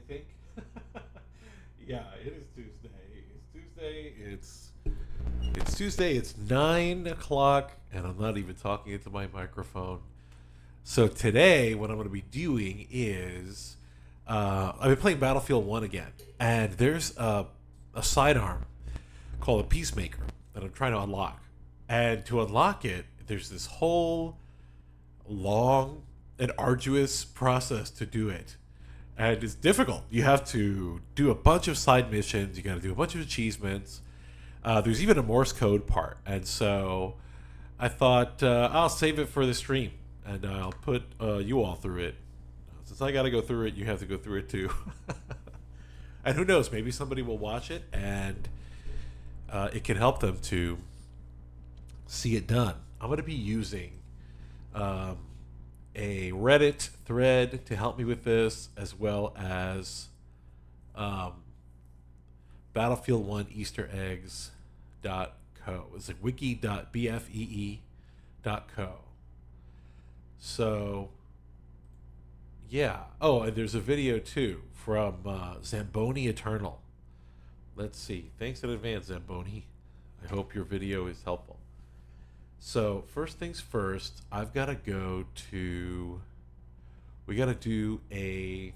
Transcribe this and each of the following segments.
think. Yeah, it is Tuesday. It's Tuesday. It's Tuesday. It's 9 o'clock, and I'm not even talking into my microphone. So today, what I'm going to be doing is I've been playing Battlefield 1 again, and there's a sidearm called a Peacemaker that I'm trying to unlock. And to unlock it, there's this whole long and arduous process to do it. And it's difficult. You have to do a bunch of side missions. You got to do a bunch of achievements. There's even a Morse code part. And so I thought I'll save it for the stream, and I'll put you all through it. Since I got to go through it, you have to go through it too. And who knows? Maybe somebody will watch it, and it can help them to see it done. I'm going to be using a Reddit thread to help me with this, as well as Battlefield 1 Easter eggs.co. It's like wiki.bfee.co. So, yeah. Oh, and there's a video too from Zamboni Eternal. Let's see. Thanks in advance, Zamboni. I hope your video is helpful. So, first things first, I've got to go to... We got to do a...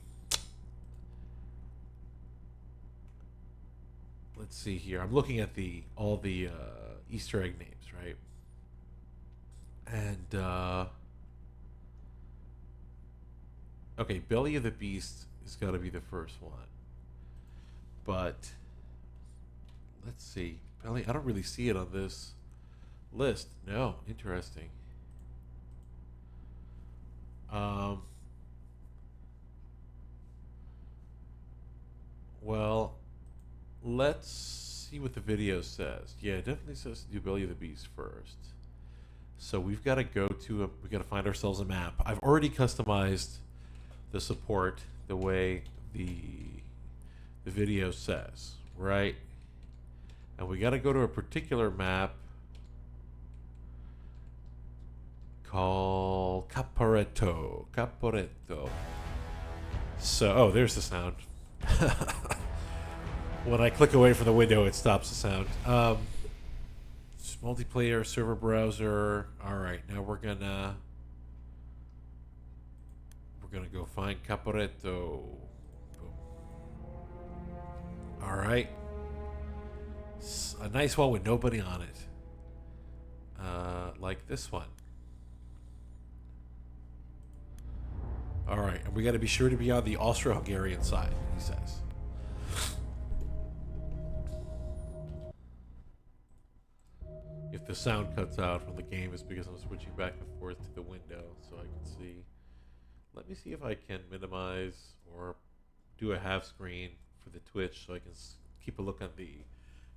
Let's see here. I'm looking at all the Easter egg names, right? And, okay, Belly of the Beast has got to be the first one. But, let's see. Belly, I don't really see it on this list. No, interesting. Well, let's see what the video says. Yeah, it definitely says to do Belly of the Beast first. So we've got to go to we got to find ourselves a map. I've already customized the support the way the video says, right? And we got to go to a particular map called Caporetto. Caporetto. So, oh, there's the sound. When I click away from the window, it stops the sound. Multiplayer server browser. All right, now we're gonna go find Caporetto. Boom. All right, a nice one with nobody on it, like this one. All right, and we got to be sure to be on the Austro-Hungarian side, he says. If the sound cuts out from the game, it's because I'm switching back and forth to the window so I can see. Let me see if I can minimize or do a half screen for the Twitch so I can keep a look on the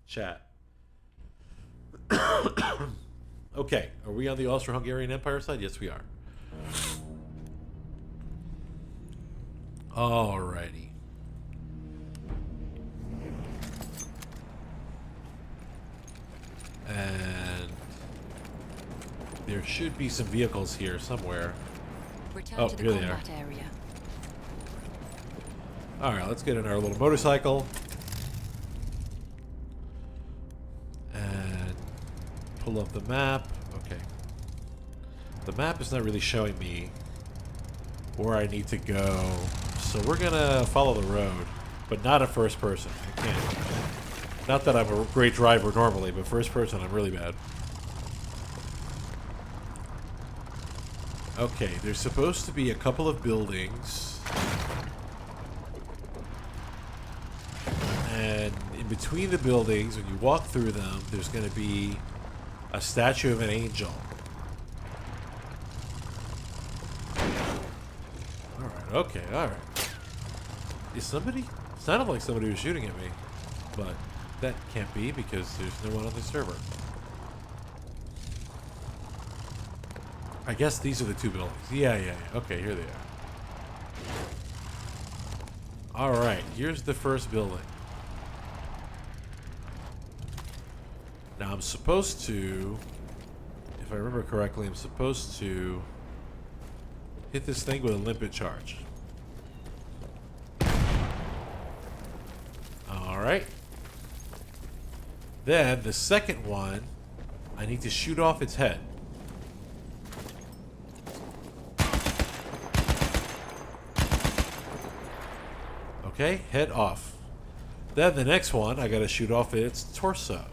chat. Okay, are we on the Austro-Hungarian Empire side? Yes, we are. Alrighty. And there should be some vehicles here somewhere. Return to the combat area. Alright, let's get in our little motorcycle. And pull up the map. Okay. The map is not really showing me where I need to go. So we're gonna follow the road, but not a first person. I can't. Not that I'm a great driver normally, but first person I'm really bad. Okay, there's supposed to be a couple of buildings. And in between the buildings, when you walk through them, there's going to be a statue of an angel. Alright, okay, alright. Is somebody? Sounded like somebody was shooting at me, but that can't be because there's no one on the server. I guess these are the two buildings. Yeah. Okay, here they are. Alright, here's the first building. Now I'm supposed to, if I remember correctly, I'm supposed to hit this thing with a limpet charge. Then the second one, I need to shoot off its head. Okay, head off. Then the next one, I gotta shoot off its torso.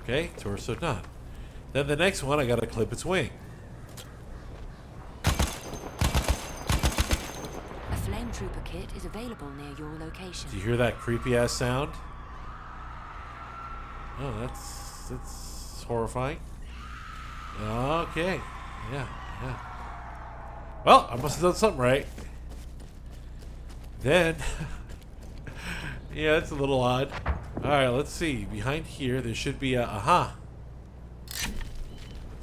Okay, torso done. Then the next one, I gotta clip its wing. A flame trooper kit is available near your location. Do you hear that creepy ass sound? Oh, that's horrifying. Okay, yeah. Well, I must have done something right. Then, yeah, it's a little odd. All right, let's see. Behind here, there should be a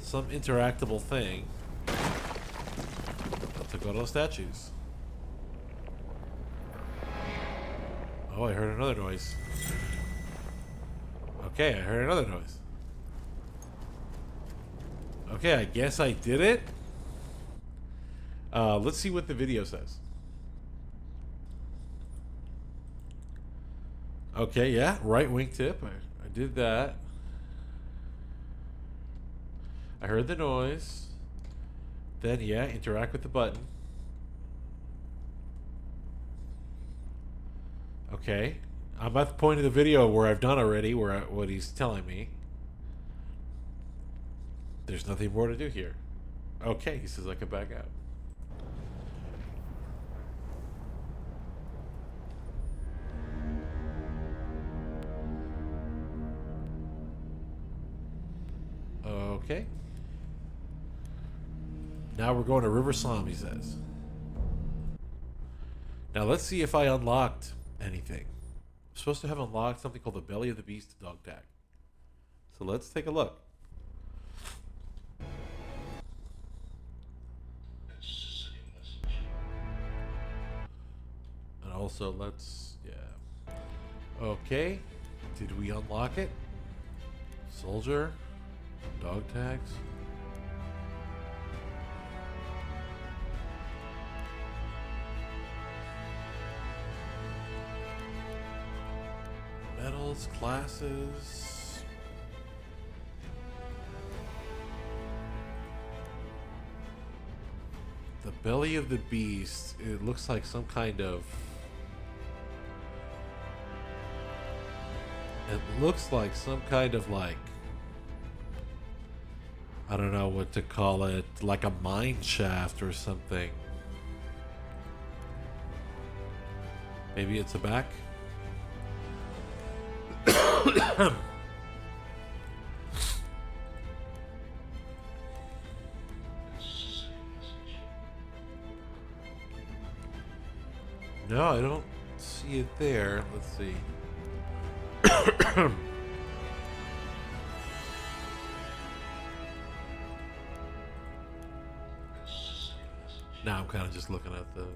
some interactable thing. Let's go to those statues. Oh, I heard another noise. Okay, I heard another noise. Okay, I guess I did it. Let's see what the video says. Okay, yeah, right wingtip. I did that. I heard the noise. Then, yeah, interact with the button. Okay. I'm at the point of the video where I've done already, what he's telling me. There's nothing more to do here. Okay, he says I can back out. Okay. Now we're going to River Somme, he says. Now let's see if I unlocked anything. I'm supposed to have unlocked something called the Belly of the Beast dog tag. So let's take a look. And also let's, yeah. Okay. Did we unlock it? Soldier. Dog tags. Medals, classes. The Belly of the Beast. It looks like some kind of... It looks like some kind of like... I don't know what to call it, like a mine shaft or something. Maybe it's a back? No, I don't see it there. Let's see. Now I'm kind of just looking at the...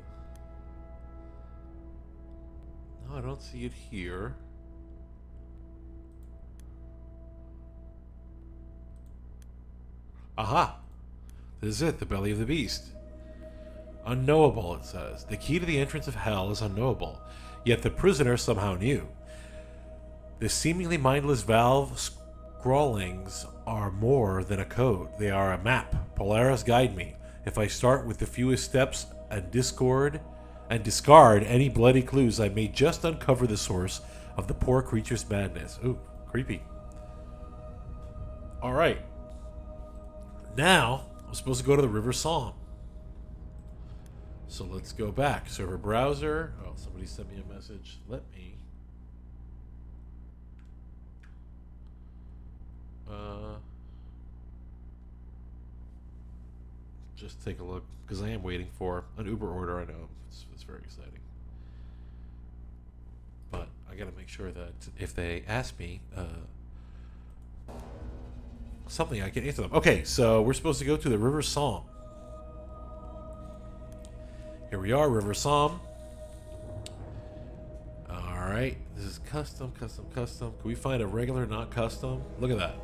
No, I don't see it here. Aha! This is it, the Belly of the Beast. Unknowable, it says. The key to the entrance of hell is unknowable, yet the prisoner somehow knew. The seemingly mindless valve scrawlings are more than a code. They are a map. Polaris, guide me. If I start with the fewest steps and discard any bloody clues, I may just uncover the source of the poor creature's madness. Ooh, creepy. Alright. Now, I'm supposed to go to the River Somme. So let's go back. Server browser. Oh, somebody sent me a message. Let me... just take a look, because I am waiting for an Uber order. I know it's very exciting, but I gotta make sure that if they ask me something, I can answer them. Okay, so we're supposed to go to the River Somme. Here we are, River Somme. Alright, this is custom. Can we find a regular, not custom? Look at that.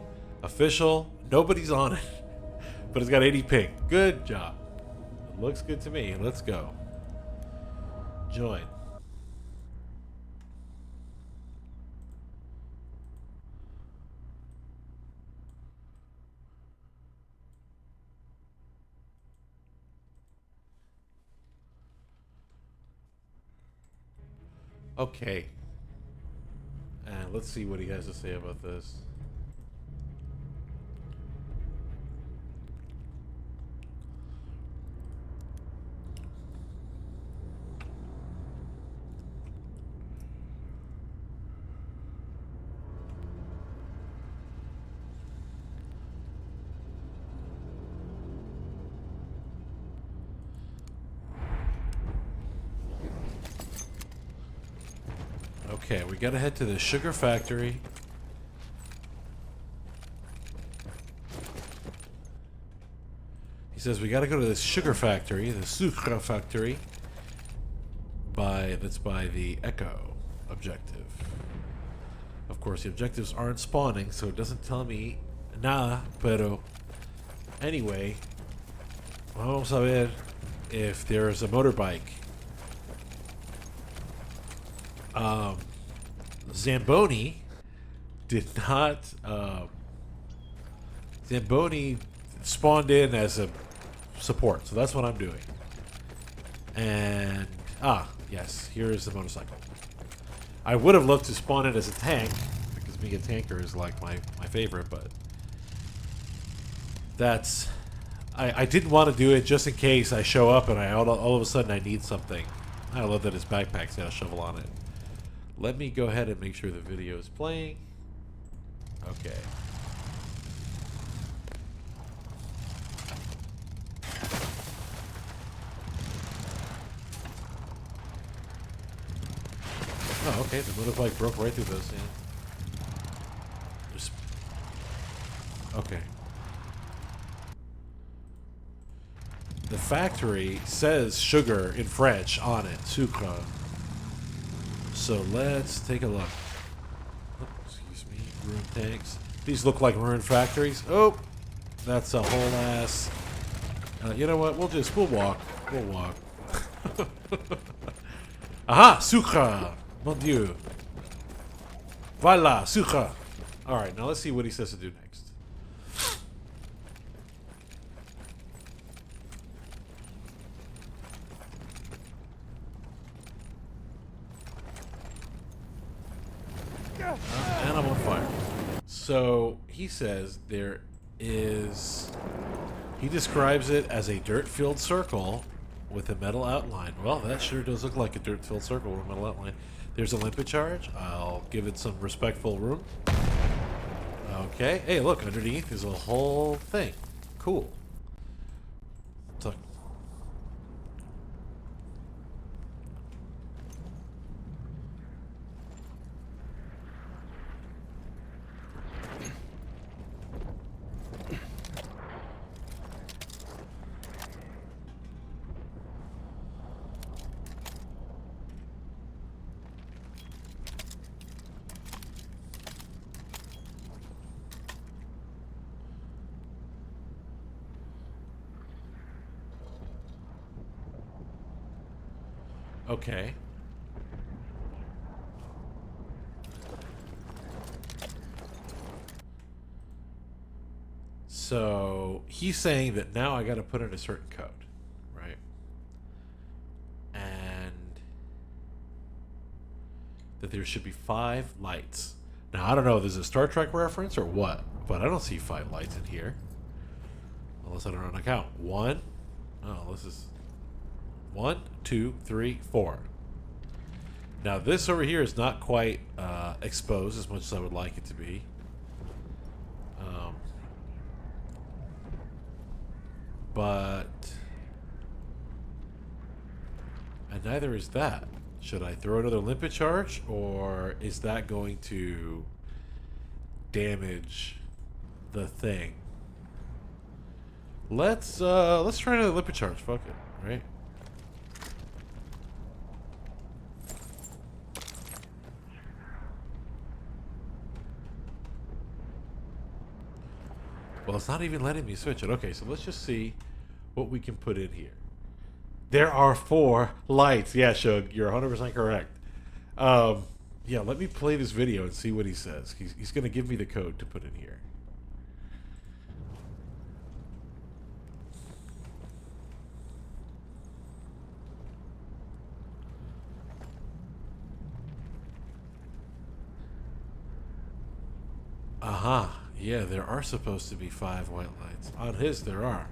Official, nobody's on it. But it's got 80 ping. Good job. It looks good to me. Let's go. Join. Okay. And let's see what he has to say about this. Okay, we gotta head to the sugar factory. He says we gotta go to this sugar factory, the sucre factory, that's by the Echo objective. Of course, the objectives aren't spawning, so it doesn't tell me nada, pero anyway, vamos a ver if there's a motorbike. Zamboni did not. Zamboni spawned in as a support, so that's what I'm doing. And yes, here is the motorcycle. I would have loved to spawn it as a tank because being a tanker is like my favorite, but that's. I didn't want to do it just in case I show up and all of a sudden I need something. I love that his backpack's got a shovel on it. Let me go ahead and make sure the video is playing. Okay. Oh, okay. The motorbike broke right through this. Yeah. Okay. The factory says sugar in French on it, sucre. So let's take a look. Oh, excuse me, ruined tanks. These look like ruined factories. Oh, that's a whole ass. You know what? We'll walk. We'll walk. Aha, sucre. Mon Dieu. Voilà, sucre. All right, now let's see what he says to do next. And I'm on fire. So he says there is. He describes it as a dirt-filled circle with a metal outline. Well, that sure does look like a dirt-filled circle with a metal outline. There's a limpet charge. I'll give it some respectful room. Okay. Hey, look, underneath is a whole thing. Cool. So, okay. So he's saying that now I got to put in a certain code, right? And that there should be 5 lights. Now I don't know if this is a Star Trek reference or what, but I don't see 5 lights in here. Unless I don't know how to count. 1. Oh, this is 1, 2, 3, 4. Now this over here is not quite exposed as much as I would like it to be. And neither is that. Should I throw another limpet charge, or is that going to damage the thing? Let's try another limpet charge. Fuck it, right? Well, it's not even letting me switch it. Okay, so let's just see what we can put in here. There are 4 lights. Yeah, Shug, you're 100% correct. Yeah, let me play this video and see what he says. He's going to give me the code to put in here. Aha. Yeah, there are supposed to be 5 white lights. On his, there are.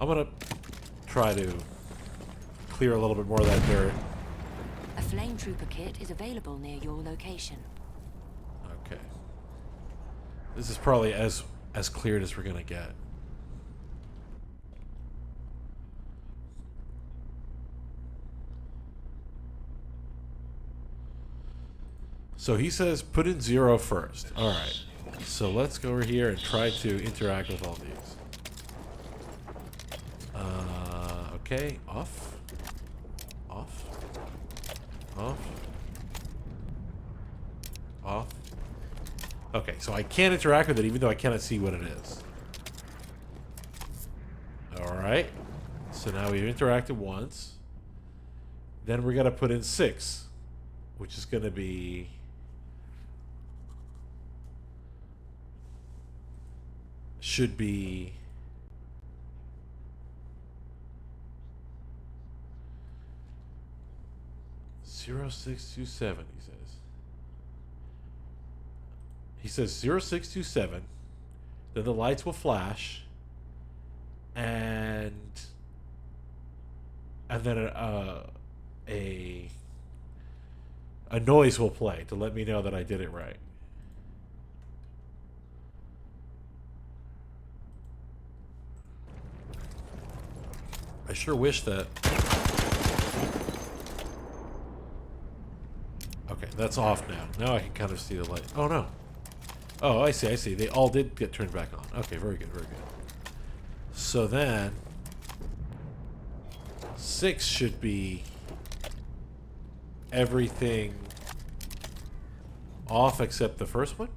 I'm gonna try to clear a little bit more of that dirt. A flame trooper kit is available near your location. Okay. This is probably as cleared as we're gonna get. So he says put in 0 first. Alright. So let's go over here and try to interact with all these. Okay. Off. Off. Off. Off. Okay, so I can't interact with it even though I cannot see what it is. Alright. So now we've interacted once. Then we're going to put in 6, which is going to be... should be... 0627, he says. He says 0627, then the lights will flash, and then a noise will play to let me know that I did it right. I sure wish that... Okay, that's off now. Now I can kind of see the light. Oh, no. Oh, I see. They all did get turned back on. Okay, very good, very good. So then... 6 should be... everything... off except the first one?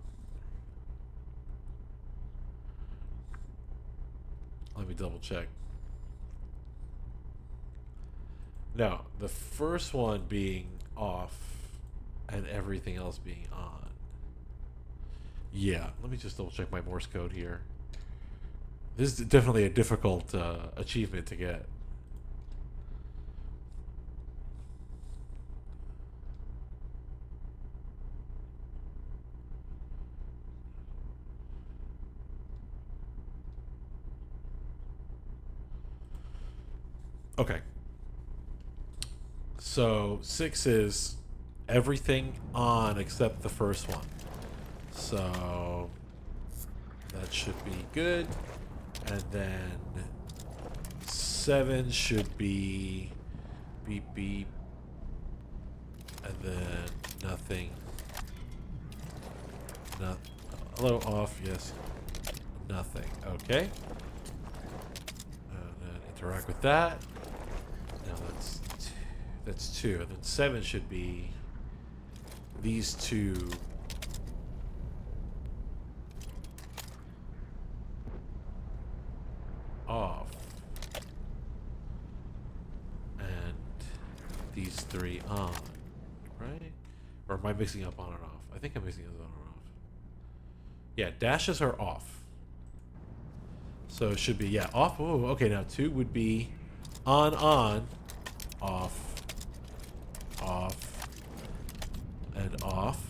Let me double check. No, the first one being off and everything else being on. Yeah, let me just double check my Morse code here. This is definitely a difficult achievement to get. Okay. So 6 is everything on except the first one. So that should be good. And then 7 should be beep beep. And then nothing. Not hello off, yes. Nothing. Okay. And then interact with that. Now that's 2. And then 7 should be these 2 off. And these 3 on. Right? Or am I mixing up on and off? I think I'm mixing up on and off. Yeah, dashes are off. So it should be, yeah, off. Oh, okay, now 2 would be on, off, off, and off.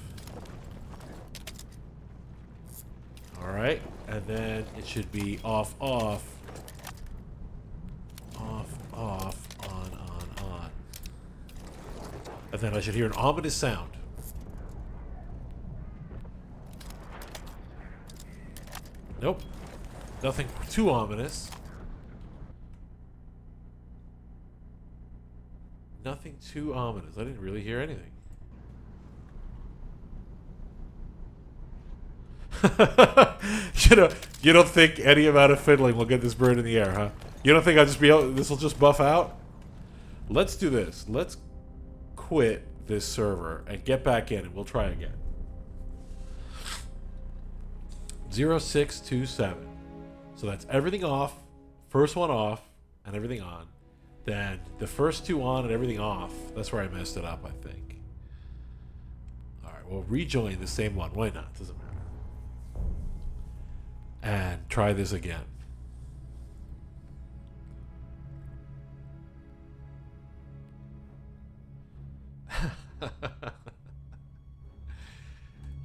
Alright, and then it should be off, off, off, off, on. And then I should hear an ominous sound. Nope. Nothing too ominous. Nothing too ominous. I didn't really hear anything. You don't think any amount of fiddling will get this bird in the air, huh? You don't think I'll just be able, this will just buff out? Let's do this. Let's quit this server and get back in and we'll try again. 0627. So that's everything off, first one off, and everything on. Then the first 2 on and everything off. That's where I messed it up, I think. Alright, we'll rejoin the same one. Why not? Doesn't matter. And try this again.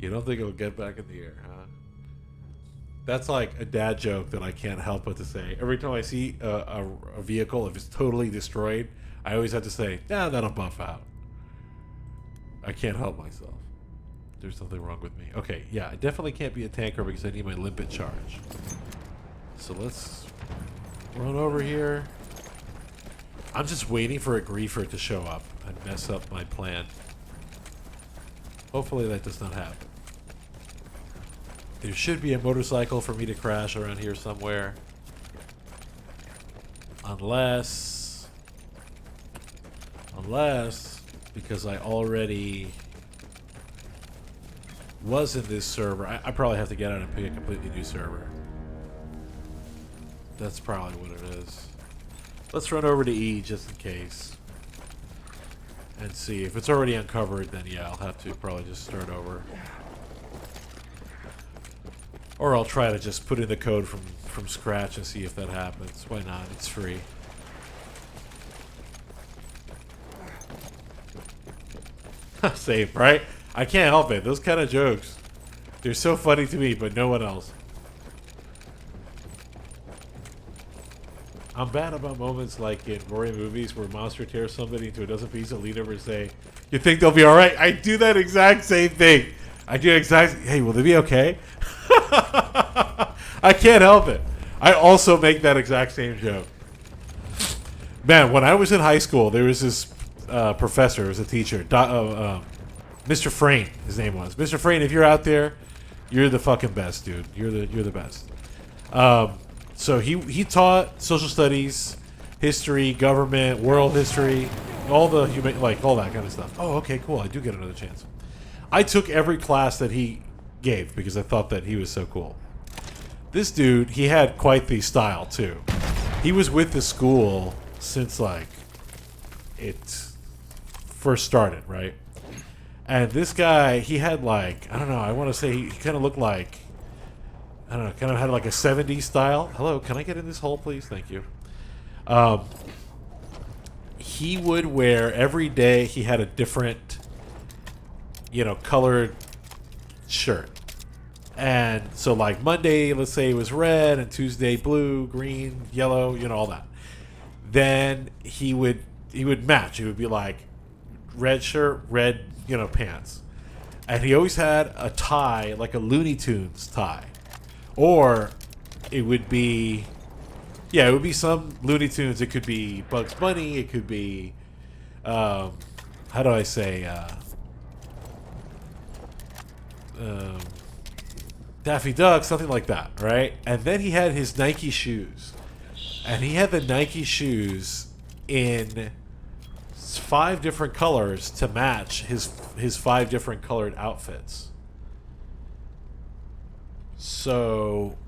You don't think it'll get back in the air, huh? That's like a dad joke that I can't help but to say. Every time I see a vehicle, if it's totally destroyed, I always have to say, "Nah, that'll buff out." I can't help myself. There's something wrong with me. Okay, yeah, I definitely can't be a tanker because I need my limpet charge. So let's run over here. I'm just waiting for a griefer to show up and mess up my plan. Hopefully that does not happen. There should be a motorcycle for me to crash around here somewhere. Unless, because I already was in this server, I probably have to get out and pick a completely new server. That's probably what it is. Let's run over to E just in case. And see. If it's already uncovered, then yeah, I'll have to probably just start over. Or I'll try to just put in the code from scratch and see if that happens. Why not? It's free. Same, right? I can't help it. Those kind of jokes, they're so funny to me, but no one else. I'm bad about moments like in gory movies where a monster tears somebody into a dozen pieces and lean over and say, "You think they'll be all right?" I do that exact same thing. Hey, will they be okay? I can't help it. I also make that exact same joke. Man, when I was in high school, there was this professor, was a teacher, Mr. Frayne, his name was. Mr. Frayne, if you're out there, you're the fucking best, dude. You're the best. So he taught social studies, history, government, world history, all the all that kind of stuff. Oh, okay, cool. I do get another chance. I took every class that he gave because I thought that he was so cool. This dude, he had quite the style too. He was with the school since like it first started, right? And this guy, he had like, I don't know, I want to say he kind of looked like, I don't know, kind of had like a 70s style. Hello, can I get in this hole, please? Thank you. He would wear, every day he had a different, colored shirt. And so like Monday, let's say it was red, and Tuesday blue, green, yellow, all that. Then he would match. It would be like red shirt, red, pants. And he always had a tie, like a Looney Tunes tie. Or it would be, it would be some Looney Tunes. It could be Bugs Bunny. It could be, how do I say, Daffy Duck, something like that, right? And then he had his Nike shoes. And he had the Nike shoes in 5 different colors to match his 5 different colored outfits. So,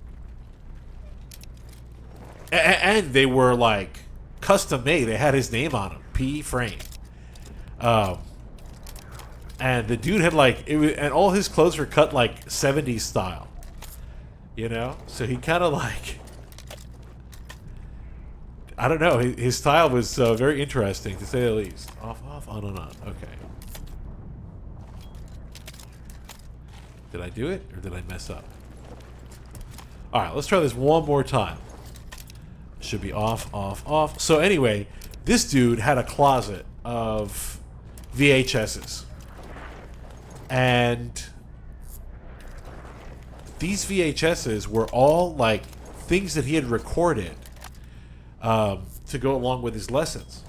and they were like custom made. They had his name on them, P. Frame. And the dude had like and all his clothes were cut like 70s style. So he kind of like, I don't know. His style was very interesting, to say the least. Off, on, on. Okay. Did I do it, or did I mess up? All right, let's try this one more time. Should be off, off, off. So anyway, this dude had a closet of VHSs. And these VHSs were all like things that he had recorded to go along with his lessons.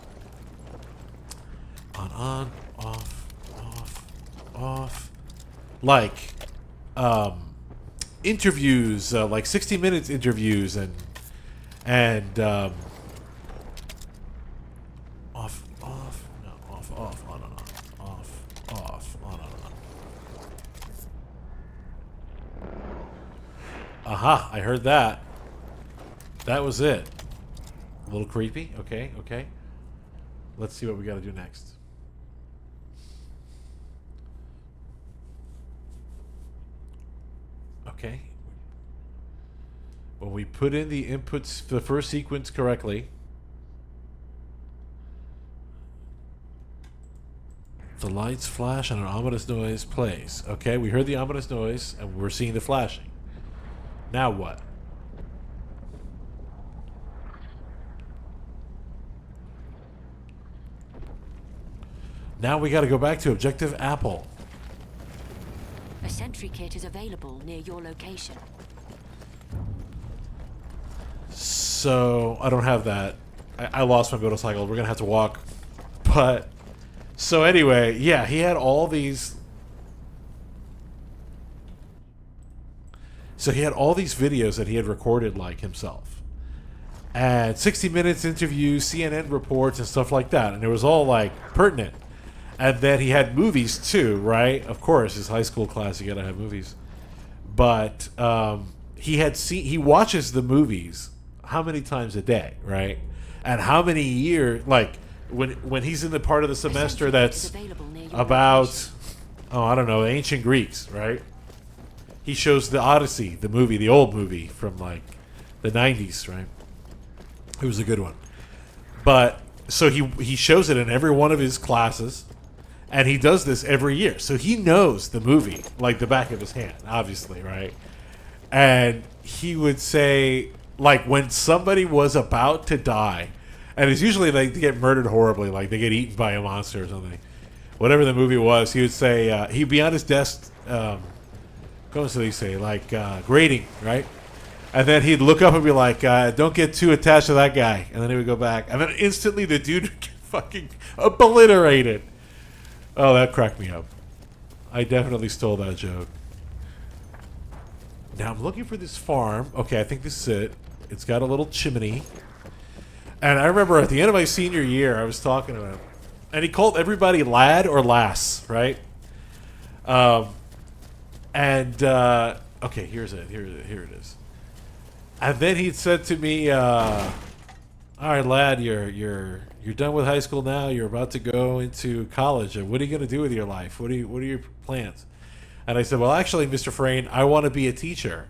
On, off, off, off. Like interviews, like 60 Minutes interviews, and off, off, no, off, off, on and on, off, off, on and on. Aha, I heard that. That was it. A little creepy. Okay, okay. Let's see what we got to do next. Okay. When we put in the inputs, the first sequence correctly, The lights flash and an ominous noise plays. Okay, we heard the ominous noise and we're seeing the flashing. Now what? Now we got to go back to Objective Apple. A sentry kit is available near your location. So I don't have that. I lost my motorcycle. We're gonna have to walk. But so anyway, yeah, he had all these. So he had all these videos that he had recorded like himself, and 60 Minutes interviews, CNN reports, and stuff like that, and it was all like pertinent. And then he had movies too, right? Of course, his high school class, you gotta have movies. But he watches the movies how many times a day, right? And how many years, like when he's in the part of the semester that's about, oh, I don't know, ancient Greeks, right? He shows the Odyssey, the movie, the old movie from like the 90s, right? It was a good one. But so he shows it in every one of his classes. And he does this every year. So he knows the movie like the back of his hand, obviously, right? And he would say, like, when somebody was about to die, and it's usually like they get murdered horribly, like they get eaten by a monster or something. Whatever the movie was, he would say, he'd be on his desk, what do you say, like grading, right? And then he'd look up and be like, don't get too attached to that guy. And then he would go back. And then instantly the dude would get fucking obliterated. Oh, that cracked me up. I definitely stole that joke. Now I'm looking for this farm. Okay, I think this is it. It's got a little chimney. And I remember at the end of my senior year, I was talking to him. And he called everybody lad or lass, right? Okay, here's it. Here it is. And then he said to me, all right, lad, you're done with high school now. You're about to go into college. And what are you going to do with your life? What are your plans? And I said, well, actually, Mr. Frayne, I want to be a teacher.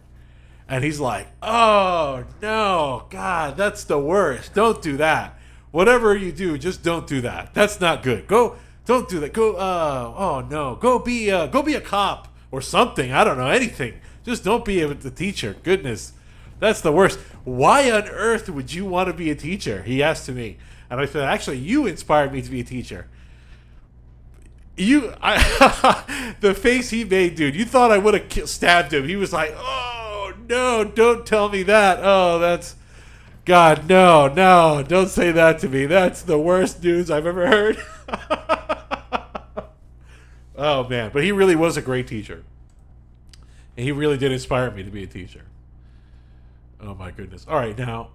And he's like, oh, no, God, that's the worst. Don't do that. Whatever you do, just don't do that. That's not good. Don't do that. Oh, no. Go be a cop or something. I don't know, anything. Just don't be a teacher. Goodness, that's the worst. Why on earth would you want to be a teacher? He asked to me. And I said, actually, you inspired me to be a teacher. The face he made, dude, you thought I would have stabbed him. He was like, oh, no, don't tell me that. Oh, that's, God, no, don't say that to me. That's the worst news I've ever heard. Oh, man. But he really was a great teacher. And he really did inspire me to be a teacher. Oh, my goodness. All right, now,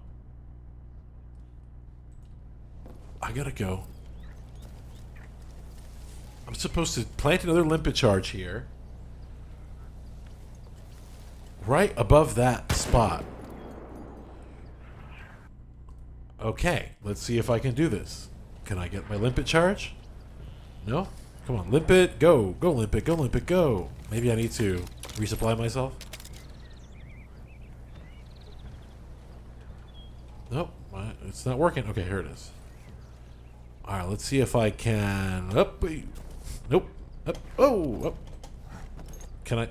I gotta go. I'm supposed to plant another limpet charge here. Right above that spot. Okay, let's see if I can do this. Can I get my limpet charge? No? Come on, limpet, go. Go, limpet, go, limpet, go. Maybe I need to resupply myself. Nope, it's not working. Okay, here it is. Alright, let's see if I can... Nope. Up. Oh! Up. Can I...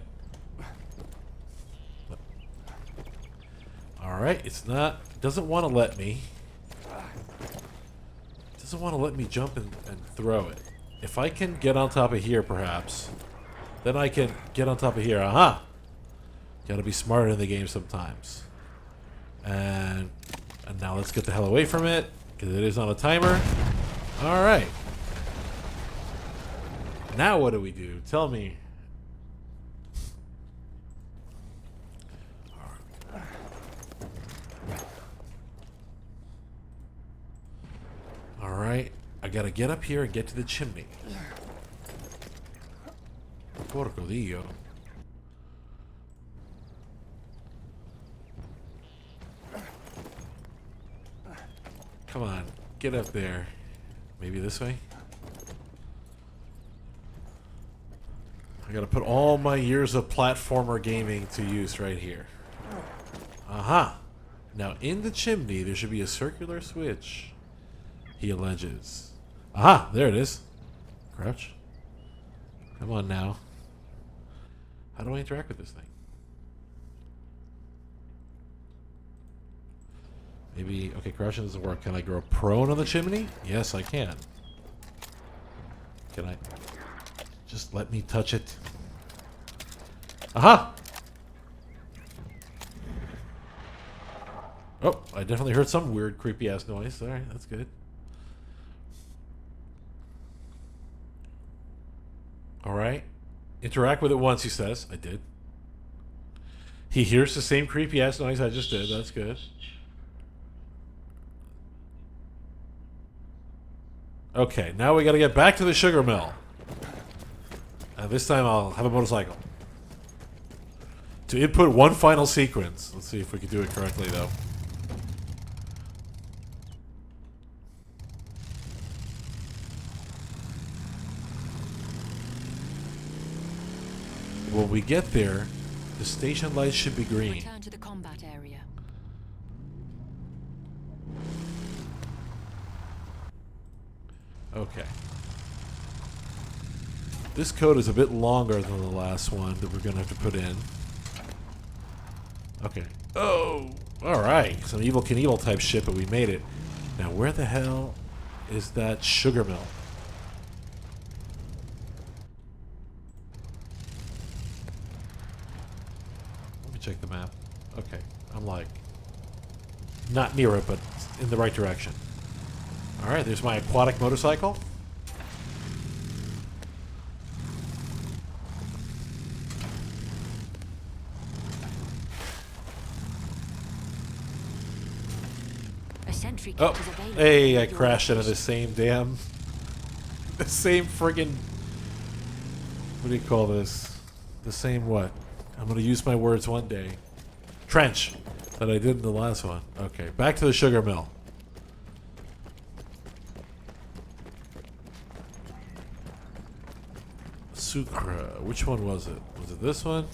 Alright, it's not... It doesn't want to let me. It doesn't want to let me jump and throw it. If I can get on top of here, perhaps, then I can get on top of here. Aha! Gotta be smarter in the game sometimes. And now let's get the hell away from it, because it is on a timer. Alright. Now what do we do? Tell me. Alright. I gotta get up here and get to the chimney. Porco Dio. Come on. Get up there. Maybe this way? I gotta put all my years of platformer gaming to use right here. Aha! Now in the chimney there should be a circular switch, he alleges. Aha! There it is. Crouch. Come on now. How do I interact with this thing? Maybe, okay, crouching doesn't work. Can I go prone on the chimney? Yes, I can. Can I? Just let me touch it. Aha! Oh, I definitely heard some weird, creepy-ass noise. Alright, that's good. Alright. Interact with it once, he says. I did. He hears the same creepy-ass noise I just did. That's good. Okay, now we gotta get back to the sugar mill. And this time I'll have a motorcycle. To input one final sequence. Let's see if we can do it correctly, though. When we get there, the station lights should be green. Return to the combat area. Okay. This code is a bit longer than the last one that we're going to have to put in. Okay. Oh! Alright. Some Evil Knievel type shit, but we made it. Now, where the hell is that sugar mill? Let me check the map. Okay. I'm like... not near it, but in the right direction. Alright, there's my aquatic motorcycle. A sentry kit Oh, is available. hey, I at your crashed into location. the same damn... the same friggin... what do you call this? The same what? I'm gonna use my words one day. Trench that I did in the last one. Okay, back to the sugar mill. Sucre. Which one was it? Was it this one?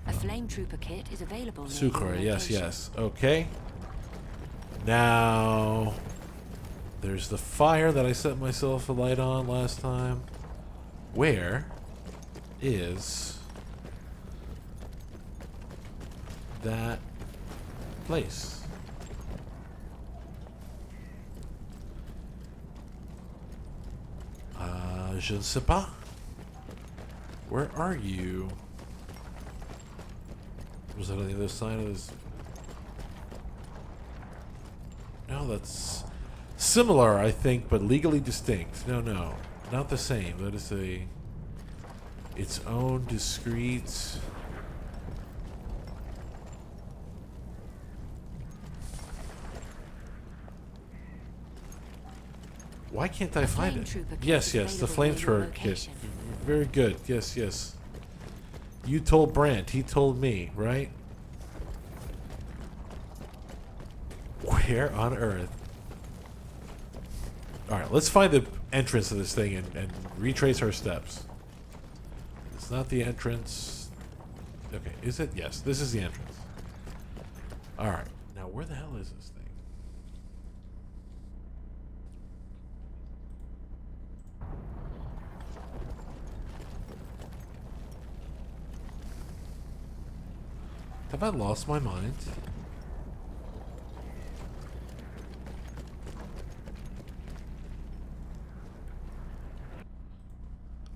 A flame trooper kit is available. near Sucre, your yes, location. yes. Okay. Now, there's the fire that I set myself a light on last time. Where is that place? Je ne sais pas. Where are you? Was that on the other side of this? No, that's similar, I think, but legally distinct. No, no, not the same. That is a its own discrete. Why can't I find it? flame trooper kit Yes, is yes, the available near your flamethrower kit. location. Very good. Yes, yes. You told Brandt. He told me, right? Where on earth? Alright, let's find the entrance to this thing and retrace our steps. It's not the entrance. Okay, is it? Yes, this is the entrance. Alright, now where the hell is this thing? Have I lost my mind?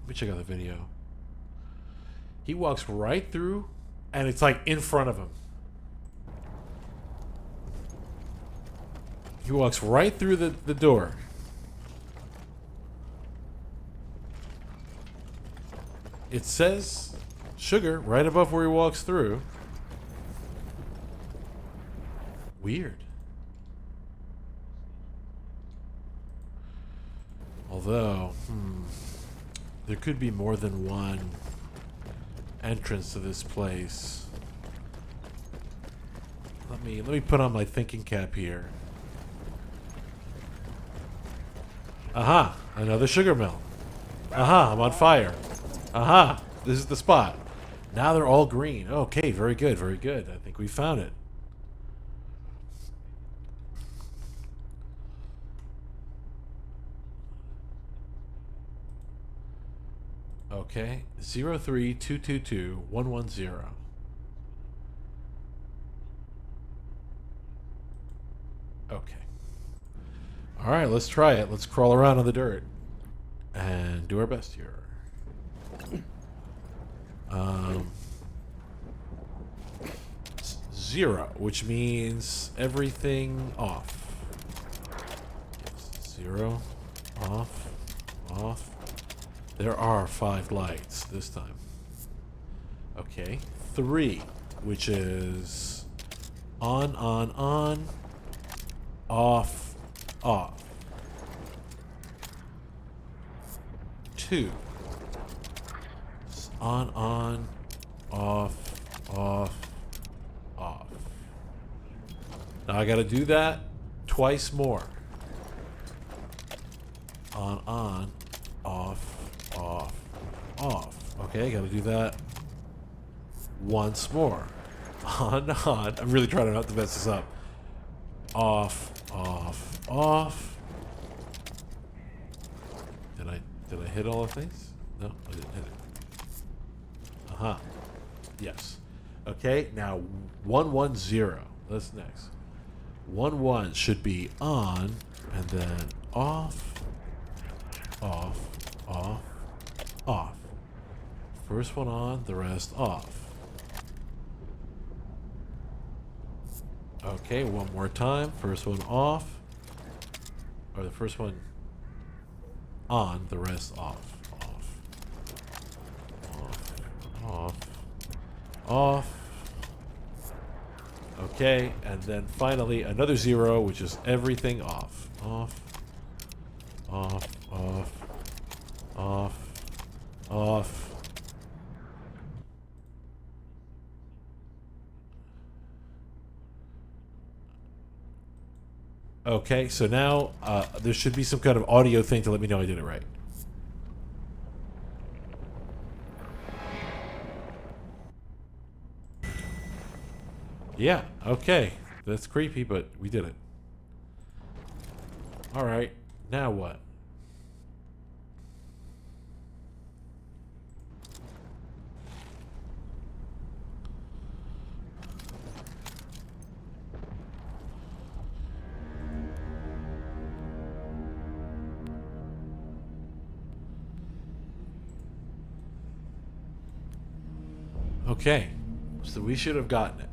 Let me check out the video. He walks right through, and it's like in front of him. He walks right through the door. It says sugar right above where he walks through. Weird. Although, there could be more than one entrance to this place. Let me put on my thinking cap here. Aha! Another sugar mill. Aha! I'm on fire. Aha! This is the spot. Now they're all green. Okay, very good, very good. I think we found it. Okay, 03222-110. Okay. All right, let's try it. Let's crawl around on the dirt and do our best here. Um, 0, which means everything off. Yes, 0, off, off. There are 5 lights this time. Okay, 3, which is on, off, off. 2, on, off, off, off. Now I gotta do that twice more. On, off, off, off. Okay, gotta do that once more. On. I'm really trying not to mess this up. Off, off, off. Did I hit all of these? No, I didn't hit it. Uh-huh. Yes. Okay, now 110. That's next. 1 should be on, and then off, off, off, off. First one on, the rest off. Okay, one more time. First one off. Or the first one on, the rest off. Off. Off. Off. Off. Okay, and then finally another 0, which is everything off. Off. Off. Off. Off. Off. Okay, so now there should be some kind of audio thing to let me know I did it right. Yeah, okay. That's creepy, but we did it. Alright, now what? Okay, so we should have gotten it.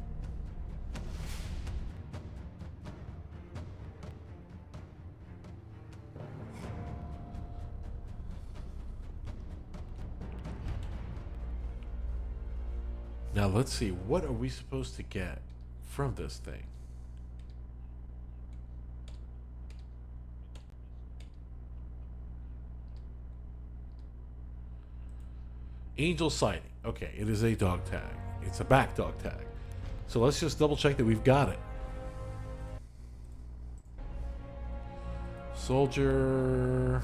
Now let's see, what are we supposed to get from this thing? Angel sighting. Okay, it is a dog tag. It's a back dog tag. So let's just double check that we've got it. Soldier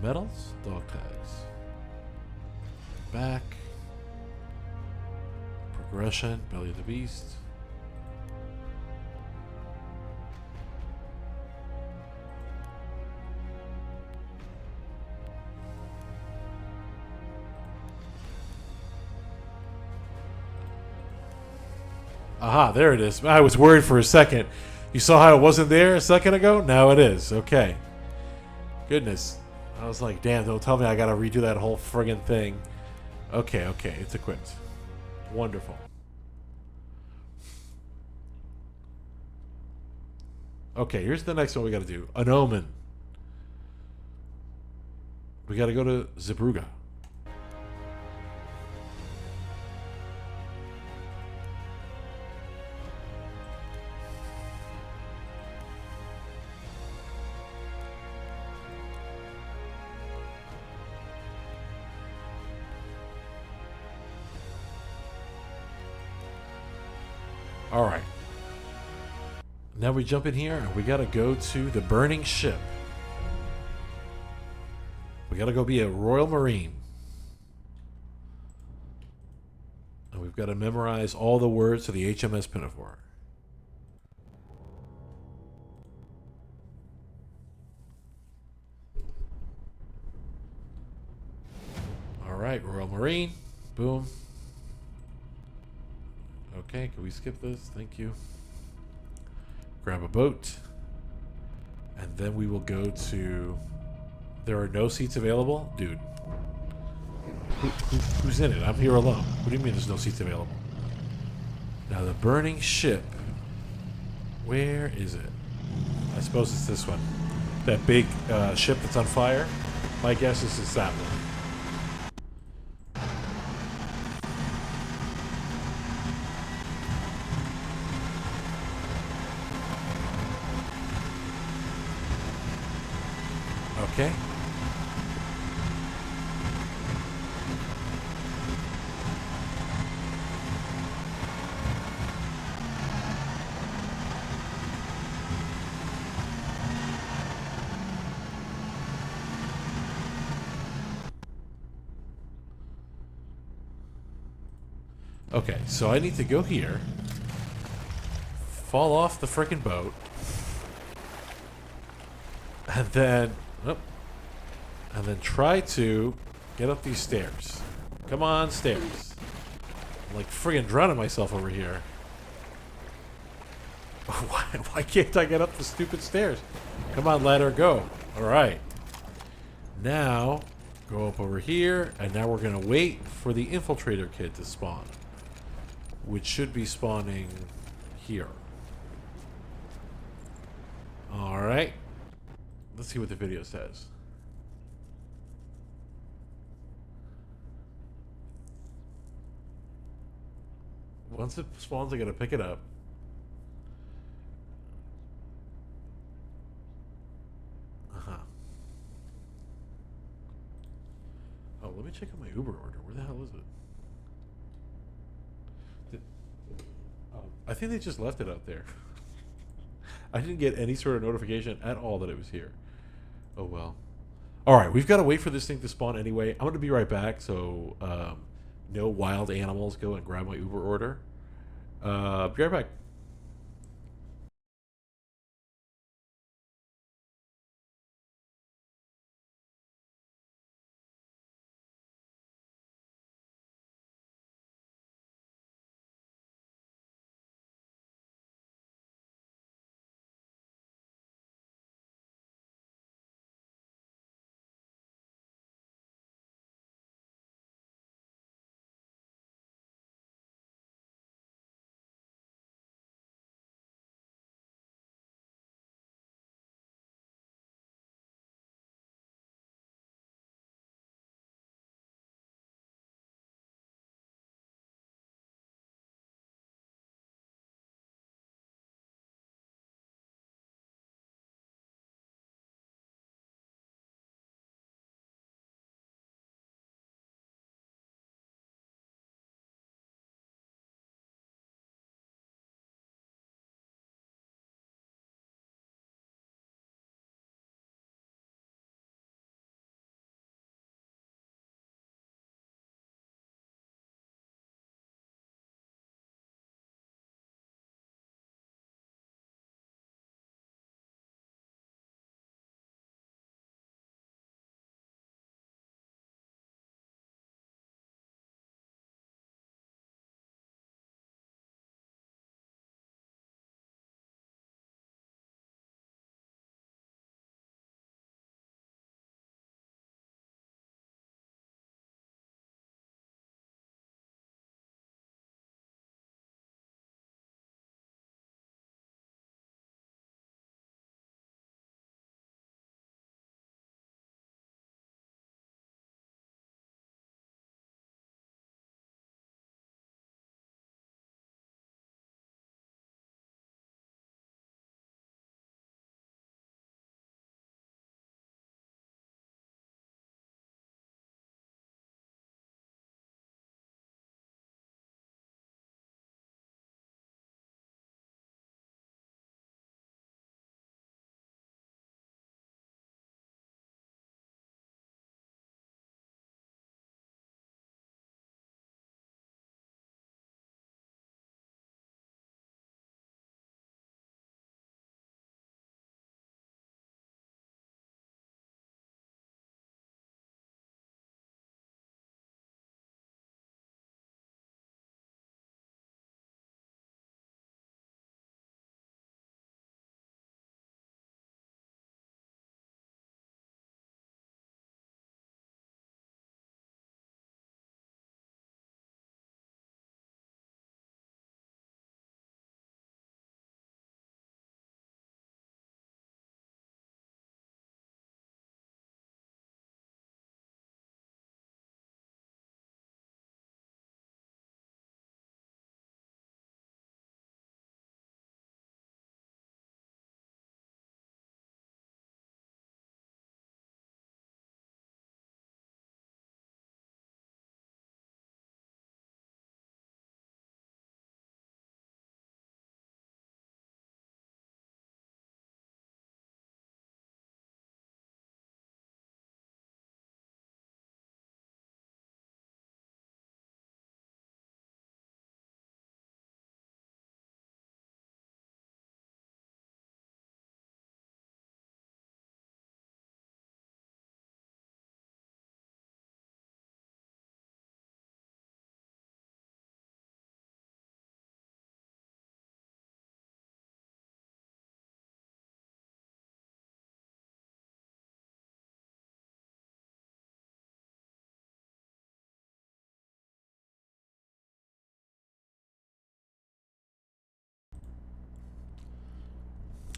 medals, dog tags. Back. Progression, belly of the beast. Aha, there it is. I was worried for a second. You saw how it wasn't there a second ago? Now it is. Okay. Goodness. I was like, damn, don't tell me I gotta redo that whole friggin' thing. Okay, okay, it's equipped. Wonderful. Okay, here's the next one we gotta do. An omen. We gotta go to Zeebrugge. Alright. Now we jump in here and we gotta go to the burning ship. We gotta go be a Royal Marine. And we've gotta memorize all the words to the HMS Pinafore. Submarine. Boom. Okay, can we skip this? Thank you. Grab a boat. And then we will go to... There are no seats available? Dude. Who's in it? I'm here alone. What do you mean there's no seats available? Now the burning ship. Where is it? I suppose it's this one. That big ship that's on fire. My guess is it's that one. Okay. Okay, so I need to go here, fall off the frickin' boat, and then, oh, and then try to get up these stairs. Come on, stairs. I'm like friggin' drowning myself over here. Why can't I get up the stupid stairs? Come on, ladder, go. All right. Now, go up over here, and now we're gonna wait for the infiltrator kid to spawn, which should be spawning here. All right. Let's see what the video says. Once it spawns, I gotta pick it up. Uh-huh. Oh, let me check out my Uber order. Where the hell is it? I think they just left it out there. I didn't get any sort of notification at all that it was here. Oh well. Alright, we've got to wait for this thing to spawn anyway. I'm going to be right back, so no wild animals go and grab my Uber order. Be right back.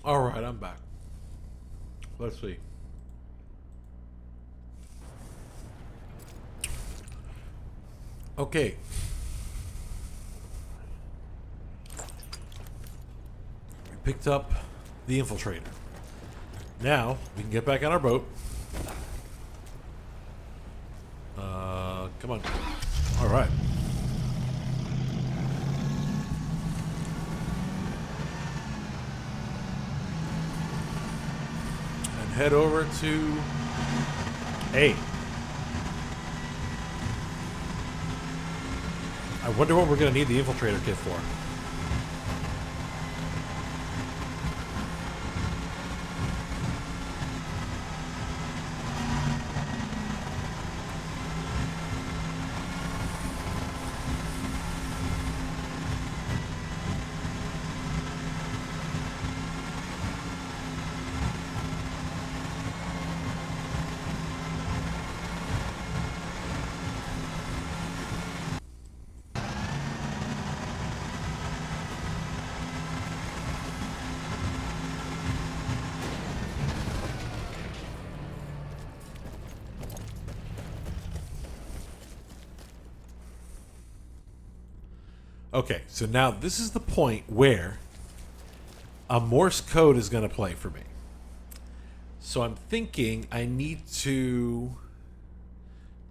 All right, I'm back. Let's see. Okay. We picked up the infiltrator. Now we can get back on our boat. Come on. All right. And head over to A. I wonder what we're going to need the infiltrator kit for. Okay, so now this is the point where a Morse code is going to play for me. So I'm thinking I need to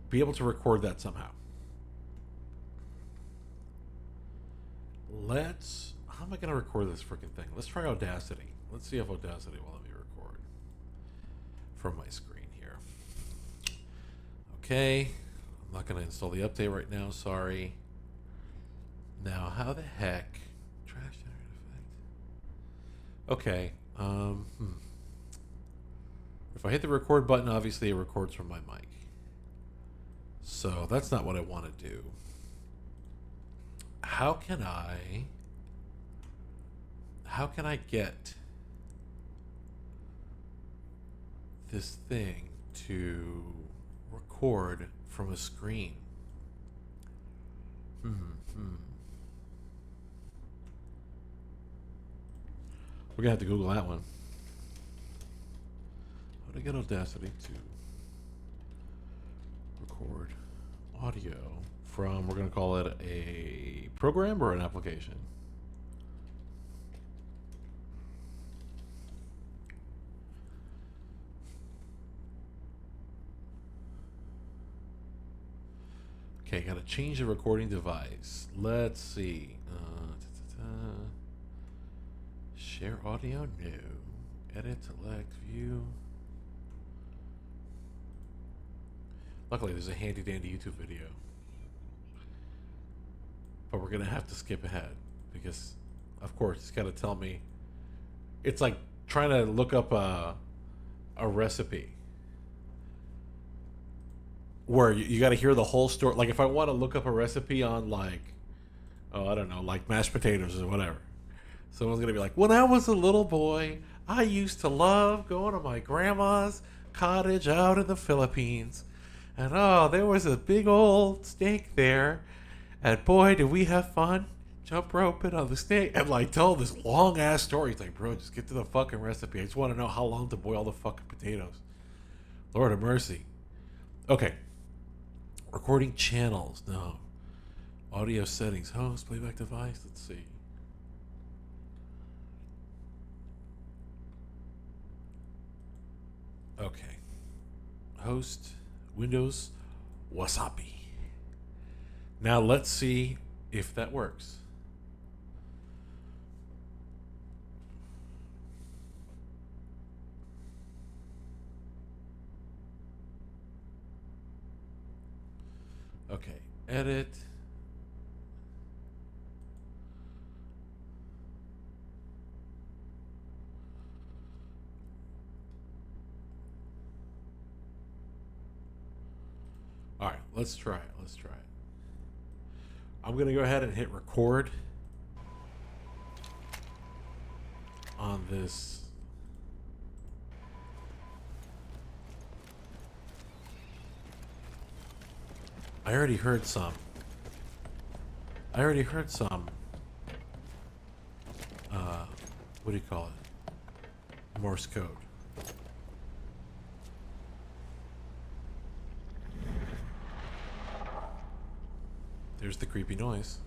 be able to record that somehow. How am I going to record this freaking thing? Let's try Audacity. Let's see if Audacity will let me record from my screen here. Okay, I'm not going to install the update right now, sorry. Now, how the heck? Trash generated effect. Okay. If I hit the record button, obviously it records from my mic. So that's not what I want to do. How can I get this thing to record from a screen? We're gonna have to Google that one. How to get Audacity to record audio from, we're gonna call it a program or an application? Okay, gotta change the recording device. Let's see. Share audio? No. Edit, select, view. Luckily, there's a handy dandy YouTube video. But we're going to have to skip ahead because, of course, it's got to tell me. It's like trying to look up a recipe where you got to hear the whole story. Like if I want to look up a recipe on like, I don't know, like mashed potatoes or whatever. Someone's going to be like, when I was a little boy, I used to love going to my grandma's cottage out in the Philippines. And there was a big old snake there. And boy, did we have fun jump roping on the snake. And like tell this long ass story. It's like, bro, just get to the fucking recipe. I just want to know how long to boil the fucking potatoes. Lord of mercy. Okay. Recording channels. No. Audio settings. Host, playback device. Let's see. Okay. Host, Windows, Wasabi. Now let's see if that works. Okay, edit. All right, let's try it. I'm going to go ahead and hit record on this. I already heard some. What do you call it? Morse code. There's the creepy noise.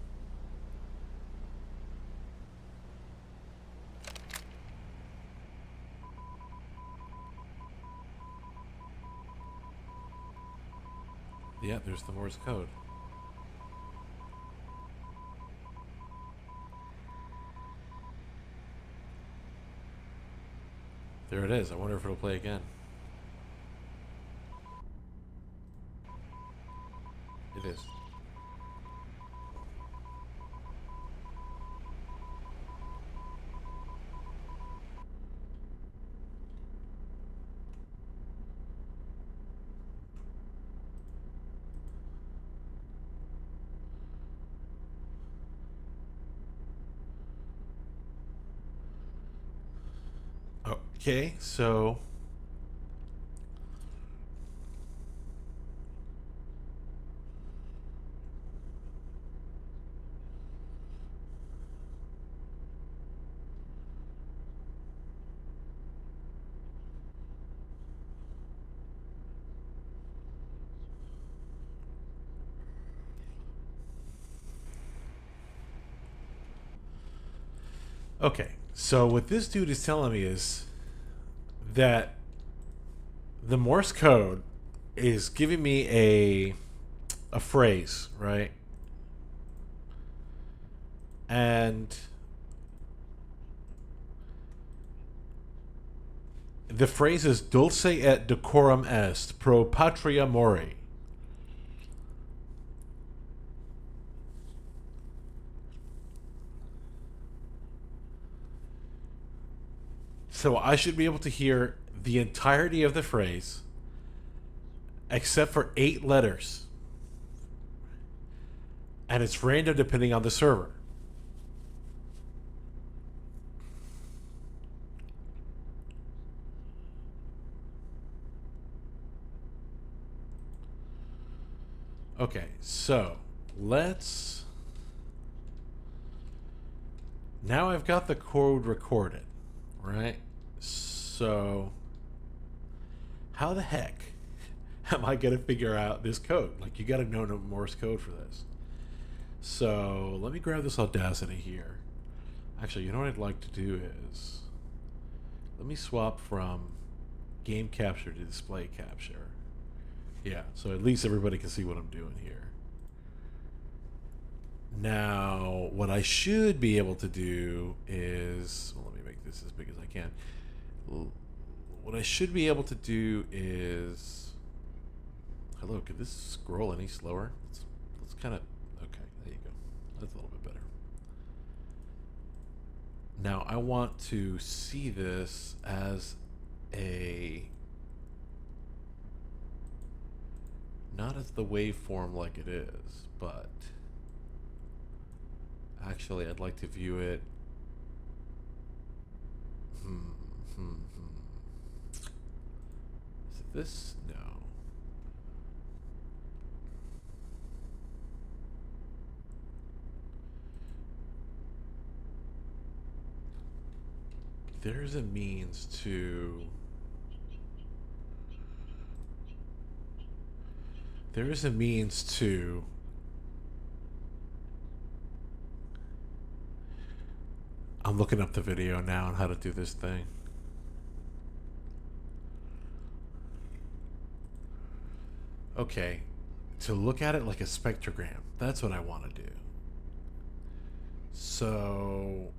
Yeah, there's the Morse code. There it is. I wonder if it'll play again. It is. Okay, so okay. So what this dude is telling me is that the Morse code is giving me a phrase, right? And the phrase is dulce et decorum est pro patria mori. So I should be able to hear the entirety of the phrase except for 8 letters. And it's random depending on the server. Okay, so let's... Now I've got the code recorded, right? So how the heck am I going to figure out this code? Like, you got to know Morse code for this. So let me grab this Audacity here. Actually, you know what I'd like to do is... Let me swap from game capture to display capture. Yeah, so at least everybody can see what I'm doing here. Now, what I should be able to do is... Well, let me make this as big as I can. What I should be able to do is... Hello, could this scroll any slower? Let's kind of... Okay, there you go. That's a little bit better. Now, I want to see this as a... Not as the waveform like it is, but... Actually, I'd like to view it... Is it this? No. There's a means to... There is a means to... I'm looking up the video now on how to do this thing. Okay, to look at it like a spectrogram. That's what I want to do. So,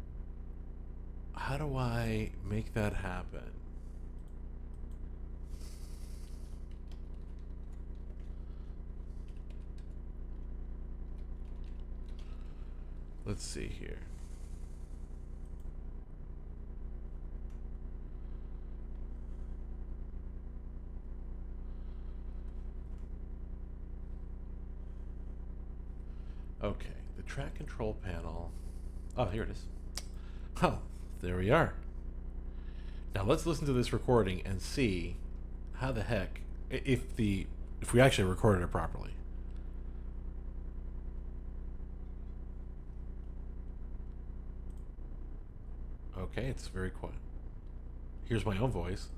how do I make that happen? Let's see here. Okay, the track control panel. Oh, here it is. Oh, there we are. Now let's listen to this recording and see how the heck if we actually recorded it properly. Okay, it's very quiet. here's my own voice.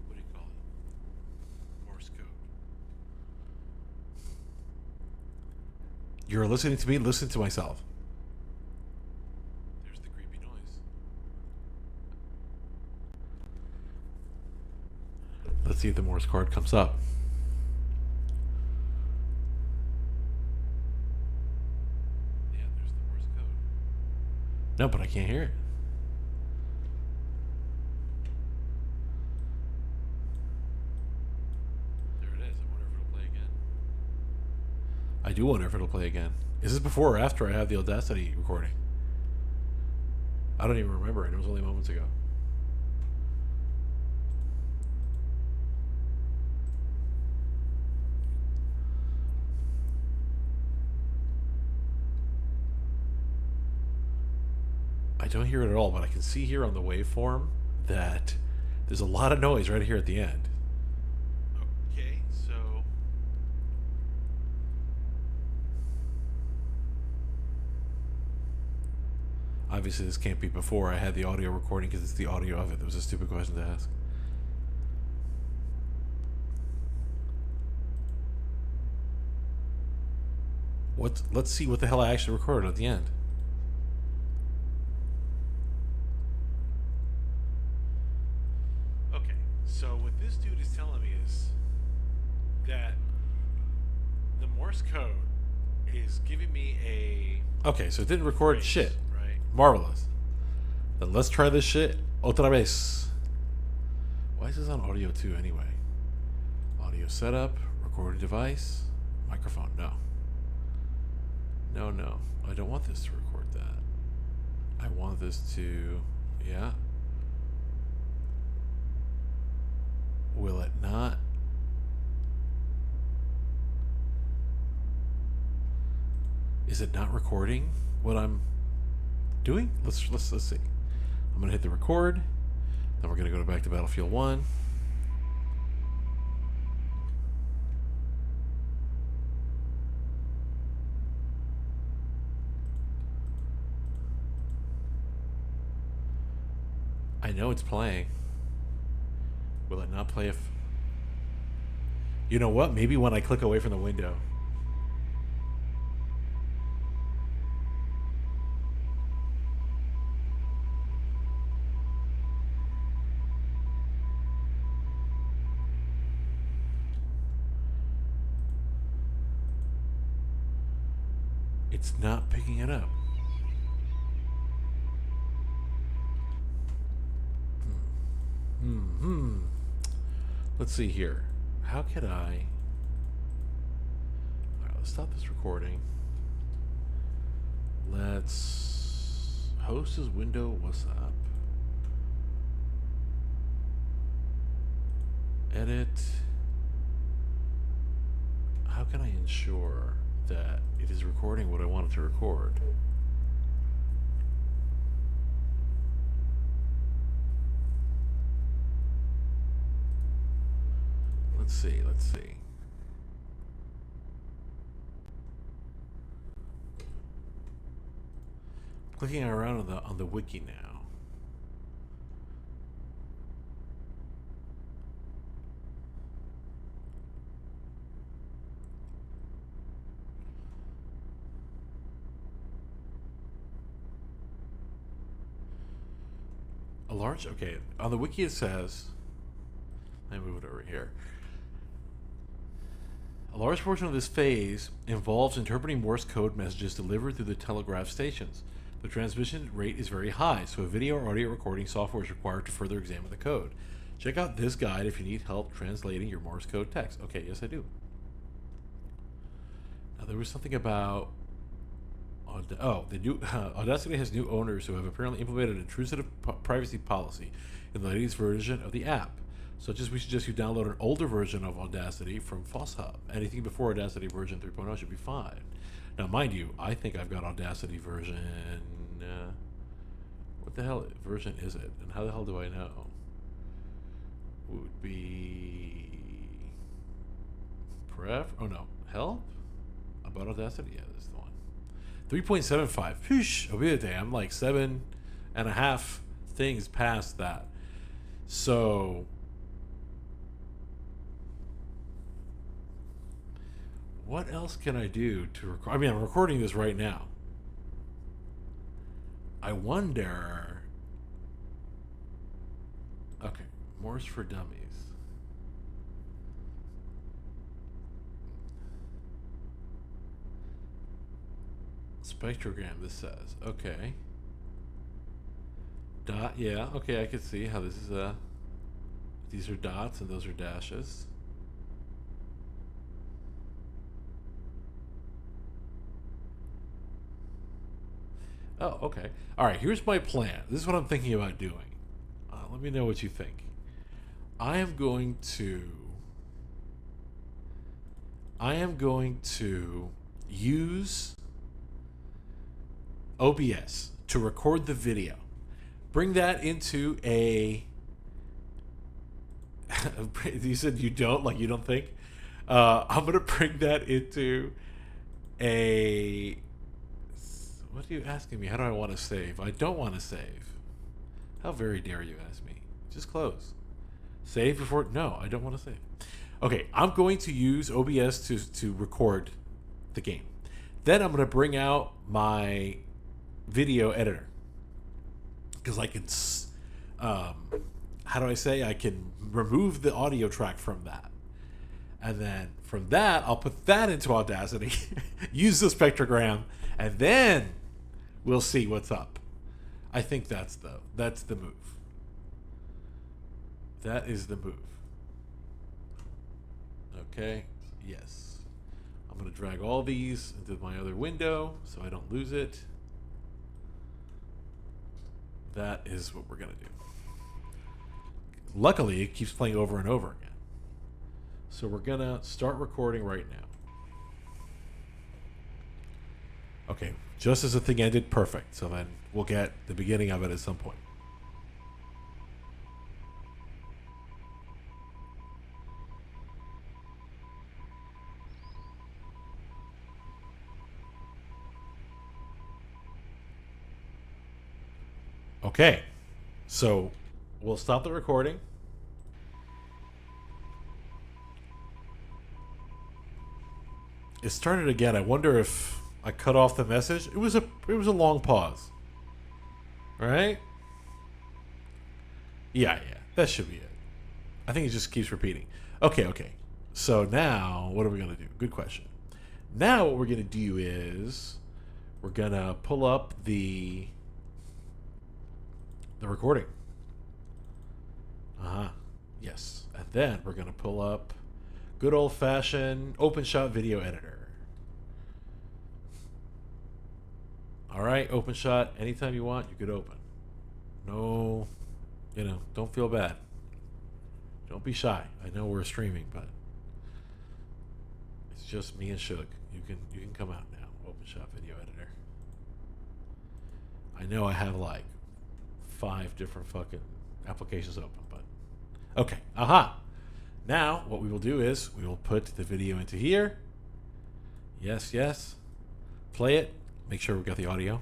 What do you call it? Morse code. You're listening to me, listen to myself. There's the creepy noise. Let's see if the Morse code comes up. Yeah, there's the Morse code. No, but I can't hear it. There it is. I wonder if it'll play again. I do wonder if it'll play again. Is this before or after I have the Audacity recording? I don't even remember it. It was only moments ago. I don't hear it at all, but I can see here on the waveform that there's a lot of noise right here at the end. Okay, so obviously this can't be before I had the audio recording because it's the audio of it. That was a stupid question to ask. Let's see what the hell I actually recorded at the end. Okay, so what this dude is telling me is that the Morse code is giving me a... Okay, so it didn't record shit. Right. Marvelous. Then let's try this shit otra vez. Why is this on audio 2 anyway? Audio setup, recording device, microphone. No. No. I don't want this to record that. I want this to... Yeah. Will it not? Is it not recording what I'm doing? Let's see. I'm gonna hit the record. Then we're gonna go back to Battlefield 1. I know it's playing. Will it not play if... You know what? Maybe when I click away from the window. It's not picking it up. Let's see here. How could I... Alright, let's stop this recording. Let's... Host as window, what's up? Edit. How can I ensure that it is recording what I want it to record? Let's see. Clicking around on the wiki now. Okay, on the wiki it says, let me move it over here. A large portion of this phase involves interpreting Morse code messages delivered through the telegraph stations. The transmission rate is very high, so a video or audio recording software is required to further examine the code. Check out this guide if you need help translating your Morse code text. Okay, yes I do. Now there was something about... the new Audacity has new owners who have apparently implemented an intrusive privacy policy in the latest version of the app. Such as we suggest you download an older version of Audacity from FossHub. Anything before Audacity version 3.0 should be fine. Now, mind you, I think I've got Audacity version... what the hell version is it? And how the hell do I know? Would be... Help? About Audacity? Yeah, that's the one. 3.75. Poosh, olvídate. I'm like 7.5 things past that. So what else can I do to record? I mean, I'm recording this right now. I wonder. Okay, Morse for Dummies. Spectrogram, this says. Okay. Dot, yeah, okay, I can see how this is a. These are dots and those are dashes. Oh, okay. All right, here's my plan. This is what I'm thinking about doing. Let me know what you think. I am going to use OBS to record the video. Bring that into a. You said you don't, like you don't think? I'm going to bring that into a. What are you asking me? How do I want to save? I don't want to save. How very dare you ask me? Just close. Save before. No, I don't want to save. Okay, I'm going to use OBS to record the game. Then I'm going to bring out my video editor. Because I can. How do I say? I can remove the audio track from that. And then from that, I'll put that into Audacity, use the spectrogram, and then we'll see what's up. I think that's the move. That is the move. Okay, yes. I'm going to drag all these into my other window so I don't lose it. That is what we're going to do. Luckily, it keeps playing over and over again. So we're going to start recording right now. Okay, just as the thing ended, perfect. So then we'll get the beginning of it at some point. Okay, so we'll stop the recording. It started again. I wonder if I cut off the message. It was a long pause. Right? Yeah, that should be it. I think it just keeps repeating. Okay. So now, what are we going to do? Good question. Now what we're going to do is we're going to pull up the recording. Yes. And then we're going to pull up good old-fashioned OpenShot video editor. All right, OpenShot, anytime you want, you could open. No, don't feel bad. Don't be shy. I know we're streaming, but it's just me and Shug. You can come out now. OpenShot video editor. I know I have like 5 different fucking applications open, but okay. Now what we will do is we will put the video into here. Yes. Play it. Make sure we've got the audio.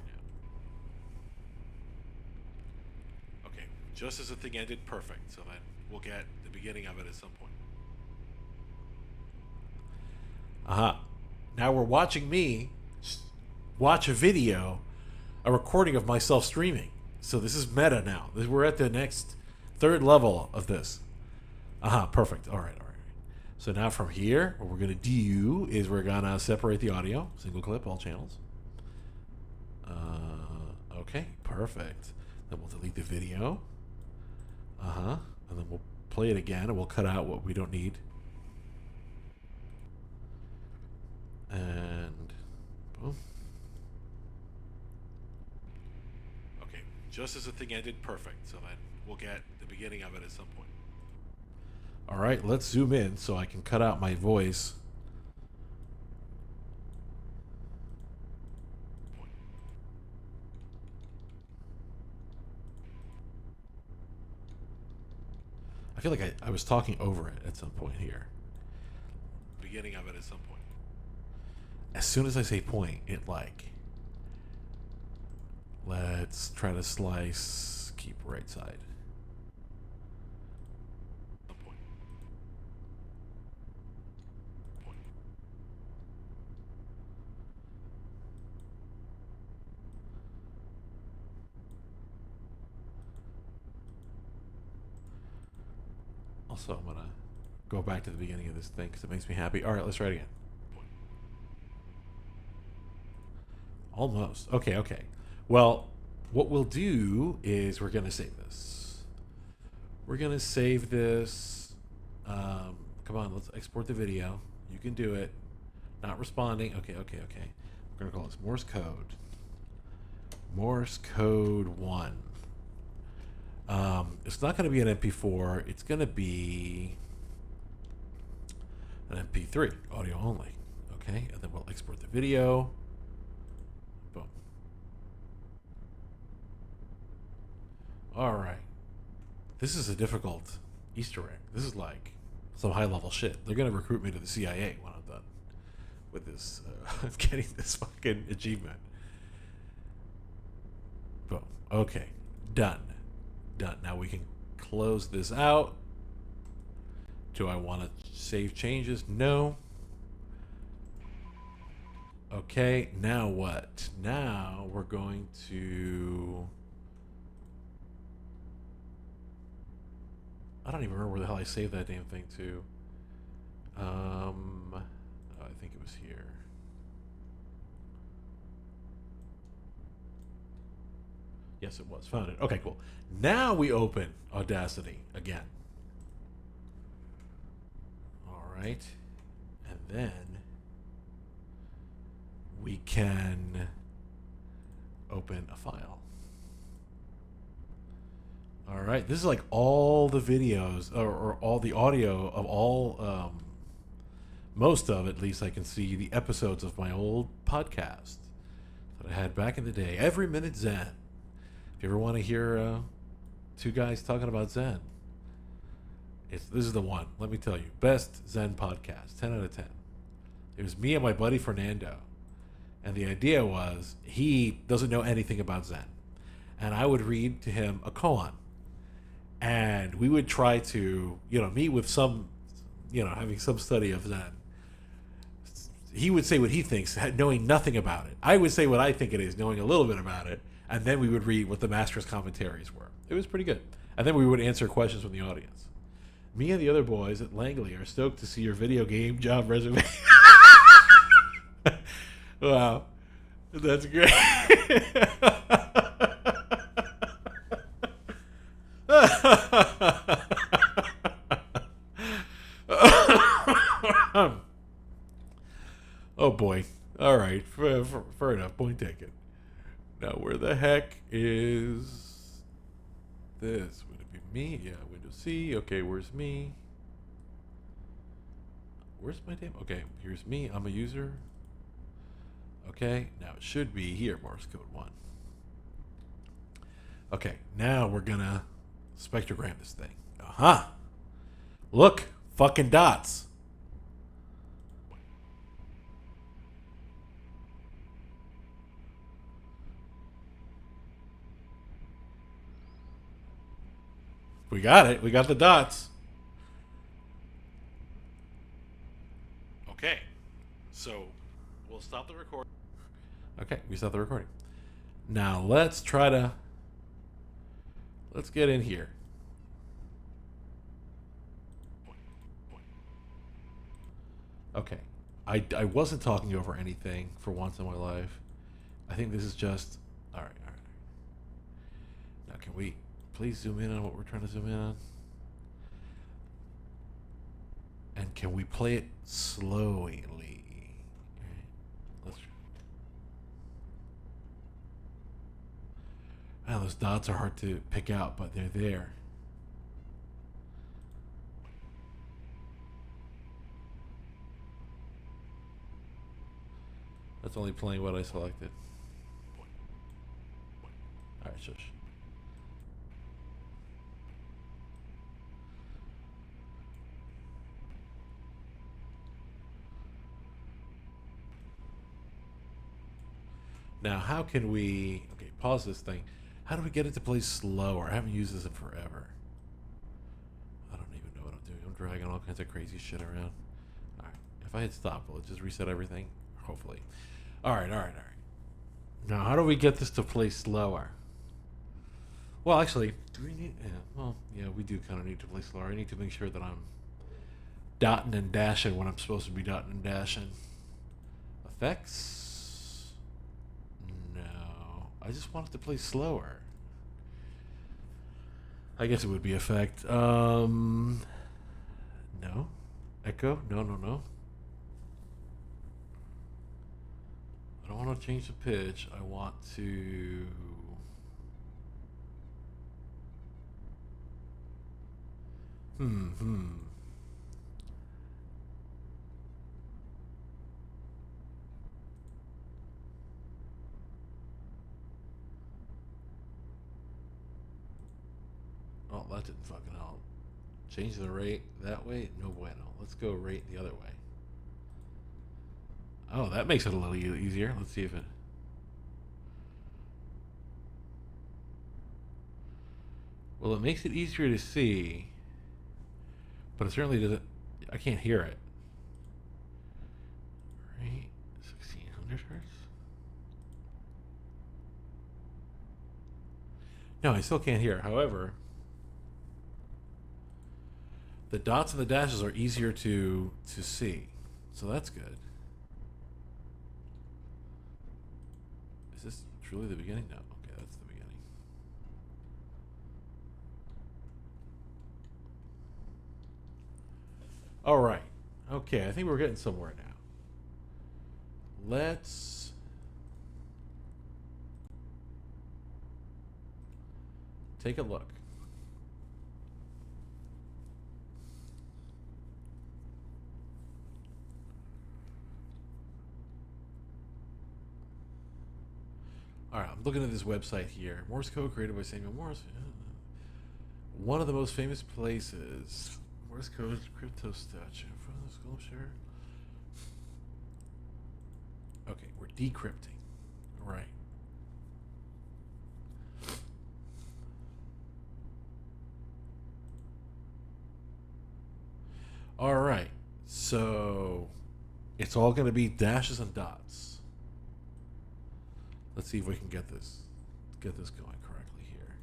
Okay, just as the thing ended, perfect. So then we'll get the beginning of it at some point. Now we're watching me watch a video, a recording of myself streaming. So this is meta now. We're at the next 3rd level of this. Perfect. All right. So now from here, what we're going to do is we're going to separate the audio. Single clip, all channels. Okay, perfect. Then we'll delete the video. And then we'll play it again, and we'll cut out what we don't need. And boom. Okay, just as the thing ended, perfect. So then we'll get the beginning of it at some point. All right, let's zoom in so I can cut out my voice. I feel like I was talking over it at some point here. Beginning of it at some point. As soon as I say point, it like Let's try to slice. Keep right side. Also, I'm gonna go back to the beginning of this thing because it makes me happy. All right, let's try it again. Almost. Okay, okay. Well, what we'll do is we're gonna save this. We're gonna save this. Come on, let's export the video. You can do it. Not responding. Okay, okay, okay. We're gonna call this Morse code. Morse code 1. It's not going to be an MP4. It's going to be an MP3, audio only. Okay, and then we'll export the video. Boom. All right. This is a difficult Easter egg. This is like some high-level shit. They're going to recruit me to the CIA when I'm done with this, getting this fucking achievement. Boom. Okay. Done. Done. Now we can close this out. Do I want to save changes? No. Okay, now what? Now we're going to... I don't even remember where the hell I saved that damn thing to. I think it was here. Yes, it was. Found it. Okay, cool. Now we open Audacity again. All right. And then we can open a file. All right. This is like all the videos or all the audio of all, most of at least I can see the episodes of my old podcast that I had back in the day. Every Minute Zen. If you ever want to hear two guys talking about Zen, this is the one. Let me tell you. Best Zen podcast. 10 out of 10. It was me and my buddy Fernando. And the idea was he doesn't know anything about Zen. And I would read to him a koan. And we would try to, meet with some, having some study of Zen. He would say what he thinks, knowing nothing about it. I would say what I think it is, knowing a little bit about it. And then we would read what the master's commentaries were. It was pretty good. And then we would answer questions from the audience. Me and the other boys at Langley are stoked to see your video game job resume. Wow. That's great. Oh boy. All right. Fair enough. Point taken. Now, where the heck is this? Would it be me? Yeah, Windows C. Okay, where's me? Where's my damn... Okay, here's me. I'm a user. Okay, now it should be here, Morse code 1. Okay, now we're gonna spectrogram this thing. Uh-huh. Look, fucking dots. We got it. We got the dots. Okay. So we'll stop the recording. Okay, we stopped the recording. Now let's try to... Let's get in here. Okay. I wasn't talking over anything for once in my life. I think this is just... All right. Now can we... Please zoom in on what we're trying to zoom in on. And can we play it slowly? Let's. Wow, those dots are hard to pick out, but they're there. That's only playing what I selected. All right, shush. Now, how can we... Okay, pause this thing. How do we get it to play slower? I haven't used this in forever. I don't even know what I'm doing. I'm dragging all kinds of crazy shit around. Alright. If I hit stop, will it just reset everything? Hopefully. Alright. Now, how do we get this to play slower? Well, actually, do we need... Yeah, we do kind of need to play slower. I need to make sure that I'm dotting and dashing when I'm supposed to be dotting and dashing. Effects? No. I just want it to play slower. I guess it would be effect. No. Echo? No. I don't want to change the pitch. I want to... Oh, that didn't fucking help. Change the rate that way? No bueno. Let's go rate the other way. Oh, that makes it a little easier. Let's see if it... Well, it makes it easier to see, but it certainly doesn't... I can't hear it. Right? 1600 hertz? No, I still can't hear. However, the dots and the dashes are easier to see. So that's good. Is this truly the beginning? No. Okay, that's the beginning. All right. Okay, I think we're getting somewhere now. Let's take a look. All right, I'm looking at this website here. Morse code created by Samuel Morse. One of the most famous places. Morse code crypto statue in front of the sculpture. Okay, we're decrypting. Right. All right. So it's all going to be dashes and dots. Let's see if we can get this going correctly here.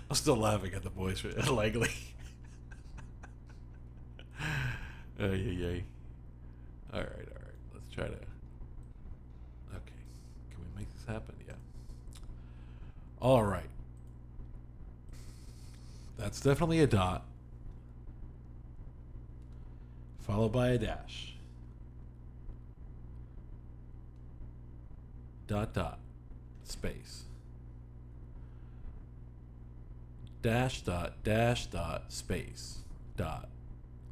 I'm still laughing at the voice Langley. Yay. All right. Let's try to. Okay, can we make this happen? Yeah. All right. That's definitely a dot, followed by a dash. Dot, space. Dash, dot, space, dot.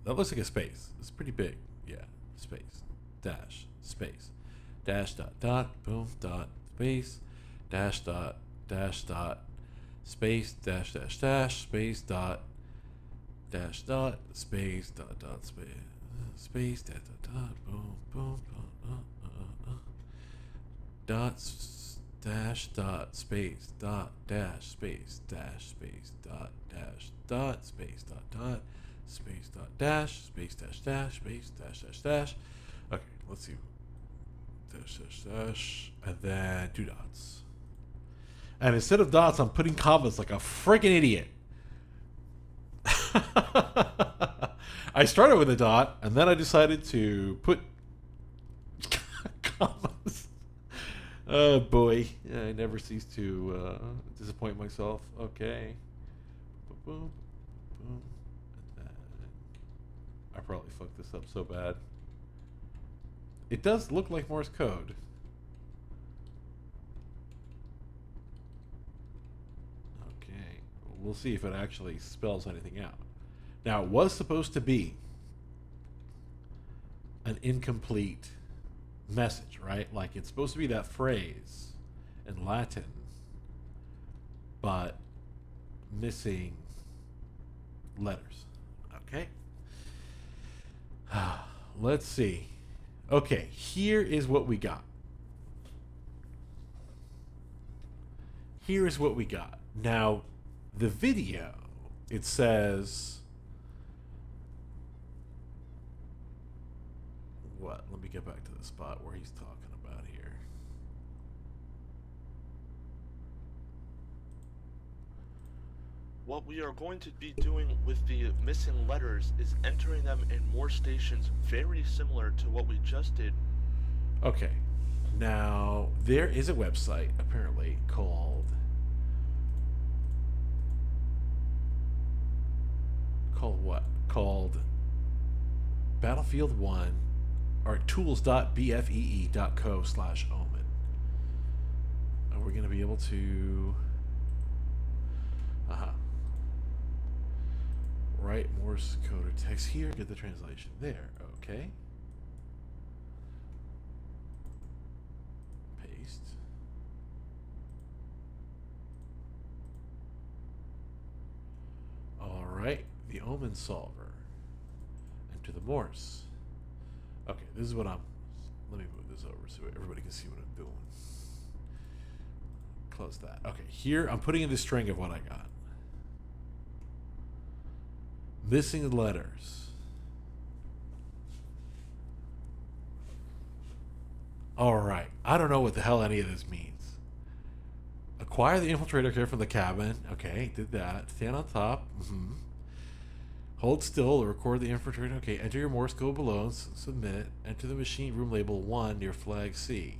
That looks like a space. It's pretty big. Yeah, space, dash, space. Dash, dot, boom, dot, space. Dash, dot, space, dash, space, dot, space, dot, space, space, dot, boom, dot, dash, dot, space, dot, dash, space, space, dot, space, dot, space, dot, dash, space, space, dash. Okay, let's see. Dash, and then 2 dots. And instead of dots, I'm putting commas like a freaking idiot. I started with a dot, and then I decided to put commas. Oh boy, I never cease to disappoint myself. Okay. Boom. I probably fucked this up so bad. It does look like Morse code. Okay. We'll see if it actually spells anything out. Now, it was supposed to be an incomplete message, right? Like, it's supposed to be that phrase in Latin, but missing letters. Okay. Let's see. Okay, here is what we got. here's what we got. Now, the video, it says... What? Let me get back to the spot where he's talking about here. What we are going to be doing with the missing letters is entering them in more stations very similar to what we just did. Okay. Now, there is a website, apparently, called what? Called Battlefield 1 or tools.bfee.co/omen. And we're going to be able to write Morse code or text here, get the translation there. Okay. Paste. All right, the omen solver. Enter the Morse. Okay, this is what I'm... Let me move this over so everybody can see what I'm doing. Close that. Okay, here I'm putting in the string of what I got. Missing letters. Alright, I don't know what the hell any of this means. Acquire the infiltrator kit from the cabin. Okay, did that. Stand on top. Hold still to record the infiltrator. Okay, enter your Morse code below and submit. Enter the machine room label 1 near flag C.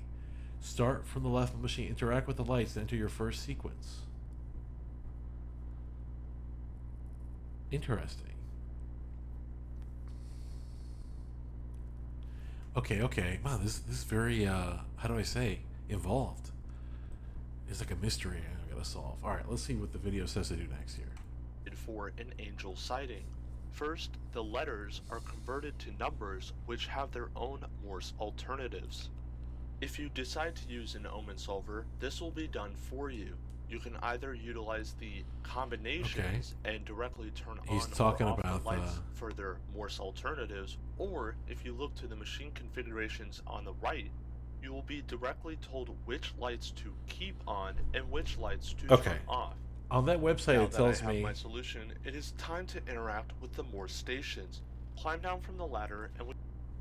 Start from the left of the machine. Interact with the lights to enter your first sequence. Interesting. Okay. Wow, this is very, how do I say, involved. It's like a mystery I gotta solve. Alright, let's see what the video says to do next here. For an angel sighting. First, the letters are converted to numbers which have their own Morse alternatives. If you decide to use an omen solver, this will be done for you. You can either utilize the combinations and directly turn He's on talking or off about the lights for their Morse alternatives, or if you look to the machine configurations on the right, you will be directly told which lights to keep on and which lights to turn off. On that website, Now it that tells I have me... my solution, it is time to interact with the Morse stations. Climb down from the ladder and...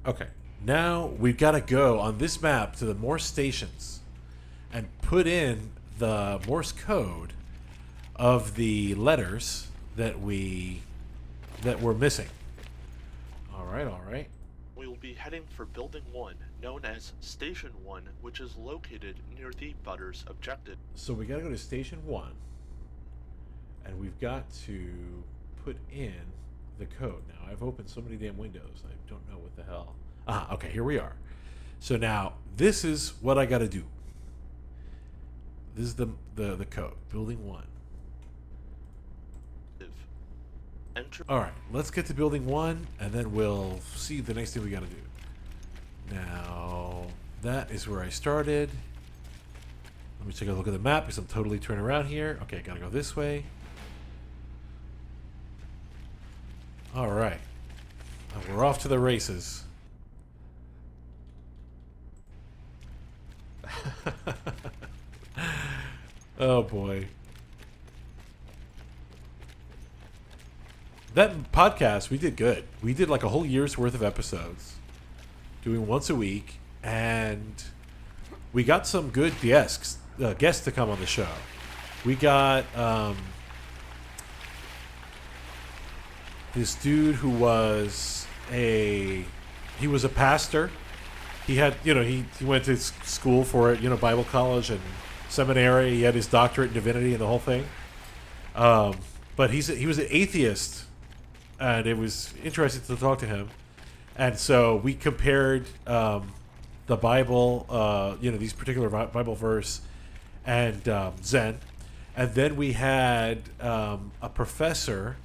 Okay, now we've got to go on this map to the Morse stations and put in the Morse code of the letters that we're missing. All right. We will be heading for Building 1, known as Station 1, which is located near the Butters objective. So we got to go to Station 1, and we've got to put in the code. Now, I've opened so many damn windows, I don't know what the hell. Okay, here we are. So now, this is what I got to do. This is the code, Building 1. All right, let's get to Building 1, and then we'll see the next thing we got to do. Now, that is where I started. Let me take a look at the map because I'm totally turning around here. Okay, gotta go this way. All right, we're off to the races. Oh boy. That podcast, we did good. We did like a whole year's worth of episodes, doing once a week, and we got some good guests to come on the show. We got this dude who was he was a pastor. He had, he went to school for it, Bible college and seminary. He had his doctorate in divinity and the whole thing. But he was an atheist, and it was interesting to talk to him. And so we compared the Bible, these particular Bible verse, and Zen. And then we had a professor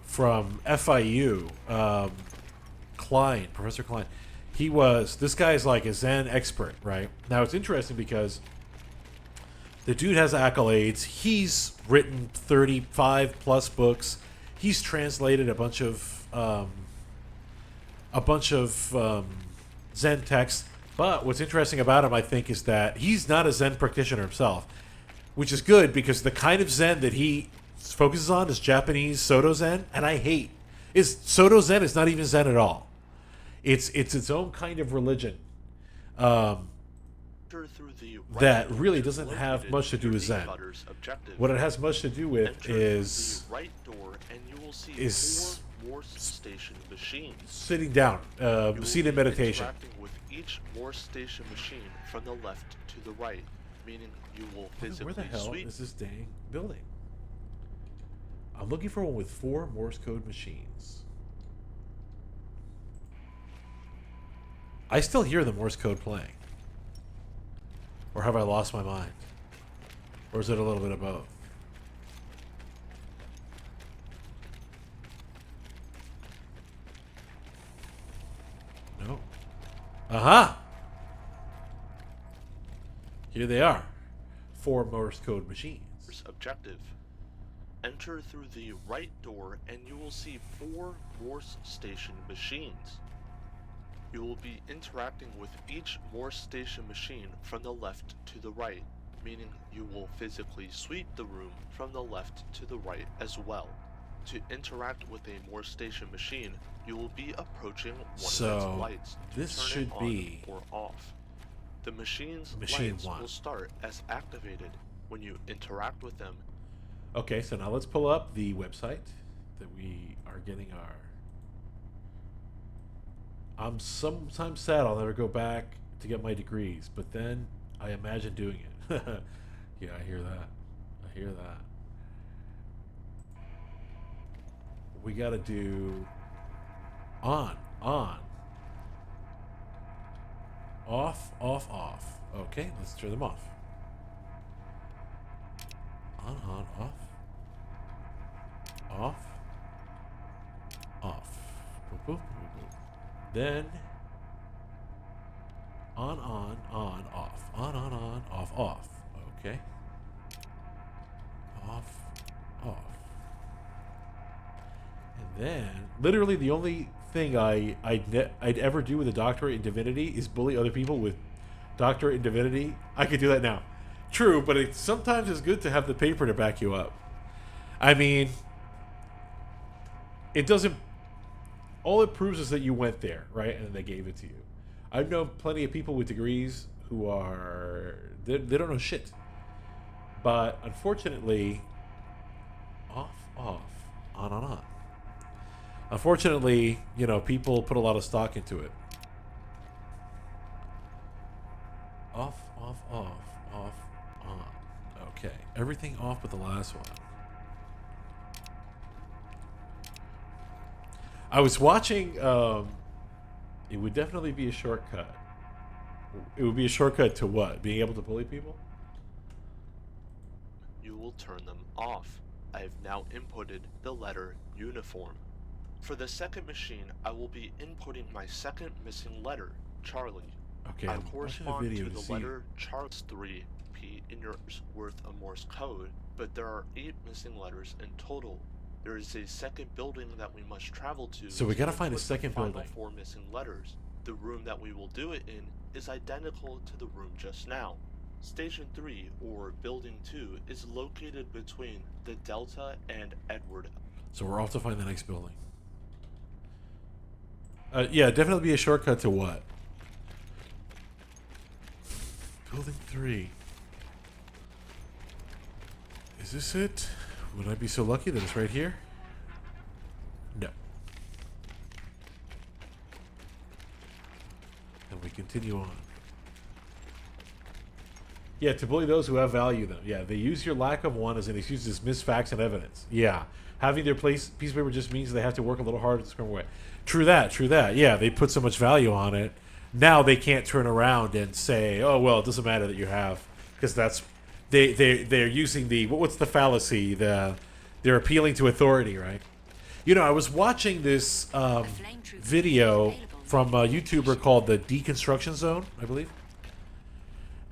from FIU, Professor Klein. This guy's like a Zen expert, right? Now it's interesting because the dude has accolades. He's written 35 plus books. He's translated a bunch of Zen texts. But what's interesting about him, I think, is that he's not a Zen practitioner himself. which is good because the kind of Zen that he focuses on is Japanese Soto Zen, and I hate. Soto Zen is not even Zen at all. It's its own kind of religion. That really doesn't have much to do with Zen. What it has much to do with is station machines. Sitting down, seated meditation. Interacting with each Morse station machine from the left to the right, meaning you will physically Where the hell sweep. is this dang building? I'm looking for one with 4 Morse code machines. I still hear the Morse code playing. Or have I lost my mind? Or is it a little bit of both? No. Aha! Here they are. 4 Morse code machines. Objective. Enter through the right door and you will see 4 Morse station machines. You will be interacting with each Morse station machine from the left to the right, meaning you will physically sweep the room from the left to the right as well. To interact with a Morse station machine, you will be approaching one of its lights to this turn should it on be or off. The machine's Machine lights 1. will start as activated when you interact with them. Okay, so now let's pull up the website that we are getting our... I'm sometimes sad I'll never go back to get my degrees, but then I imagine doing it. Yeah, I hear that. I hear that. We gotta do on, off, off. Okay, let's turn them off. On, off, off. Boop, boop, boop, boop. Then on, off. On, off. Okay. Off. And then, literally the only thing I'd ever do with a doctorate in divinity is bully other people with doctorate in divinity. I could do that now. True, but it sometimes is good to have the paper to back you up. I mean, it doesn't... All it proves is that you went there, right? And they gave it to you. I've known plenty of people with degrees who are... They don't know shit. But unfortunately... Off, on. Unfortunately, you know, people put a lot of stock into it. Off, on. Okay, everything off but the last one. I was watching, it would definitely be a shortcut. It would be a shortcut to what? Being able to bully people? You will turn them off. I have now inputted the letter uniform. For the second machine, I will be inputting my second missing letter, Charlie. Okay, I I'm watching correspond a video to to the see. letter Charles 3P in your worth of Morse code, but there are 8 missing letters in total. There is a second building that we must travel to. So we gotta to find a input the second final building. 4 missing letters. The room that we will do it in is identical to the room just now. Station 3, or Building 2, is located between the Delta and Edward. So we're off to find the next building. Yeah, definitely be a shortcut to what? Building 3. Is this it? Would I be so lucky that it's right here? No. And we continue on. Yeah, to bully those who have value, then. Yeah, they use your lack of one as an excuse to dismiss facts and evidence. Yeah. Having their piece of paper just means they have to work a little harder to scrum away. True that. Yeah, they put so much value on it. Now they can't turn around and say, oh, well, it doesn't matter that you have. Because that's... They're using the... What's the fallacy? They're appealing to authority, right? You know, I was watching this video from a YouTuber called the Deconstruction Zone, I believe.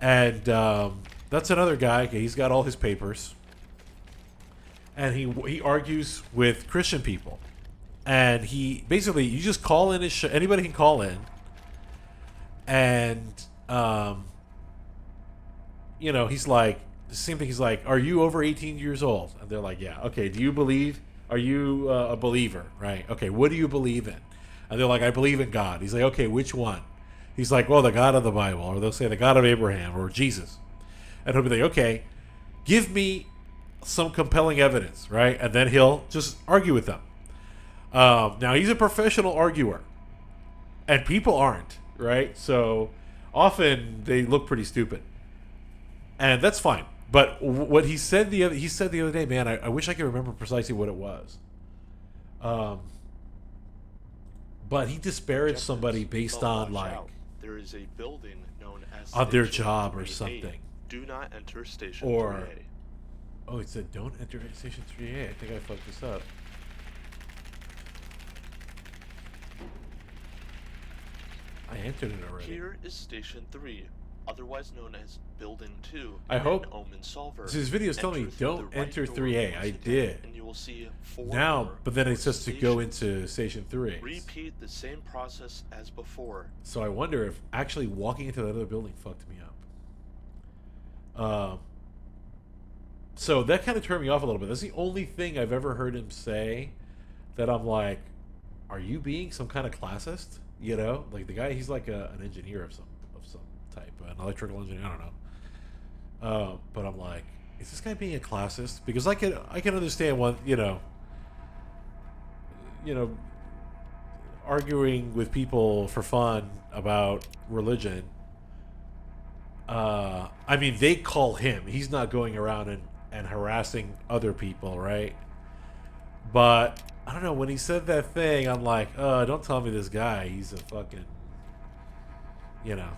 And that's another guy. He's got all his papers. And he argues with Christian people. And he... Basically, you just call in his show. Anybody can call in. And... you know, he's like, same thing. He's like, "Are you over 18 years old?" And they're like, "Yeah." Okay. Do you believe? Are you a believer? Right. Okay. What do you believe in? And they're like, "I believe in God." He's like, "Okay, which one?" He's like, "Well, the God of the Bible," or they'll say the God of Abraham or Jesus. And he'll be like, "Okay, give me some compelling evidence," right? And then he'll just argue with them. Now he's a professional arguer, and people aren't, right? So often they look pretty stupid, and that's fine. But what he said the other day, man, I wish I could remember precisely what it was. Um, but he disparaged somebody based But on watch like out. There is a building known as on their Station job or 3A. something, Do not enter Station or 3A. oh, it said don't enter Station 3A. I think I fucked this up. I entered it already. Here is Station 3, otherwise known as Building 2. I hope in Omen Solver. this video is telling me Enter through don't the right enter door 3A. once I again, did. And you will see 4 Now, more but then it says to go stations. into Station 3. Repeat the same process as before. So I wonder if actually walking into that other building fucked me up. So that kind of turned me off a little bit. That's the only thing I've ever heard him say that I'm like, are you being some kind of classist? You know, like the guy, he's like an engineer of some type, an electrical engineer. I don't know. But I'm like, is this guy being a classist? Because I can understand one, arguing with people for fun about religion. I mean, they call him. He's not going around and harassing other people, right? But I don't know. When he said that thing, I'm like, don't tell me this guy. He's a fucking, a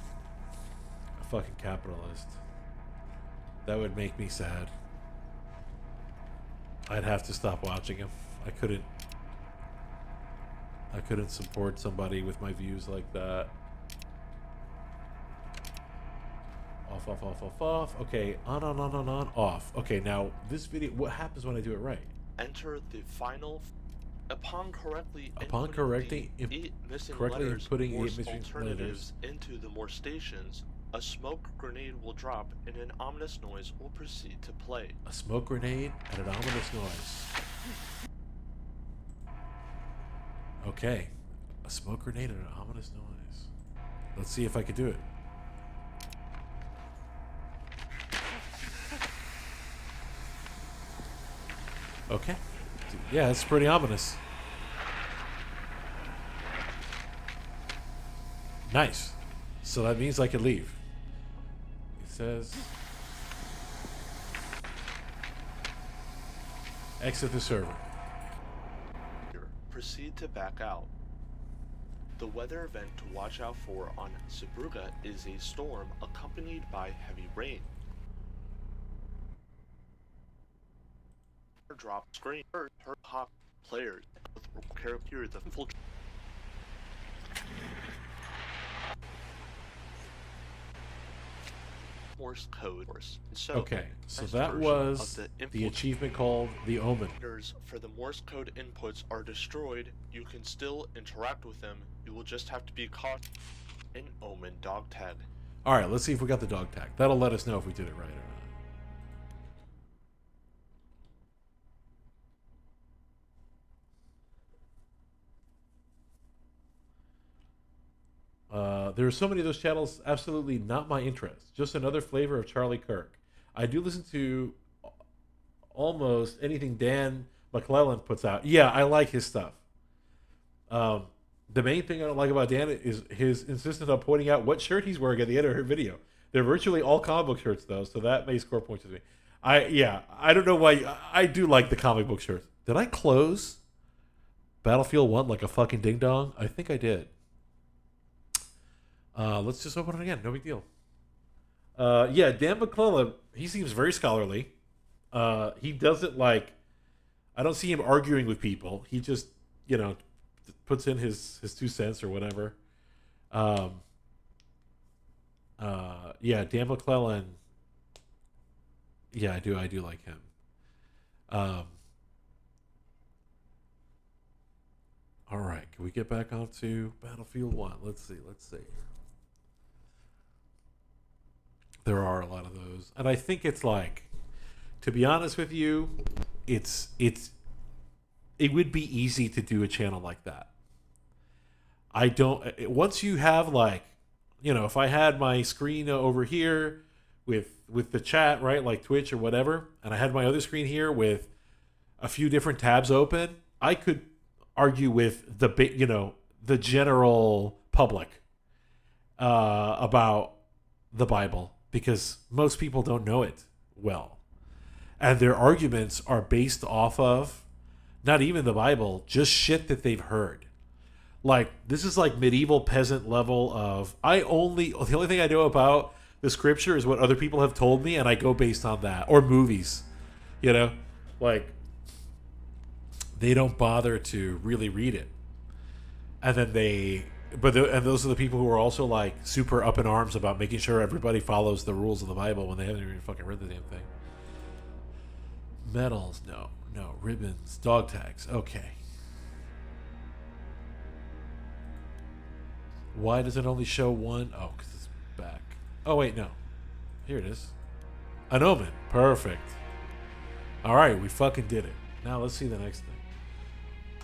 fucking capitalist. That would make me sad. I'd have to stop watching him. I couldn't support somebody with my views like that. Off. Okay, on, off. Okay, now this video, what happens when I do it right? Enter the final. Upon correctly correctly inputting the 8 missing correctly letters, inputting 8 Morse missing alternatives into the Morse stations, a smoke grenade will drop and an ominous noise will proceed to play. A smoke grenade and an ominous noise. Okay, a smoke grenade and an ominous noise. Let's see if I can do it. Okay. Yeah, it's pretty ominous. Nice. So that means I can leave. It says exit the server. Proceed to back out. The weather event to watch out for on Zeebrugge is a storm accompanied by heavy rain. Drop screen. Her hop players character the full Morse code. So, Okay, so best that version was of the achievement called the Omen. For the Morse code inputs are destroyed. You can still interact with them. You will just have to be caught in Omen dog tag. All right, let's see if we got the dog tag. That'll let us know if we did it right or not. There are so many of those channels, absolutely not my interest. Just another flavor of Charlie Kirk. I do listen to almost anything Dan McClellan puts out. Yeah, I like his stuff. The main thing I don't like about Dan is his insistence on pointing out what shirt he's wearing at the end of her video. They're virtually all comic book shirts, though, so that may score points with me. I don't know why. I do like the comic book shirts. Did I close Battlefield 1 like a fucking ding dong? I think I did. Let's just open it again. No big deal. Yeah, Dan McClellan, he seems very scholarly. He doesn't like... I don't see him arguing with people. He just, puts in his 2 cents or whatever. Yeah, Dan McClellan... Yeah, I do like him. All right, can we get back onto Battlefield 1? Let's see. There are a lot of those. And I think it's like, to be honest with you, it would be easy to do a channel like that. I don't, once you have like, if I had my screen over here with the chat, right, like Twitch or whatever, and I had my other screen here with a few different tabs open, I could argue with the general public about the Bible, because most people don't know it well. And their arguments are based off of not even the Bible, just shit that they've heard. Like, this is like medieval peasant level of, the only thing I know about the scripture is what other people have told me, and I go based on that. Or movies, like, they don't bother to really read it. And then and those are the people who are also like super up in arms about making sure everybody follows the rules of the Bible when they haven't even fucking read the damn thing. Medals, no, ribbons, dog tags, okay. Why does it only show one? Oh, because it's back. Oh, wait, no. Here it is. An omen. Perfect. All right, we fucking did it. Now let's see the next thing.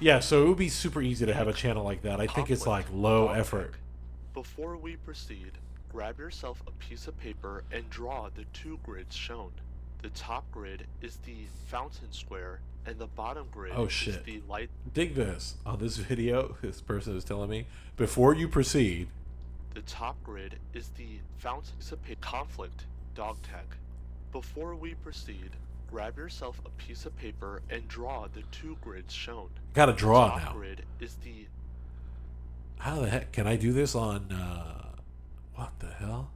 Yeah, so it would be super easy to have a channel like that. I think it's like low effort. Before we proceed, grab yourself a piece of paper and draw the two grids shown. The top grid is the fountain square, and the bottom grid is the light. Dig this. On this video, this person is telling me, before you proceed, the top grid is the fountain conflict dog tag. Before we proceed, grab yourself a piece of paper and draw the two grids shown. Gotta draw the top now. Grid is the. How the heck can I do this on? What the hell?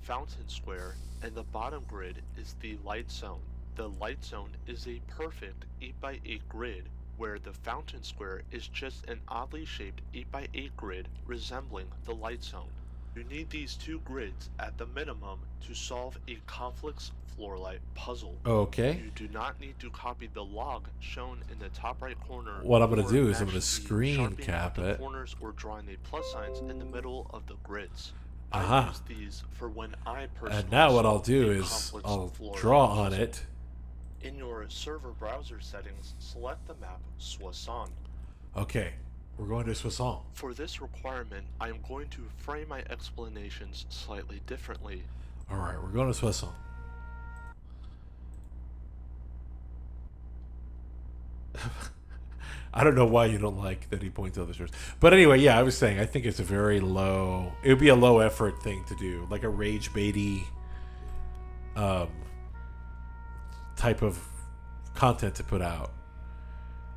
Fountain square, and the bottom grid is the light zone. The light zone is a perfect 8x8 grid, where the fountain square is just an oddly shaped 8x8 grid resembling the light zone. You need these two grids at the minimum to solve a conflicts floorlight puzzle. Okay. You do not need to copy the log shown in the top right corner. What I'm going to do is I'm going to screen cap it. Corners or drawing the plus signs in the middle of the grids. Uh-huh. I use these for when I personally. And now what I'll do is I'll draw on it. In your server browser settings, select the map Soissons. Okay, we're going to Soissons. For this requirement, I am going to frame my explanations slightly differently. Alright, we're going to Soissons. I don't know why you don't like that he points out the shirts. But anyway, yeah, I was saying, I think it's a very low... It would be a low effort thing to do. Like a rage baity type of content to put out.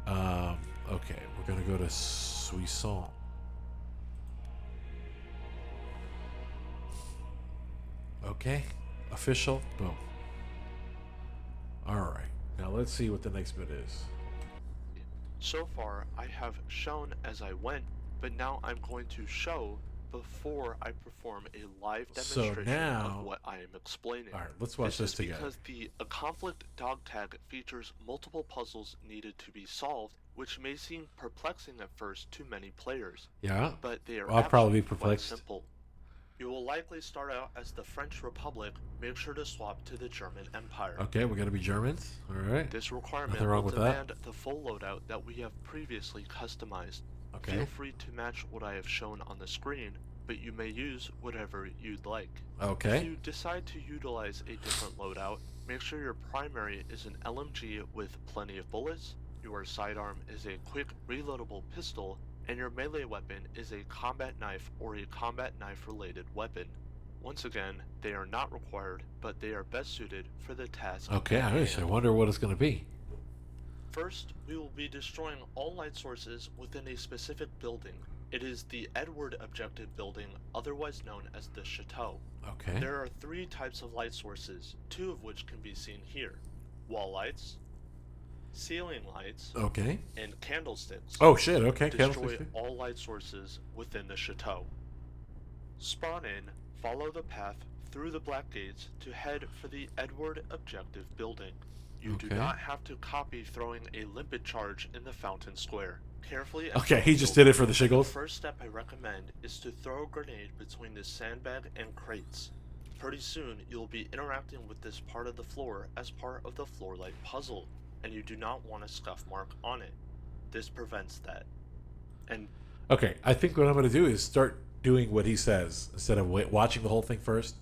Okay, we're going to go to Soissons. Okay, official, boom. Alright, now let's see what the next bit is. So far, I have shown as I went, but now I'm going to show before I perform a live demonstration of what I am explaining. Alright, let's watch this together. Because a conflict dog tag features multiple puzzles needed to be solved, which may seem perplexing at first to many players. Yeah, but they are I'll probably be quite perplexed. simple. You will likely start out as the French Republic. Make sure to swap to the German Empire. Okay, we're going to be Germans. Alright. This requirement Nothing wrong will with demand the full loadout that we have previously customized. Okay. Feel free to match what I have shown on the screen, but you may use whatever you'd like. Okay. If you decide to utilize a different loadout, make sure your primary is an LMG with plenty of bullets, your sidearm is a quick reloadable pistol, and your melee weapon is a combat knife or a combat knife related weapon. Once again, they are not required, but they are best suited for the task. Okay, I wonder what it's going to be. First, we will be destroying all light sources within a specific building. It is the Edward Objective Building, otherwise known as the Chateau. Okay. There are 3 types of light sources, 2 of which can be seen here. Wall lights, ceiling lights, okay, and candlesticks. Oh shit, okay. Destroy all light sources within the Chateau. Spawn in, follow the path through the black gates to head for the Edward Objective Building. You do not have to copy throwing a limpet charge in the fountain square. Carefully. Okay, he just did it for the The shiggles. first step I recommend is to throw a grenade between the sandbag and crates. Pretty soon, you'll be interacting with this part of the floor as part of the floor light puzzle, and you do not want a scuff mark on it. This prevents that. And Okay, I think what I'm going to do is start doing what he says instead of watching the whole thing first.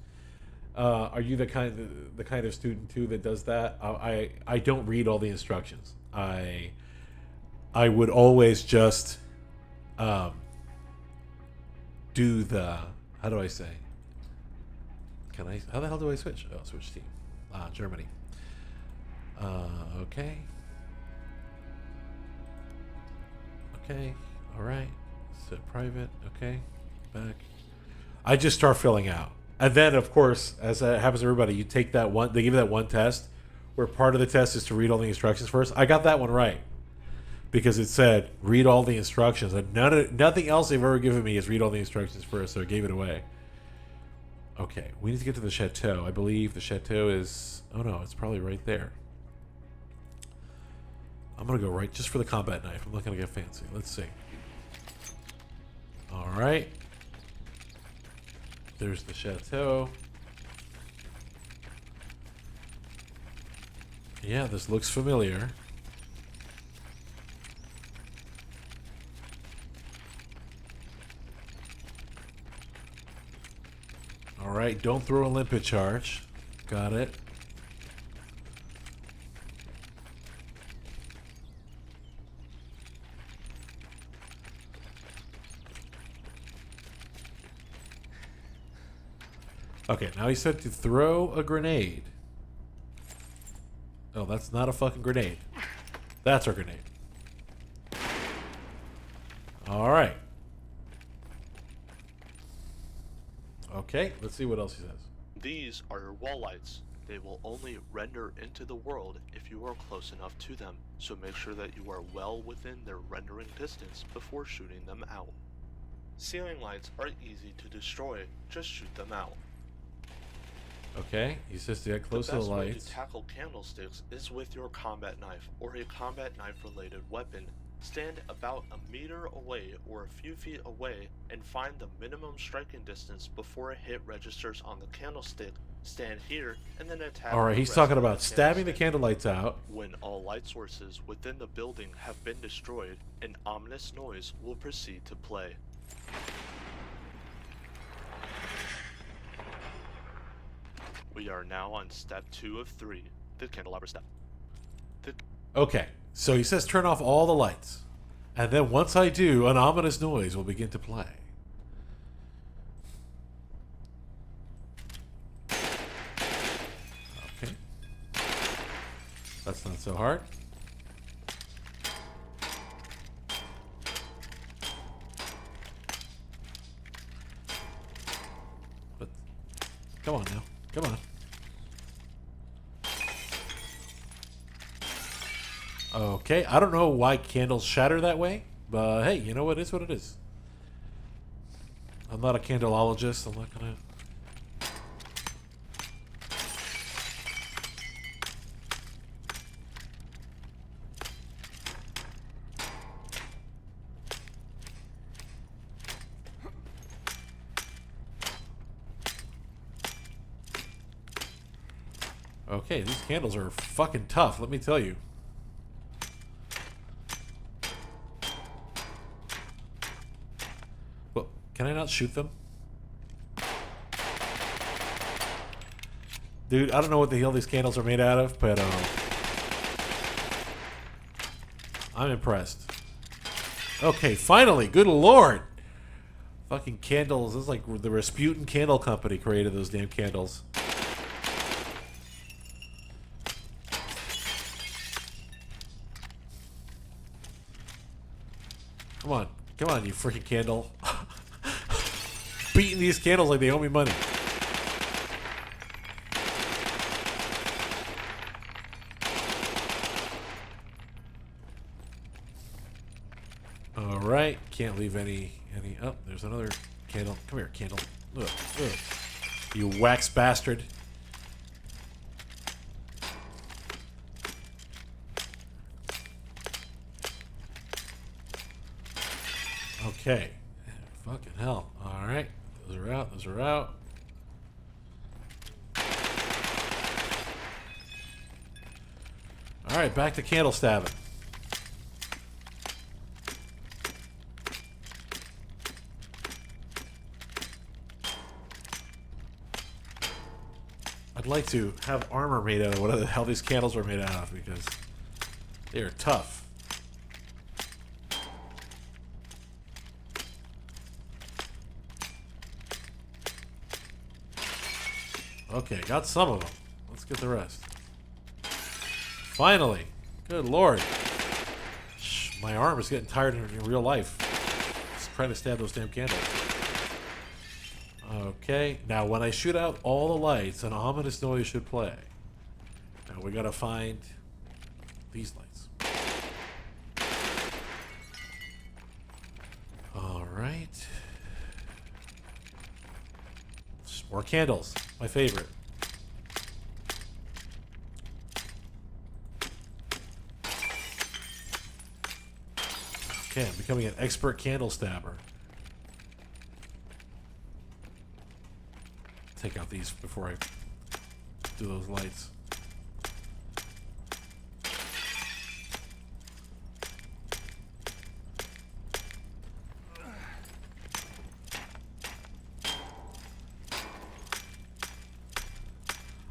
Are you the kind of student too that does that? I don't read all the instructions. I would always just do the, how do I say? How the hell do I switch? Oh, switch team. Germany. Okay. Okay. All right. Set private. Okay. Back. I just start filling out. And then, of course, as happens to everybody, you take that one, they give you that one test where part of the test is to read all the instructions first. I got that one right because it said read all the instructions. And nothing else they've ever given me is read all the instructions first, so I gave it away. Okay, we need to get to the chateau. I believe the chateau is... Oh, no, it's probably right there. I'm going to go right just for the combat knife. I'm not going to get fancy. Let's see. All right. There's the chateau. Yeah, this looks familiar. All right, don't throw a limpet charge. Got it. Okay, now he said to throw a grenade. Oh, that's not a fucking grenade. That's our grenade. All right. Okay, let's see what else he says. these are your wall lights. They will only render into the world if you are close enough to them, so make sure that you are well within their rendering distance before shooting them out. Ceiling lights are easy to destroy, just shoot them out. Okay, he says to get close to the best way lights. to tackle candlesticks is with your combat knife or a combat knife related weapon. Stand about a meter away or a few feet away and find the minimum striking distance before a hit registers on the candlestick. Stand here and then attack. Alright, the he's rest talking of about stabbing the candlestick. candle lights out. When all light sources within the building have been destroyed, an ominous noise will proceed to play. We are now on step 2 of 3, the candelabra step. Okay, so he says turn off all the lights. And then once I do, an ominous noise will begin to play. Okay. That's not so hard. But come on now. Come on. Okay, I don't know why candles shatter that way, but hey, you know what? It's what it is. I'm not a candleologist. I'm not gonna... Okay, these candles are fucking tough, let me tell you. Well, can I not shoot them? Dude, I don't know what the hell these candles are made out of, but I'm impressed. Okay, finally, good lord! Fucking candles, this is like the Rasputin Candle Company created those damn candles. Come on, you freaking candle. Beating these candles like they owe me money. All right, can't leave any. Oh, there's another candle. Come here, candle. Ugh, ugh. You wax bastard. Okay. Fucking hell. Alright. Those are out. Those are out. Alright, back to candle stabbing. I'd like to have armor made out of whatever the hell these candles are made out of, because they are tough. Okay, got some of them. Let's get the rest. Finally. Good lord. My arm is getting tired in real life. Just trying to stab those damn candles. Okay, now when I shoot out all the lights, an ominous noise should play. Now we gotta find these lights. Alright. More candles. My favorite. Okay, I'm becoming an expert candle stabber. Take out these before I do those lights.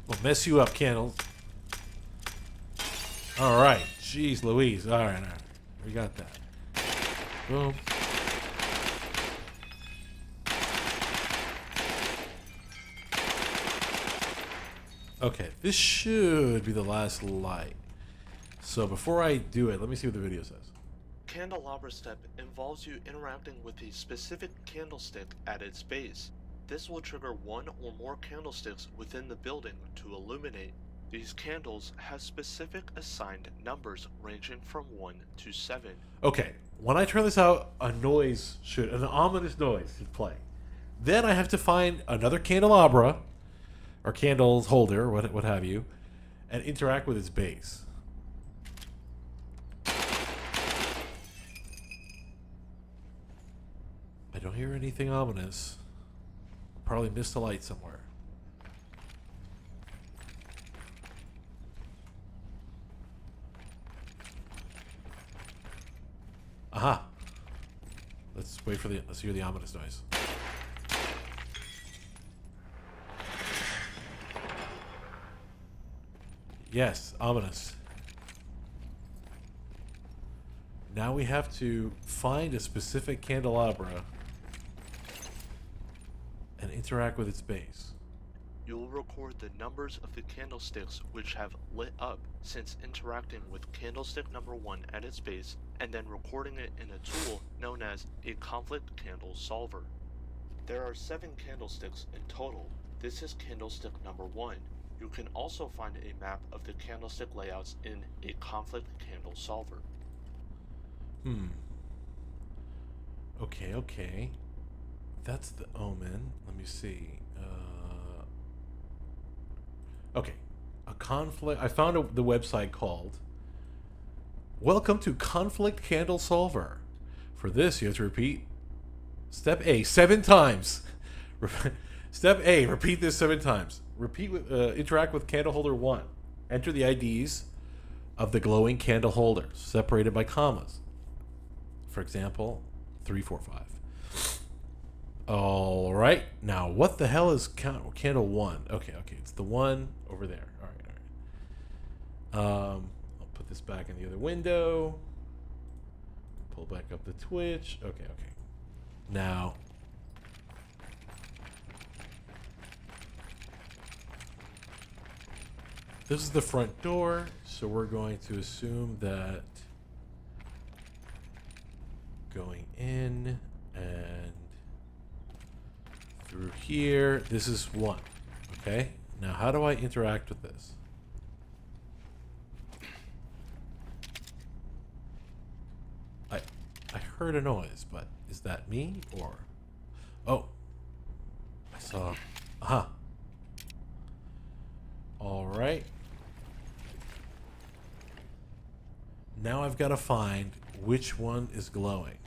We'll mess you up, candles. All right, jeez Louise. All right, we got that. Boom. Okay, this should be the last light. So before I do it, let me see what the video says. Candelabra step involves you interacting with a specific candlestick at its base. This will trigger one or more candlesticks within the building to illuminate. These candles have specific assigned numbers ranging from 1 to 7. Okay, when I turn this out, an ominous noise should play. Then I have to find another candelabra, or candles holder, what have you, and interact with its base. I don't hear anything ominous. Probably missed a light somewhere. Aha. Let's hear the ominous noise. Yes, ominous. Now we have to find a specific candelabra and interact with its base. You will record the numbers of the candlesticks which have lit up since interacting with candlestick number 1 at its base, and then recording it in a tool known as a conflict candle solver. There are 7 candlesticks in total. This is candlestick number 1. You can also find a map of the candlestick layouts in a conflict candle solver. Okay. That's the omen. Let me see. Okay. A conflict. I found the website called Welcome to Conflict Candle Solver. For this, you have to repeat Step A 7 times. Step A, repeat this 7 times. Interact with candle holder 1. Enter the IDs of the glowing candle holders, separated by commas. For example, 3, 4, 5. All right. Now, what the hell is candle 1? Okay. It's the one over there. All right. I'll put this back in the other window. Pull back up the Twitch. Okay. Now, this is the front door, so we're going to assume that going in and through here, this is 1. Okay? Now, how do I interact with this? I heard a noise, but is that me or... Oh. I saw... Aha. Alright. Now I've got to find which one is glowing.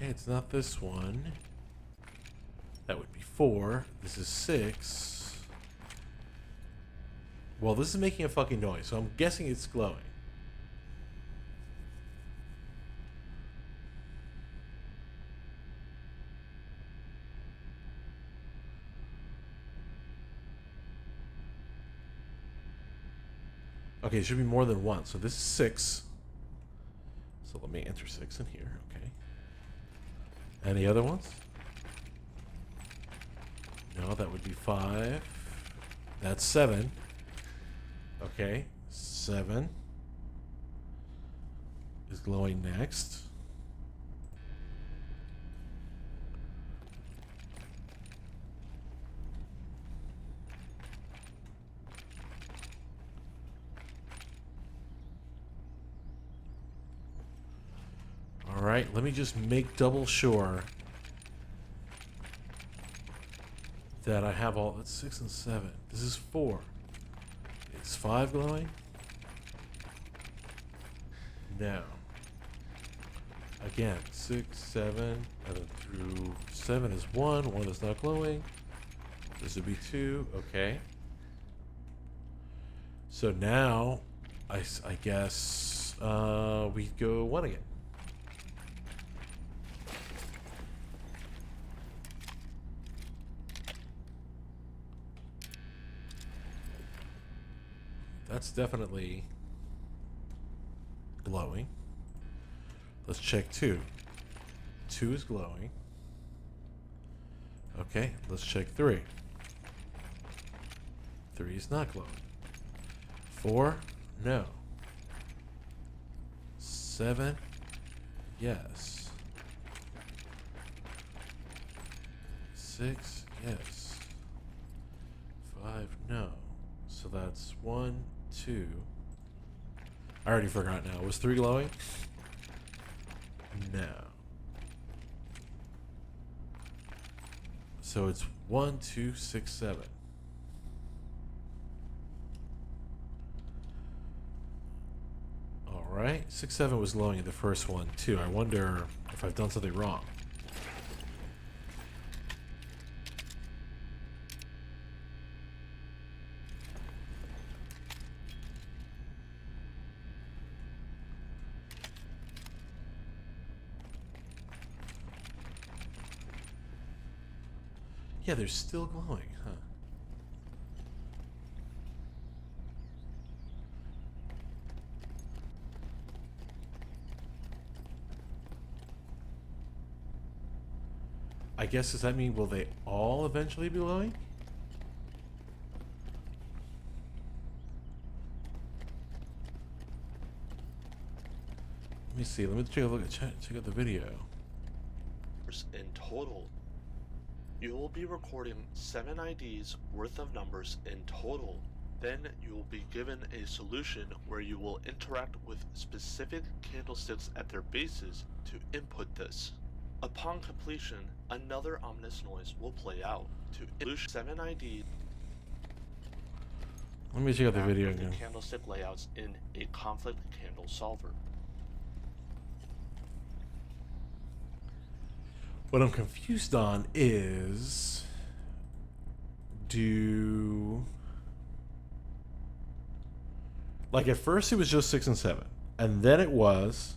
Okay, it's not this one. That would be 4. This is 6. Well, this is making a fucking noise, so I'm guessing it's glowing. Okay, it should be more than 1. So this is 6. So let me enter 6 in here. Okay. Any other ones? No, that would be 5. That's 7. Okay, 7 is glowing next. All right, let me just make double sure that I have all. That's 6 and 7. This is 4. Is 5 glowing? No. Again, 6, 7, and then through 7 is 1. 1 is not glowing. This would be 2. Okay. So now, I guess we go 1 again. That's definitely glowing. Let's check 2. 2 is glowing. Okay, let's check 3. 3 is not glowing. 4, no. 7, yes. 6, yes. 5, no. So that's 1, 2. I already forgot now. Was 3 glowing? No. So it's 1, 2, 6, 7. All right. 6, 7 was glowing in the first one too. I wonder if I've done something wrong. Yeah, they're still glowing, huh? I guess, does that mean will they all eventually be glowing? Let me see. Let me take a look at check out the video. In total. You will be recording 7 IDs worth of numbers in total. Then you will be given a solution where you will interact with specific candlesticks at their bases to input this. Upon completion, another ominous noise will play out. To solution 7 IDs. Let me check out the video The again. candlestick layouts in a conflict candle solver. What I'm confused on is, like at first it was just 6 and 7, and then it was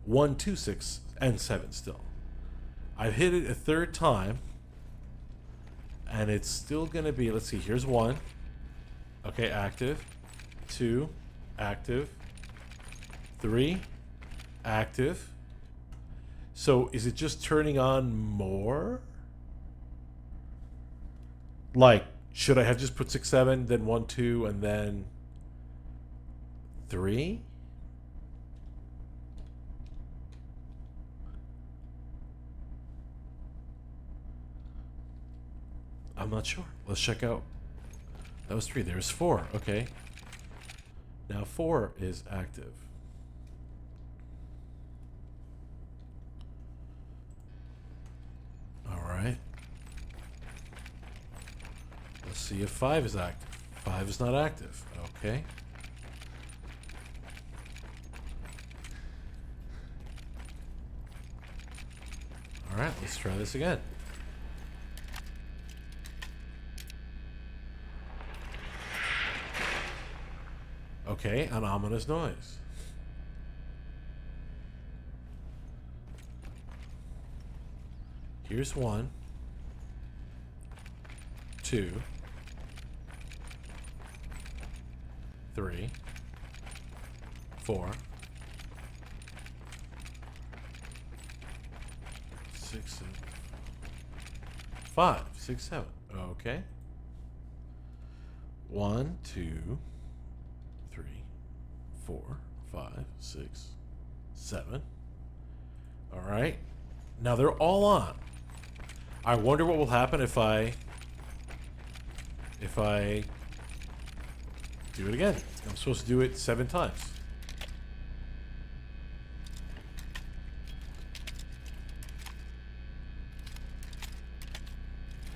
1, 2, 6, and 7 still. I've hit it a third time, and it's still gonna be, let's see, here's 1. Okay, active. 2, active. 3, active. So is it just turning on more? Like, should I have just put 6, 7, then 1, 2, and then 3? I'm not sure. Let's check out. That was 3. There's 4. Okay. Now 4 is active. Alright. Let's see if 5 is active. 5 is not active. Okay. Alright, let's try this again. Okay, an ominous noise. Here's 1, 2, 3, 4, 6, 7, 5, 6, 7. Okay. 1, 2, 3, 4, 5, 6, 7. All right. Now they're all on. I wonder what will happen if I do it again. I'm supposed to do it 7 times.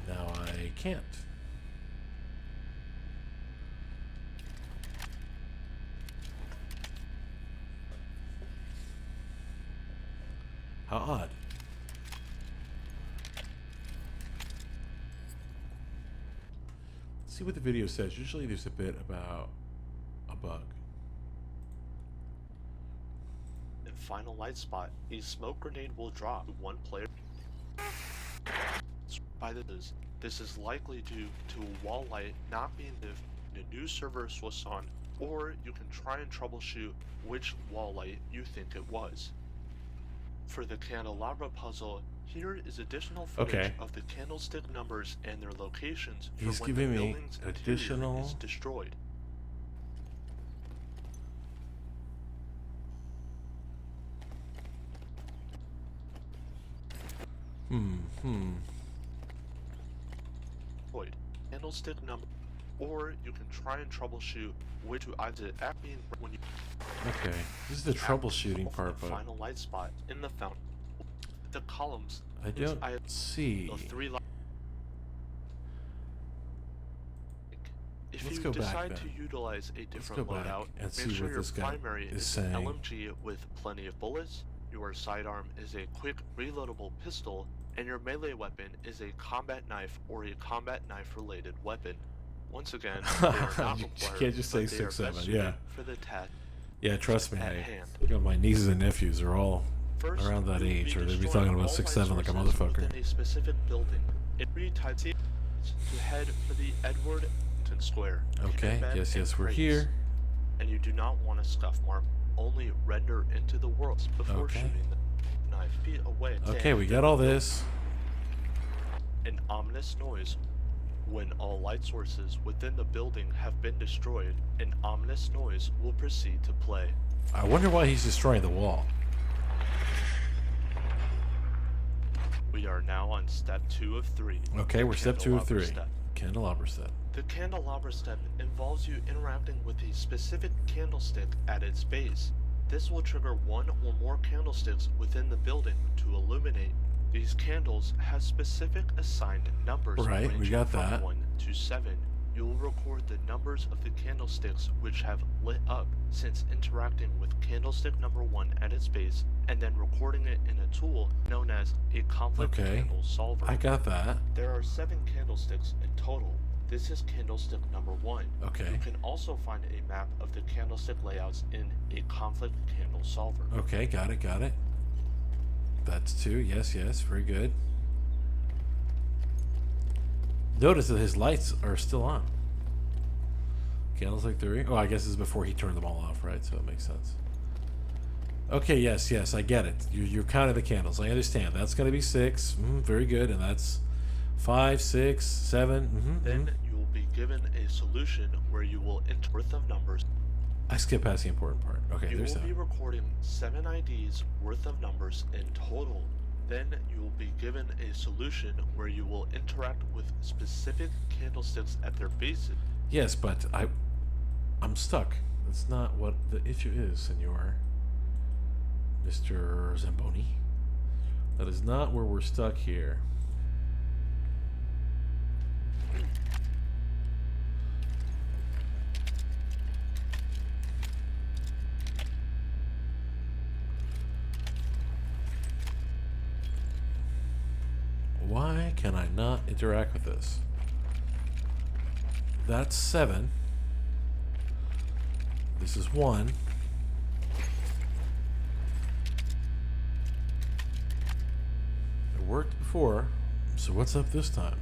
Now I can't. How odd. See what the video says. Usually there's a bit about a bug. In final light spot, a smoke grenade will drop to one player. By this is likely due to a wall light not being in a new server was on, or you can try and troubleshoot which wall light you think it was. For the candelabra puzzle, here is additional footage of the candlestick numbers and their locations for He's when giving the me building's additional interior is destroyed. Candlestick number, or you can try and troubleshoot which to either act being when you. Okay, this is the troubleshooting part, but final light spot in the fountain. The columns. I don't see. The 3 lights. If Let's you go back decide then. to utilize a different go back loadout, and make see sure what your this guy primary is an saying. LMG with plenty of bullets, your sidearm is a quick reloadable pistol, and your melee weapon is a combat knife or a combat knife related weapon. Once again, they are not You required, can't just say but they are 6, best 7, suited yeah. for the task Yeah, trust me. at Hey, hand. you know, my nieces and nephews are all First, around that you will age, be or they'd be destroying talking about all 6, light 7 like a sources motherfucker. within a specific building. It retypes to head for the Edward Square. Okay, Combat yes, and we're crates. here. And you do not want to scuff mark, only render into the world before Okay. shooting the knife feet away. Okay, we got all this. An ominous noise. When all light sources within the building have been destroyed, an ominous noise will proceed to play. I wonder why he's destroying the wall. We are now on step 2 of 3. Okay, we're step 2 of Candelabra 3. step. Candelabra step. The candelabra step involves you interacting with a specific candlestick at its base. This will trigger one or more candlesticks within the building to illuminate. These candles have specific assigned numbers Right, we ranging got from that. 1 to 7. You will record the numbers of the candlesticks which have lit up since interacting with candlestick number 1 at its base, and then recording it in a tool known as a conflict Okay, candle solver. I got that. There are 7 candlesticks in total. This is candlestick number 1. Okay. You can also find a map of the candlestick layouts in a conflict candle solver. Okay, got it, got it. That's 2. Yes, yes, very good. Notice that his lights are still on. Candlestick 3. Oh, I guess this is before he turned them all off, right? So it makes sense. Okay, yes, yes, I get it. You're counting the candles. I understand. That's going to be 6. Very good. And that's 5, 6, 7. Then you will be given a solution where you will enter worth of numbers. I skipped past the important part. Okay, You there's will be 7. recording 7 IDs worth of numbers in total. Then you will be given a solution where you will interact with specific candlesticks at their bases. Yes, but I'm stuck. That's not what the issue is, senor. Mr. Zamboni. That is not where we're stuck here. can I not interact with this? That's 7. This is 1. It worked before, so what's up this time?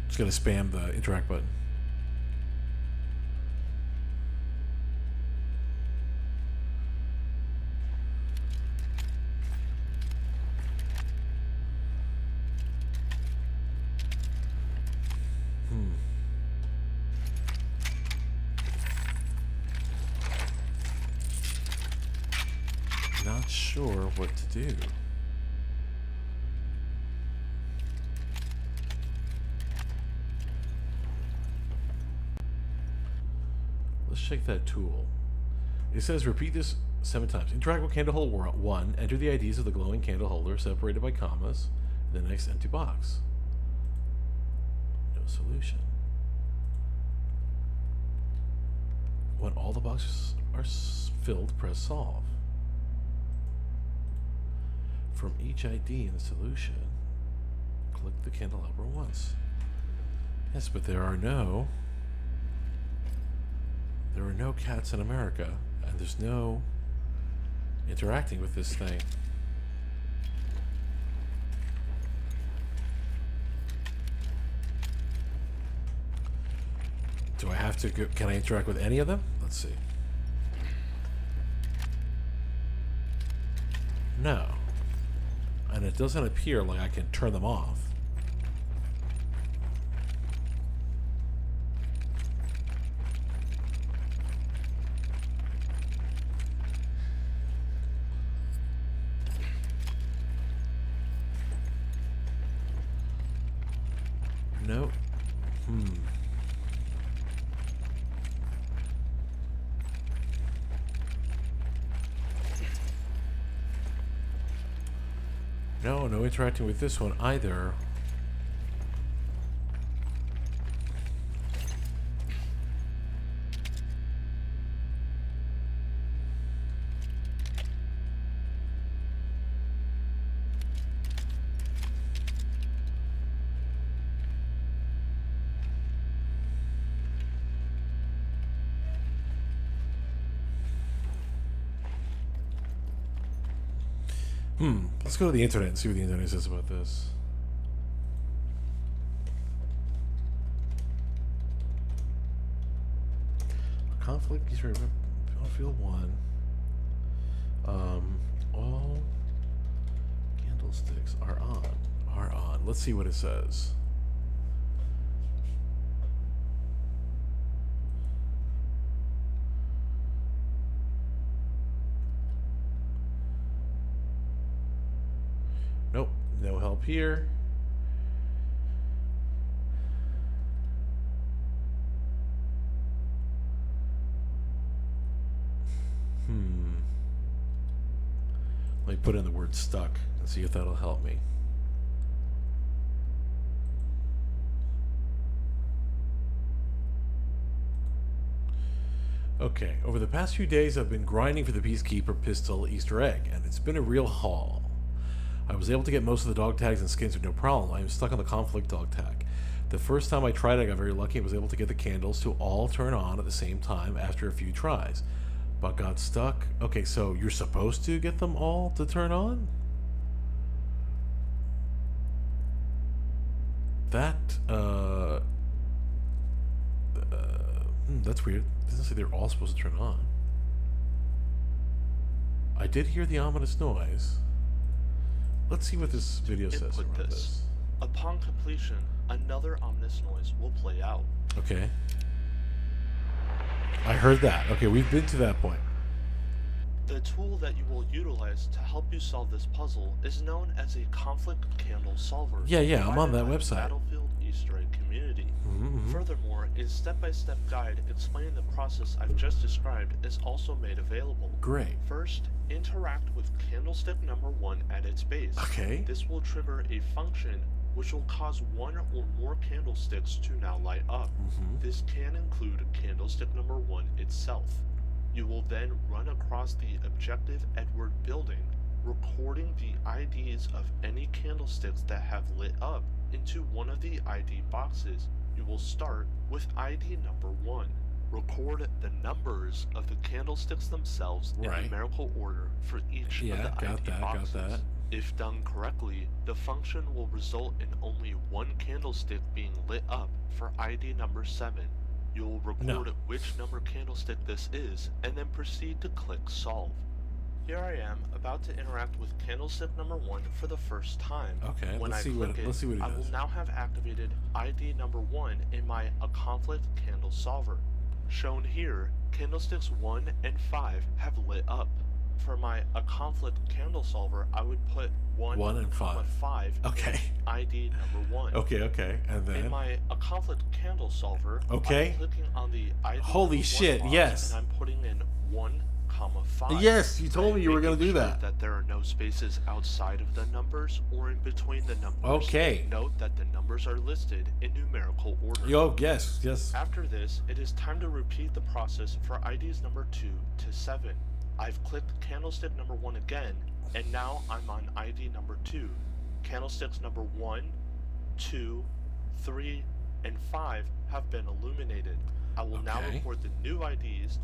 Just gonna spam the interact button. Not sure what to do. Let's check that tool. It says repeat this 7 times. Interact with candle holder 1. Enter the IDs of the glowing candle holder separated by commas. The next empty box. No solution. When all the boxes are filled, press solve. From each ID in the solution, click the candelabra once. Yes, but there are no cats in America, and there's no interacting with this thing. Do I have to go, can I interact with any of them? Let's see. No. And it doesn't appear like I can turn them off. Nope. No interacting with this one either. Let's go to the internet and see what the internet says about this. Conflict, these are field 1. All candlesticks are on. Let's see what it says. Nope, no help here. Let me put in the word stuck and see if that'll help me. Okay, over the past few days I've been grinding for the Peacekeeper pistol Easter egg, and it's been a real haul. I was able to get most of the dog tags and skins with no problem. I am stuck on the conflict dog tag. The first time I tried it, I got very lucky and was able to get the candles to all turn on at the same time after a few tries. But got stuck. Okay, so you're supposed to get them all to turn on? That's weird. It doesn't say they're all supposed to turn on. I did hear the ominous noise. Let's see what this video says Input around this. Upon completion, another ominous noise will play out. Okay. I heard that. Okay, we've been to that point. The tool that you will utilize to help you solve this puzzle is known as a conflict candle solver. Yeah, I'm on that provided by the website. Battlefield Easter egg community. Furthermore, a step-by-step guide explaining the process I've just described is also made available. Great. First, interact with candlestick number 1 at its base. Okay. This will trigger a function which will cause one or more candlesticks to now light up. This can include candlestick number 1 itself. You will then run across the Objective Edward building, recording the IDs of any candlesticks that have lit up into one of the ID boxes. You will start with ID number 1. Record the numbers of the candlesticks themselves in numerical order for each of the ID boxes. Got that. If done correctly, the function will result in only one candlestick being lit up for ID number 7. You will record which number candlestick this is, and then proceed to click Solve. Here I am about to interact with candlestick number 1 for the first time. Okay, when let's see what it does. I will now have activated ID number 1 in my A Conflict candle solver. Shown here, candlesticks 1 and 5 have lit up. For my A Conflict candle solver, I would put 1 and 5 okay. in ID number 1. Okay, and then in my A Conflict candle solver, I'm clicking on the ID Holy shit, box, yes. and I'm putting in 1,5. Yes, you told me you were going to do that. That there are no spaces outside of the numbers or in between the numbers. Okay. Note that the numbers are listed in numerical order. Yes. After this, it is time to repeat the process for IDs number 2 to 7. I've clicked candlestick number 1 again, and now I'm on ID number 2. Candlesticks number 1, 2, 3, and 5 have been illuminated. I will now record the new IDs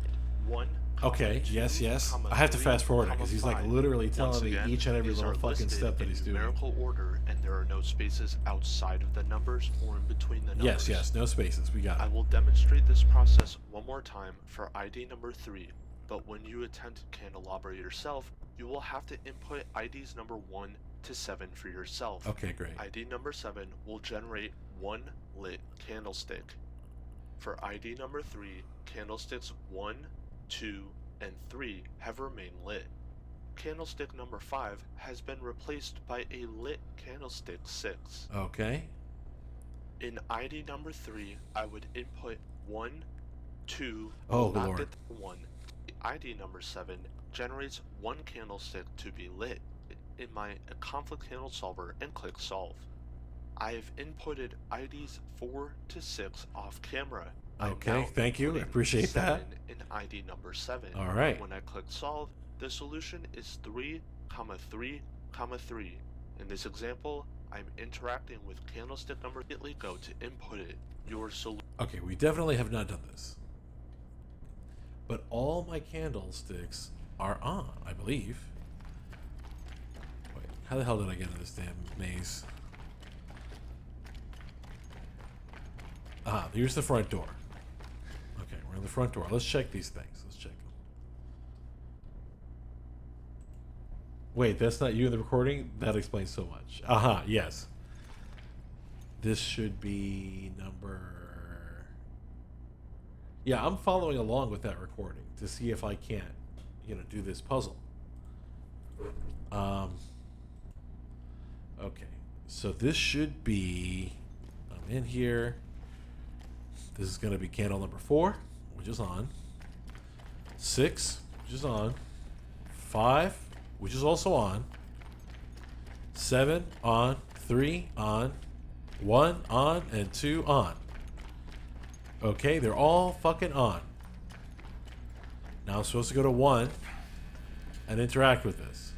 1, Okay, 2, yes. I 3, have to fast forward it because he's like 5. literally telling Once me again, each and every these little are fucking listed step that in he's doing. numerical order, and there are no spaces outside of the numbers or in between the numbers. Yes, no spaces. We got it. I will demonstrate this process one more time for ID number 3, but when you attempt to candelabra yourself, you will have to input IDs number 1 to 7 for yourself. Okay, great. ID number 7 will generate one lit candlestick. For ID number 3, candlesticks 1, 2, and 3 have remained lit. Candlestick number 5 has been replaced by a lit candlestick 6. Okay. In ID number 3, I would input 1, 2, oh not Lord. get the 1. ID number 7 generates one candlestick to be lit in my conflict candle solver and click Solve. I have inputted IDs 4 to 6 off camera. Okay, thank you. I appreciate that. In ID number 7. All right. When I click Solve, the solution is 3, 3, 3. In this example, I'm interacting with candlestick number. Immediately go to input it. Your solution. Okay, we definitely have not done this. But all my candlesticks are on, I believe. Wait, how the hell did I get in this damn maze? Ah, here's the front door. Okay, we're in the front door. Let's check these things. Let's check them. Wait, that's not you in the recording? That explains so much. Aha, yes. This should be number... Yeah, I'm following along with that recording to see if I can't, do this puzzle. Okay, so this should be... I'm in here. This is going to be candle number 4, which is on. 6, which is on. 5, which is also on. 7, on. 3, on. 1, on. And 2, on. Okay, they're all fucking on. Now I'm supposed to go to 1 and interact with this.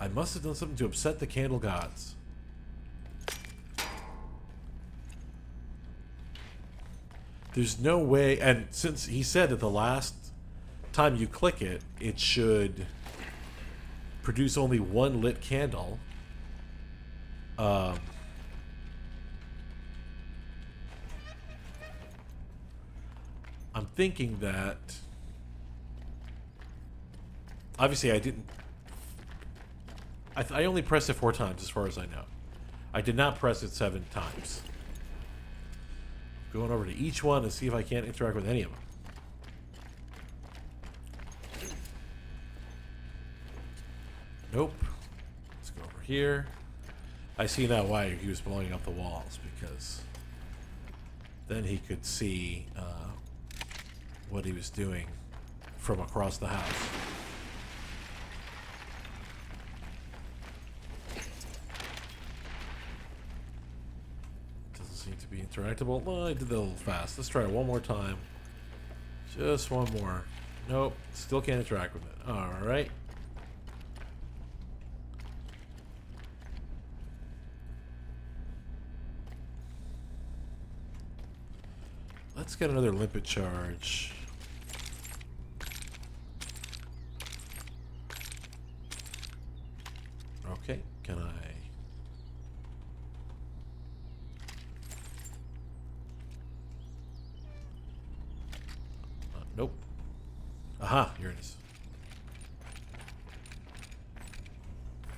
I must have done something to upset the candle gods. There's no way, and since he said that the last time you click it, it should produce only one lit candle. I'm thinking that obviously I didn't. I only pressed it 4 times, as far as I know. I did not press it 7 times. Going over to each one and see if I can't interact with any of them. Nope. Let's go over here. I see now why he was blowing up the walls, because then he could see what he was doing from across the house. Interactable? Well, I did that a little fast. Let's try it one more time. Just one more. Nope. Still can't interact with it. Alright. Let's get another limpet charge. Okay, can I... nope. Aha, here it is.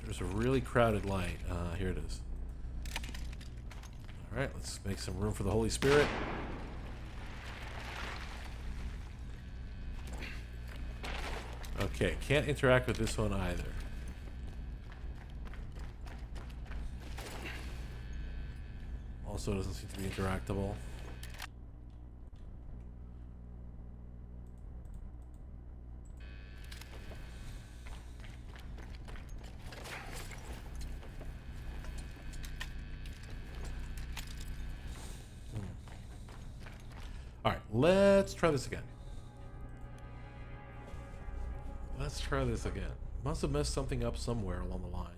There's a really crowded light. Here it is. Alright, let's make some room for the Holy Spirit. Okay, can't interact with this one either. Also doesn't seem to be interactable. Alright, let's try this again. Let's try this again. Must have messed something up somewhere along the line.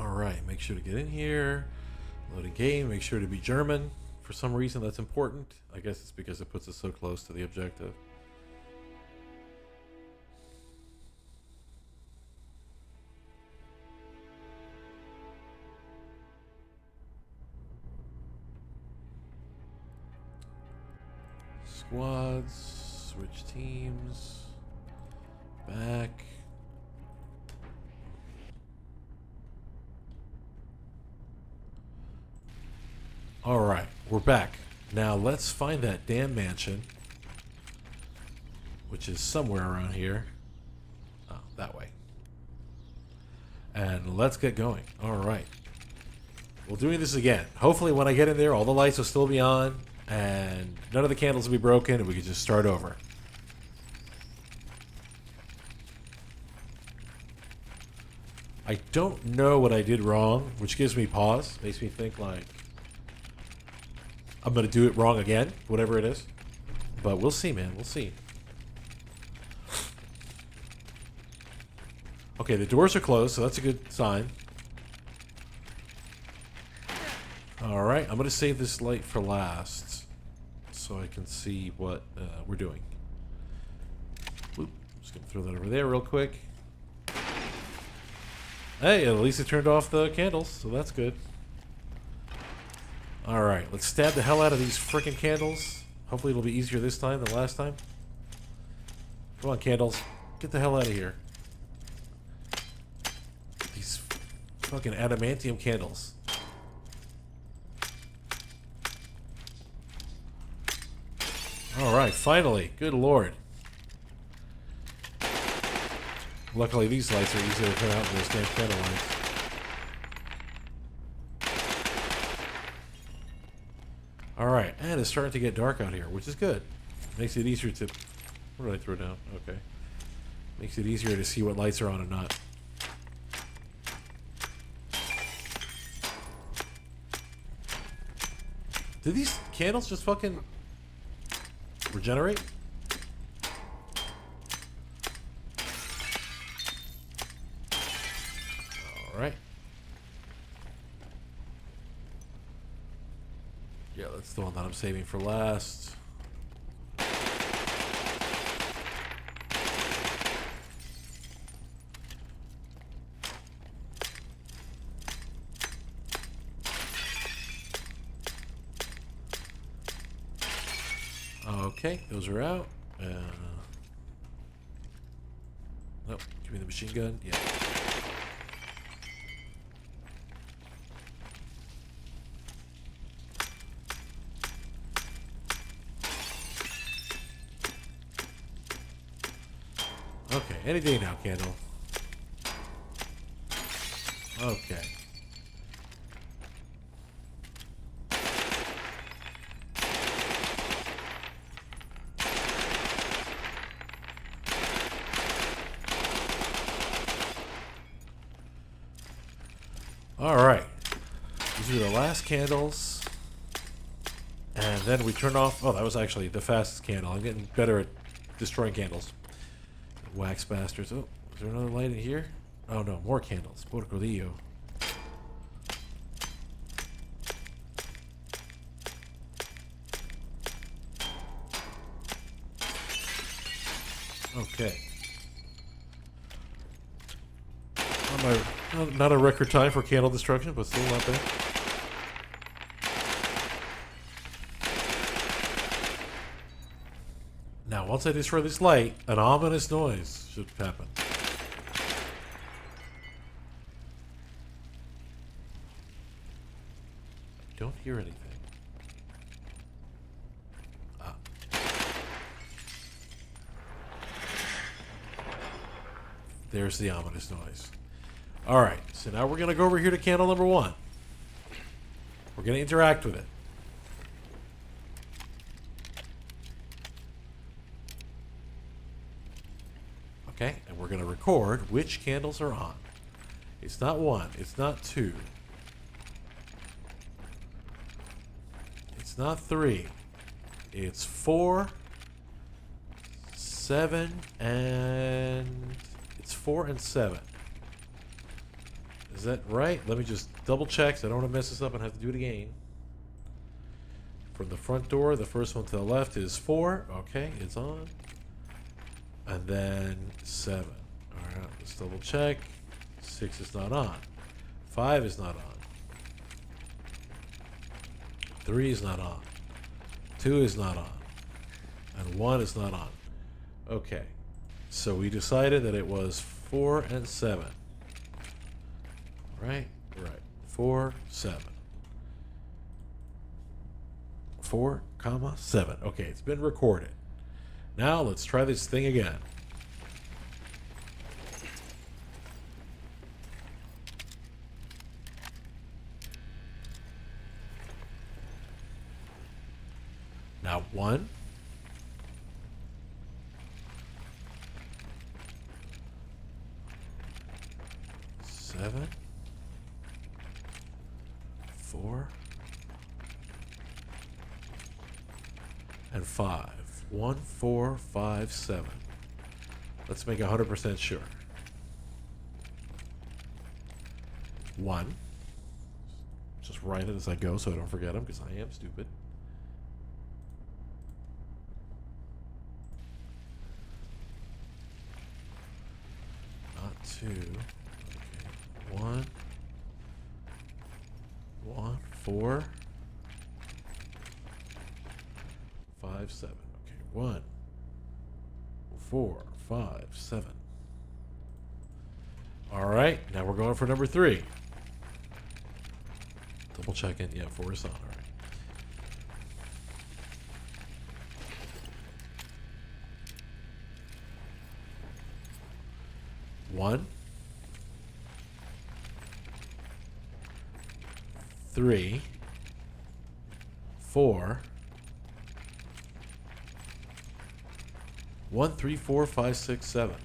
Alright, make sure to get in here. Load a game, make sure to be German. For some reason that's important. I guess it's because it puts us so close to the objective. Squads, switch teams, back. Alright, we're back. Now let's find that damn mansion, which is somewhere around here. Oh, that way. And let's get going. Alright. We're doing this again. Hopefully when I get in there, all the lights will still be on. And none of the candles will be broken, and we can just start over. I don't know what I did wrong, which gives me pause. Makes me think, like, I'm going to do it wrong again, whatever it is. But we'll see, man. We'll see. Okay, the doors are closed, so that's a good sign. Alright, I'm going to save this light for last. So I can see what we're doing. Oop, just gonna throw that over there real quick. Hey, at least it turned off the candles, so that's good. Alright, let's stab the hell out of these frickin' candles. Hopefully it'll be easier this time than last time. Come on, candles. Get the hell out of here. These fucking adamantium candles. Alright, finally. Good lord. Luckily these lights are easier to turn out than those damn candle lights. Alright, and it's starting to get dark out here, which is good. Makes it easier to... What did I throw down? Okay. Makes it easier to see what lights are on and not. Did these candles just fucking... regenerate? Alright. Yeah, that's the one that I'm saving for last. Okay, those are out. Nope, give me the machine gun. Yeah. Okay, any day now, Candle. Okay. All right. These are the last candles. And then we turn off... Oh, that was actually the fastest candle. I'm getting better at destroying candles. Wax bastards. Oh, is there another light in here? Oh, no. More candles. Porcodillo. Okay. Not a record time for candle destruction, but still not bad. Now, once I destroy this light, an ominous noise should happen. I don't hear anything. Ah. There's the ominous noise. Alright, so now we're going to go over here to candle number 1. We're going to interact with it. Okay, and we're going to record which candles are on. It's not 1, it's not 2. It's not 3. It's 4, 7, and... It's 4 and 7. Is that right? Let me just double check so I don't want to mess this up and have to do it again. From the front door, the first one to the left is 4. Okay, it's on. And then 7. Alright, let's double check. 6 is not on. 5 is not on. 3 is not on. 2 is not on. And 1 is not on. Okay. So we decided that it was 4 and 7. Right? Right. 4, 7. 4, comma, 7. Okay, it's been recorded. Now let's try this thing again. Now 1. 7. 4. And 5. 1, 4, 5, 7. Let's make 100% sure. 1. Just write it as I go so I don't forget them because I am stupid. Not 2. Okay. 1. 1, 4. 5, 7. Okay, 1, 4, 5, 7. All right, now we're going for number 3. Double checking. Yeah, 4 is on. All right. 1, 3, 4. 1, 3, 4, 5, 6, 7.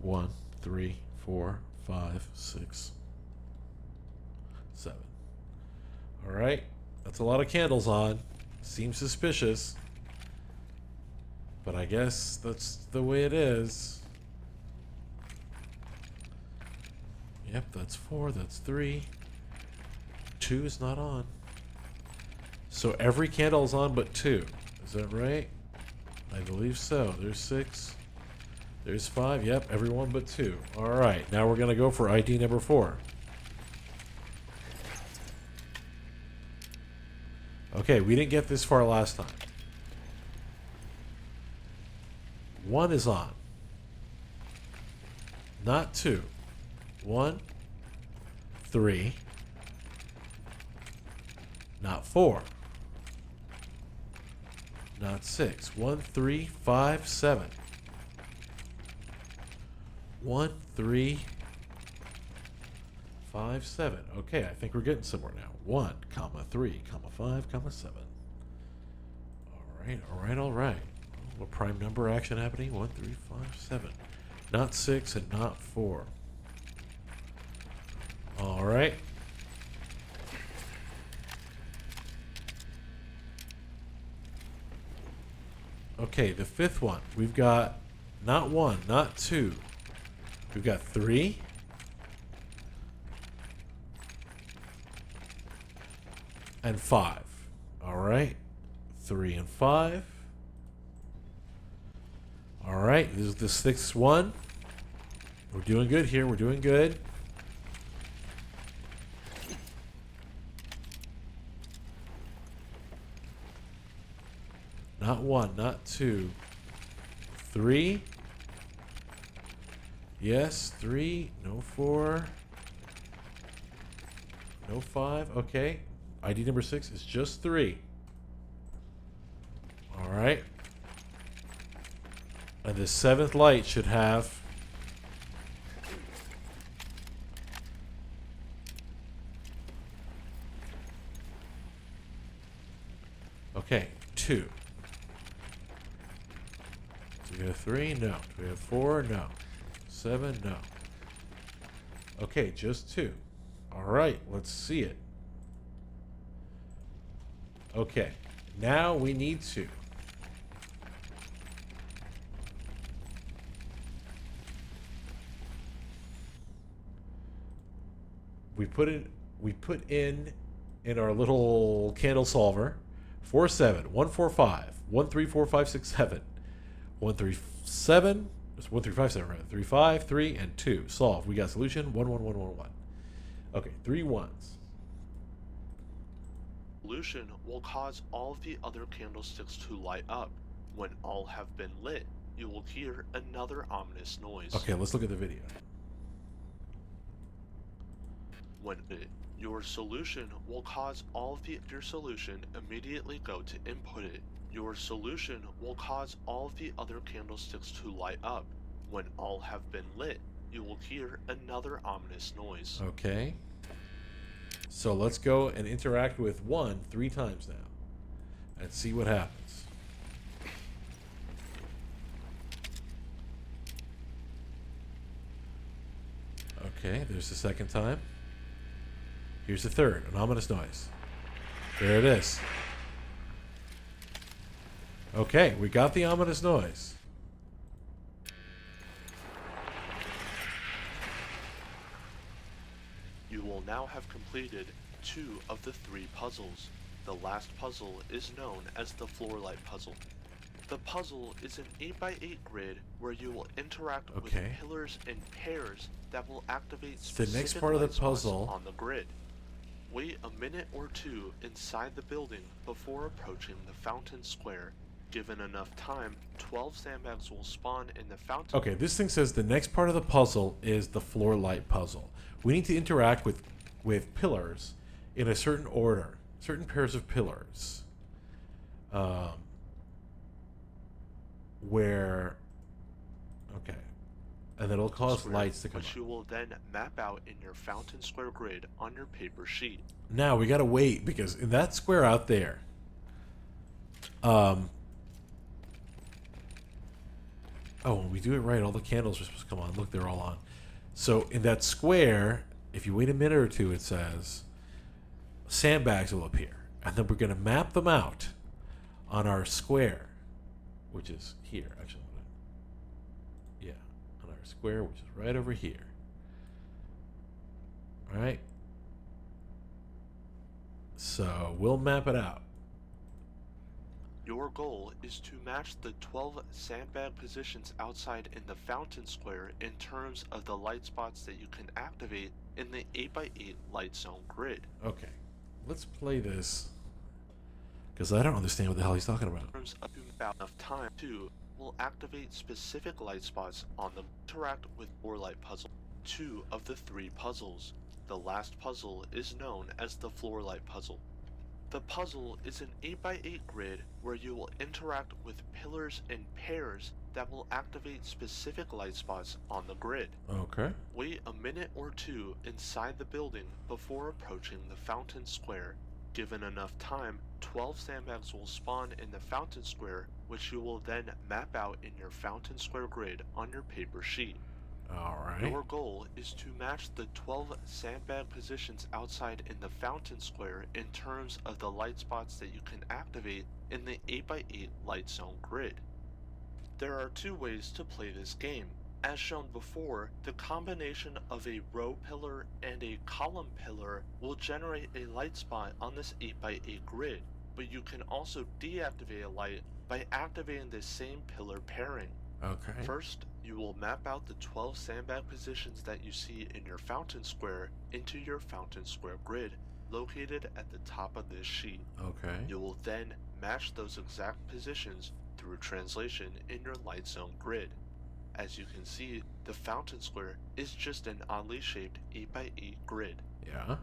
One, 3, 4, 5, 6, 7. All right, that's a lot of candles on. Seems suspicious, but I guess that's the way it is. Yep, that's 4. That's 3. 2 is not on. So every candle is on but 2. Is that right? I believe so. There's 6. There's 5. Yep, every one but 2. All right, now we're going to go for ID number 4. Okay, we didn't get this far last time. 1 is on. Not 2. 1, 3. Not 4. Not 6. 1, 3, 5, 7. 1, 3, 5, 7. Okay, I think we're getting somewhere now. 1, comma, 3, comma, 5, comma, 7. All right, all right, all right. What prime number action happening? 1, 3, 5, 7. Not 6 and not 4. All right. Okay, the fifth one. We've got not 1, not 2. We've got 3. And 5. All right. 3 and 5. All right. This is the 6th one. We're doing good here. We're doing good. Not 1, not 2. 3. Yes, 3. No 4. No 5. Okay. ID number 6 is just 3. All right. And the 7th light should have... Okay, 2. Do we have 3? No. Do we have 4? No. 7? No. Okay, just 2. All right, let's see it. Okay, now we need to we put in our little candle solver 4 7 1 4 5 1 3 4 5 6 7 1 3 7 1 3 5 7 right 3 5 3 and 2 solve. We got solution 1 1 1 1 1. Okay, 3 ones. Solution will cause all of the other candlesticks to light up. When all have been lit, you will hear another ominous noise. Okay, let's look at the video. When your solution will cause all of your solution immediately go to input it. Your solution will cause all of the other candlesticks to light up. When all have been lit, you will hear another ominous noise. Okay. So let's go and interact with 1 3 times now and see what happens. Okay, there's the second time. Here's the third, an ominous noise. There it is. Okay, we got the ominous noise. You will now have completed 2 of the 3 puzzles. The last puzzle is known as the floor light puzzle. The puzzle is an 8x8 grid where you will interact with pillars in pairs that will activate specific the next part of the light spots puzzle on the grid. Wait a minute or 2 inside the building before approaching the fountain square. Given enough time, 12 sandbags will spawn in the fountain. Okay, this thing says the next part of the puzzle is the floor light puzzle. We need to interact with pillars in a certain order, certain pairs of pillars. Where, okay, and it'll cause lights to come which on. you will then map out in your fountain square grid on your paper sheet. Now we gotta wait because in that square out there, oh, when we do it right, all the candles are supposed to come on. Look, they're all on. So in that square, if you wait a minute or 2, it says sandbags will appear, and then we're gonna map them out on our square, which is here. Actually, yeah, on our square, which is right over here. All right. So we'll map it out. Your goal is to match the 12 sandbag positions outside in the fountain square in terms of the light spots that you can activate in the 8x8 light zone grid. Okay, let's play this because I don't understand what the hell he's talking about. In terms of enough time, 2 will activate specific light spots on them. Interact with floor light puzzle. 2 of the 3 puzzles. The last puzzle is known as the floor light puzzle. The puzzle is an 8x8 grid where you will interact with pillars in pairs that will activate specific light spots on the grid. Okay. Wait a minute or 2 inside the building before approaching the fountain square. Given enough time, 12 sandbags will spawn in the fountain square, which you will then map out in your fountain square grid on your paper sheet. Alright. Your goal is to match the 12 sandbag positions outside in the fountain square in terms of the light spots that you can activate in the 8x8 light zone grid. There are two ways to play this game. As shown before, the combination of a row pillar and a column pillar will generate a light spot on this 8x8 grid, but you can also deactivate a light by activating the same pillar pairing. Okay. First, you will map out the 12 sandbag positions that you see in your fountain square into your fountain square grid, located at the top of this sheet. Okay. You will then match those exact positions through translation in your light zone grid. As you can see, the fountain square is just an oddly shaped 8x8 grid. Yeah.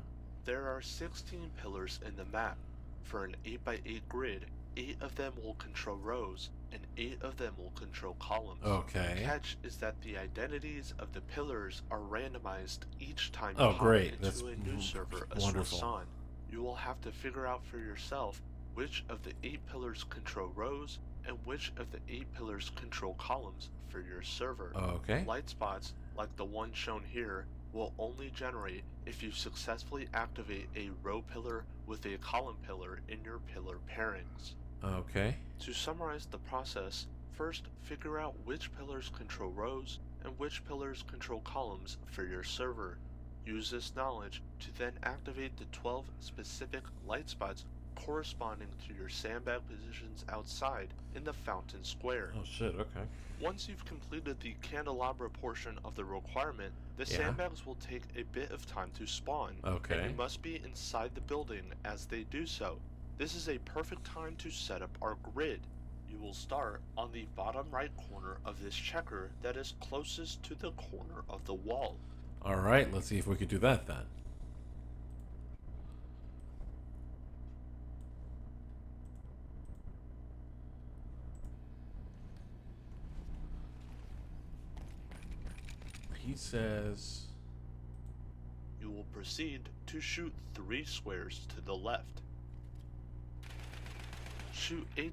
There are 16 pillars in the map. For an 8x8 grid, 8 of them will control rows, and 8 of them will control columns. Okay. The catch is that the identities of the pillars are randomized each time you Oh, hop great. into That's a new server a wonderful. Swan. You will have to figure out for yourself which of the 8 pillars control rows and which of the 8 pillars control columns for your server. Okay. Light spots, like the one shown here, will only generate if you successfully activate a row pillar with a column pillar in your pillar pairings. Okay. To summarize the process, first figure out which pillars control rows and which pillars control columns for your server. Use this knowledge to then activate the 12 specific light spots corresponding to your sandbag positions outside in the fountain square. Oh shit, okay. Once you've completed the candelabra portion of the requirement, the sandbags will take a bit of time to spawn, Okay. and you must be inside the building as they do so. This is a perfect time to set up our grid. You will start on the bottom right corner of this checker that is closest to the corner of the wall. Alright, let's see if we could do that then. He says... You will proceed to shoot 3 squares to the left. Shoot a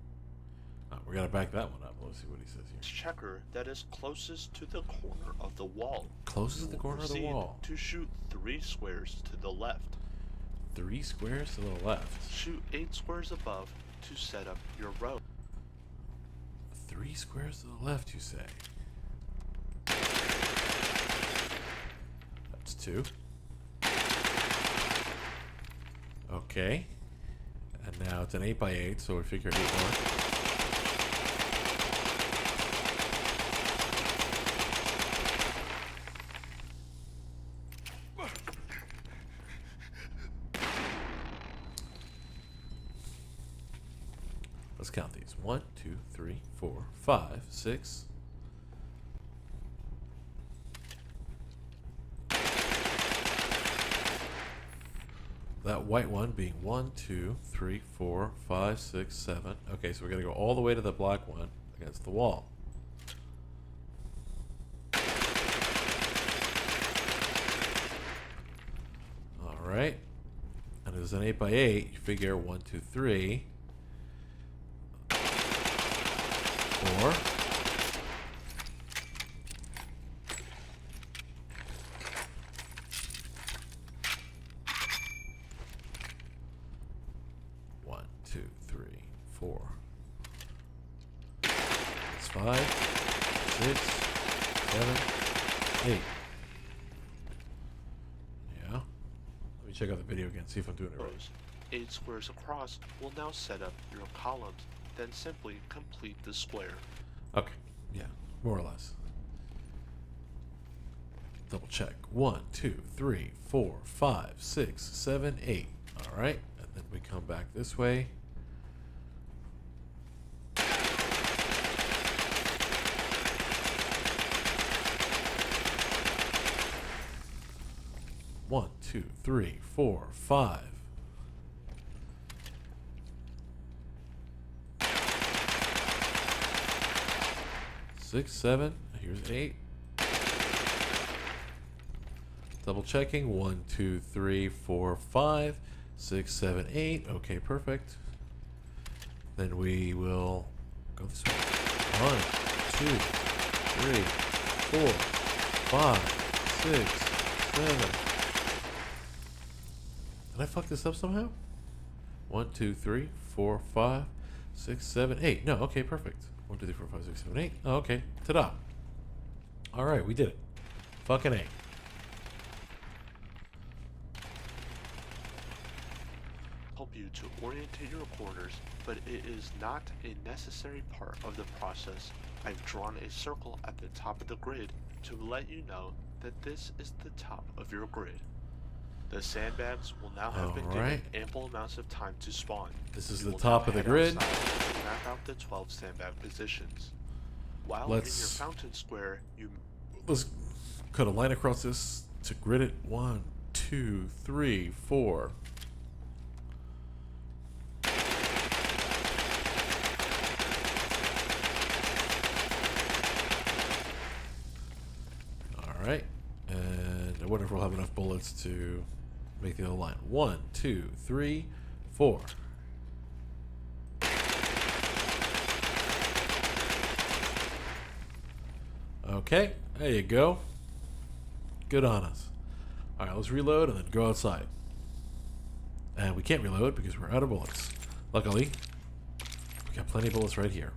Oh, we gotta back that one up. Let's see what he says here. checker that is closest to the corner of the wall. Closest to the You will corner of the proceed wall. to shoot 3 squares to the left. 3 squares to the left. Shoot 8 squares above to set up your row. 3 squares to the left, you say? That's 2. Okay. And now it's an 8x8, so we figure 8 more. Let's count these. 1, 2, 3, 4, 5, 6. That white one being 1, 2, 3, 4, 5, 6, 7. Okay, so we're going to go all the way to the black one against the wall. Alright. And as an 8x8, you figure 1, 2, 3. 4. One, two, three, 4. That's 5, 6, 7, 8. Yeah. Let me check out the video again, see if I'm doing it right. Rows. 8 squares across will now set up your columns, then simply complete the square. Okay, yeah, more or less. Double check. 1, 2, 3, 4, 5, 6, 7, 8. All right, and then we come back this way. One, 2, 3, 4, 5. 6, 7. Here's 8. Double checking. 1, 2, 3, 4, 5. 6, 7, 8. Okay, perfect. Then we will go this way. 1, 2, 3, 4, 5, 6, 7. Did I fuck this up somehow? 1, 2, 3, 4, 5, 6, 7, 8. No, okay, perfect. 1, 2, 3, 4, 5, 6, 7, 8. Oh, okay. Ta-da. All right, we did it. Fucking A. Help you to orientate your quarters, but it is not a necessary part of the process. I've drawn a circle at the top of the grid to let you know that this is the top of your grid. The sandbags will now have been given ample amounts of time to spawn. This is You the will top now of the head grid. outside and map out the 12 sandbag positions. While in your fountain square, Let's cut a line across this to grid it. 1, 2, 3, 4. All right, and I wonder if we'll have enough bullets to make the other line. 1, 2, 3, 4. Okay, there you go. Good on us. All right, let's reload and then go outside. And we can't reload because we're out of bullets. Luckily, we got plenty of bullets right here.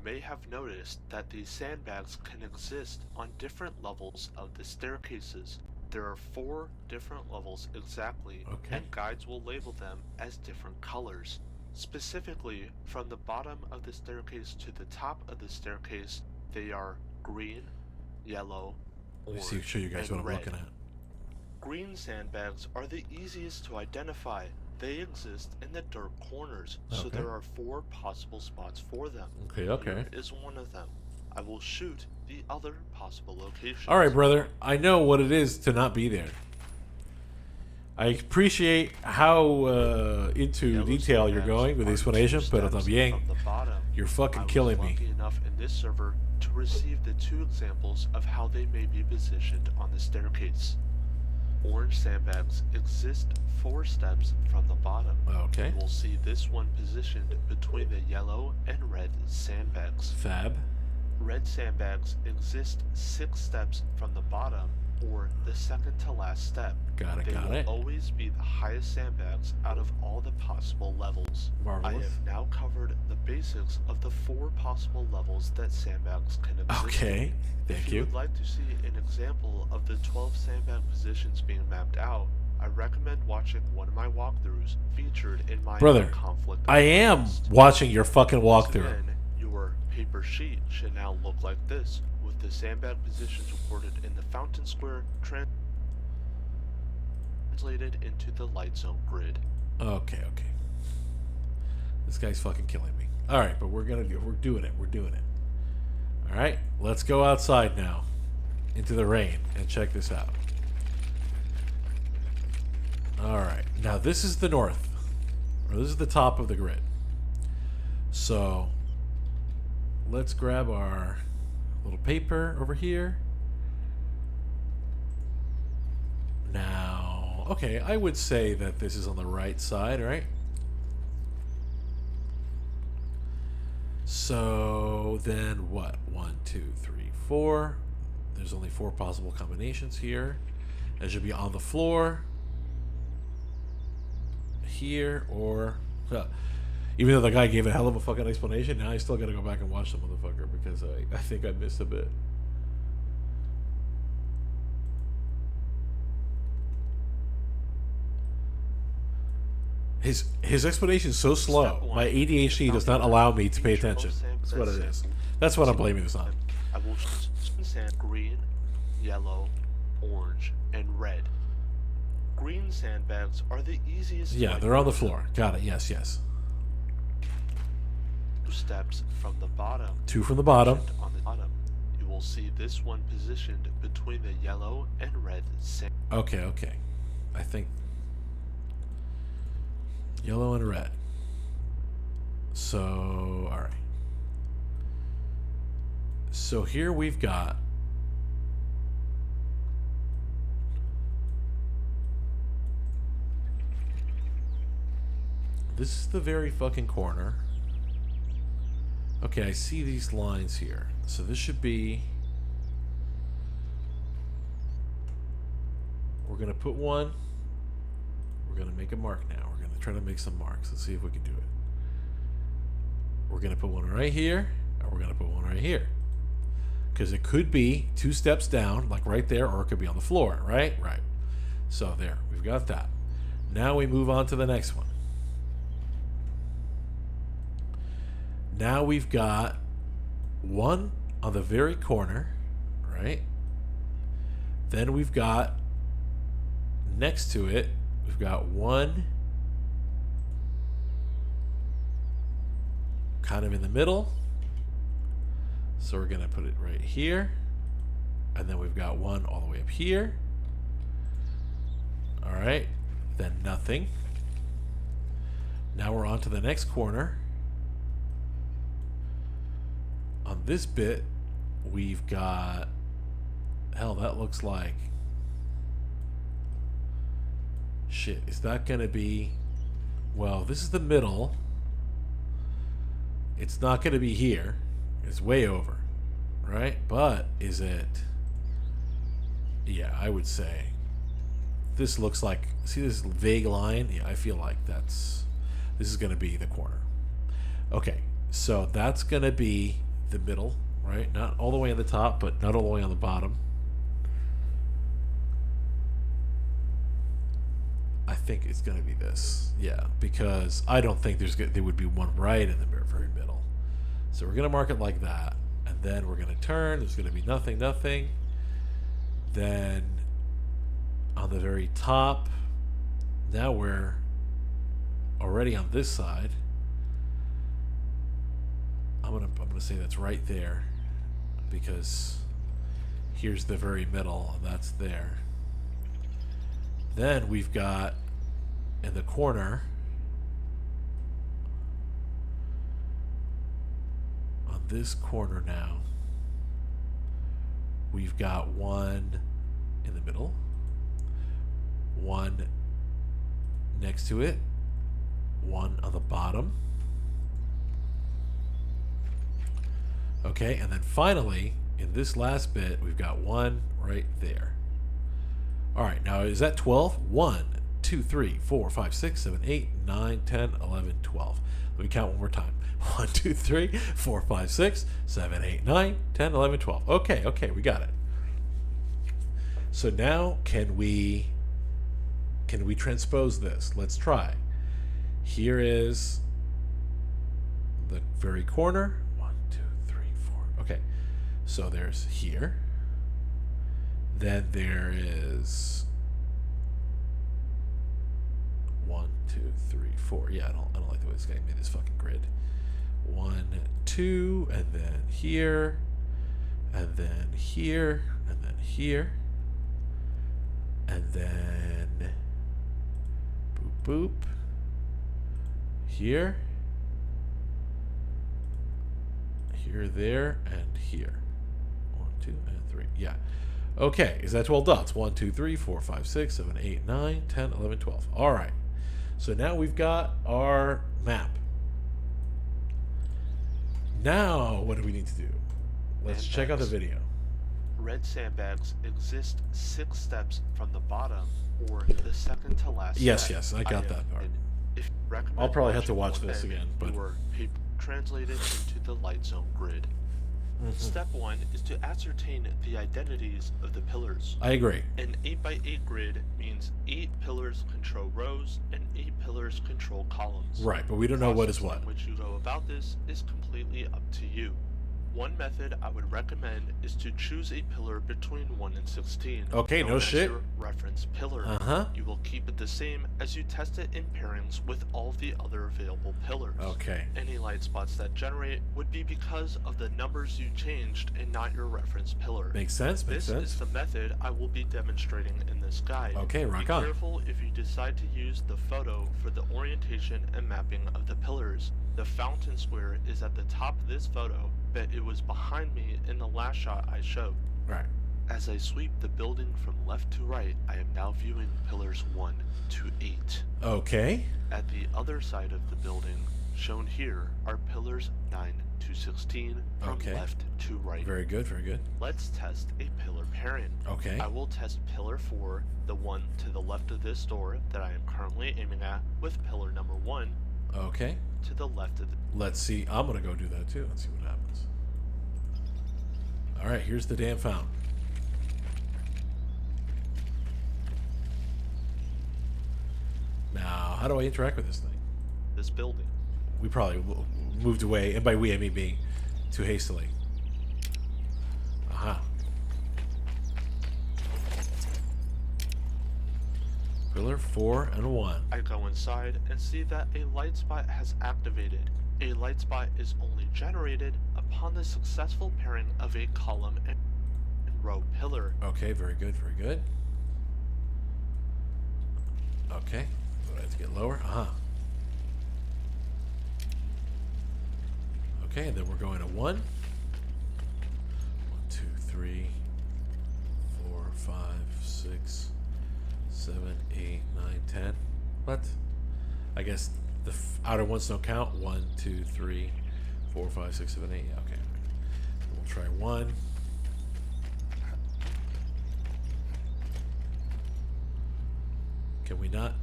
may have noticed that these sandbags can exist on different levels of the staircases. There are 4 different levels exactly, and guides will label them as different colors. Specifically, from the bottom of the staircase to the top of the staircase, they are green, yellow, orange, Let me show you guys and what I'm red. looking at. Green sandbags are the easiest to identify. They exist in the dirt corners, so there are 4 possible spots for them. Here is one of them. I will shoot the other possible locations. Alright, brother. I know what it is to not be there. I appreciate how into detail you're going with the explanation, but you're fucking killing me. I was lucky enough in this server to receive the 2 examples of how they may be positioned on the staircase. Orange sandbags exist 4 steps from the bottom. You will see this one positioned between the yellow and red sandbags. Fab. Red sandbags exist 6 steps from the bottom, or the second to last step. They will always be the highest sandbags out of all the possible levels. I have now covered the basics of the 4 possible levels that sandbags can exist in. If you would like to see an example of the 12 sandbag positions being mapped out, I recommend watching one of my walkthroughs featured in my conflict. I am watching your fucking walkthrough. Then your paper sheet should now look like this, with the sandbag positions recorded in the fountain square translated into the light zone grid. Okay. This guy's fucking killing me. Alright, but we're doing it. Alright, let's go outside now into the rain and check this out. Alright, now this is the north. Or this is the top of the grid. So let's grab our little paper over here. Now, okay, I would say that this is on the right side, right? So then what? 1, 2, 3, 4. There's only 4 possible combinations here. It should be on the floor, here, or even though the guy gave a hell of a fucking explanation, now I still gotta go back and watch the motherfucker because I think I missed a bit. His explanation is so slow. My ADHD does not allow me to pay attention. That's what it is. That's what I'm blaming this on. I will sand green, yellow, orange, and red. Green sandbags are the easiest. Yeah, they're on the floor. Got it. Yes. 2 steps from the bottom. 2 from the bottom. On the bottom, you will see this one positioned between the yellow and red sand. Okay. I think yellow and red. So, all right. So here we've got. this is the very fucking corner. Okay, I see these lines here. So this should be... We're going to put one. We're going to make a mark now. We're going to try to make some marks. Let's see if we can do it. We're going to put one right here, and we're going to put one right here. Because it could be 2 steps down, like right there, or it could be on the floor, right? Right. So there, we've got that. Now we move on to the next one. Now we've got one on the very corner, right? Then we've got next to it, we've got one kind of in the middle. So we're going to put it right here. And then we've got one all the way up here. All right. Then nothing. Now we're on to the next corner. On this bit, we've got... Hell, that looks like... Shit, is that going to be... Well, this is the middle. It's not going to be here. It's way over, right? But is it... Yeah, I would say... This looks like... See this vague line? Yeah, I feel like that's... This is going to be the corner. Okay, so that's going to be the middle, right? Not all the way on the top, but not all the way on the bottom. I think it's going to be this. Yeah, because I don't think there would be one right in the very middle. So we're going to mark it like that. And then we're going to turn. There's going to be nothing, nothing. Then on the very top, now we're already on this side. I'm gonna say that's right there, because here's the very middle, and that's there. Then we've got in the corner, on this corner now, we've got one in the middle, one next to it, one on the bottom. Okay, and then finally, in this last bit, we've got one right there. All right, now is that 12? 1, 2, 3, 4, 5, 6, 7, 8, 9, 10, 11, 12. Let me count one more time. 1, 2, 3, 4, 5, 6, 7, 8, 9, 10, 11, 12. Okay, we got it. So now can we transpose this? Let's try. Here is the very corner. 1, 2, 3, 4. Okay, so there's here. Then there is 1, 2, 3, 4. Yeah, I don't like the way this guy made this fucking grid. 1, 2, and then here, and then here, and then here, and then boop boop. Here, here, there, and here. 1, 2, and 3. Yeah. Okay, is that 12 dots? 1, 2, 3, 4, 5, 6, 7, 8, 9, 10, 11, 12. All right. So now we've got our map. Now, what do we need to do? Let's check out the video. Red sandbags exist 6 steps from the bottom or the second to last Yes, step. yes, I got that part. If you recommend I'll probably have to watching watch one this end, again, but... or paper translated into the light zone grid. Step 1 is to ascertain the identities of the pillars. I agree. An 8x8 grid means 8 pillars control rows and 8 pillars control columns. Right, but we don't know what is what. The process in which you go about this is completely up to you. One method I would recommend is to choose a pillar between 1 and 16. Okay, no known as shit. your reference pillar. You will keep it the same as you test it in pairings with all the other available pillars. Okay. Any light spots that generate would be because of the numbers you changed and not your reference pillar. Makes sense, makes sense. This is the method I will be demonstrating in this guide. Okay, rock Be on. careful if you decide to use the photo for the orientation and mapping of the pillars. The fountain square is at the top of this photo, but it was behind me in the last shot I showed. Right. As I sweep the building from left to right, I am now viewing pillars 1 to 8. Okay. At the other side of the building, shown here, are pillars 9 to 16 from Okay. left to right. Very good, very good. Let's test a pillar pairing. Okay. I will test pillar 4, the one to the left of this door that I am currently aiming at, with pillar number 1 Okay. to the left of the... Let's see. I'm going to go do that too. Let's see what happens. All right, here's the damn fountain. Now, how do I interact with this thing? this building. We probably moved away, and by we I mean me, too hastily. Aha. Pillar 4 and 1. I go inside and see that a light spot has activated. A light spot is only generated upon the successful pairing of a column and row pillar. Okay, very good, very good. Okay, so I have to get lower. Aha. Okay, and then we're going to 1. 1, 2, 3, 4, 5, 6, 7, 8, 9, 10. What? I guess the outer ones don't count. 1, 2, 3, 4, 5, 6, 7, 8. Okay. We'll try 1. Can we not?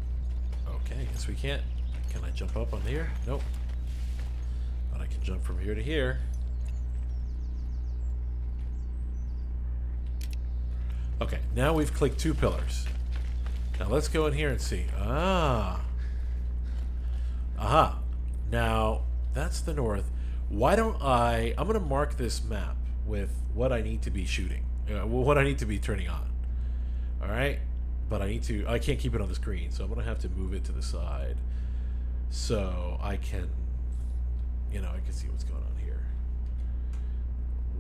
Okay, yes we can't. Can I jump up on here? Nope. But I can jump from here to here. Okay, now we've clicked 2 pillars. Now let's go in here and see. Ah. Aha. Now, that's the north. Why don't I'm going to mark this map with what I need to be shooting. What I need to be turning on. Alright? But I can't keep it on the screen, so I'm going to have to move it to the side. So I can, I can see what's going on here.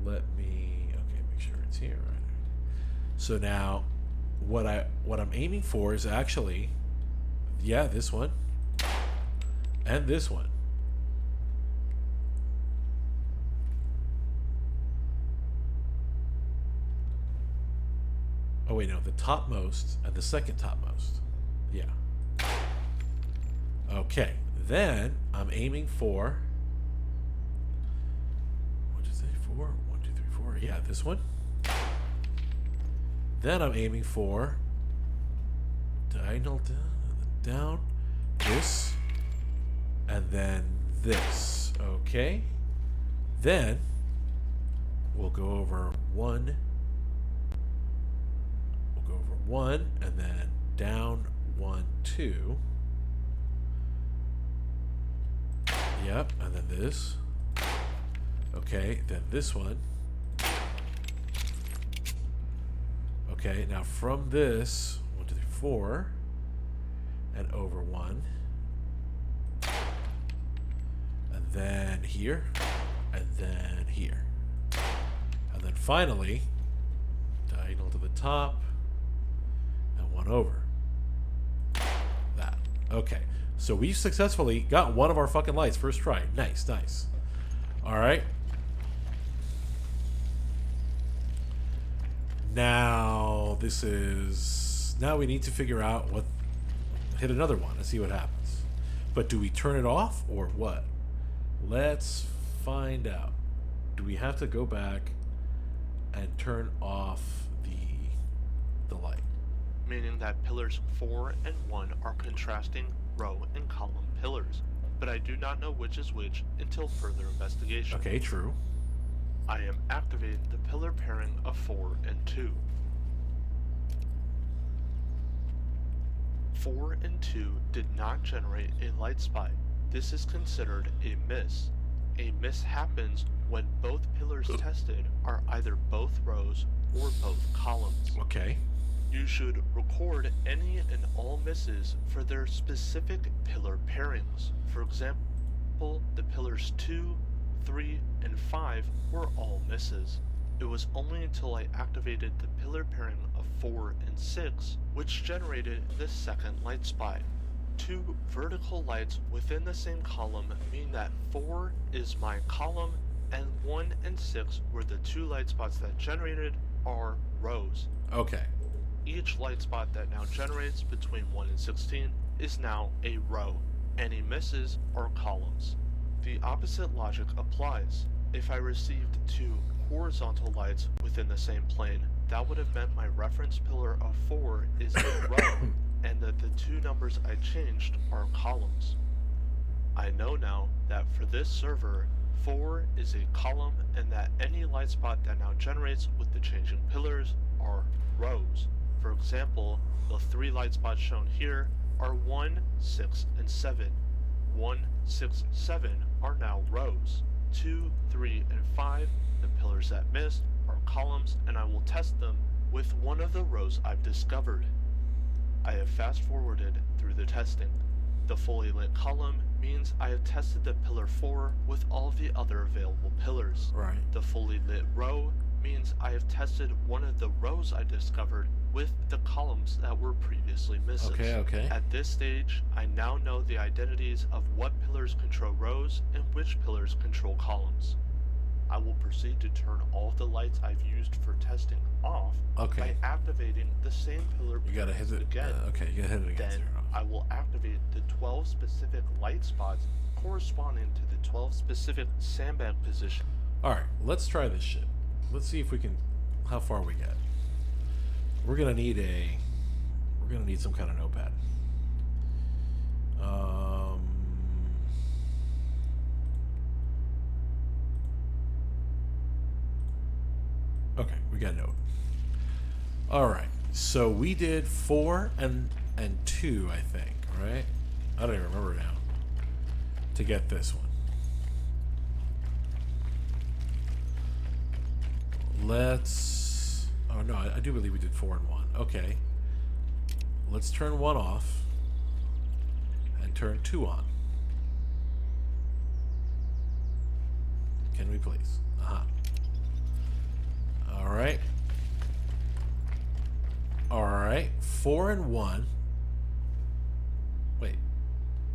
Let me, okay, make sure it's here. Right. So now, what I'm aiming for is actually, yeah, this one. And this one. Oh wait, no, the topmost and the second topmost. Yeah. Okay, then I'm aiming for, what did you say, 4? 1, 2, 3, 4. Yeah, this one. Then I'm aiming for diagonal down, this, and then this. Okay. Then we'll go over 1. We'll go over 1, and then down 1, 2. Yep, and then this. Okay, then this one. Okay, now from this, 1, 2, 3, 4, and over 1. And then here, and then here. And then finally, diagonal to the top, and 1 over. That. Okay. So we successfully got one of our fucking lights first try. Nice, nice. Alright. Now, now we need to figure out hit another one and see what happens. But do we turn it off or what? Let's find out. Do we have to go back and turn off the light? Meaning that pillars 4 and 1 are contrasting row and column pillars, but I do not know which is which until further investigation. Okay, true. I am activating the pillar pairing of 4 and 2. 4 and 2 did not generate a light spot. This is considered a miss. A miss happens when both pillars tested are either both rows or both columns. Okay. You should record any and all misses for their specific pillar pairings. For example, the pillars 2, 3, and 5 were all misses. It was only until I activated the pillar pairing of 4 and 6 which generated this second light spot. 2 vertical lights within the same column mean that 4 is my column and 1 and 6 were the 2 light spots that generated are rows. Okay. Each light spot that now generates between 1 and 16 is now a row. Any misses are columns. The opposite logic applies. If I received 2 horizontal lights within the same plane, that would have meant my reference pillar of 4 is a row, and that the 2 numbers I changed are columns. I know now that for this server, 4 is a column and that any light spot that now generates with the changing pillars are rows. For example, the 3 light spots shown here are 1, 6, and 7. 1, 6, 7 are now rows. 2, 3, and 5, the pillars that missed, are columns, and I will test them with one of the rows I've discovered. I have fast forwarded through the testing. The fully lit column means I have tested the pillar 4 with all the other available pillars. Right. The fully lit row means I have tested one of the rows I discovered with the columns that were previously misses. Okay. At this stage, I now know the identities of what pillars control rows and which pillars control columns. I will proceed to turn all the lights I've used for testing off by activating the same pillar You gotta hit it again. Okay, you gotta hit it again. Then I will activate the 12 specific light spots corresponding to the 12 specific sandbag position. Alright, let's try this shit. Let's see if we can, how far we get. We're gonna need some kind of notepad. Okay, we got a note. Alright, so we did 4 and 2, I think, right? I don't even remember now. To get this one. Let's... Oh, no, I do believe we did 4 and 1. Okay. Let's turn 1 off. And turn 2 on. Can we please? Alright. Alright. 4 and 1. Wait.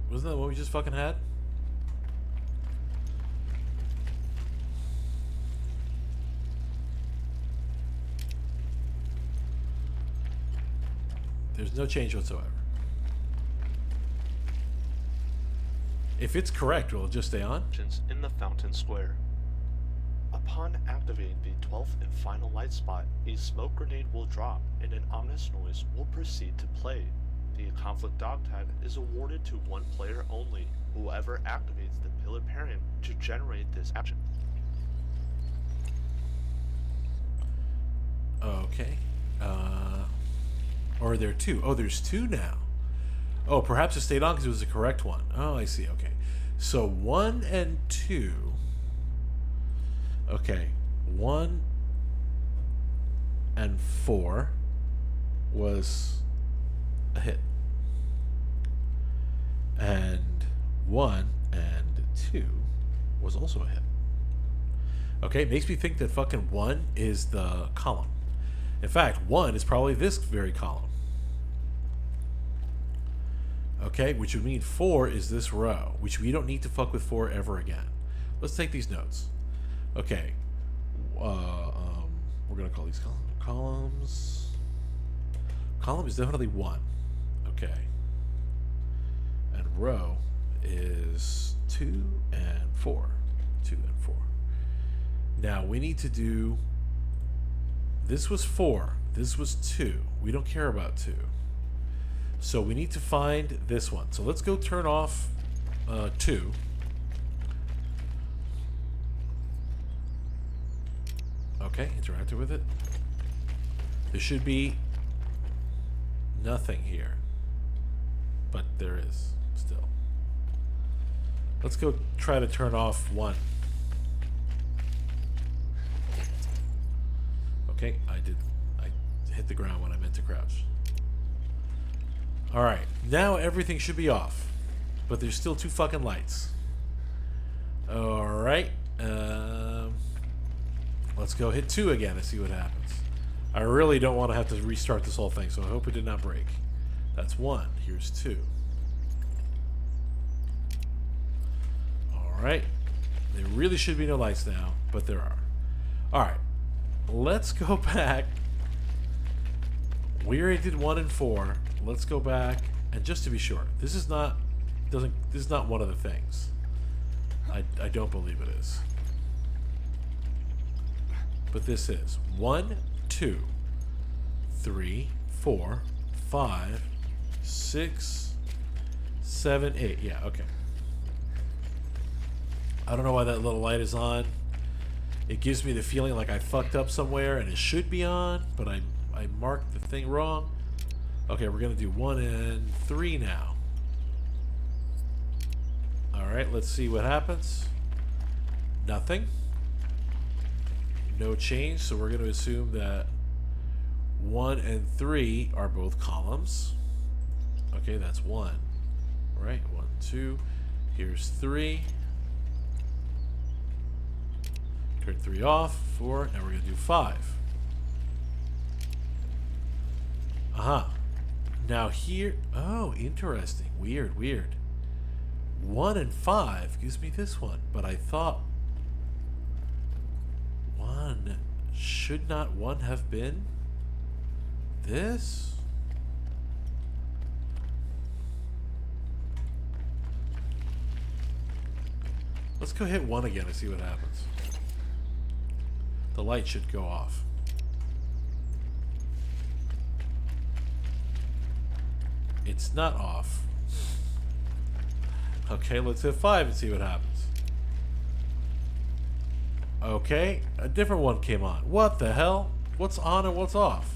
Wasn't that what we just fucking had? There's no change whatsoever. If it's correct, will it just stay on? In the fountain square. Upon activating the 12th and final light spot, a smoke grenade will drop and an ominous noise will proceed to play. The conflict dog tag is awarded to one player only, whoever activates the pillar pairing to generate this action. Okay. Or are there 2? Oh, there's 2 now. Oh, perhaps it stayed on because it was the correct one. Oh, I see. Okay. So 1 and 2. Okay. 1 and 4 was a hit. And 1 and 2 was also a hit. Okay, makes me think that fucking 1 is the column. In fact, 1 is probably this very column. Okay, which would mean 4 is this row, which we don't need to fuck with 4 ever again. Let's take these notes. Okay. We're going to call these columns. Column is definitely 1. Okay. And row is 2 and 4. 2 and 4. Now, we need to do... This was 4. This was 2. We don't care about 2. So we need to find this one. So let's go turn off 2. Okay, interacted with it. There should be nothing here. But there is still. Let's go try to turn off 1. Okay, I hit the ground when I meant to crouch. Alright, now everything should be off. But there's still 2 fucking lights. Alright. Let's go hit 2 again and see what happens. I really don't want to have to restart this whole thing, so I hope it did not break. That's 1. Here's 2. Alright. There really should be no lights now, but there are. Alright. let's go back. We already did 1 and 4. Let's go back, and just to be sure, this is not one of the things. I don't believe it is. But this is 1, 2, 3, 4, 5, 6, 7, 8. Yeah, okay. I don't know why that little light is on. It gives me the feeling like I fucked up somewhere and it should be on, but I marked the thing wrong. Okay, we're gonna do 1 and 3 now. Alright, let's see what happens. Nothing. No change, so we're gonna assume that 1 and 3 are both columns. Okay, that's 1. Right, 1, 2. Here's 3. Turn 3 off, 4, and we're going to do 5. Now here, oh, interesting. Weird. 1 and 5 gives me this one, but I thought 1, should not 1 have been this? Let's go hit 1 again and see what happens. The light should go off. It's not off. Okay, let's hit 5 and see what happens. Okay, a different one came on. What the hell? What's on and what's off?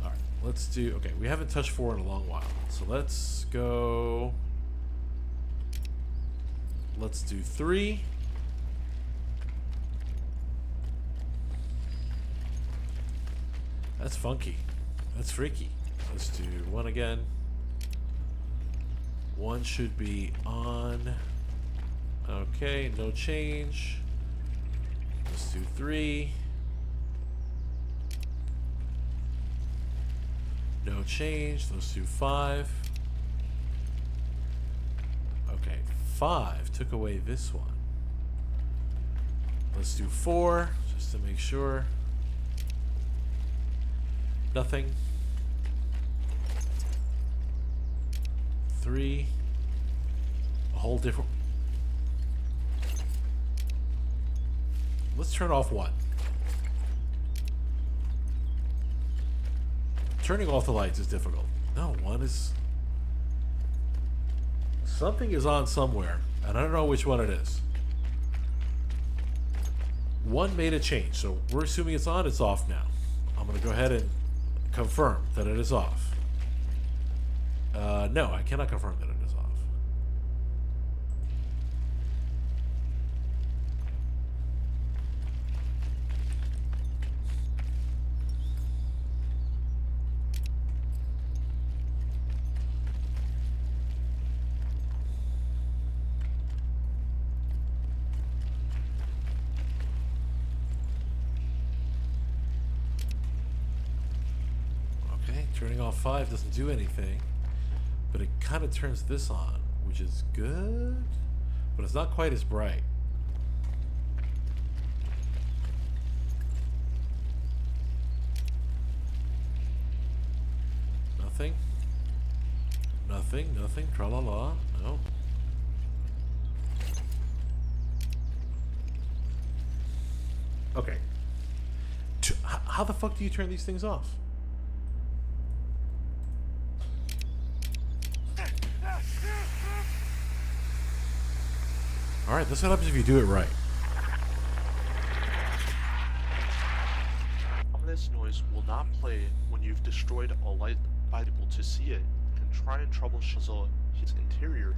Alright, let's do... Okay, we haven't touched 4 in a long while. So let's go... Let's do 3. That's funky. That's freaky. Let's do 1 again. 1 should be on. Okay, no change. Let's do 3. No change. Let's do 5. Okay, 5 took away this one. Let's do 4, just to make sure. Nothing. 3. A whole different... Let's turn off 1. Turning off the lights is difficult. No, 1 is... Something is on somewhere, and I don't know which one it is. 1 made a change, so we're assuming it's on, it's off now. I'm going to go ahead and confirm that it is off. No, I cannot confirm that it is off. Okay, turning off 5 doesn't do anything. But it kind of turns this on, which is good, but it's not quite as bright. Nothing. Nothing. Tra-la-la. No. Okay. How the fuck do you turn these things off? Alright, that's what happens if you do it right. Ominous noise will not play when you've destroyed a light able to see it and try and troubleshoot its interior.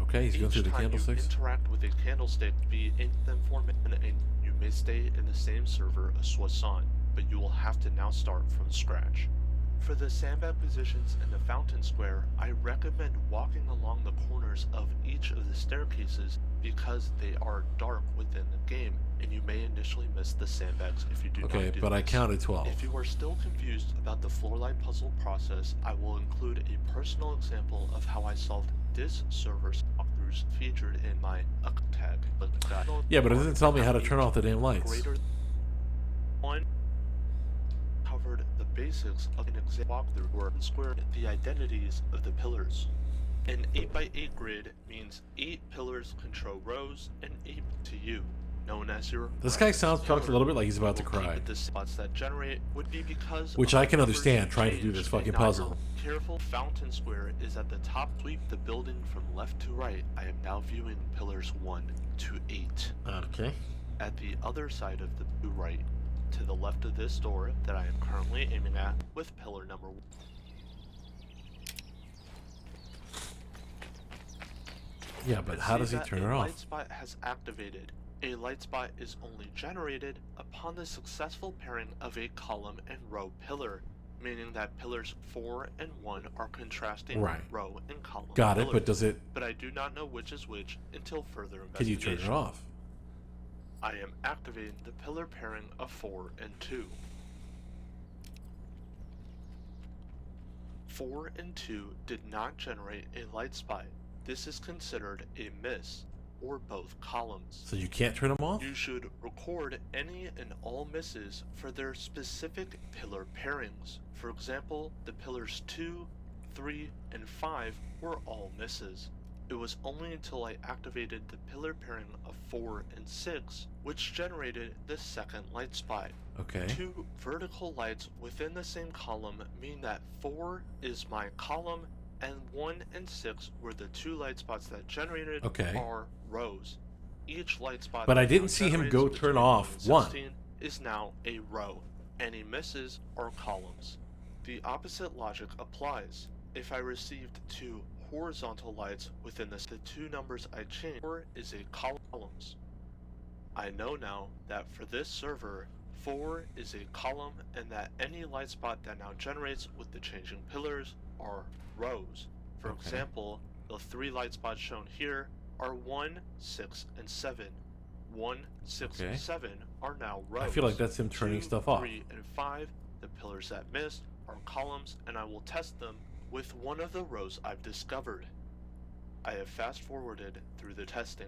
Okay, he's going through the candlesticks. Each time you interact with a candlestick, be in them format, and you may stay in the same server as was on, but you will have to now start from scratch. For the sandbag positions in the fountain square, I recommend walking along the corners of each of the staircases because they are dark within the game, and you may initially miss the sandbags if you do not do Okay, but I counted 12. If you are still confused about the floor light puzzle process, I will include a personal example of how I solved this server's walkthrough breakthroughs featured in my tag. Yeah, but it doesn't tell me how to turn off the damn lights. Greater one covered the basics of an exact walkthrough where squared the identities of the pillars. An 8x8 grid means 8 pillars control rows and 8 to you, known as your. This guy talks a little bit like he's about to cry. The spots that generate would be because which of I the can numbers understand you trying to do changed this fucking and not your puzzle. Careful fountain square is at the top. Sweep the building from left to right. I am now viewing pillars 1 to 8. Okay. At the other side of the right, to the left of this door that I am currently aiming at, with pillar number 1. Yeah, but how does he turn it A off? light spot has activated. A light spot is only generated upon the successful pairing of a column and row pillar, meaning that pillars 4 and 1 are contrasting row and column Got it, pillars. but does it... But I do not know which is which until further Can you investigation. turn it off? I am activating the pillar pairing of 4 and 2. 4 and 2 did not generate a light spot. This is considered a miss, or both columns. So you can't turn them off? You should record any and all misses for their specific pillar pairings. For example, the pillars 2, 3, and 5 were all misses. It was only until I activated the pillar pairing of 4 and 6, which generated the second light spot. Okay. 2 vertical lights within the same column mean that 4 is my column, and 1 and 6 were the 2 light spots that generated are rows. Each light spot but I didn't see him go turn off 1. Is now a row. Any misses are columns. The opposite logic applies. If I received 2 horizontal lights within the 2 numbers I changed, 4 is a columns. I know now that for this server, 4 is a column and that any light spot that now generates with the changing pillars are rows. For example, the 3 light spots shown here are 1, 6, and 7. 1, 6, and 7 are now rows. I feel like that's him turning 2, stuff off. 3, and 5, the pillars that missed, are columns, and I will test them with one of the rows I've discovered. I have fast forwarded through the testing.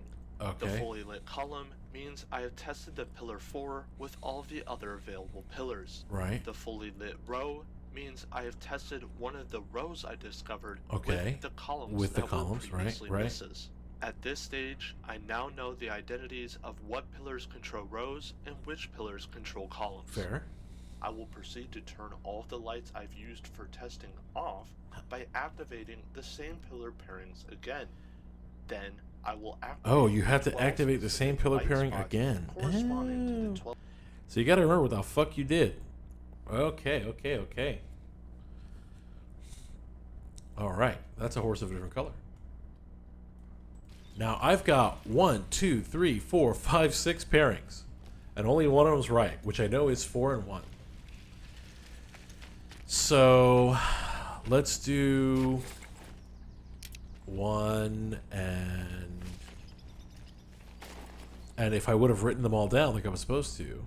The fully lit column means I have tested the pillar 4 with all of the other available pillars. Right. The fully lit row means I have tested one of the rows I discovered with the columns were previously misses. At this stage, I now know the identities of what pillars control rows and which pillars control columns. Fair. I will proceed to turn all of the lights I've used for testing off by activating the same pillar pairings again. Then I will activate you have to activate the same pillar pairing again. So you gotta remember what the fuck you did. Okay. Alright, that's a horse of a different color. Now I've got 1, 2, 3, 4, 5, 6 pairings. And only one of them's right, which I know is 4 and 1. So let's do 1 and if I would have written them all down like I was supposed to,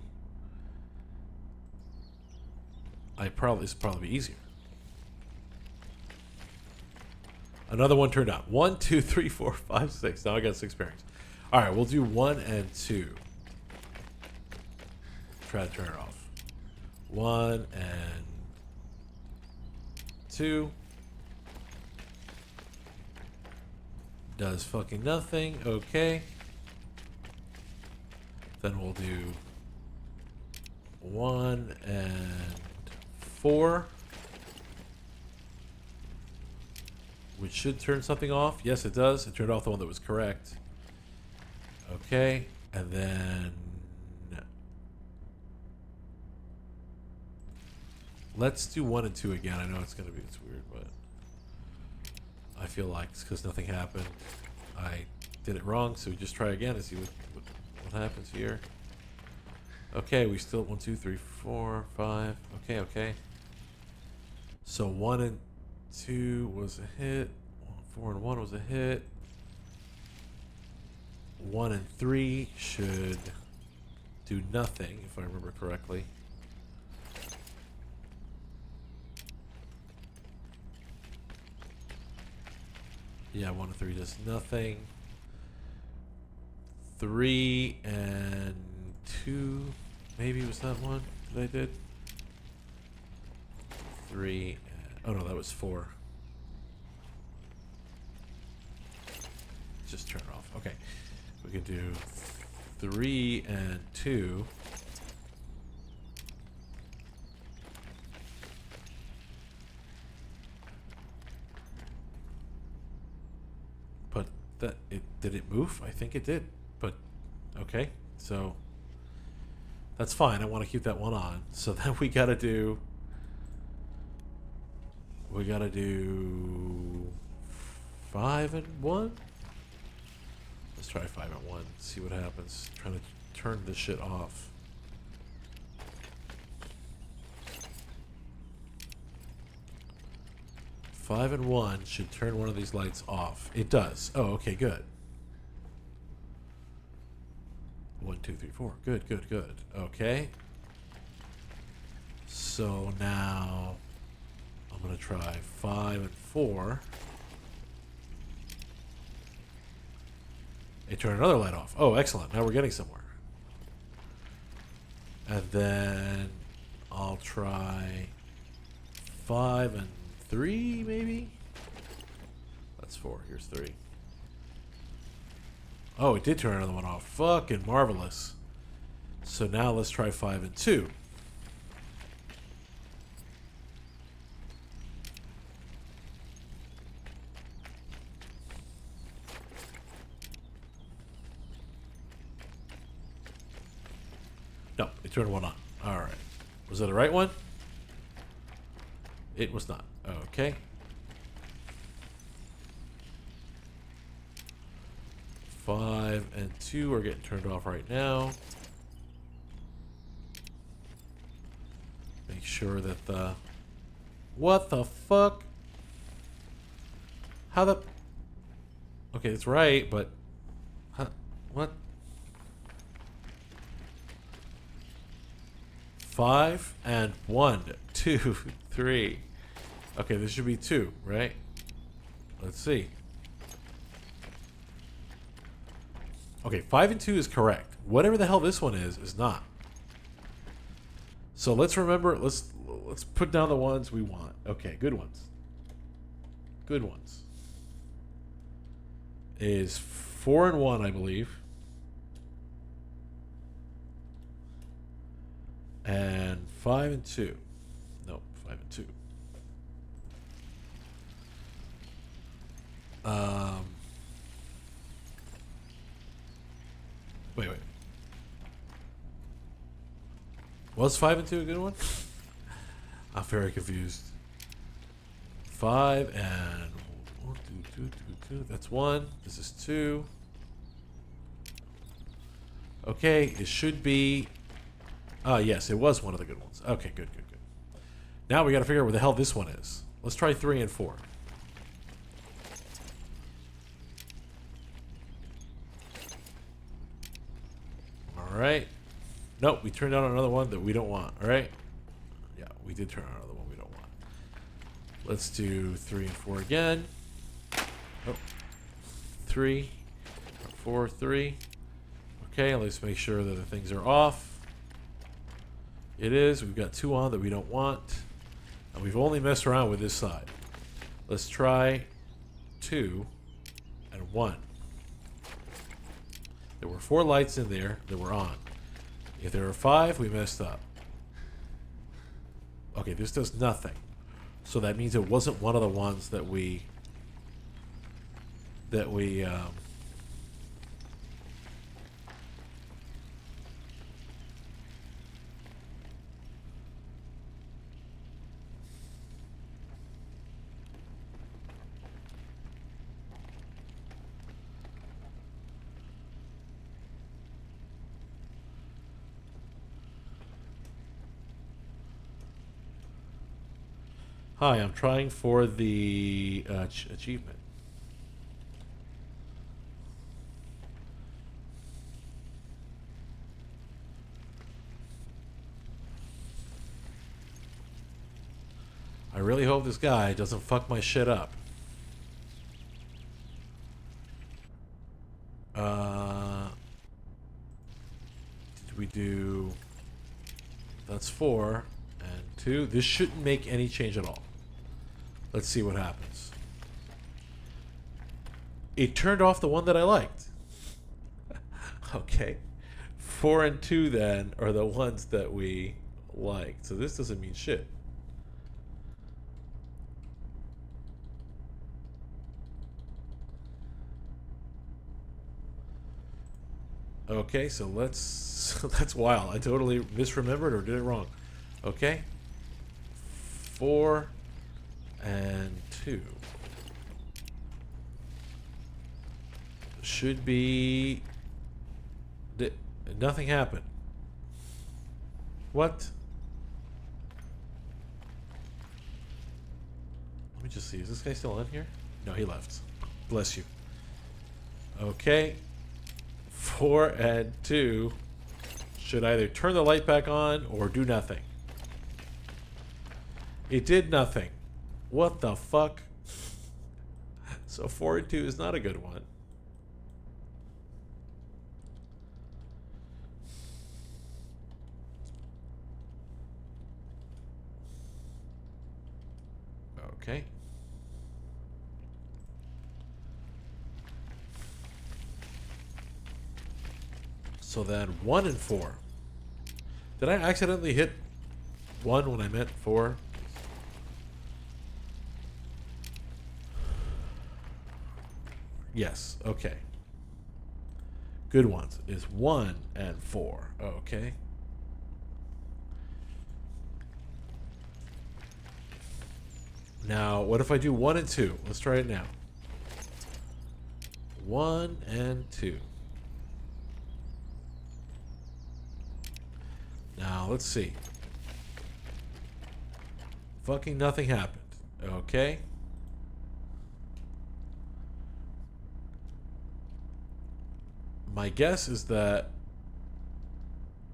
this would probably be easier. Another one turned out. 1, 2, 3, 4, 5, 6. Now I got 6 pairings. All right, we'll do 1 and 2. Try to turn it off. 1 and 2. Does fucking nothing. Okay. Then we'll do 1 and 4. Which should turn something off. Yes, it does. It turned off the one that was correct. Okay. And then let's do 1 and 2 again. I know it's weird, but I feel like it's because nothing happened. I did it wrong, so we just try again and see what happens here. Okay, we still 1, 2, 3, 4, 5. Okay. So 1 and 2 was a hit. 4 and 1 was a hit. 1 and 3 should do nothing, if I remember correctly. Yeah, 1 and 3 does nothing. 3 and 2. Maybe was that one that I did? 3 and, oh no, that was 4. Just turn it off. Okay. We can do 3 and 2. But that did it move? I think it did. But okay. So that's fine. I want to keep that one on. So then we got to do 5 and 1. Let's try 5 and 1. See what happens. Trying to turn this shit off. Five and 1 should turn one of these lights off. It does. Oh, okay, good. 1, 2, 3, 4. Good, good, good. Okay. So now I'm gonna try 5 and 4. It turned another light off. Oh, excellent. Now we're getting somewhere. And then I'll try 5 and 3, maybe? That's 4. Here's 3. Oh, it did turn another one off. Fucking marvelous. So now let's try 5 and 2. No, it turned one on. Alright. Was that the right one? It was not. Okay. 5 and 2 are getting turned off right now. Make sure that the... What the fuck? How the... Okay, it's right, but... Huh? What? 5 and 1, 2, 3. Okay, this should be 2, right? Let's see. Okay, 5 and 2 is correct. Whatever the hell this one is not. So let's remember, let's put down the ones we want. Okay, good ones. Good ones. Is 4 and 1, I believe. And 5 and 2. No, 5 and 2. Wait. Was 5 and 2 a good one? I'm very confused. 5 and 1, 2, 2, 2. That's 1. This is 2. Okay, it should be. Yes, it was one of the good ones. Okay, good. Now we got to figure out where the hell this one is. Let's try 3 and 4. Alright. Nope, we turned on another one that we don't want. Alright? Yeah, we did turn on another one we don't want. Let's do 3 and 4 again. Oh. 3, 4, 3. Okay, let's make sure that the things are off. It is. We've got 2 on that we don't want. And we've only messed around with this side. Let's try 2 and 1. There were 4 lights in there that were on. If there were 5, we messed up. Okay, this does nothing. So that means it wasn't one of the ones that we Hi, I'm trying for the achievement. I really hope this guy doesn't fuck my shit up. we do... That's 4 and 2. This shouldn't make any change at all. Let's see what happens. It turned off the one that I liked. Okay. 4 and 2 then are the ones that we liked. So this doesn't mean shit. Okay, so let's... That's wild. I totally misremembered or did it wrong. Okay. 4 and 2. Should be... Nothing happened. What? Let me just see. Is this guy still on here? No, he left. Bless you. Okay. 4 and 2 should either turn the light back on or do nothing. It did nothing. What the fuck? So 4 and 2 is not a good one. Okay. So then 1 and 4. Did I accidentally hit 1 when I meant 4? Yes, okay. Good ones is 1 and 4. Okay. Now, what if I do 1 and 2? Let's try it now. 1 and 2. Now, let's see. Fucking nothing happened. Okay. My guess is that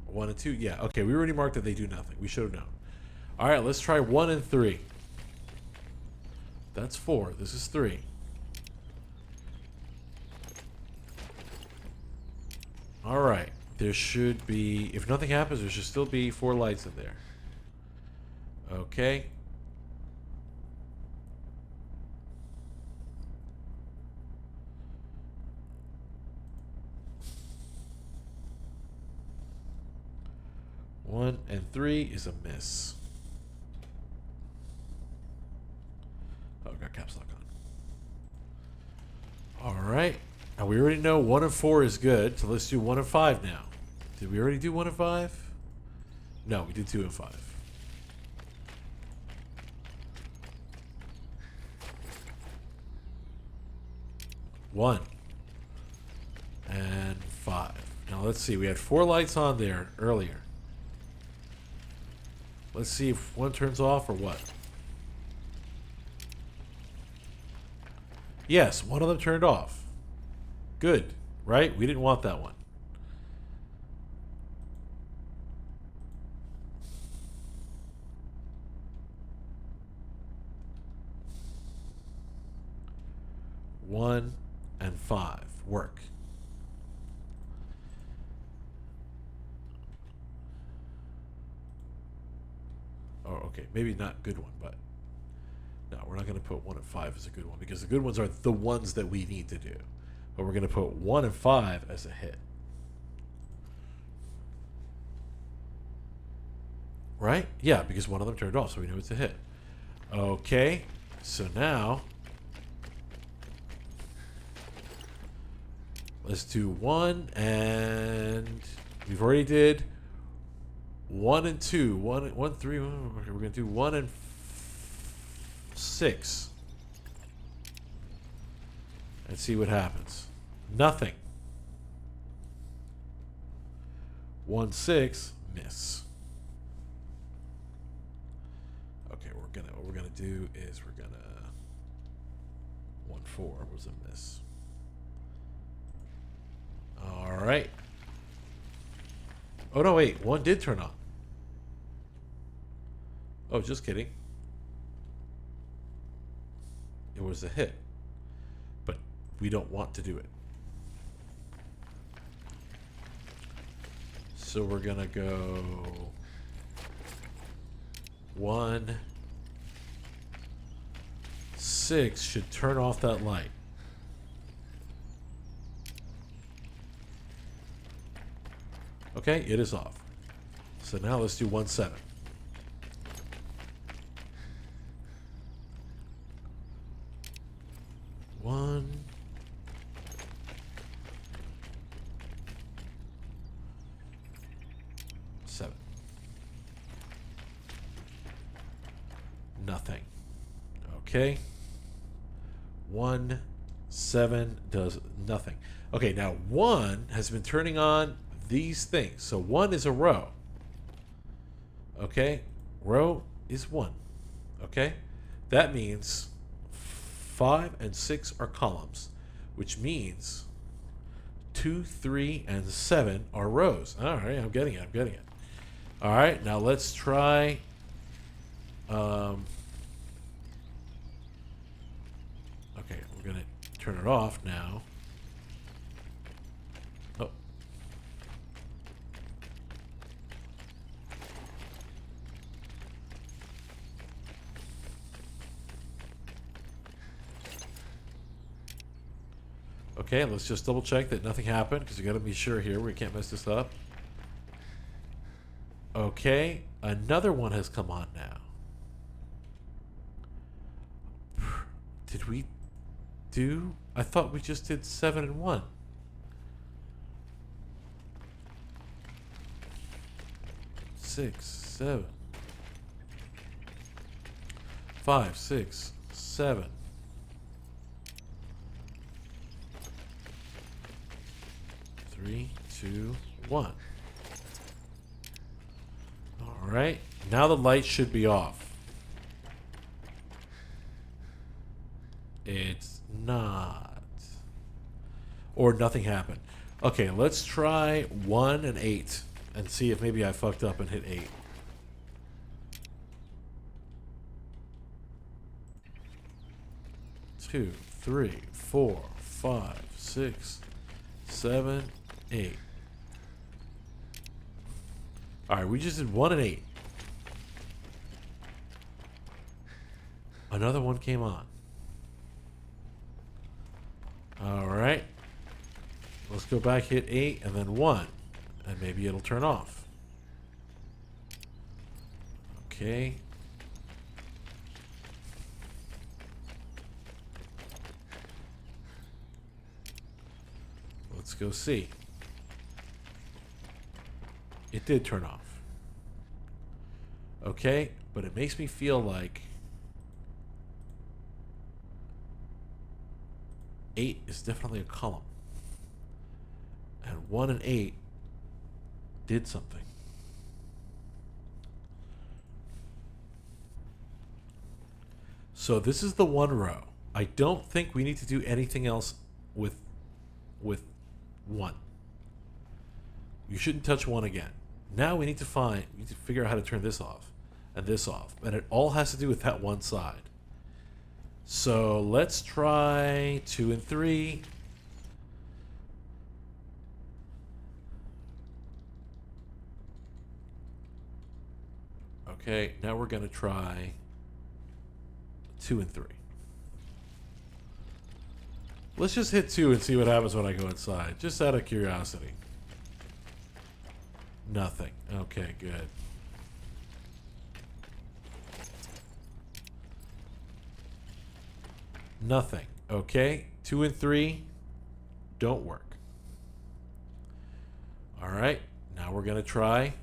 1 and 2, yeah. Okay, we already marked that they do nothing. We should have known. All right, let's try 1 and 3. That's 4. This is 3. All right. There should be, if nothing happens, there should still be 4 lights in there. Okay. One and 3 is a miss. Oh, got caps lock on. All right. Now we already know 1 and 4 is good, so let's do 1 and 5 now. Did we already do 1 and 5? No, we did 2 and 5. One and 5. Now let's see. We had 4 lights on there earlier. Let's see if one turns off or what. Yes, one of them turned off. Good, right? We didn't want that one. One and 5 work. Oh, okay. Maybe not good one, but no, we're not going to put 1 and 5 as a good one because the good ones are the ones that we need to do. But we're going to put 1 and 5 as a hit. Right? Yeah, because one of them turned off, so we know it's a hit. Okay, so now let's do 1 and we've already did 1 and 2. 1, 3. We're going to do 1 and 6 and see what happens. Nothing. 1, 6, miss. Okay, what we're gonna do is we're gonna 1, 4 was a miss. All right. Oh no, wait, 1 did turn on. Oh, just kidding. It was a hit, but we don't want to do it. So we're gonna go 1, 6 should turn off that light. Okay, it is off. So now let's do 1, 7. One. Seven. Nothing. Okay. 1, 7 does nothing. Okay, now 1 has been turning on these things. So 1 is a row. Okay, row is 1. Okay, that means 5 and 6 are columns, which means 2, 3, and 7 are rows. All right, I'm getting it. I'm getting it. All right, now let's try. Okay, we're gonna turn it off now. Oh. Okay, let's just double check that nothing happened, because we got to be sure here. We can't mess this up. Okay, another one has come on now. Did we do? I thought we just did 7 and 1. Six, 7. 5, 6, 7. 3, 2, 1. All right. Now the light should be off. It's not. Or nothing happened. Okay, let's try 1 and 8 and see if maybe I fucked up and hit 8. Two, 3, 4, 5, 6, 7, 8. Alright, we just did 1 and 8. Another one came on. Alright. Let's go back, hit 8, and then 1. And maybe it'll turn off. Okay. Let's go see. It did turn off. Okay, but it makes me feel like 8 is definitely a column. And 1 and 8 did something. So this is the 1 row. I don't think we need to do anything else with 1. You shouldn't touch 1 again. Now we need to figure out how to turn this off and this off. And it all has to do with that one side. So let's try 2 and 3. Okay, now we're going to try 2 and 3. Let's just hit 2 and see what happens when I go inside, just out of curiosity. Nothing. Okay, good. Nothing. Okay, 2 and 3 don't work. All right, now we're going to try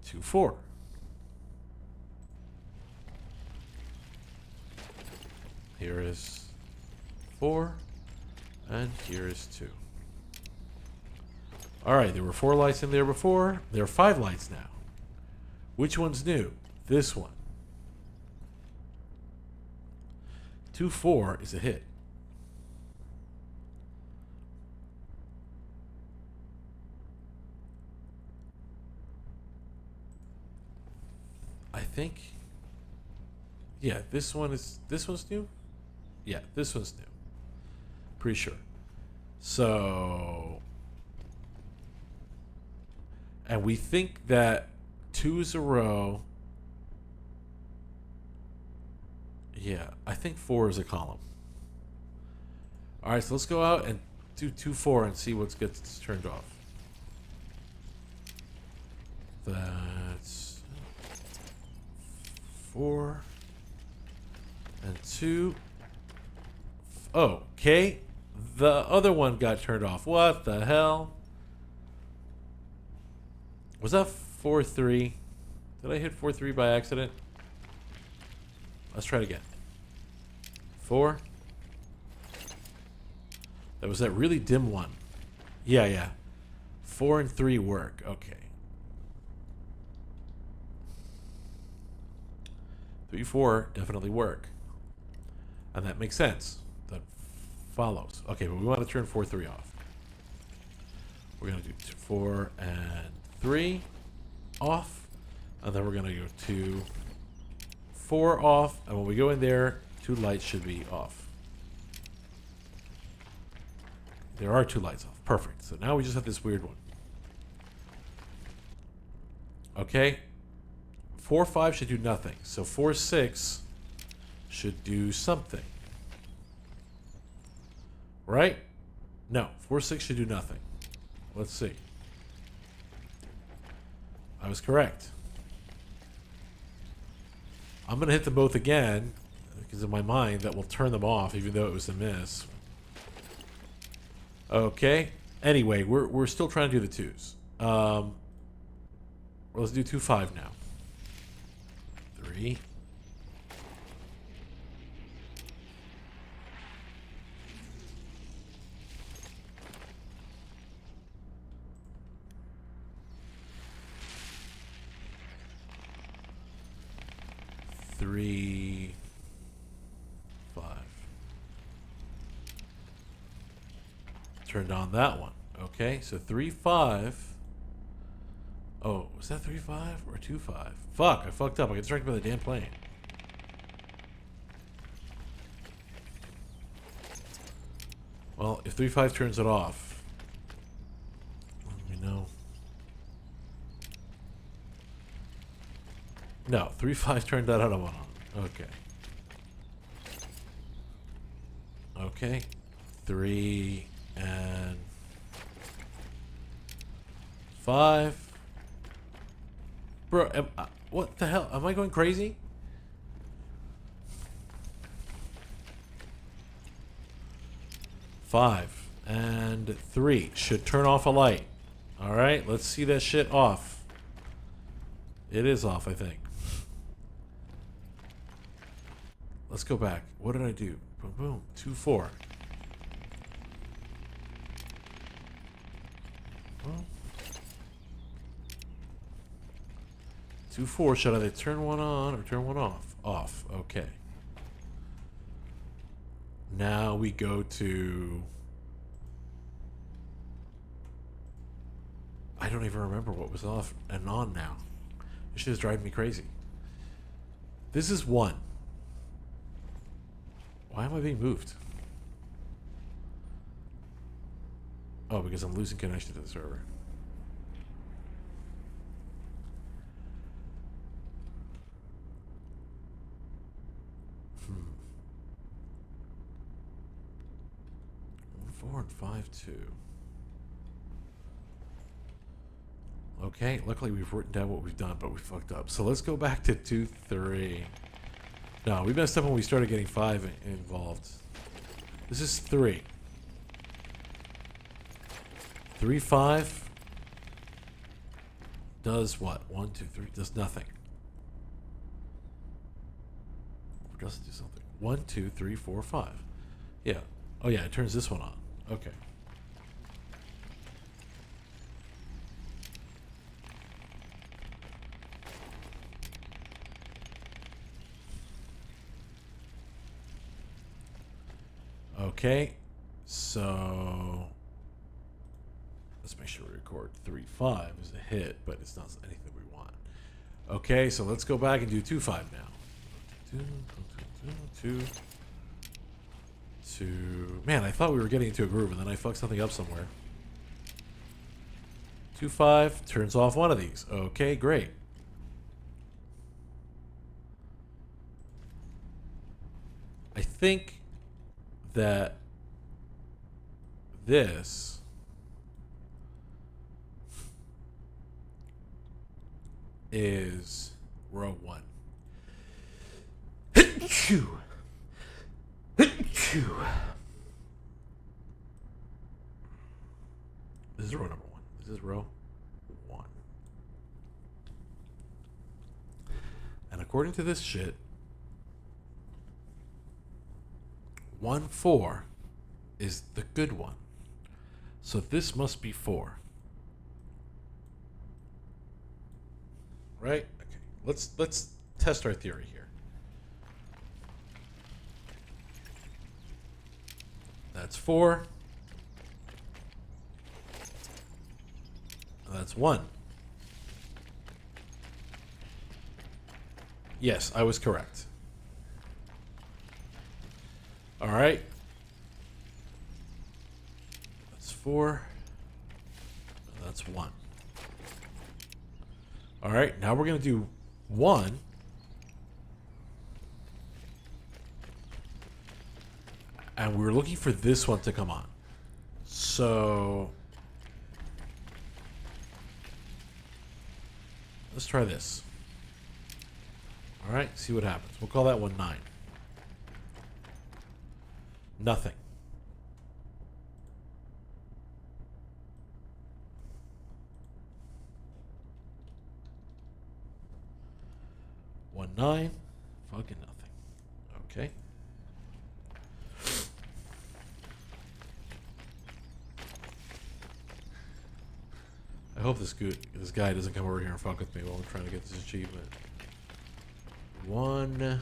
2, 4. Here is 4, and here is 2. All right, there were 4 lights in there before. There are 5 lights now. Which one's new? This one. 2, 4 is a hit. I think. Yeah, this one's new? Yeah, this one's new. Pretty sure. So And we think that 2 is a row. Yeah, I think 4 is a column. All right, so let's go out and do 2, 4 and see what gets turned off. That's 4 and 2. Oh, okay. The other one got turned off. What the hell? Was that 4-3? Did I hit 4-3 by accident? Let's try it again. 4. That was that really dim one. Yeah. 4 and 3 work. Okay. 3, 4 definitely work. And that makes sense. That follows. Okay, but we want to turn 4, 3 off. We're going to do 4 and 3 off. And then we're going to go 2, 4 off. And when we go in there, 2 lights should be off. There are 2 lights off. Perfect. So now we just have this weird one. Okay. 4, 5 should do nothing. So 4, 6 should do something. Right? No. 4, 6 should do nothing. Let's see. I was correct. I'm going to hit them both again, because in my mind that will turn them off, even though it was a miss. Okay. Anyway, we're still trying to do the 2s. Well, let's do 2, 5 now. 3. 3, 5. Turned on that one. Okay, so 3, 5. Oh, was that 3, 5 or 2, 5? Fuck, I fucked up. I got distracted by the damn plane. Well, if 3, 5 turns it off, let me know. No, 3, 5 turned that other one on. Okay. Okay. 3 and 5. Bro, what the hell? Am I going crazy? Five and 3 should turn off a light. All right, let's see that shit off. It is off, I think. Let's go back. What did I do? Boom, boom. 2, 4. Well, 2, 4 should either turn one on or turn one off. Off. Okay. Now we go to... I don't even remember what was off and on now. This shit is driving me crazy. This is 1. Why am I being moved? Oh, because I'm losing connection to the server. 4 and 5, 2. Okay, luckily we've written down what we've done, but we fucked up. So let's go back to 2, 3. No, we messed up when we started getting 5 involved. This is 3. 3, 5 does what? 1, 2, 3 does nothing. Or does it do something? 1, 2, 3, 4, 5. Yeah. Oh yeah, it turns this one on. Okay. Okay, so let's make sure we record 3, 5 is a hit, but it's not anything that we want. Okay, so let's go back and do 2, 5 now. 2, 2. Man, I thought we were getting into a groove, and then I fucked something up somewhere. 2-5 turns off one of these. Okay, great. I think that this is row 1. Achoo. Achoo. This is row number 1. This is row 1. And according to this shit, 1-4 is the good one. So this must be 4. Right? Okay. Let's test our theory here. That's 4. That's 1. Yes, I was correct. All right. That's 4. That's 1. All right, now we're going to do 1. And we're looking for this one to come on. So let's try this. All right, see what happens. We'll call that one 9. Nothing. One 9. Fucking nothing. Okay. I hope this guy doesn't come over here and fuck with me while I'm trying to get this achievement. 1.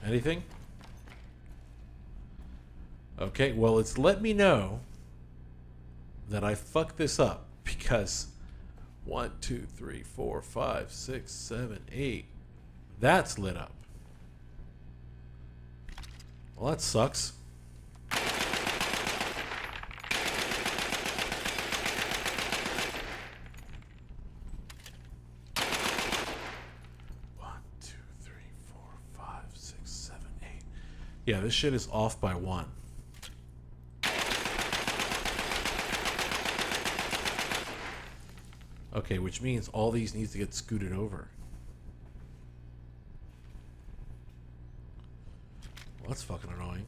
Anything? Okay, well, it's let me know that I fucked this up because 1, 2, 3, 4, 5, 6, 7, 8. That's lit up. Well, that sucks. Yeah, this shit is off by 1. Okay, which means all these needs to get scooted over. Well, that's fucking annoying.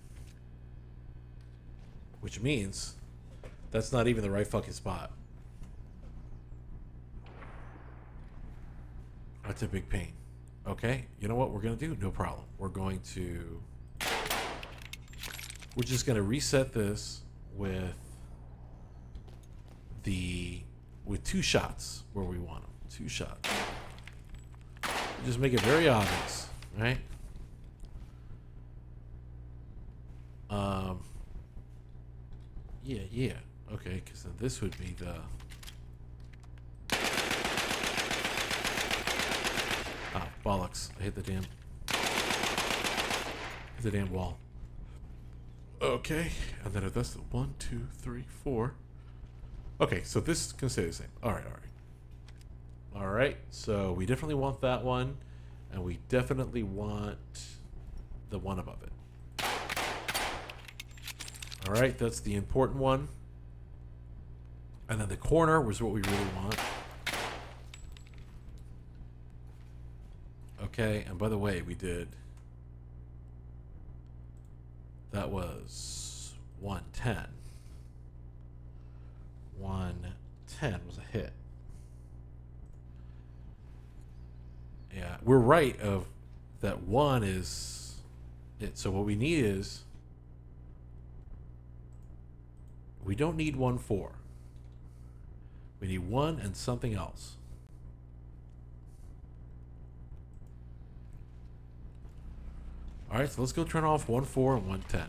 Which means that's not even the right fucking spot. That's a big pain. Okay, you know what we're going to do? No problem. We're just going to reset this with 2 shots where we want them. 2 shots. Just make it very obvious, right? Yeah. Okay, because then this would be the... Ah, bollocks. I hit the damn wall. Okay, and then that's 1, 2, 3, 4. Okay, so this can stay the same. All right. So we definitely want that one, and we definitely want the one above it. All right, that's the important one. And then the corner was what we really want. Okay, and by the way, we did... That was 110. 110 was a hit. Yeah, we're right of that 1 is it. So what we need is... We don't need 1-4. We need 1 and something else. All right, so let's go turn off 1-4 and 110.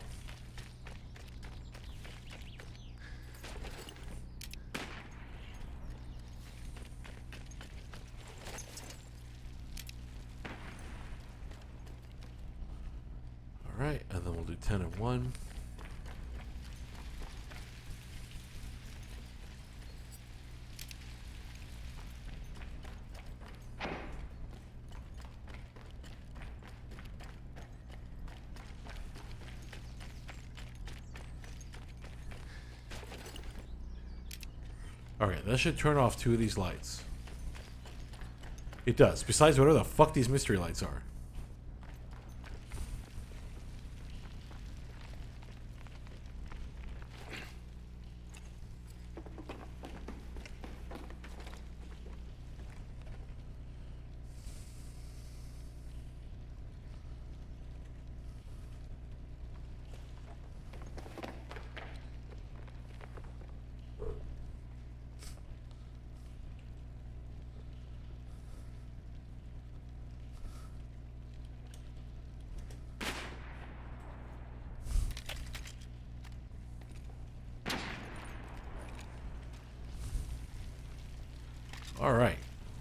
Alright, and then we'll do 10 and 1. Alright, that should turn off 2 of these lights. It does. Besides whatever the fuck these mystery lights are. Alright.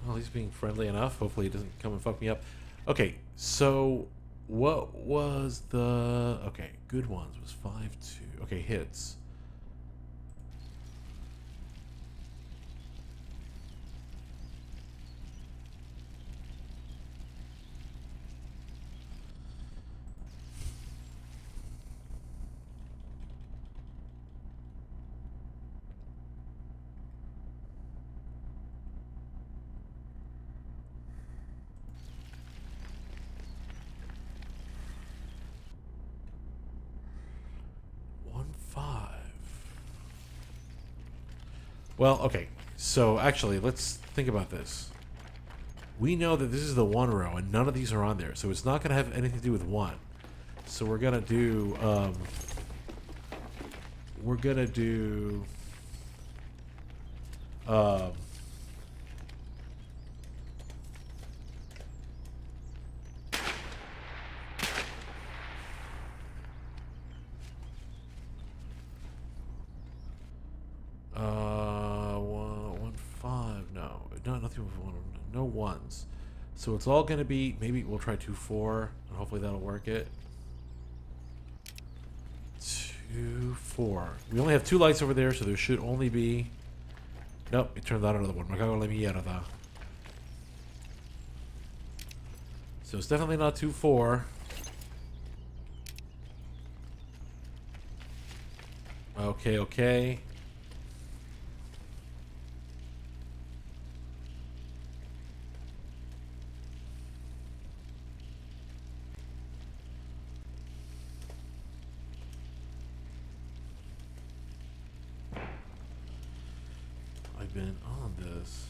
Well, he's being friendly enough. Hopefully he doesn't come and fuck me up. Okay, so what was the... Okay, good ones was 5-2. Okay, hits. Well, okay. So actually, let's think about this. We know that this is the 1 row, and none of these are on there, so it's not going to have anything to do with 1. So we're gonna do. We're gonna do. Nothing with 1. No ones. So it's all going to be, maybe we'll try 2-4, and hopefully that'll work it. 2-4. We only have 2 lights over there, so there should only be... Nope, it turned out another one. So it's definitely not 2-4. Okay, okay. I've been on this.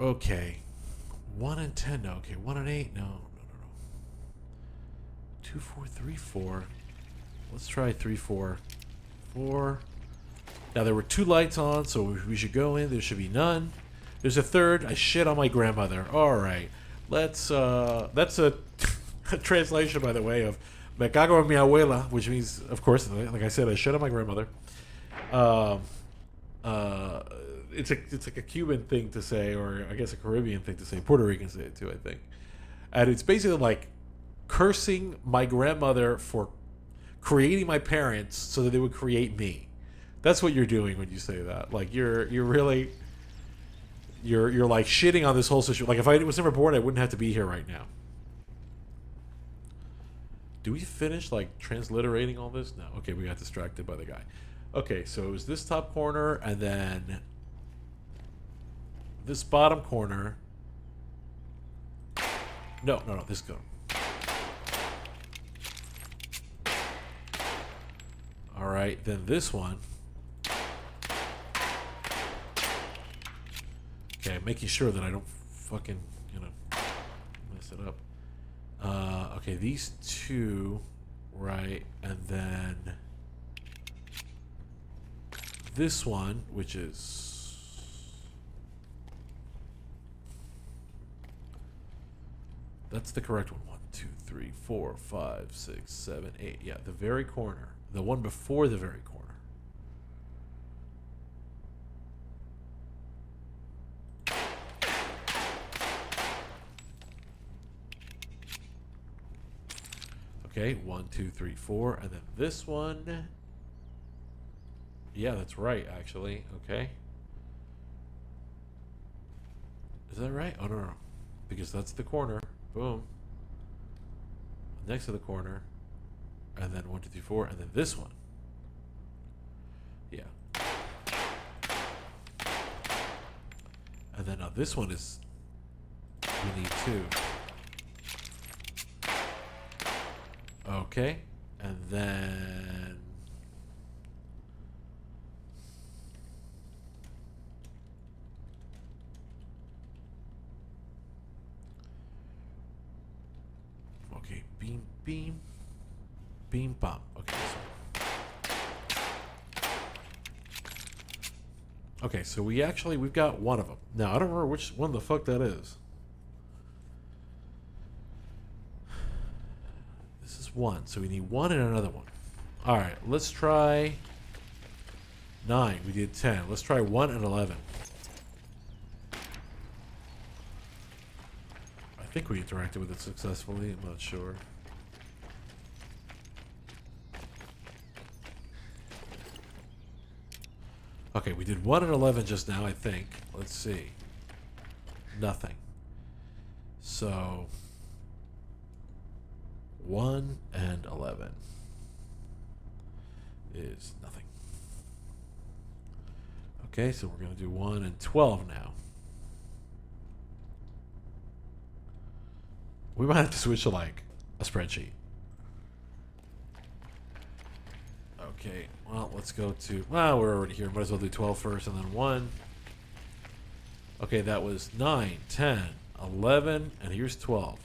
Okay. 1 and 10, no. Okay, 1 and 8, no. 2, 4, 3, 4. Let's try 3, 4. 4. Now there were 2 lights on, so we should go in. There should be none. There's a 3rd. I shit on my grandmother. Alright. Let's, that's a translation, by the way, of Me cago en mi abuela, which means, of course, like I said, I shit on my grandmother. It's like a Cuban thing to say, or I guess a Caribbean thing to say. Puerto Ricans say it too, I think. And it's basically like cursing my grandmother for creating my parents so that they would create me. That's what you're doing when you say that. Like you're really you're like shitting on this whole situation. Like if I was never born, I wouldn't have to be here right now. Do we finish like transliterating all this? No. Okay, we got distracted by the guy. Okay, so it was this top corner and then this bottom corner. No, this go. All right, then this one. Okay, making sure that I don't fucking, mess it up. Okay, these 2, right, and then this one, which is that's the correct one. 1, 2, 3, 4, 5, 6, 7, 8. Yeah, the very corner. The one before the very corner. Okay, 1, 2, 3, 4, and then this one. Yeah, that's right, actually. Okay. Is that right? Oh, no, no. Because that's the corner. Boom. Next to the corner. And then 1, 2, 3, 4, and then this one. Yeah. And then this one is. We need 2. Okay. And then. Okay, beam, beam, beam, bomb. Okay, okay, so we've got one of them. Now, I don't remember which one the fuck that is. This is 1, so we need 1 and another one. Alright, let's try 9. We did 10. Let's try 1 and 11. I think we interacted with it successfully. I'm not sure. Okay, we did 1 and 11 just now, I think. Let's see. Nothing. So 1 and 11 is nothing. Okay, so we're going to do 1 and 12 now. We might have to switch to like a spreadsheet. Okay, well, let's go to... Well, we're already here. Might as well do 12 first and then 1. Okay, that was 9, 10, 11, and here's 12.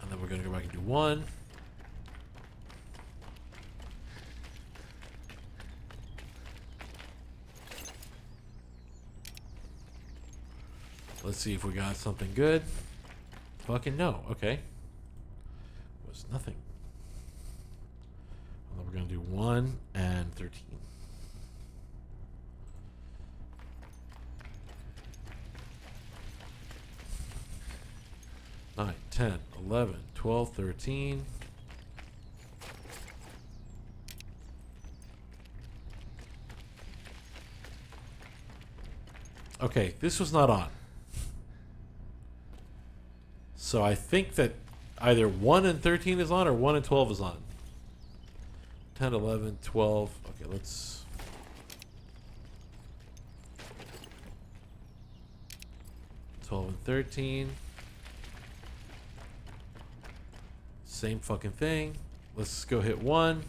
And then we're going to go back and do 1. Let's see if we got something good. Fucking no. Okay. Was nothing. And then we're going to do 1 and 13. Nine, 10, 11, 12, 13. Okay, this was not on. So I think that either 1 and 13 is on or 1 and 12 is on. 10, 11, 12. Okay, let's... and 13. Same fucking thing. Let's go hit 1.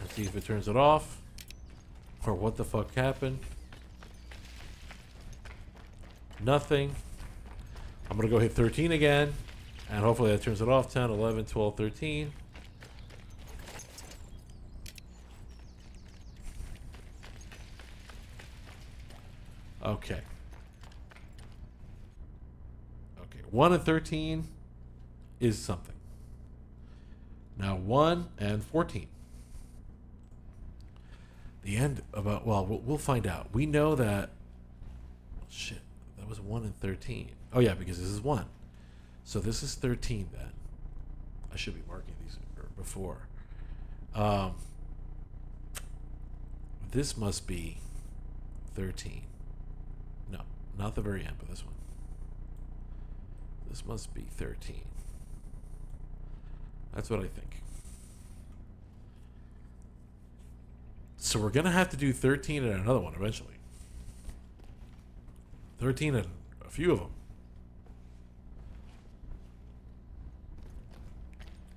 Let's see if it turns it off. Or what the fuck happened. Nothing. I'm going to go hit 13 again. And hopefully that turns it off. 10, 11, 12, 13. Okay. Okay. 1 and 13 is something. Now 1 and 14. The end about... Well, we'll find out. We know that... Shit. That was 1 and 13. Oh, yeah, because this is 1. So this is 13 then. I should be marking these before. This must be 13. No, not the very end, but this one. This must be 13. That's what I think. So we're going to have to do 13 and another one eventually. 13 and a few of them.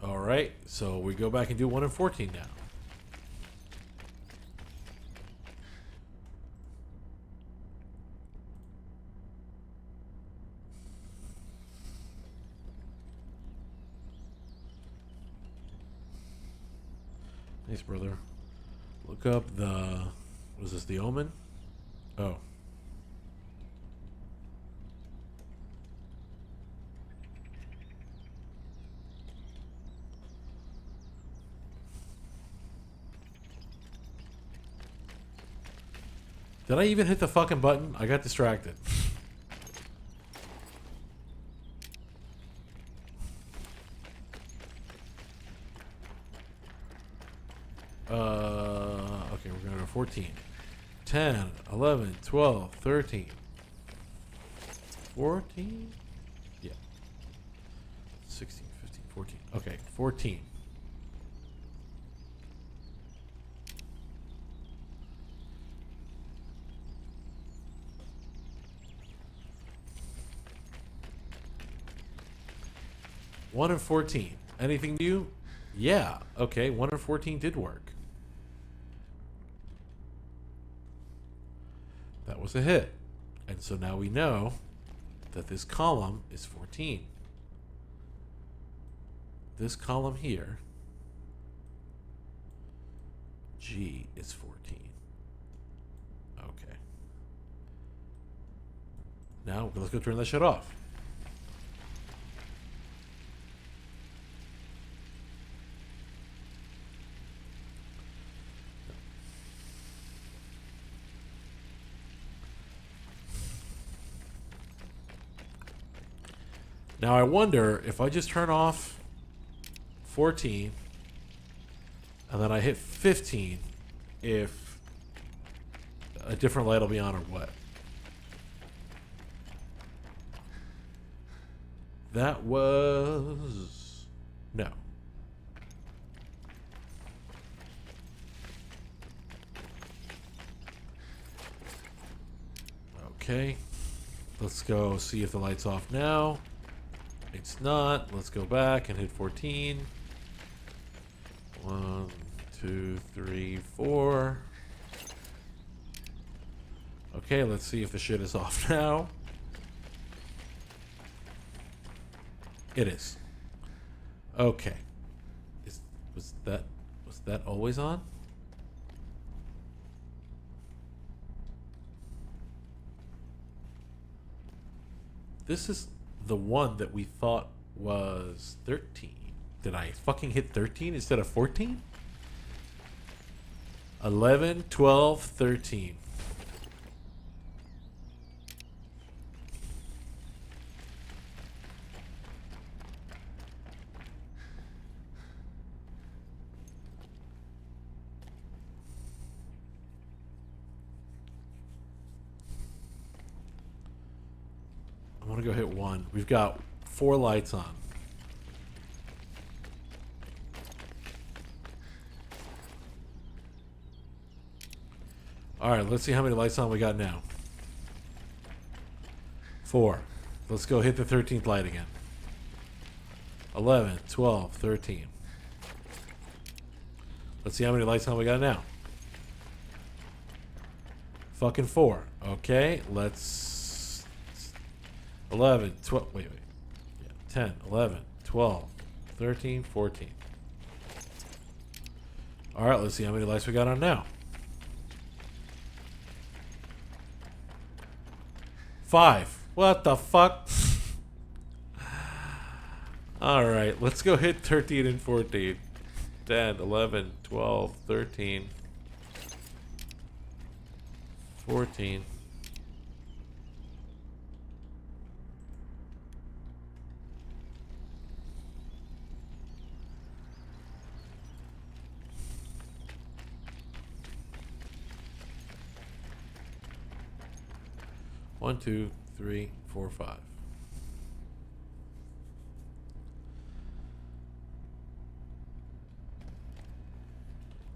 Alright, so we go back and do 1 and 14 now. Thanks, brother. Look up the... Was this the Omen? Oh. Did I even hit the fucking button? I got distracted. Okay, we're going to go 14. 10, 11, 12, 13. 14? Yeah. 16, 15, 14. Okay, 14. One and 14. Anything new? Yeah. Okay, 1 and 14 did work. That was a hit. And so now we know that this column is 14. This column here, G, is 14. Okay. Now, let's go turn that shit off. Now I wonder if I just turn off 14 and then I hit 15 if a different light will be on or what. That was... no. Okay. Let's go see if the light's off now. It's not. Let's go back and hit 14. 1, 2, 3, 4. Okay, let's see if the shit is off now. It is. Okay. Was that always on? This is the one that we thought was 13. Did I fucking hit 13 instead of 14? 11, 12, 13. I want to go hit 1. We've got 4 lights on. Alright, let's see how many lights on we got now. 4. Let's go hit the 13th light again. 11, 12, 13. Let's see how many lights on we got now. Fucking 4. Okay, let's... 11, 12... Wait. Yeah, 10, 11, 12, 13, 14. Alright, let's see how many lights we got on now. 5. What the fuck? Alright, let's go hit 13 and 14. 10, 11, 12, 13, 14. One, 2, 3, 4, 5.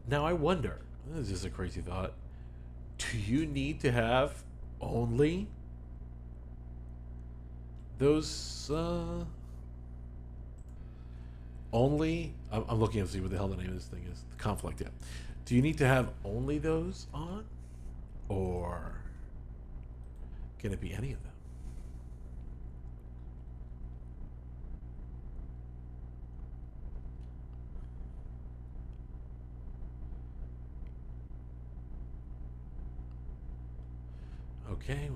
Now I wonder, this is just a crazy thought, do you need to have only those, I'm looking to see what the hell the name of this thing is, the conflict, yeah. Do you need to have only those on, or can it be any of them? Okay,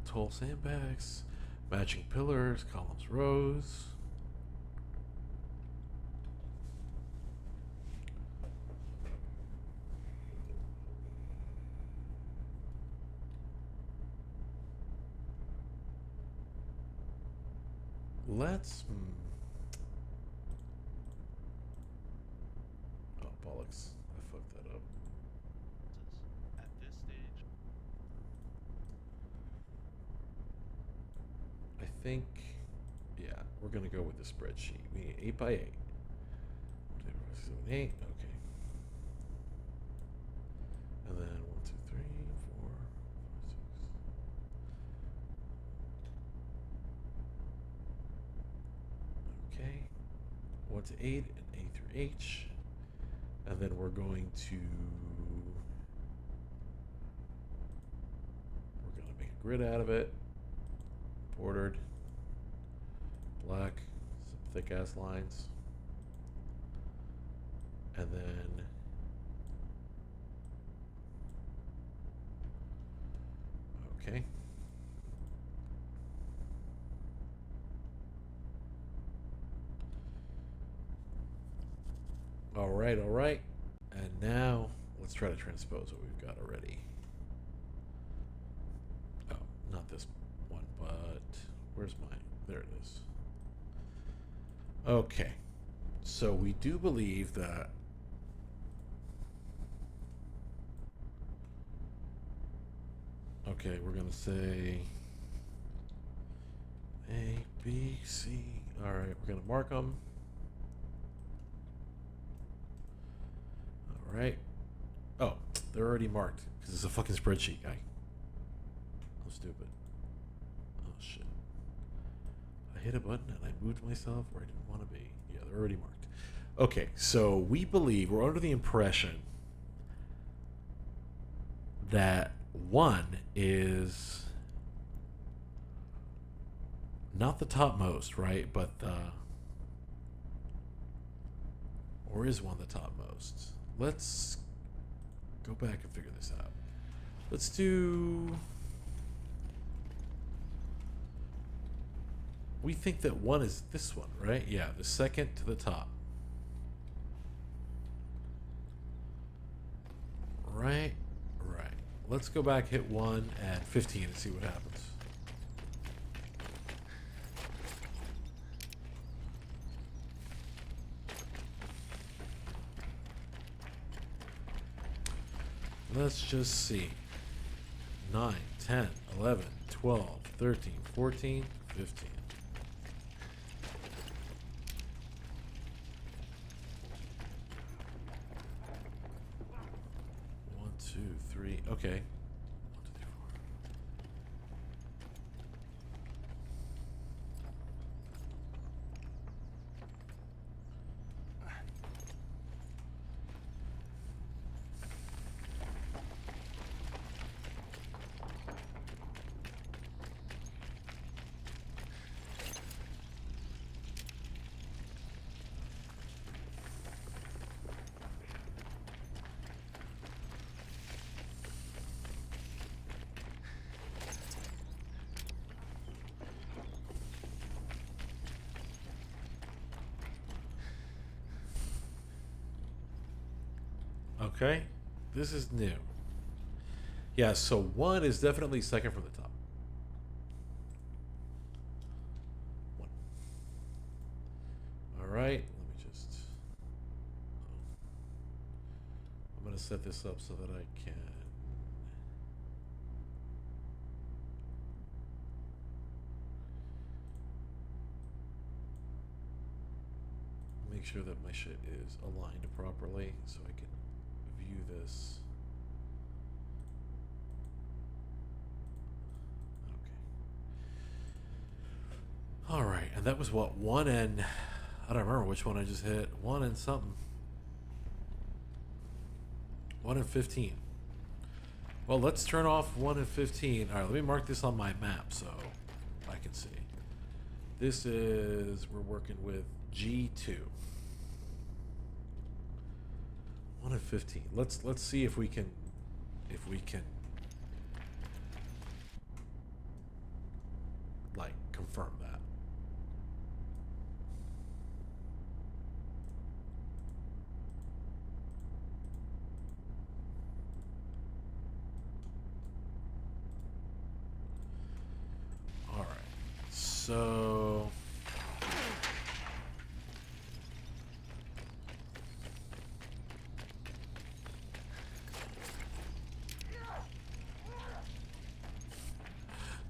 tall sandbags, matching pillars, columns, rows. Let's. Oh, bollocks. I fucked that up. At this stage, I think. Yeah, we're going to go with the spreadsheet. We need 8 by 8. 8. Okay. And then 1, 2, 3, 4, 5, 6. Okay. 1 to 8 and A through H. And then we're going to make a grid out of it. Bordered. Black. Some thick ass lines. And then okay. All right, all right. And now let's try to transpose what we've got already. Oh, not this one, but where's mine? There it is. Okay. So we do believe that okay, we're going to say A, B, C. All right, we're going to mark them. All right. Oh, they're already marked because it's a fucking spreadsheet, guy. I'm stupid. Oh, shit. I hit a button and I moved myself where I didn't want to be. Yeah, they're already marked. Okay, so we believe, we're under the impression that 1 is not the topmost, right? But or is 1 the topmost? Let's go back and figure this out. Let's do. We think that 1 is this one, right? Yeah, the second to the top. Right. Let's go back, hit 1 and 15 and see what happens. Let's just see. 9, 10, 11, 12, 13, 14, 15. One, two, three. Okay. 1, 2, 3, 4. Okay. This is new. Yeah, so 1 is definitely second from the top. 1. All right. Let me just. I'm going to set this up so that I can. Make sure that my shit is aligned properly so I can view this. Okay. All right, and that was what, 1 and I don't remember which one I just hit. 1 and something. 1 and 15. Well, let's turn off 1 and 15. All right, let me mark this on my map so I can see. This is, we're working with G2. 1 and 15. Let's see if we can like confirm that. All right. So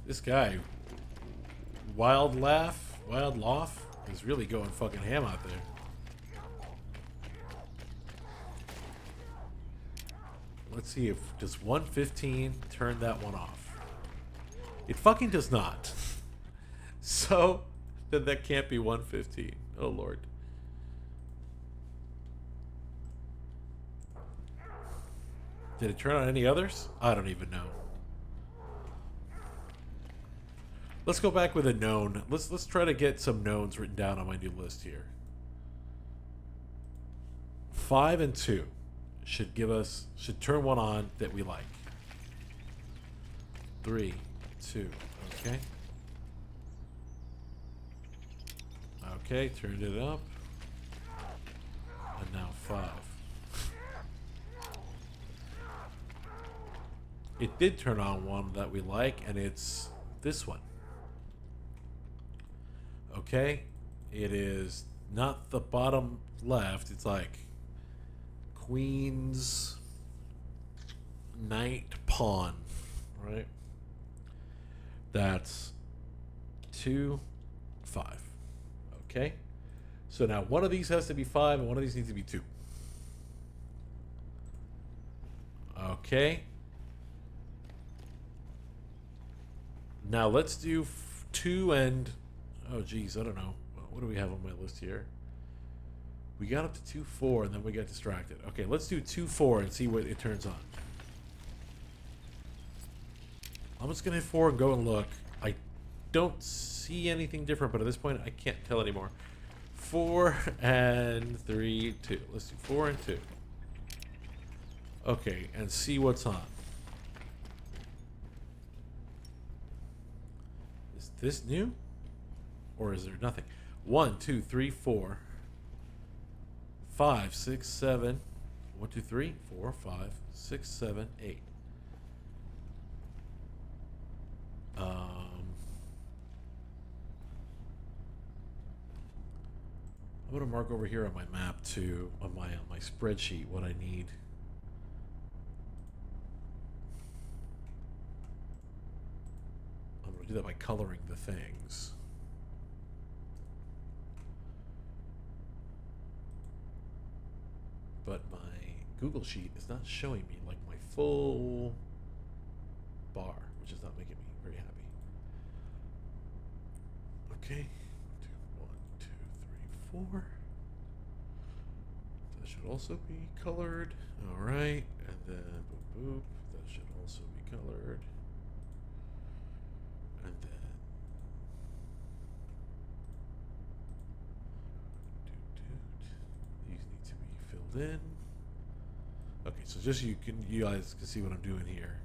This guy, Wild Loff, is really going fucking ham out there. Let's see if does 115 turn that one off. It fucking does not. So then that can't be 115. Oh Lord. Did it turn on any others? I don't even know. Let's go back with a known. Let's try to get some knowns written down on my new list here. 5 and 2 should turn one on that we like. 3, 2, okay. Okay, turned it up. And now 5. It did turn on one that we like, and it's this one. Okay, it is not the bottom left. It's like Queen's Knight Pawn, right? That's 2, 5. Okay, so now one of these has to be 5, and one of these needs to be 2. Okay. Now let's do 2 and... Oh, geez, I don't know. What do we have on my list here? We got up to 2, 4, and then we got distracted. Okay, let's do 2, 4 and see what it turns on. I'm just going to hit 4 and go and look. I don't see anything different, but at this point, I can't tell anymore. 4 and 3, 2. Let's do 4 and 2. Okay, and see what's on. Is this new? Or is there nothing? 1, 2, 3, 4, 5, 6, 7. 1, 2, 3, 4, 5, 6, 7, 8. I'm gonna mark over here on my map too, on my spreadsheet, what I need. I'm gonna do that by coloring the things. But my Google Sheet is not showing me like my full bar, which is not making me very happy. Okay, 1, 2, 3, 4. That should also be colored. All right, and then boop boop. That should also be colored. And then these need to be filled in. Okay, so just you guys can see what I'm doing here.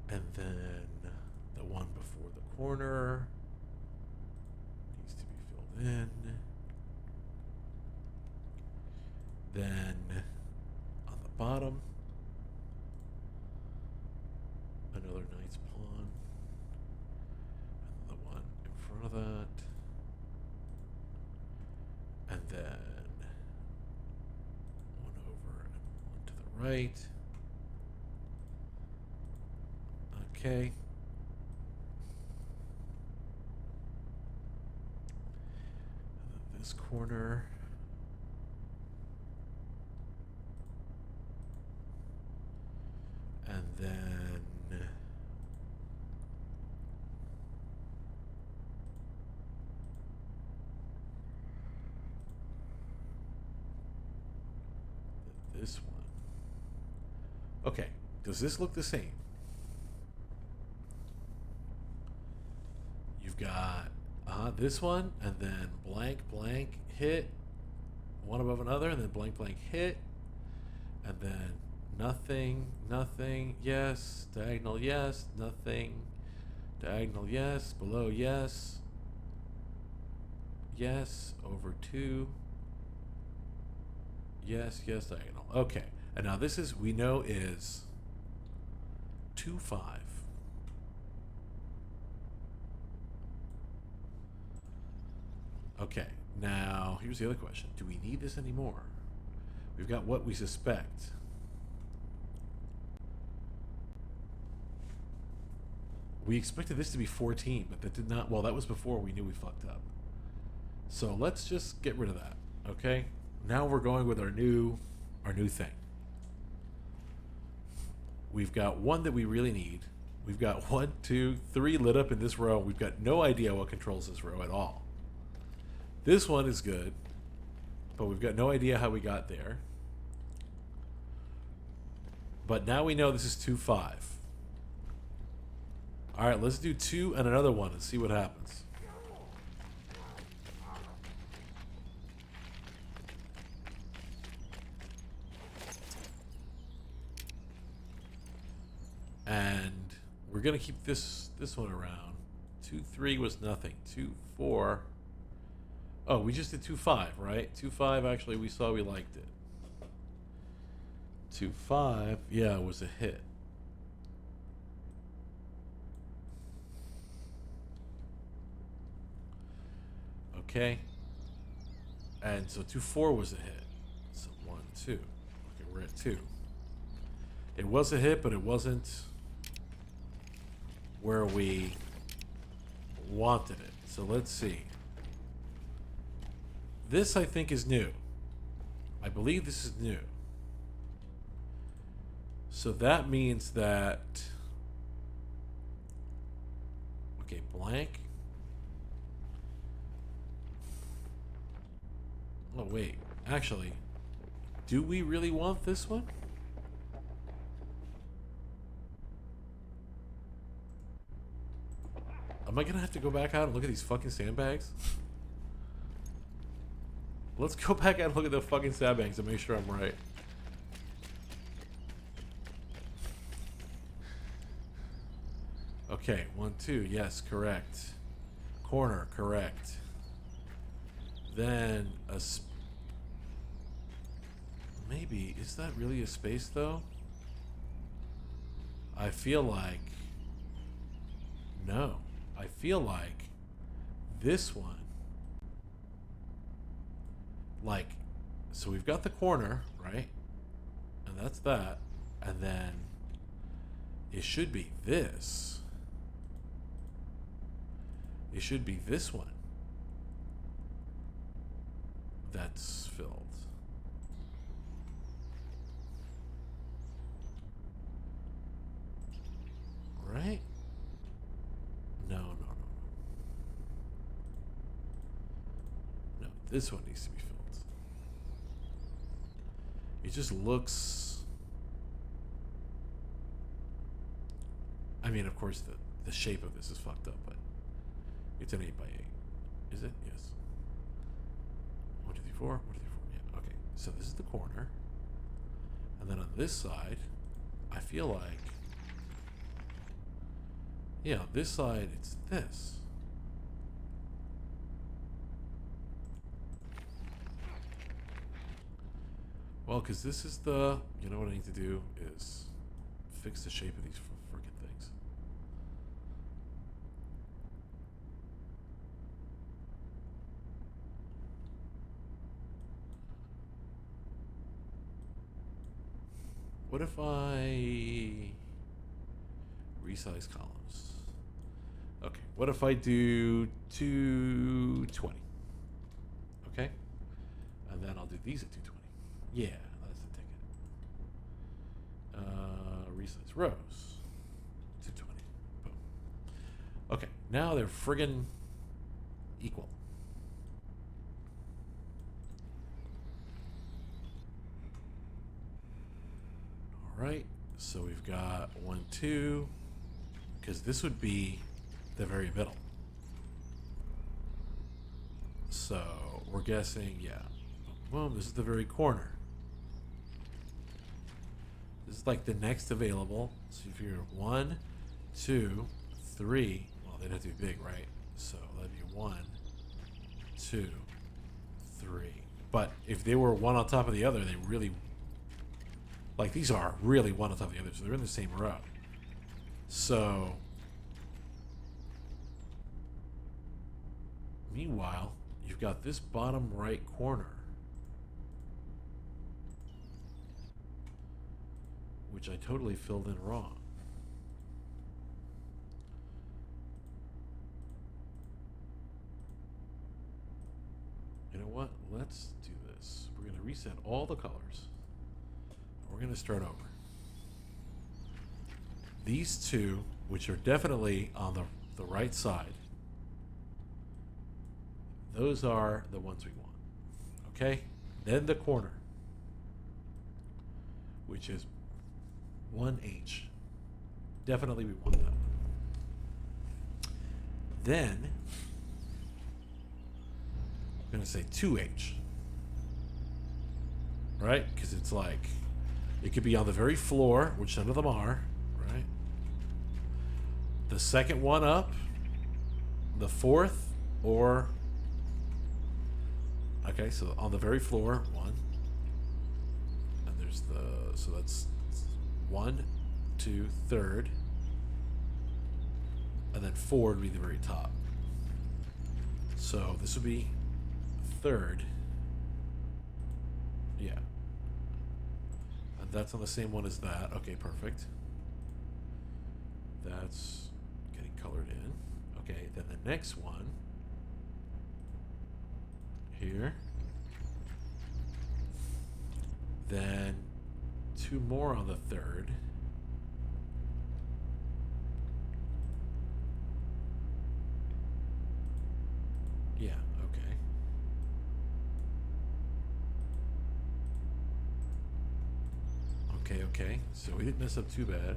And then the one before the corner needs to be filled in. Then on the bottom, another knight's pawn. And the one in front of that. And then one over and one to the right. Okay. And then this corner. And then this one. Okay, does this look the same? You've got this one, and then blank, blank, hit, one above another, and then blank, blank, hit, and then nothing, nothing, yes, diagonal, yes, nothing, diagonal, yes, below, yes, yes, over 2, yes, yes, diagonal. Okay, and now this is, we know is 2, 5. Okay, now here's the other question. Do we need this anymore? We've got what we suspect. We expected this to be 14, but that did not. Well, that was before we knew we fucked up. So let's just get rid of that. Okay. Now we're going with our new thing. We've got one that we really need. We've got 1, 2, 3 lit up in this row. We've got no idea what controls this row at all. This one is good, but we've got no idea how we got there. But now we know this is 2, 5. All right, let's do 2 and another one and see what happens. And we're gonna keep this one around. 2, 3 was nothing. 2, 4. Oh, we just did 2, 5, right? 2, 5. Actually, we saw we liked it. 2, 5. Yeah, it was a hit. Okay. And so 2, 4 was a hit. So 1, 2. Okay, we're at 2. It was a hit, but it wasn't where we wanted it. So let's see. This, I think, is new. I believe this is new. So that means that... Okay, blank. Oh, wait. Actually, do we really want this one? Am I gonna have to go back out and look at these fucking sandbags? Let's go back out and look at the fucking sandbags and make sure I'm right. Okay, 1, 2, yes, correct. Corner, correct. Then maybe, is that really a space though? I feel like, no. I feel like this one, like, so we've got the corner, right? And that's that. And then it should be this. It should be this one that's filled. Right? No. No, this one needs to be filled. It just looks... I mean, of course, the shape of this is fucked up, but it's an 8 by 8. Is it? Yes. 1, 2, 3, 4. 1, 2, 3, 4. Yeah, okay. So this is the corner. And then on this side, I feel like... Yeah, this side, it's this. Well, because this is the... You know what I need to do is fix the shape of these freaking things. What if I resize columns? Okay, what if I do 220? Okay, and then I'll do these at 220. Yeah, that's the ticket. Resize rows. 220. Boom. Okay, now they're friggin' equal. Alright, so we've got 1, 2, because this would be the very middle. So we're guessing, yeah. Boom, this is the very corner. This is like the next available. So if you're 1, 2, 3, well, they'd have to be big, right? So that'd be 1, 2, 3. But if they were one on top of the other, they really, like these are really one on top of the other, so they're in the same row. So meanwhile, you've got this bottom right corner, which I totally filled in wrong. what? Let's do this. We're going to reset all the colors. We're going to start over. These two, which are definitely on the right side, those are the ones we want. Okay? Then the corner, which is 1H. Definitely we want that one. Then, I'm going to say 2H. Right? Because it's like, it could be on the very floor, which none of them are. Right? The second one up, the fourth, or... Okay, so on the very floor, one. And there's the... So that's 1, 2, third. And then 4 would be the very top. So this would be third. Yeah. And that's on the same one as that. Okay, perfect. That's getting colored in. Okay, then the next one. Here. Then 2 more on the third. Yeah, okay. Okay. So we didn't mess up too bad.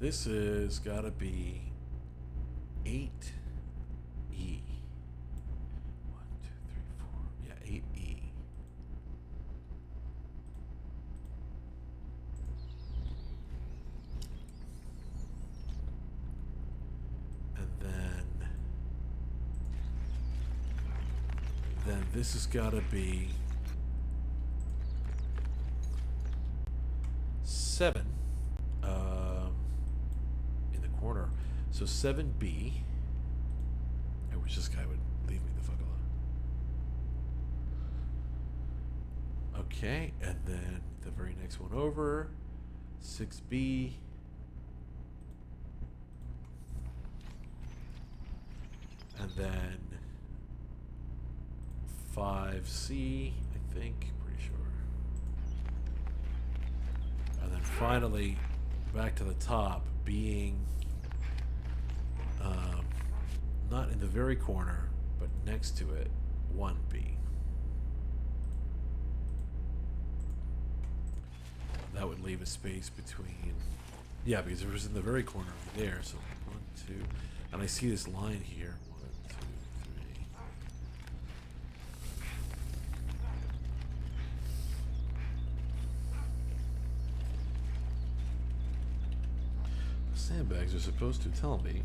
This is gotta be 8E. 1, 2, 3, 4. Yeah, 8E. And then this has gotta be 7. Corner. So 7B. I wish this guy would leave me the fuck alone. Okay, and then the very next one over, 6B. And then 5C, I think, pretty sure. And then finally, back to the top, being not in the very corner, but next to it, 1B. That would leave a space between... Yeah, because it was in the very corner over there, so 1, 2... And I see this line here. 1, 2, 3... Sandbags are supposed to tell me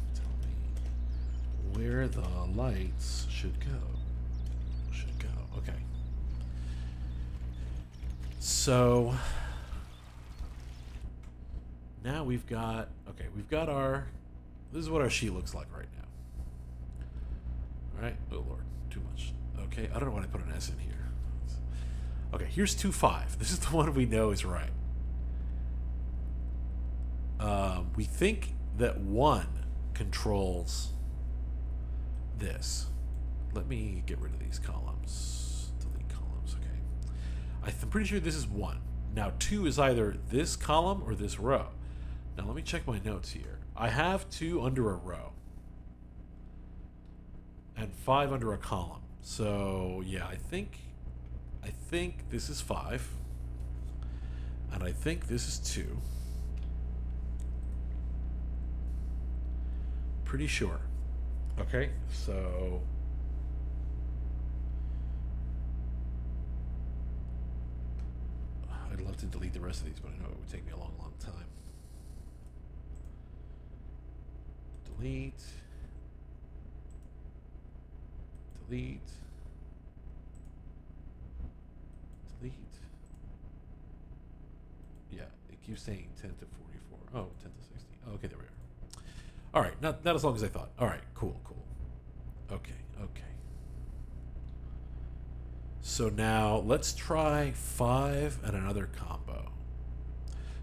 where the lights should go. Okay. So now we've got our, this is what our sheet looks like right now. All right. Oh Lord, too much. Okay, I don't know why I put an S in here. Okay, here's 2.5. This is the one we know is right. We think that 1 controls this. Let me get rid of these columns. Delete columns, okay. I'm pretty sure this is 1. Now 2 is either this column or this row. Now let me check my notes here. I have 2 under a row. And 5 under a column. So yeah, I think this is 5. And I think this is 2. Pretty sure. Okay, so I'd love to delete the rest of these, but I know it would take me a long time. Delete. Delete. Delete. keeps saying 10 to 44. Oh, 10 to 60. Oh, okay, there we are. All right, not as long as I thought. All right, cool. Okay. So now let's try 5 and another combo.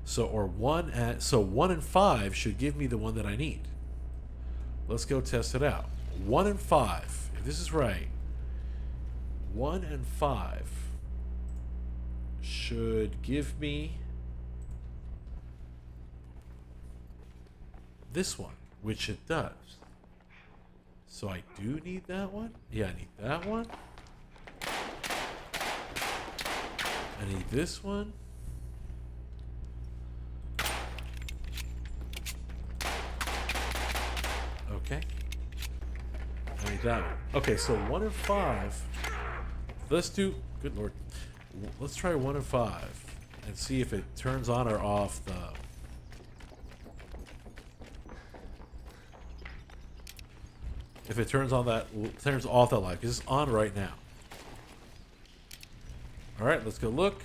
So 1 and 5 should give me the one that I need. Let's go test it out. 1 and 5. If this is right, 1 and 5 should give me this one, which it does. So I do need that one. Yeah, I need that one. I need this one. Okay. I need that one. Okay, so 1 and 5. Let's do... Good lord. Let's try 1 and 5 and see if it turns on or off the... If it turns off that light, because it's on right now. All right, let's go look.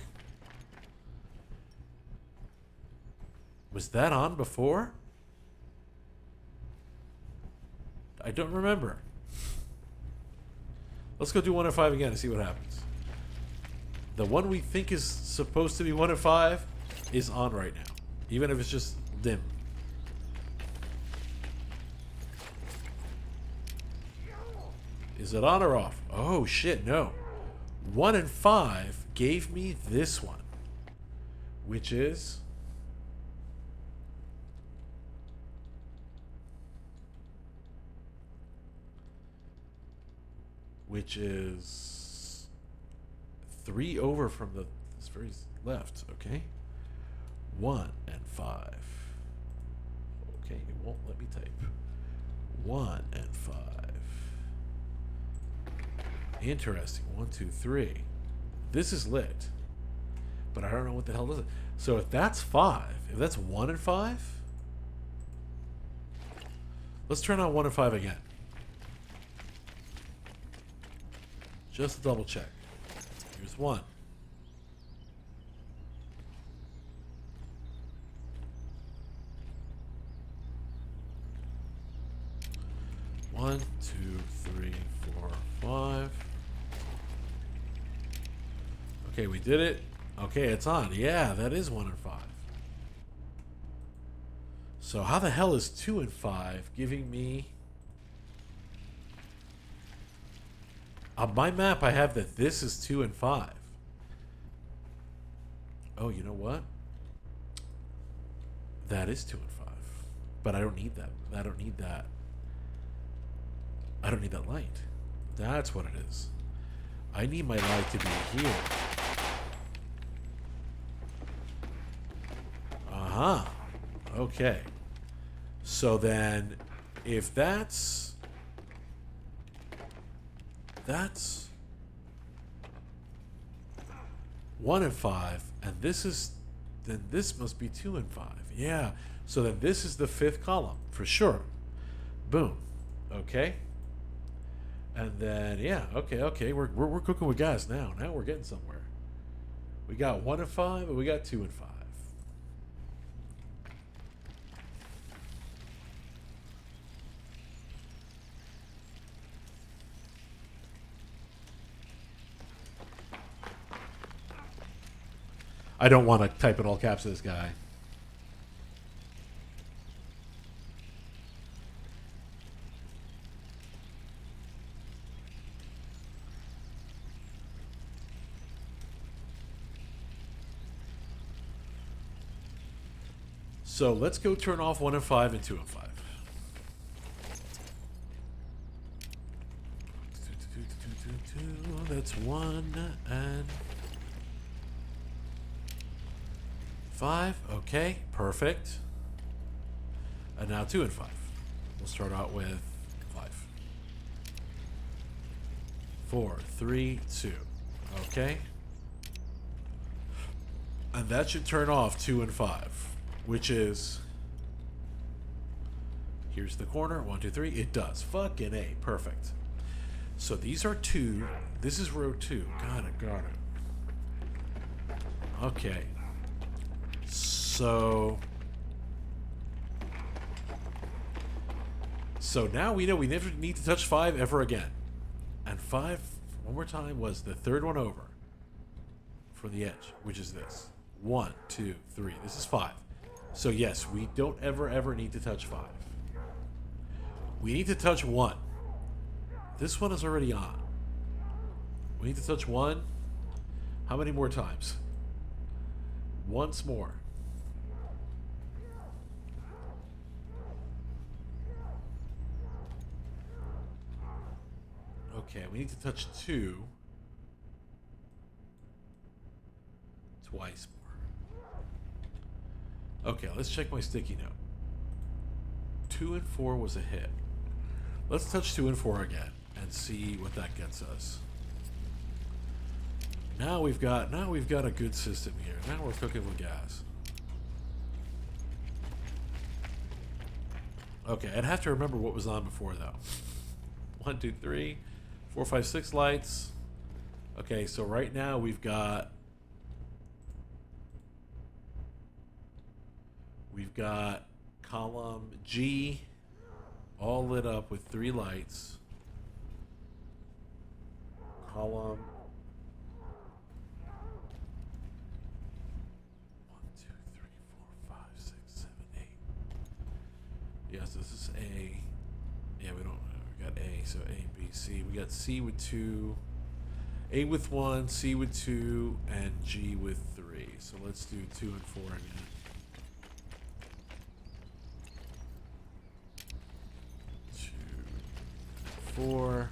Was that on before? I don't remember. Let's go do 1 and 5 again and see what happens. The one we think is supposed to be 1 and 5 is on right now, even if it's just dim. Is it on or off? Oh shit, no. 1 and 5 gave me this one, which is which is 3 over from this very left. Okay, 1 and 5. Okay, it won't let me type. 1 and 5. Interesting. 1, 2, 3. This is lit, but I don't know what the hell does it. So if that's 5, if that's 1 and 5, let's turn on 1 and 5 again. Just to double check. Here's 1. One, 2, 3, 4, 5. Okay, we did it. Okay, it's on. Yeah, that is 1 and 5. So how the hell is 2 and 5 giving me... On my map, I have that this is 2 and 5. Oh, you know what? That is 2 and 5. But I don't need that. I don't need that. I don't need that light. That's what it is. I need my light to be here. Uh-huh. Okay. So then, if that's 1 and 5, and this is, then this must be 2 and 5. Yeah. So then this is the 5th column for sure. Boom. Okay. And then yeah, okay, we're cooking with gas now. Now we're getting somewhere. We got 1 and 5, and we got 2 and 5. I don't want to type in all caps to this guy. So let's go turn off 1 and 5 and 2 and 5. That's 1 and 5. Okay, perfect. And now 2 and 5. We'll start out with 5. 4, 3, 2. Okay. And that should turn off 2 and 5. Which is, here's the corner, 1, 2, 3. It does. Fucking A. Perfect. So these are 2. This is row 2. Got it. Okay. So now we know we never need to touch 5 ever again. And 5, one more time, was the third one over for the edge, which is this. 1, 2, 3. This is 5. So yes, we don't ever need to touch 5. We need to touch 1. This one is already on. We need to touch 1. How many more times? Once more. Okay, we need to touch 2. Twice more. Okay, let's check my sticky note. 2 and 4 was a hit. Let's touch 2 and 4 again and see what that gets us. Now we've got a good system here. Now we're cooking with gas. Okay, I'd have to remember what was on before though. 1, 2, 3, 4, 5, 6 lights. Okay, so right now we've got column G all lit up with 3 lights. Column 1, 2, 3, 4, 5, 6, 7, 8. Yes, this is A. Yeah, we got A, so A, B, C. We got C with 2, A with 1, C with 2, and G with 3. So let's do 2 and 4 again. 2, 4.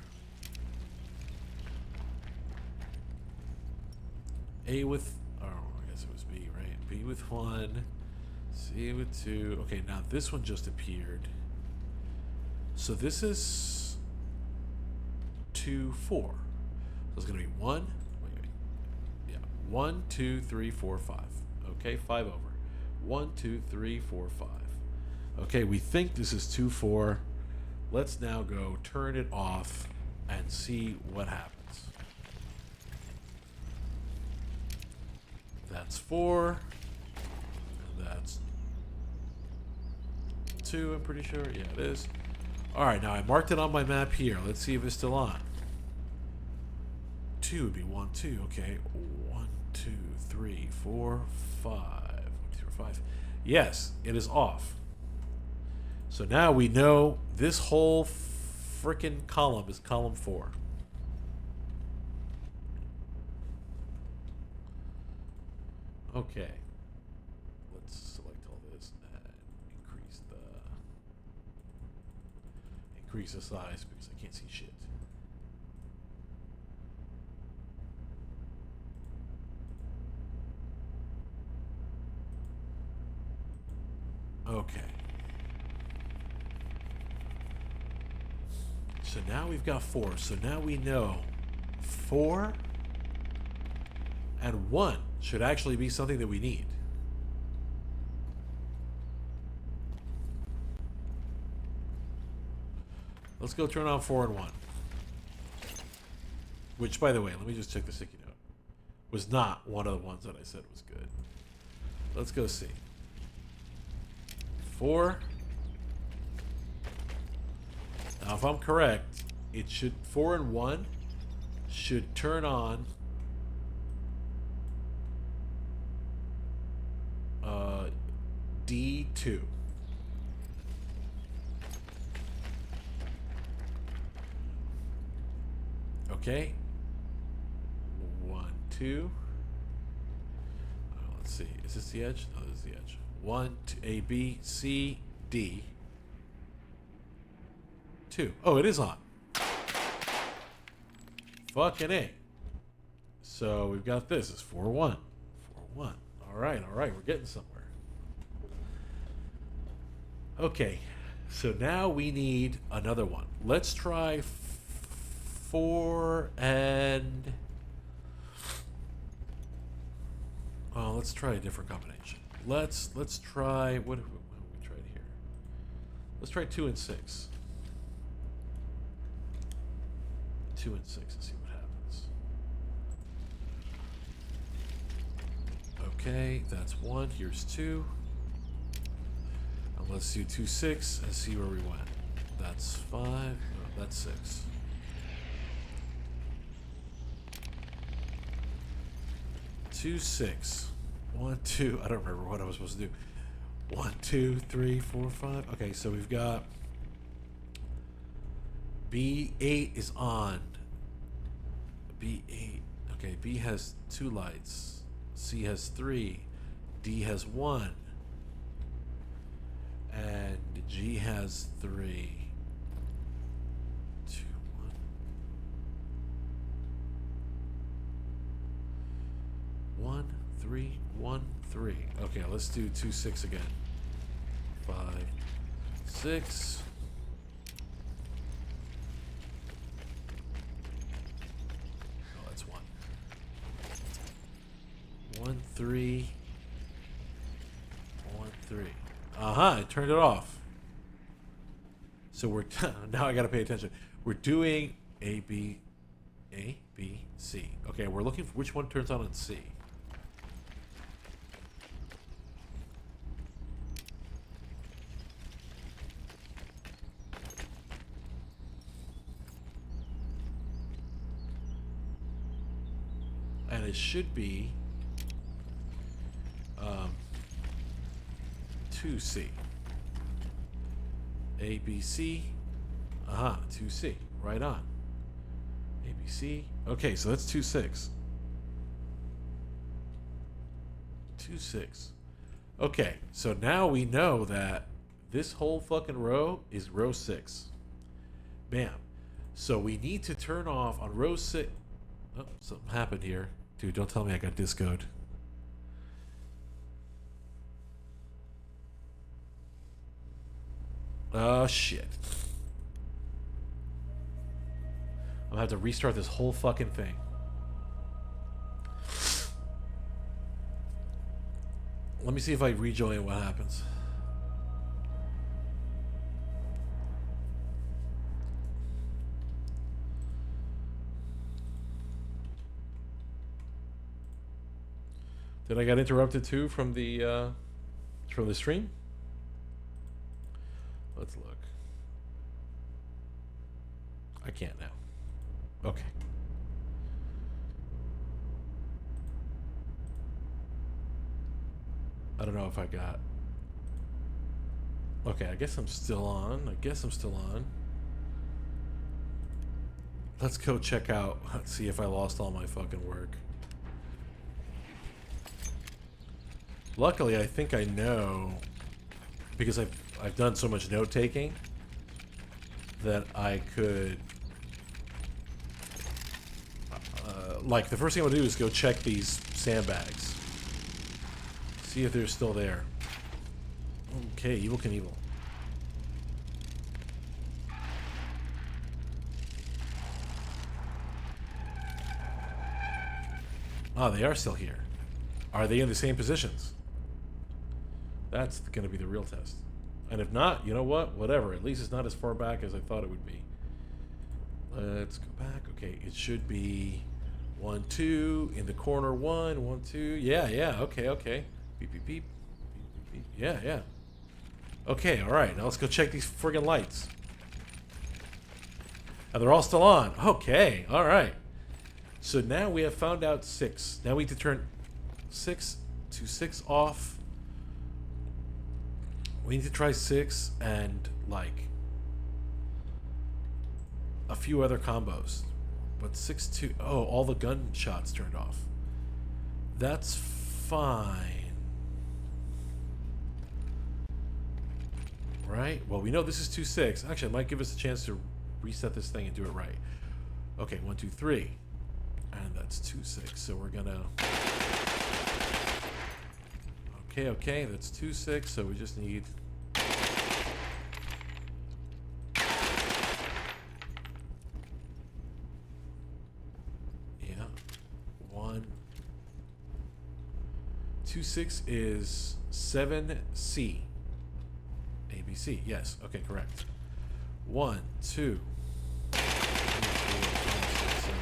A with, oh, I guess it was B, right? B with 1, C with 2. Okay, now this one just appeared. So this is 2, 4. So it's going to be 1. Wait. Yeah. 1, 2, 3, 4, 5. Okay, 5 over. 1, 2, 3, 4, 5. Okay, we think this is 2, 4. Let's now go turn it off and see what happens. That's 4. And that's 2, I'm pretty sure. Yeah, it is. Alright, now I marked it on my map here. Let's see if it's still on. 2 would be 1, 2. Okay. 1, 2, 3, 4, 5. 1, 2, 3, 4, 5. Yes, it is off. So now we know this whole frickin' column is column 4. Okay. Let's select all this and increase the size because I can't see shit. Okay. So now we've got 4. So now we know 4 and 1 should actually be something that we need. Let's go turn on 4 and 1. Which, by the way, let me just check the sticky note. Was not one of the ones that I said was good. Let's go see. 4. Now, if I'm correct, it should 4 and 1 should turn on D2. Okay. 1, 2. Let's see. Is this the edge? No, this is the edge. 1, 2, A, B, C, D. 2. Oh, it is on. Fucking A. So we've got this. It's 4, 1. 4, 1. All right. We're getting somewhere. Okay. So now we need another one. Let's try 4 and... Oh, let's try a different combination. Let's try... What have we tried here? Let's try 2 and 6. 2 and 6 and see what happens. Okay, that's 1. Here's 2. let's do 2, 6 and see where we went. That's 5. No, that's 6. Two, 6. 1, 2. I don't remember what I was supposed to do. 1, 2, 3, 4, 5. Okay, so we've got B8 is on. B8. Okay, B has 2 lights. C has 3. D has 1. And G has 3. 2, 1. 1, 3, 1, 3. Okay, let's do 2, 6 again. 5, 6. Oh, that's 1. 1, 3. 1, 3. I turned it off. So we're now I gotta pay attention. We're doing A, B, C. Okay, we're looking for which one turns on C. And it should be 2C. A, B, C. 2C. Right on. A, B, C. Okay, so that's 2, 6. 2, 6. Okay, so now we know that this whole fucking row is row 6. Bam. So we need to turn off on row 6. Oh, something happened here. Dude, don't tell me I got discoed. Oh, shit. I'm gonna have to restart this whole fucking thing. Let me see if I rejoin what happens. Did I get interrupted too from the stream? Let's look. I can't now. Okay. I don't know if I got... Okay, I guess I'm still on. Let's go check out. Let's see if I lost all my fucking work. Luckily, I think I know, because I've done so much note taking that I could like the first thing I'm gonna do is go check these sandbags, see if they're still there. Okay, Evil Knievel. Ah, they are still here. Are they in the same positions? That's going to be the real test. And if not, you know what? Whatever. At least it's not as far back as I thought it would be. Let's go back. Okay, it should be 1, 2 in the corner. 1, 1, 2. Yeah. Okay. Beep, beep, beep. Beep, beep, beep. Yeah. Okay, all right. Now let's go check these friggin' lights. And they're all still on. Okay, all right. So now we have found out 6. Now we need to turn 6 to 6 off. We need to try 6 and like a few other combos. But 6 to... Oh, all the gunshots turned off. That's fine. Right? Well, we know this is 2, 6. Actually, it might give us a chance to reset this thing and do it right. Okay, 1, 2, 3. And that's 2, 6. So we're gonna... Okay, that's 2, 6. So we just need... Yeah. 1. 2, 6 is 7C. ABC. Yes. Okay, correct. 1, 2. 3, 4, 5, 6, 7.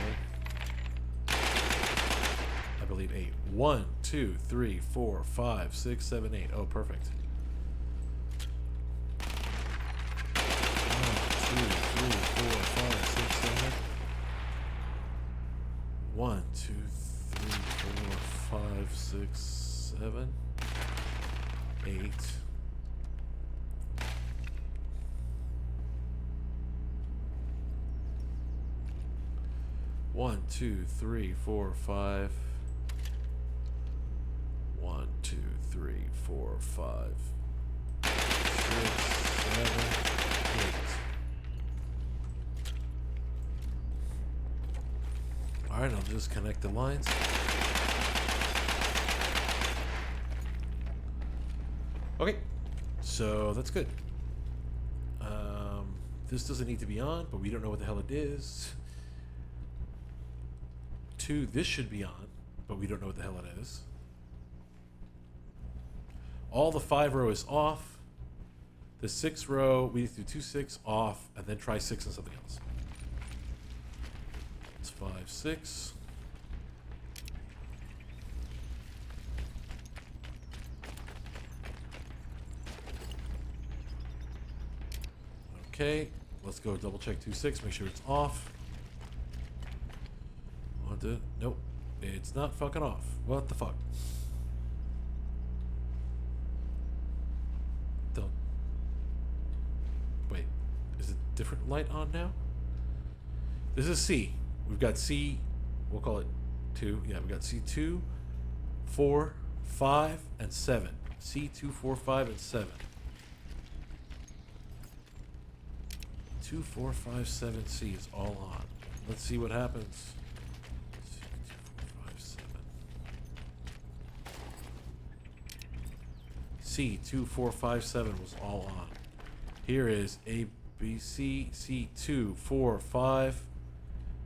I believe 8. 1, 2, 3, 4, 5, 6, 7, 8. Oh, perfect. 4, 5, 6, 7. 1, 2, 3, 4, 5, 6, 7, 8. One, two, three, four, five. 1, 2, 3, 4, 5, 6, 7, 8. Alright, I'll just connect the lines. Okay, so that's good. This doesn't need to be on, but we don't know what the hell it is. 2, this should be on, but we don't know what the hell it is. All the 5 row is off. The 6 row, we need to do 2, 6 off, and then try 6 and something else. It's 5, 6. Okay, let's go double check 2, 6, make sure it's off. Nope, it's not fucking off. What the fuck? Don't. Wait, is a different light on now? This is C. We've got C, we'll call it 2. Yeah, we got C2, 4, 5, and 7. C2, 4, 5, and 7. 2, 4, 5, 7, C is all on. Let's see what happens. C, 2, 4, 5, 7. C, 2, 4, 5, 7 was all on. Here is A, B, C, C2, 4, 5,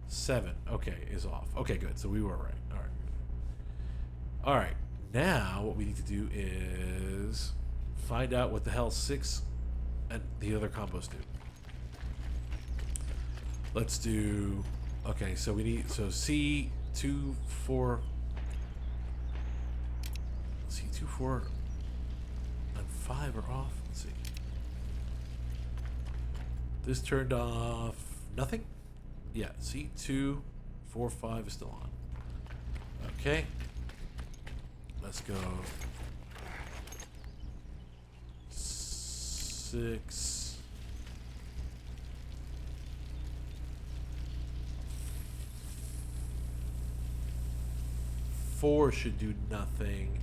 7. Okay, is off. Okay, good. So we were right. All right. All right. Now what we need to do is find out what the hell 6 and the other combos do. Let's do. Okay, so we need. So C2, 4. C2, 4, and 5 are off. Let's see. This turned off nothing? Yeah, C2, 4, 5 is still on. Okay. Let's go. 6. 4 should do nothing.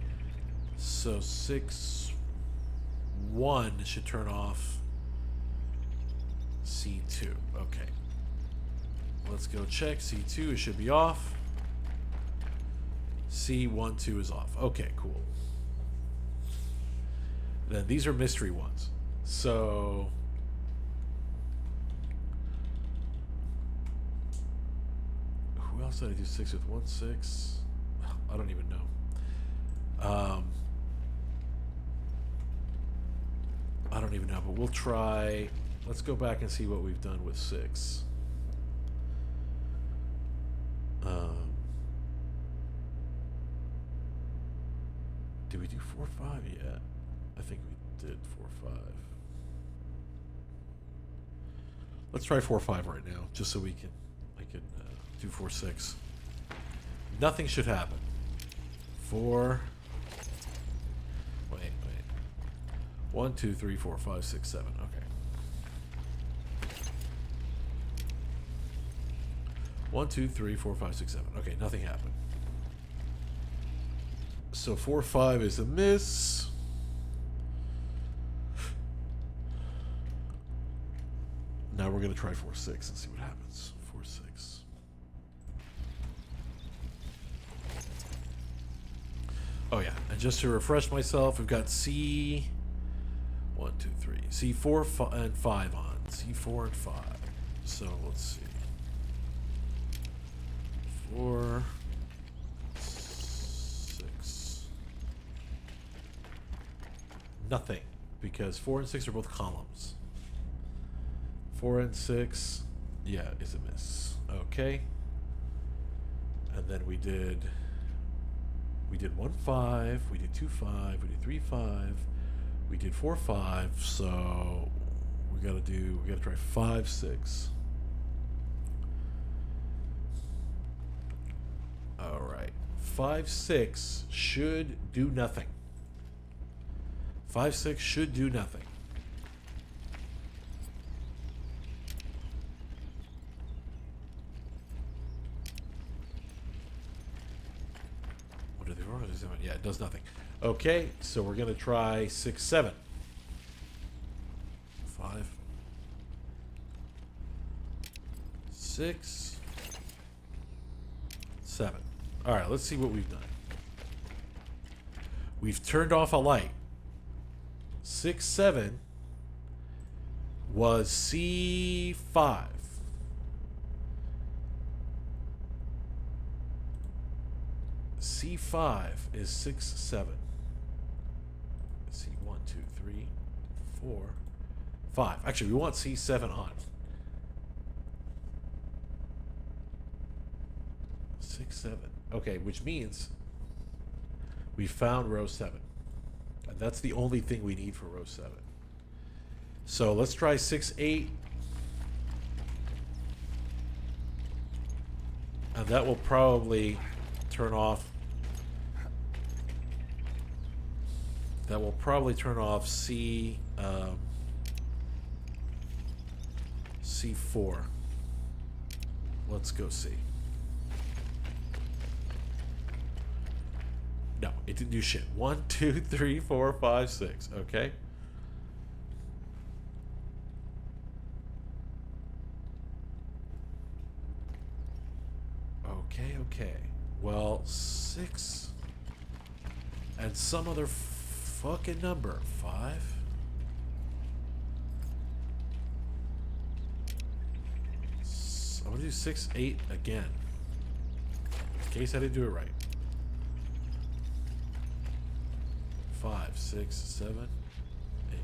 So 6, 1 should turn off C2. Okay. Let's go check. C2, it should be off. C1, 2 is off. Okay, cool. Then these are mystery ones. So who else did I do 6 with? 1, 6. I don't even know. I don't even know, but we'll try. Let's go back and see what we've done with 6. Did we do 4, 5 yet? I think we did 4, 5. Let's try 4, 5 right now, just so I can do 4, 6. Nothing should happen. 4. Wait. 1, 2, 3, 4, 5, 6, 7. Okay. 1, 2, 3, 4, 5, 6, 7. Okay, nothing happened. So 4, 5 is a miss. Now we're gonna try 4, 6 and see what happens. 4, 6. Oh yeah, and just to refresh myself, we've got C 1, 2, 3, C4 and 5 on, C4 and 5. So let's see. 4, 6. Nothing, because 4 and 6 are both columns. 4 and 6, yeah, is a miss. Okay. And then we did 1, 5, we did 2, 5, we did 3, 5, we did 4, 5, so we gotta try 5, 6. 5-6 should do nothing. 5-6 should do nothing. What are the orders? Yeah, it does nothing. Okay, so we're gonna try 6-7. 5, 6, 7. All right, let's see what we've done. We've turned off a light. 6-7 was C5. C5 is 6-7. C 1, 2, 3, 4, 5. Actually, we want C7 on. 6-7. Okay, which means we found row 7. And that's the only thing we need for row 7. So let's try 6-8. And that will probably turn off. That will probably turn off C4. Let's go see. No, it didn't do shit. 1, 2, 3, 4, 5, 6. Okay. Okay. Well, 6 and some other fucking number. 5. I'm gonna do 6-8 again. In case I didn't do it right. 5, 6, 7, 8.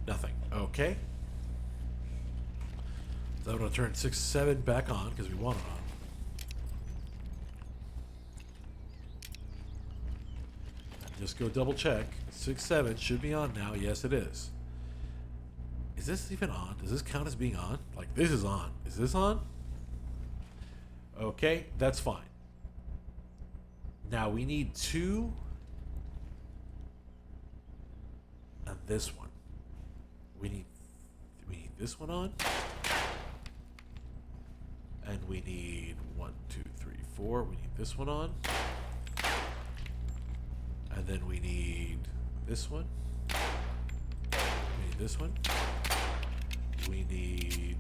Nothing. Okay. So I'm going to turn 6-7 back on because we want it on. And just go double check. 6-7 should be on now. Yes, it is. Is this even on? Does this count as being on? Like, this is on. Is this on? Okay, that's fine. Now we need 2. And this one. We need this one on. And we need 1, 2, 3, 4. We need this one on. And then we need this one. We need this one. We need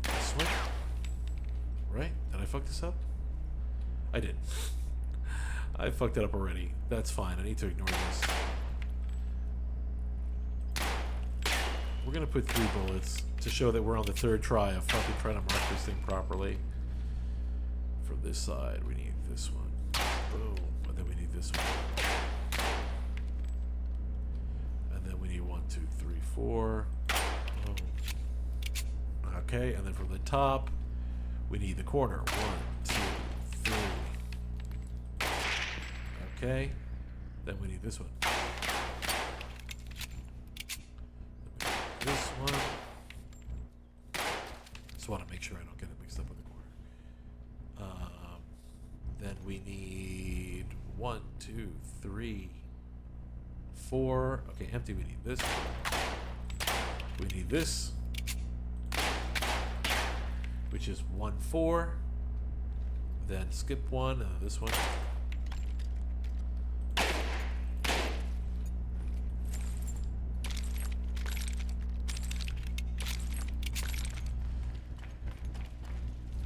this one. Right? Did I fuck this up? I did. I fucked it up already. That's fine. I need to ignore this. We're gonna put 3 bullets to show that we're on the 3rd try of fucking trying to mark this thing properly. From this side, we need this one. Boom. And then we need this one. And then we need 1, 2, 3, 4. Boom. Okay, and then from the top, we need the corner. 1, 2, 3. Okay. Then we need this one. This one. Just want to make sure I don't get it mixed up with the corner. Then we need 1, 2, 3, 4. Okay, empty. We need this. We need this, which is 1, 4. Then skip 1, and this one.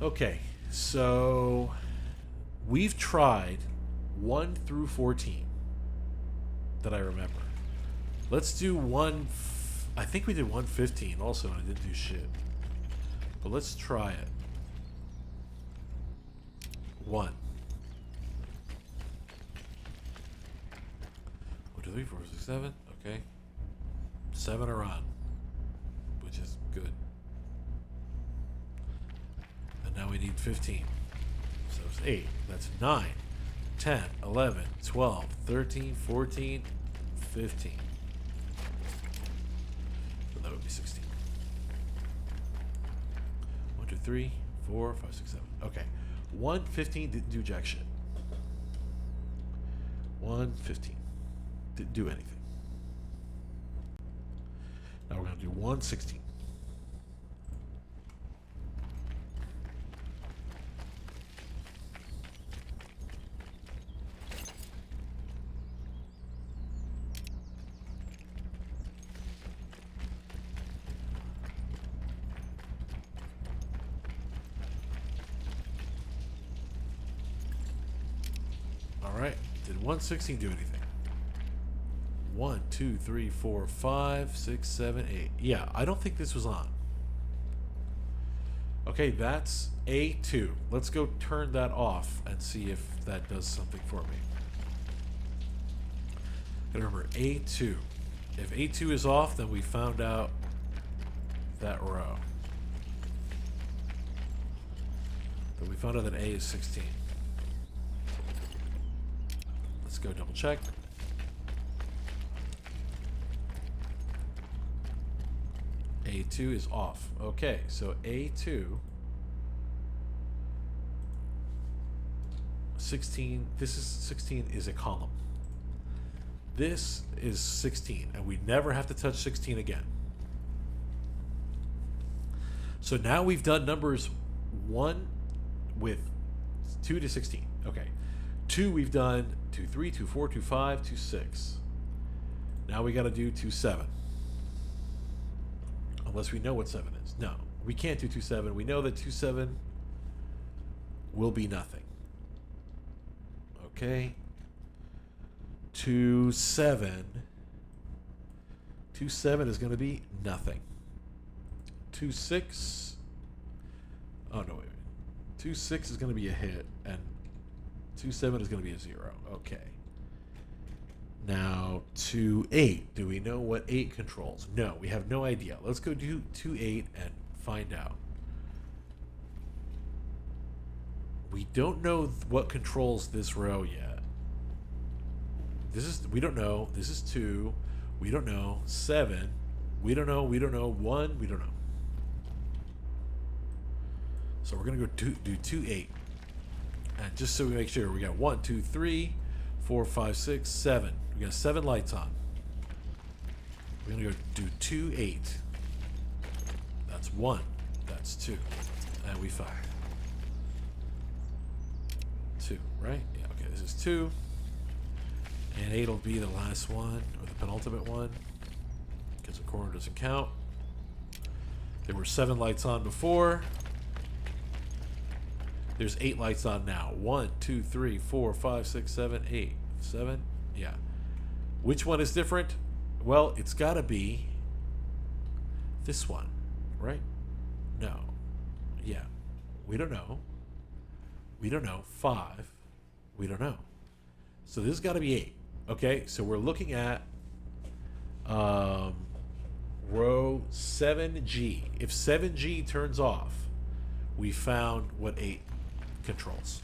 Okay, so we've tried 1 through 14 that I remember. Let's do I think we did 115 also, and I didn't do shit. But let's try it. 1. 1, 2, 3, 4, 6, 7. Okay. 7 are on, which is good. And now we need 15. So it's 8. That's 9, 10, 11, 12, 13, 14, 15. So that would be 16. 1, 2, 3, 4, 5, 6, 7. Okay. 115 didn't do jack shit. 115 didn't do anything. Now we're going to do 116. Alright, did 116 do anything? 1, 2, 3, 4, 5, 6, 7, 8. Yeah, I don't think this was on. Okay, that's A2. Let's go turn that off and see if that does something for me. And remember, A2. If A2 is off, then we found out that row. Then we found out that A is 16. Let's go double check. A2 is off. Okay, so A2, 16, this is 16 is a column. This is 16, and we never have to touch 16 again. So now we've done numbers 1 with 2 to 16. Okay. 2 we've done 2, 3, 2, 4, 2, 5, 2, 6. Now we got to do 2, 7. Unless we know what 7 is. No, we can't do 2, 7. We know that 2, 7 will be nothing. Okay. 2, 7. 2, 7 is going to be nothing. 2, 6. Oh, no, wait. 2, 6 is going to be a hit, and 2, 7 is going to be a 0. Okay. Now, 2, 8. Do we know what 8 controls? No, we have no idea. Let's go do 2, 8 and find out. We don't know what controls this row yet. We don't know. This is 2. We don't know. 7. We don't know. We don't know. 1. We don't know. So we're going to go do 2, 8. And just so we make sure, we got 1, 2, 3, 4, 5, 6, 7. We got 7 lights on. We're going to go do 2, 8. That's 1. That's 2. And we fire. 2, right? Yeah, okay, this is 2. And 8 will be the last one, or the penultimate one, because the corner doesn't count. There were 7 lights on before. There's 8 lights on now. 1, 2, 3, 4, 5, 6, 7, 8. 7? Yeah. Which one is different? Well, it's got to be this one, right? No. Yeah. We don't know. We don't know. 5. We don't know. So this has got to be 8. Okay, so we're looking at row 7G. If 7G turns off, we found what 8 controls.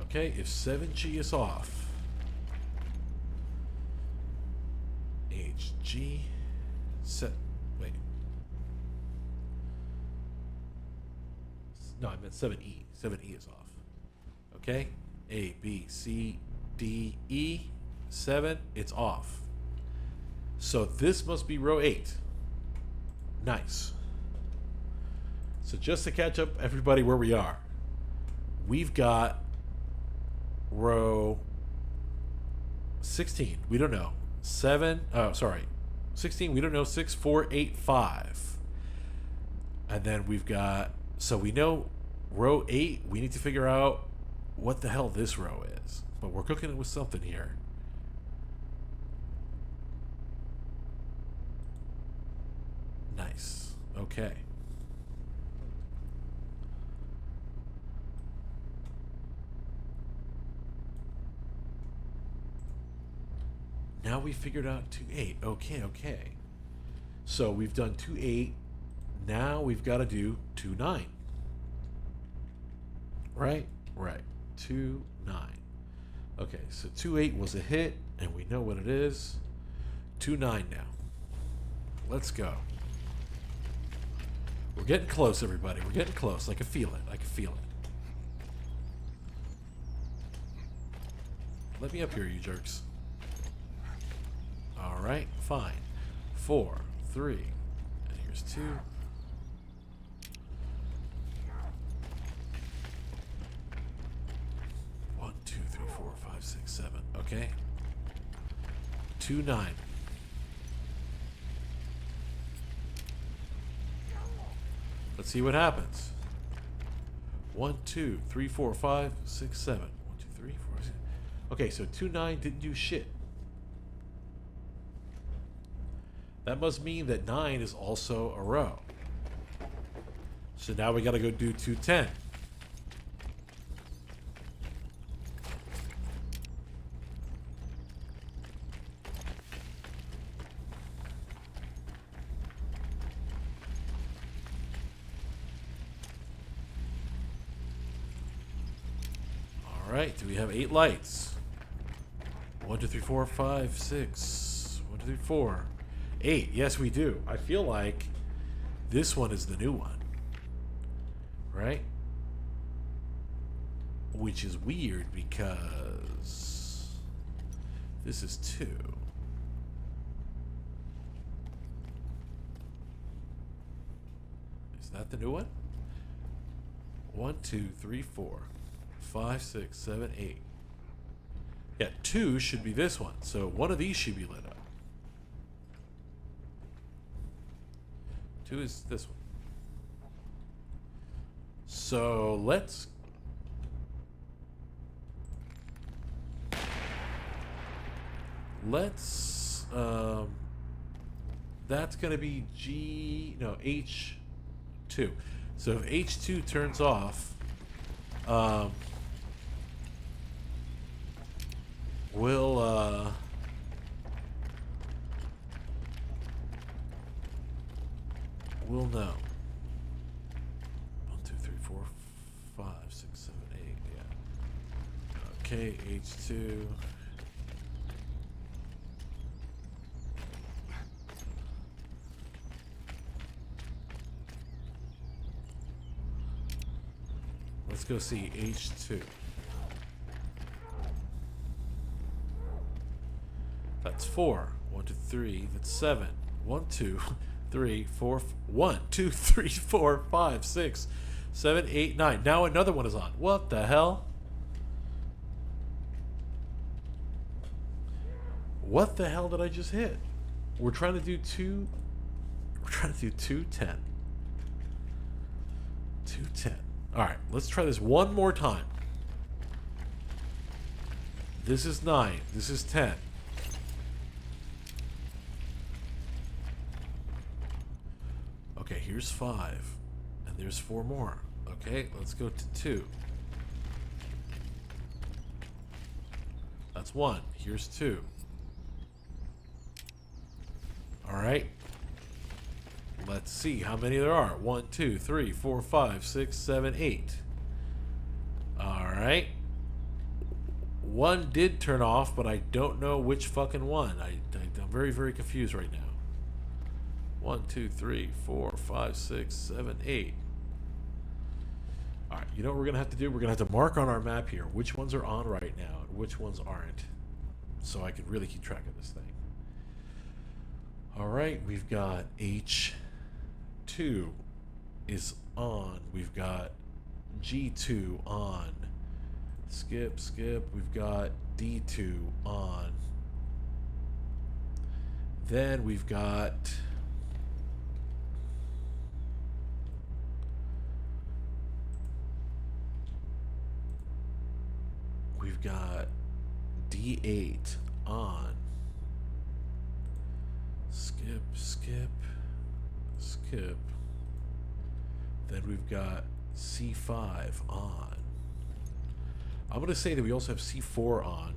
Okay, if 7G is off, HG set. Wait. No, I meant 7E. 7E is off. Okay? A, B, C, D, E. 7, it's off. So this must be row 8. Nice. So just to catch up everybody where we are, we've got row 16. We don't know. 16. We don't know. 6, 4, 8, 5. And then we've got, so we know row 8. We need to figure out what the hell this row is. But we're cooking it with something here. Nice. Okay. Now we figured out 2, 8. Okay. So we've done 2, 8. Now we've got to do 2, 9. Right? Right. 2, 9. Okay, so 2-8 was a hit, and we know what it is. 2-9 now. Let's go. We're getting close, everybody. We're getting close. I can feel it. I can feel it. Let me up here, you jerks. Alright, fine. 4, 3, and here's 2. 1, 2, 3, 4, 5, 6, 7. Okay. 2, 9. Let's see what happens. 1, 2, 3, 4, 5, 6, 7. 1, 2, 3, 4, 6. Okay, so 2, 9 didn't do shit. That must mean that 9 is also a row. So now we gotta go do 2, 10. Alright, do we have 8 lights? 1, 2, 3, 4, 5, 6. 1, 2, 3, 4. 8. Yes, we do. I feel like this one is the new one. Right? Which is weird because this is 2. Is that the new one? 1, 2, 3, 4, 5, 6, 7, 8. Yeah, 2 should be this one. So one of these should be lit up. 2 is this one. So let's that's gonna be H2. So if H2 turns off, we'll know. 1, 2, 3, 4, 5, 6, 7, 8. Yeah. Okay, H2. Let's go see H2. That's 4. 1, 2, 3. That's 7. 1, 2, 3, 4. 1, 2, 3, 4, 5, 6, 7, 8, 9. Now another one is on. What the hell? What the hell did I just hit? We're trying to do 2. We're trying to do 210. 210. All right, let's try this one more time. This is 9. This is 10. Okay, here's 5. And there's 4 more. Okay, let's go to 2. That's 1. Here's 2. Alright. Let's see how many there are. 1, 2, 3, 4, 5, 6, 7, 8. Alright. 1 did turn off, but I don't know which fucking one. I'm very, very confused right now. 1, 2, 3, 4, 5, 6, 7, 8. Alright, you know what we're going to have to do? We're going to have to mark on our map here which ones are on right now and which ones aren't. So I can really keep track of this thing. Alright, we've got H2 is on. We've got G2 on. Skip, skip. We've got D2 on. Then we've got... We've got D8 on. Skip, skip, skip. Then we've got C5 on. I'm going to say that we also have C4 on.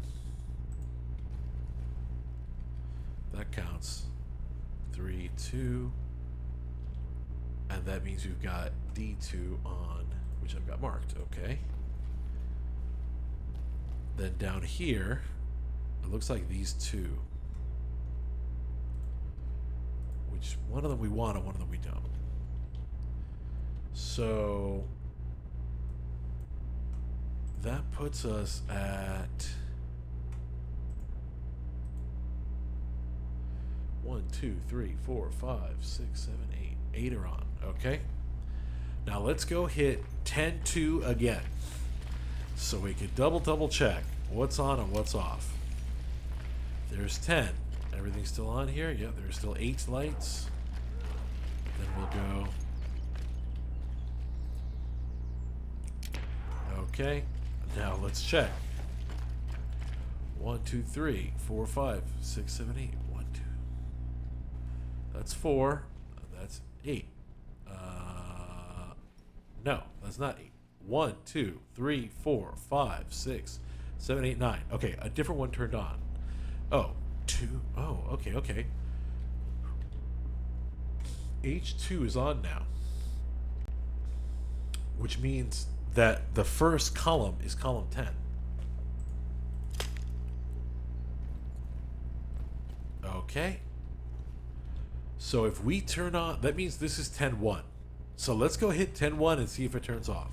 That counts. 3, 2. And that means we've got D2 on, which I've got marked. Okay. Then down here, it looks like these two. Which one of them we want and one of them we don't. So that puts us at 1, 2, 3, 4, 5, 6, 7, 8. 8 are on. Okay. Now let's go hit 10-2 again. So we can double check what's on and what's off. There's 10. Everything's still on here? Yeah, there's still 8 lights. Then we'll go. Okay. Now let's check. 1, 2, 3, 4, 5, 6, 7, 8. 1, 2. That's 4. That's 8. No, that's not 8. 1, 2, 3, 4, 5, 6, 7, 8, 9. Okay, a different one turned on. Oh, 2. Oh, okay. H2 is on now. Which means that the first column is column 10. Okay. So if we turn on, that means this is 10-1. So let's go hit 10-1 and see if it turns off.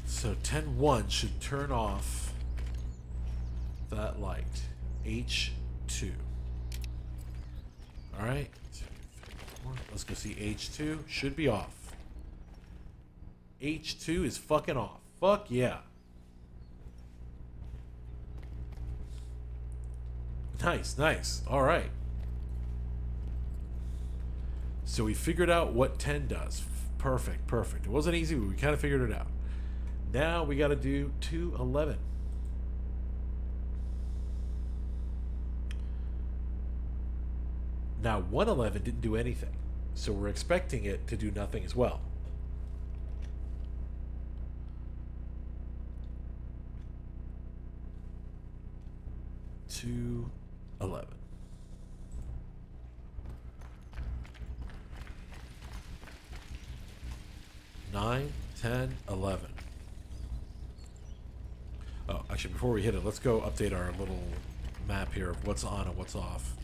So 10-1 should turn off that light. H2. Alright. 2, 3, 4. Let's go see H2. Should be off. H2 is fucking off. Fuck yeah. Nice. Alright. So we figured out what 10 does. Perfect. It wasn't easy, but we kind of figured it out. Now we got to do 211. Now 111 didn't do anything, so we're expecting it to do nothing as well. To 11. Nine, 10, 11. Oh, actually, before we hit it, let's go update our little map here of what's on and what's off.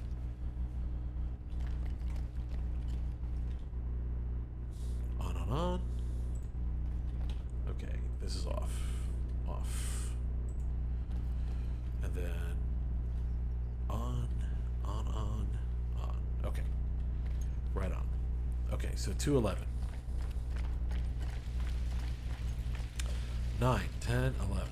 On. Okay, this is off. And then on. Okay. Right on. Okay, so 211. 9, 10, 11.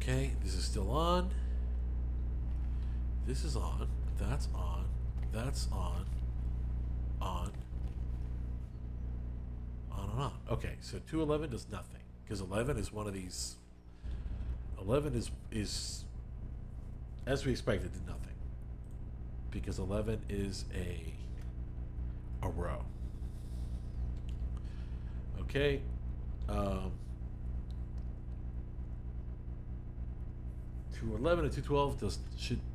Okay, this is still on. This is on. That's on. That's on. On and on. Okay, so 211 does nothing. Because 11 is one of these. 11 is as we expected, did nothing. Because 11 is a row. Okay. 211 and 212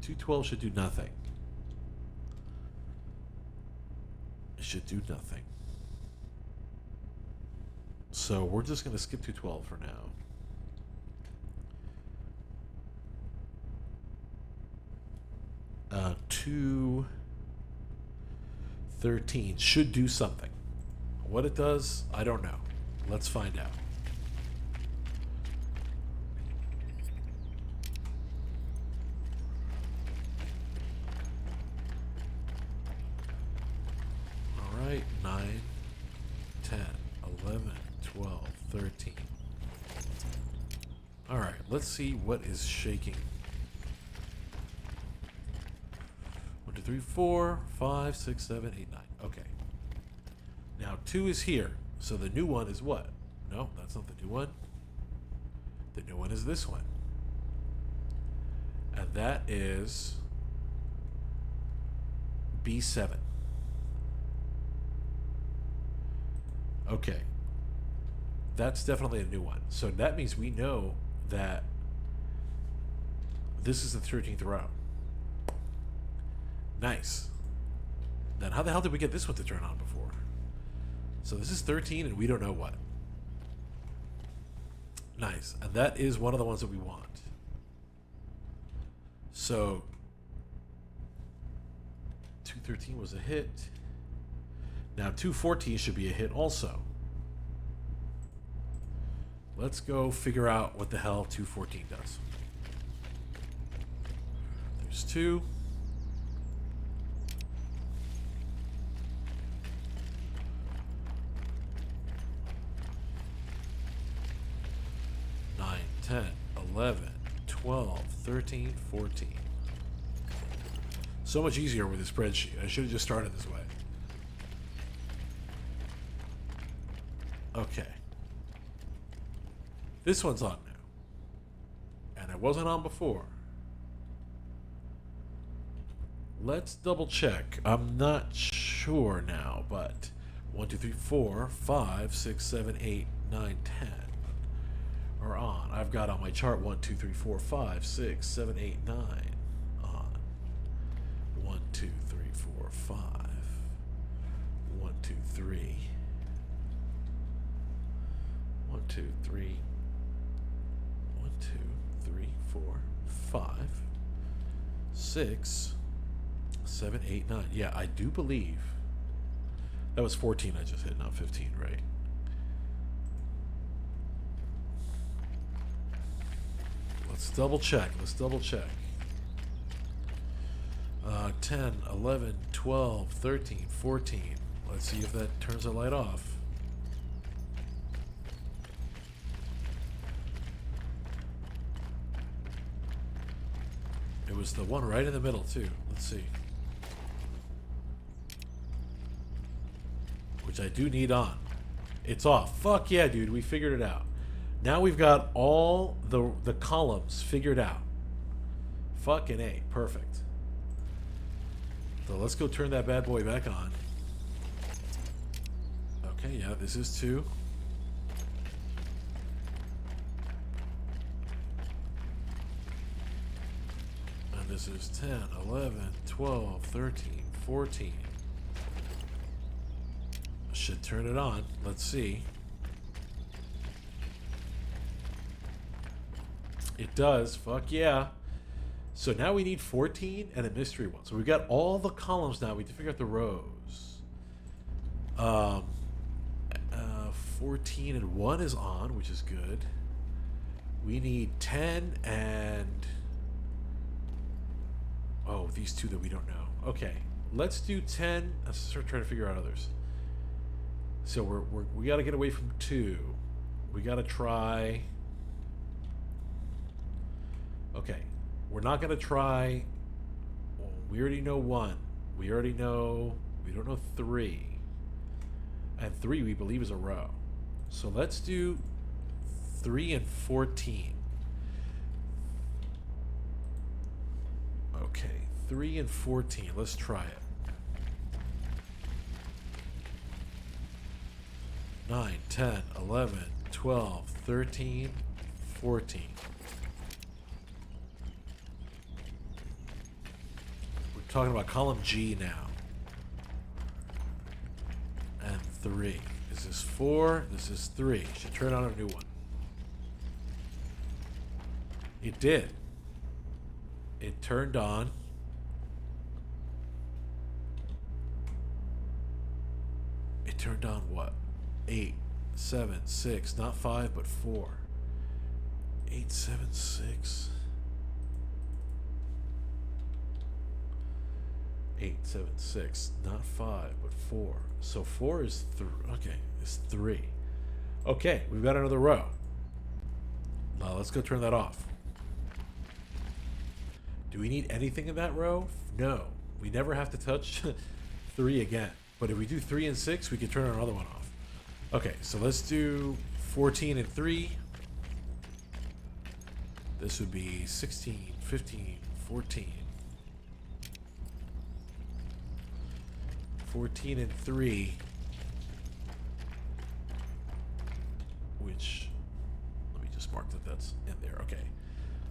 212 should do nothing. It should do nothing. So we're just going to skip 212 for now. Uh, 213 should do something. What it does, I don't know. Let's find out. All right, 9, 10, 11, 12, 13. All right, let's see what is shaking 3, 4, 5, 6, 7, 8, 9. Okay. Now 2 is here. So the new one is what? No, that's not the new one. The new one is this one. And that is B7. Okay. That's definitely a new one. So that means we know that this is the 13th row. Nice. Then how the hell did we get this one to turn on before? So this is 13 and we don't know what. Nice. And that is one of the ones that we want. So 213 was a hit. Now 214 should be a hit also. Let's go figure out what the hell 214 does. There's 2. Nine, 10, 11, 12, 13, 14. So much easier with a spreadsheet. I should have just started this way. Okay. This one's on now. And it wasn't on before. Let's double check. I'm not sure now, but 1, 2, 3, 4, 5, 6, 7, 8, 9, 10 are on. I've got on my chart 1, 2, 3, 4, 5, 6, 7, 8, 9 on. 1, 2, 3, 4, 5. 1, 2, 3. 1, 2, 3. 1, 2, 3, 4, 5, 6, 7, 8, 9. Yeah, I do believe that was 14 I just hit, not 15, right? Let's double check. 10, 11, 12, 13, 14. Let's see if that turns the light off. It was the one right in the middle, too. Let's see. Which I do need on. It's off. Fuck yeah, dude. We figured it out. Now we've got all the columns figured out. Fucking A. Perfect. So let's go turn that bad boy back on. Okay, yeah, this is 2. And this is 10, 11, 12, 13, 14. Should turn it on. Let's see. It does. Fuck yeah. So now we need 14 and a mystery one. So we've got all the columns now. We need to figure out the rows. 14 and 1 is on, which is good. We need 10 and... oh, these 2 that we don't know. Okay. Let's do 10. Let's start trying to figure out others. So we got to get away from 2. We got to try... okay. We're not going to try... well, we already know 1. We already know... we don't know 3. And 3 we believe is a row. So let's do 3 and 14. Okay. 3 and 14. Let's try it. 9, 10, 11, 12, 13, 14. We're talking about column G now. And 3. This is 4. This is 3. Should turn on a new one. It did. It turned on. It turned on what? 8, 7, 6, not 5, but 4. 8, 7, 6. 8, 7, 6, not 5, but 4. So 4 is 3. Okay, it's 3. Okay, we've got another row. Now let's go turn that off. Do we need anything in that row? No. We never have to touch 3 again. But if we do 3 and 6, we can turn our other one off. Okay, so let's do 14 and 3. This would be 16, 15, 14. 14 and 3. Which, let me just mark that that's in there. Okay.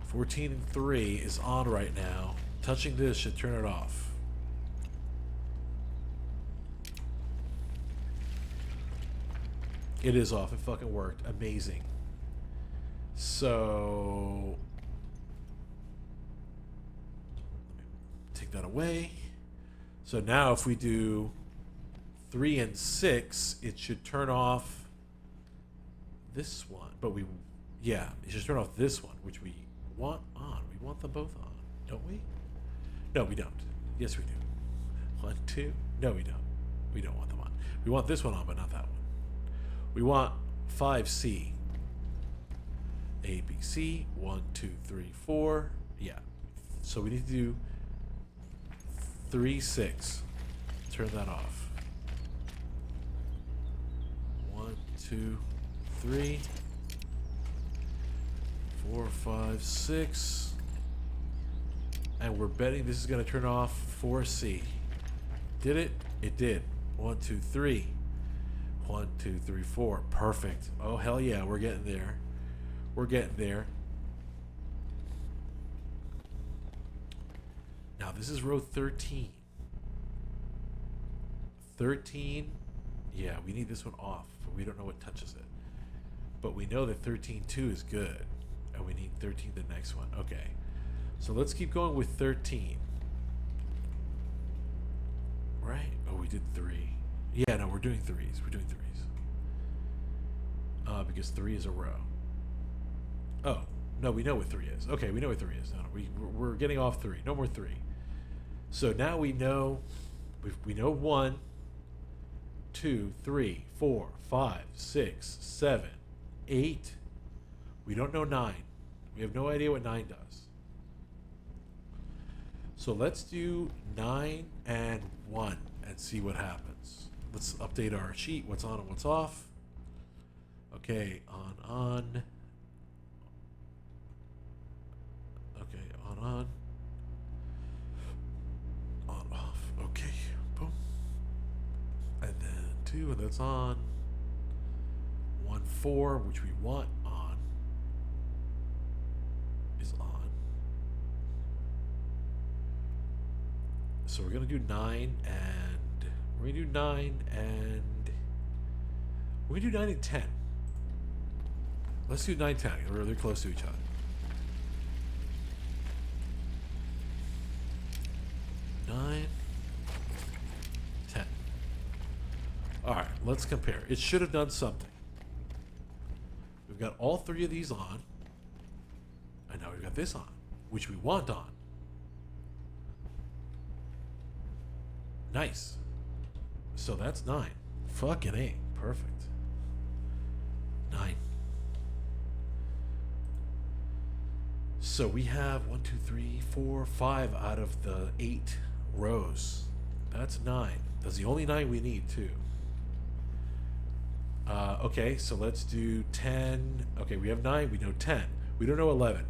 14 and 3 is on right now. Touching this should turn it off. It is off. It fucking worked. Amazing. So, take that away. So now if we do 3 and 6, it should turn off this one. But yeah, it should turn off this one, which we want on. We want them both on, don't we? No, we don't. Yes, we do. 1, 2. No, we don't. We don't want them on. We want this one on, but not that one. We want 5C. A, B, C. 1, 2, 3, 4. Yeah. So we need to do 3, 6. Turn that off. 1, 2, 3, 4, 5, 6. And we're betting this is going to turn off 4C. Did it? It did. 1, 2, 3. 1, 2, 3, 4. Perfect. Oh, hell yeah. We're getting there. We're getting there. Now, this is row 13. 13. Yeah, we need this one off, but we don't know what touches it. But we know that 13.2 is good. And we need 13 the next one. Okay. So let's keep going with 13. Right? Oh, we did 3. Yeah, no, we're doing 3s. We're doing 3s. Because 3 is a row. Oh, no, we know what 3 is. Okay, we know what 3 is. No, we're getting off 3. No more 3. So now we know, we know 1, 2, 3, 4, 5, 6, 7, 8. We don't know 9. We have no idea what 9 does. So let's do 9 and 1 and see what happens. Let's update our sheet. What's on and what's off. Okay, on. Okay, on. On, off. Okay, boom. And then 2, and that's on. 1, 4, which we want on, is on. So we're going to do 9 and... We're going to do 9 and... We're going to do 9 and 10. Let's do 9, 10. We're really close to each other. 9, 10. Alright, let's compare. It should have done something. We've got all 3 of these on. And now we've got this on, which we want on. Nice. So that's 9. Fucking A. Perfect. 9. So we have 1, 2, 3, 4, 5 out of the 8 rows. That's 9. That's the only 9 we need, too. Okay, so let's do 10. Okay, we have 9. We know 10. We don't know 11.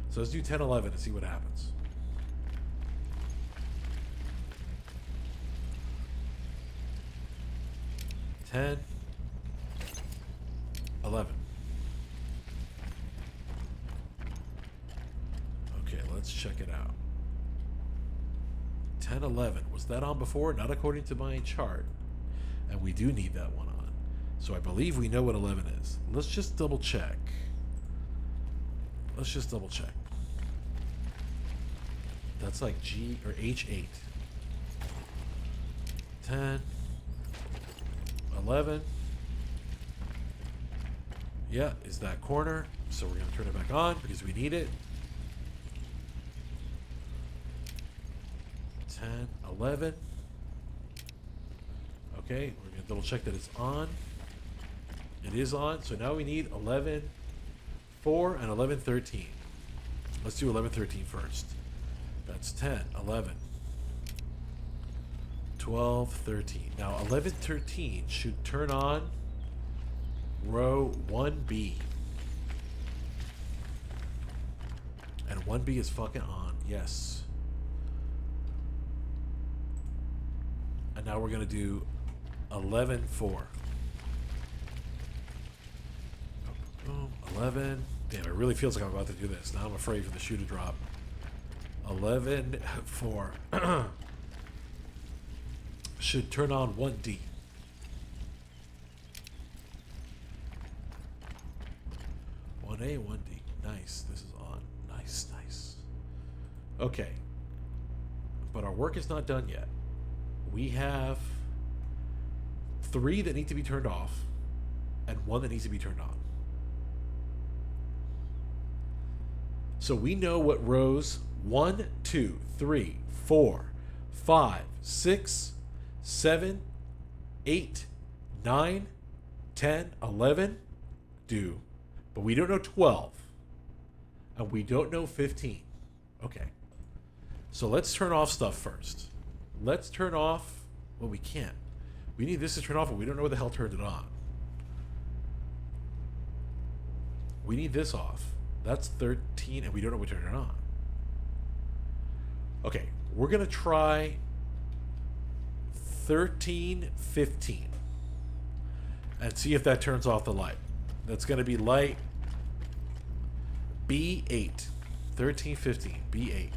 So let's do 10, 11 and see what happens. 10, 11. Okay, let's check it out. 10, 11. Was that on before? Not according to my chart. And we do need that one on. So I believe we know what 11 is. Let's just double check. Let's just double check. That's like G or H8. 10, 11. Yeah, is that corner. So we're going to turn it back on because we need it. 10, 11. Okay, we're going to double check that it's on. It is on. So now we need 11, 4, and 11, 13. Let's do 11, 13 first. That's 10, 11. 12, 13. Now 11, 13 should turn on row 1B. And 1B is fucking on. Yes. And now we're going to do 11, 4. Boom, 11. Damn, it really feels like I'm about to do this. Now I'm afraid for the shoe to drop. 11, 4. Should turn on 1D. 1A, 1D. Nice. This is on. Nice, nice. Okay. But our work is not done yet. We have 3 that need to be turned off and 1 that needs to be turned on. So we know what rows 1, 2, 3, 4, 5, 6, 7, 8, 9, 10, 11 do. But we don't know 12. And we don't know 15. Okay. So let's turn off stuff first. Let's turn off... Well, we can't. We need this to turn off, but we don't know what the hell turned it on. We need this off. That's 13, and we don't know what turned it on. Okay, we're going to try 13, 15. And see if that turns off the light. That's going to be light B8. 13, 15, B8.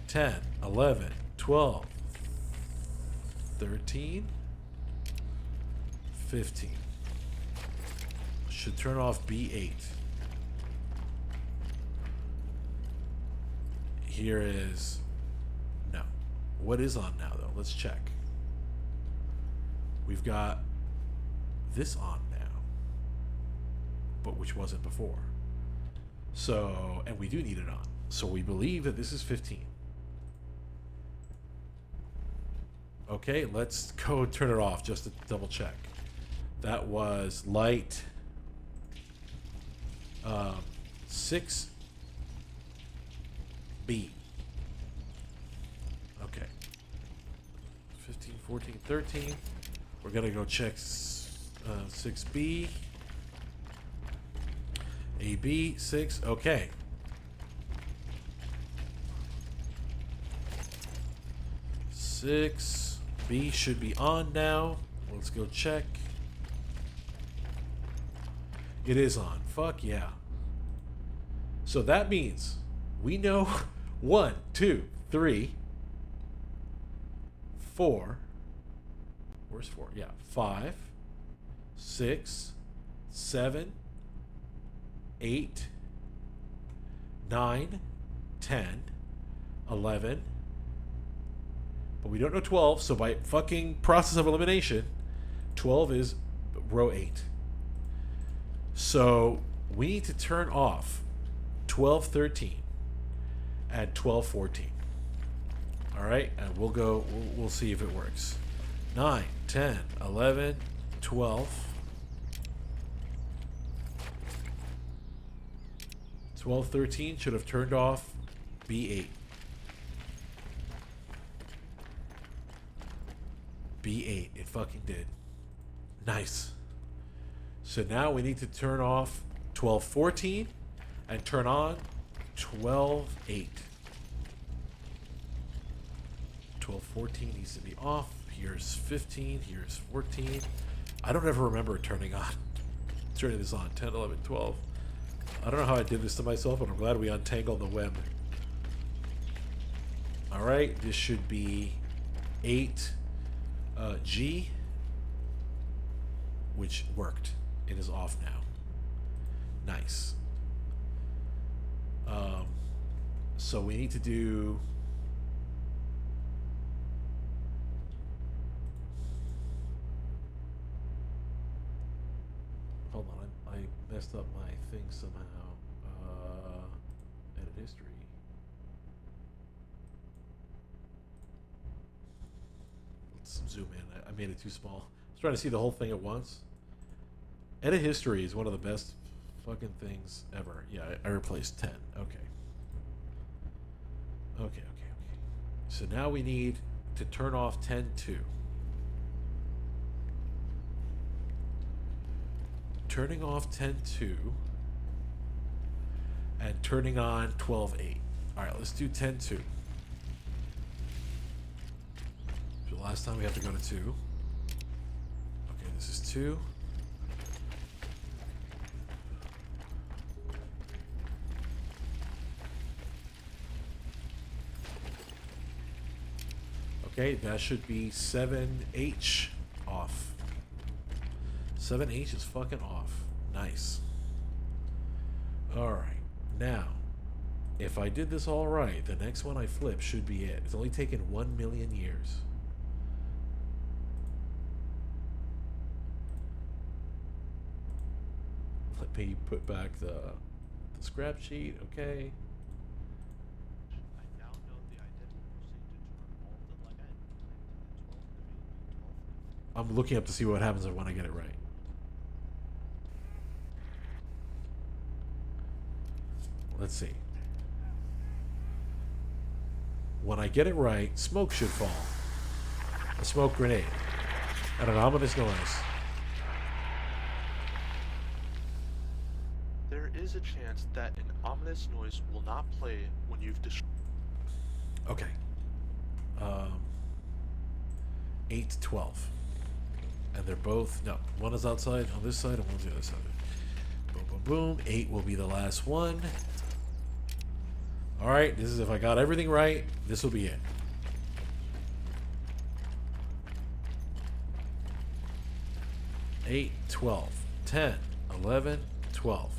10, 11, 12, 13, 15. Should turn off B8. Here is... No. What is on now, though? Let's check. We've got this on now, but which wasn't before. So, and we do need it on. So we believe that this is 15. Okay, let's go turn it off just to double check. That was light 6B. Okay. 15, 14, 13. We're going to go check 6B. AB, 6. Okay. 6B should be on now. Let's go check. It is on. Fuck yeah. So that means we know 1, 2, 3, 4. Where's 4? Yeah. 5, 6, 7, 8, 9, 10, 11. But we don't know 12, so by fucking process of elimination, 12 is row 8. So we need to turn off 12, 13 and 12, 14. All right, and we'll see if it works. 9, 10, 11, 12. 12, 13 should have turned off B8. B8, it fucking did. Nice. So now we need to turn off 12, 14 and turn on 12, 8. 12, 14 needs to be off. Here's 15, here's 14. I don't ever remember turning this on. 10, 11, 12. I don't know how I did this to myself, but I'm glad we untangled the web. Alright, this should be 8 G, which worked. It is off now. Nice. So we need to do... Hold on, I messed up my thing somehow. Edit history. Let's zoom in. I made it too small. I was trying to see the whole thing at once. Edit history is one of the best fucking things ever. Yeah, I replaced 10. Okay. Okay. So now we need to turn off 10-2. Turning off 10-2 and turning on 12-8. All right, let's do 10-2. So last time we have to go to 2. Okay, this is 2. Okay, that should be 7H off. 7H is fucking off. Nice. Alright, now, if I did this all right, the next one I flip should be it. It's only taken 1 million years. Let me put back the scrap sheet, okay. I now know the identical procedure to run all the line to the 12 I'm looking up to see what happens when I get it right. Let's see. When I get it right, smoke should fall. A smoke grenade. And an ominous noise. There is a chance that an ominous noise will not play when you've destroyed. Okay. 8 to 12. And they're both, no, one is outside on this side and one's the other side. Boom, boom, boom. 8 will be the last one. Alright, this is if I got everything right, this will be it. Eight, 12, 10, 11, 12.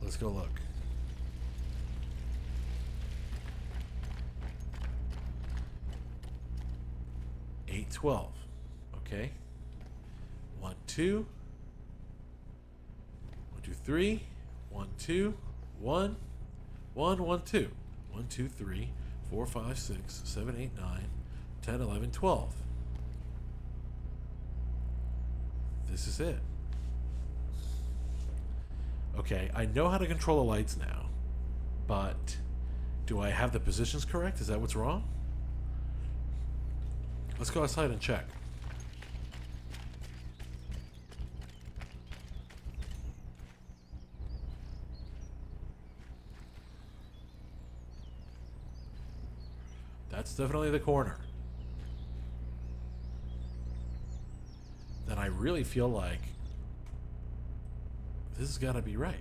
Let's go look. Eight, 12. Okay. 1, 2. 1, 2, 3. 1, 2. 1. 1, 1, 2. 1, 2, 3. 4, 5, 6, 7, 8, 9, 10, 11, 12. This is it. Okay, I know how to control the lights now, but do I have the positions correct? Is that what's wrong? Let's go outside and check. That's definitely the corner. Then I really feel like this has got to be right.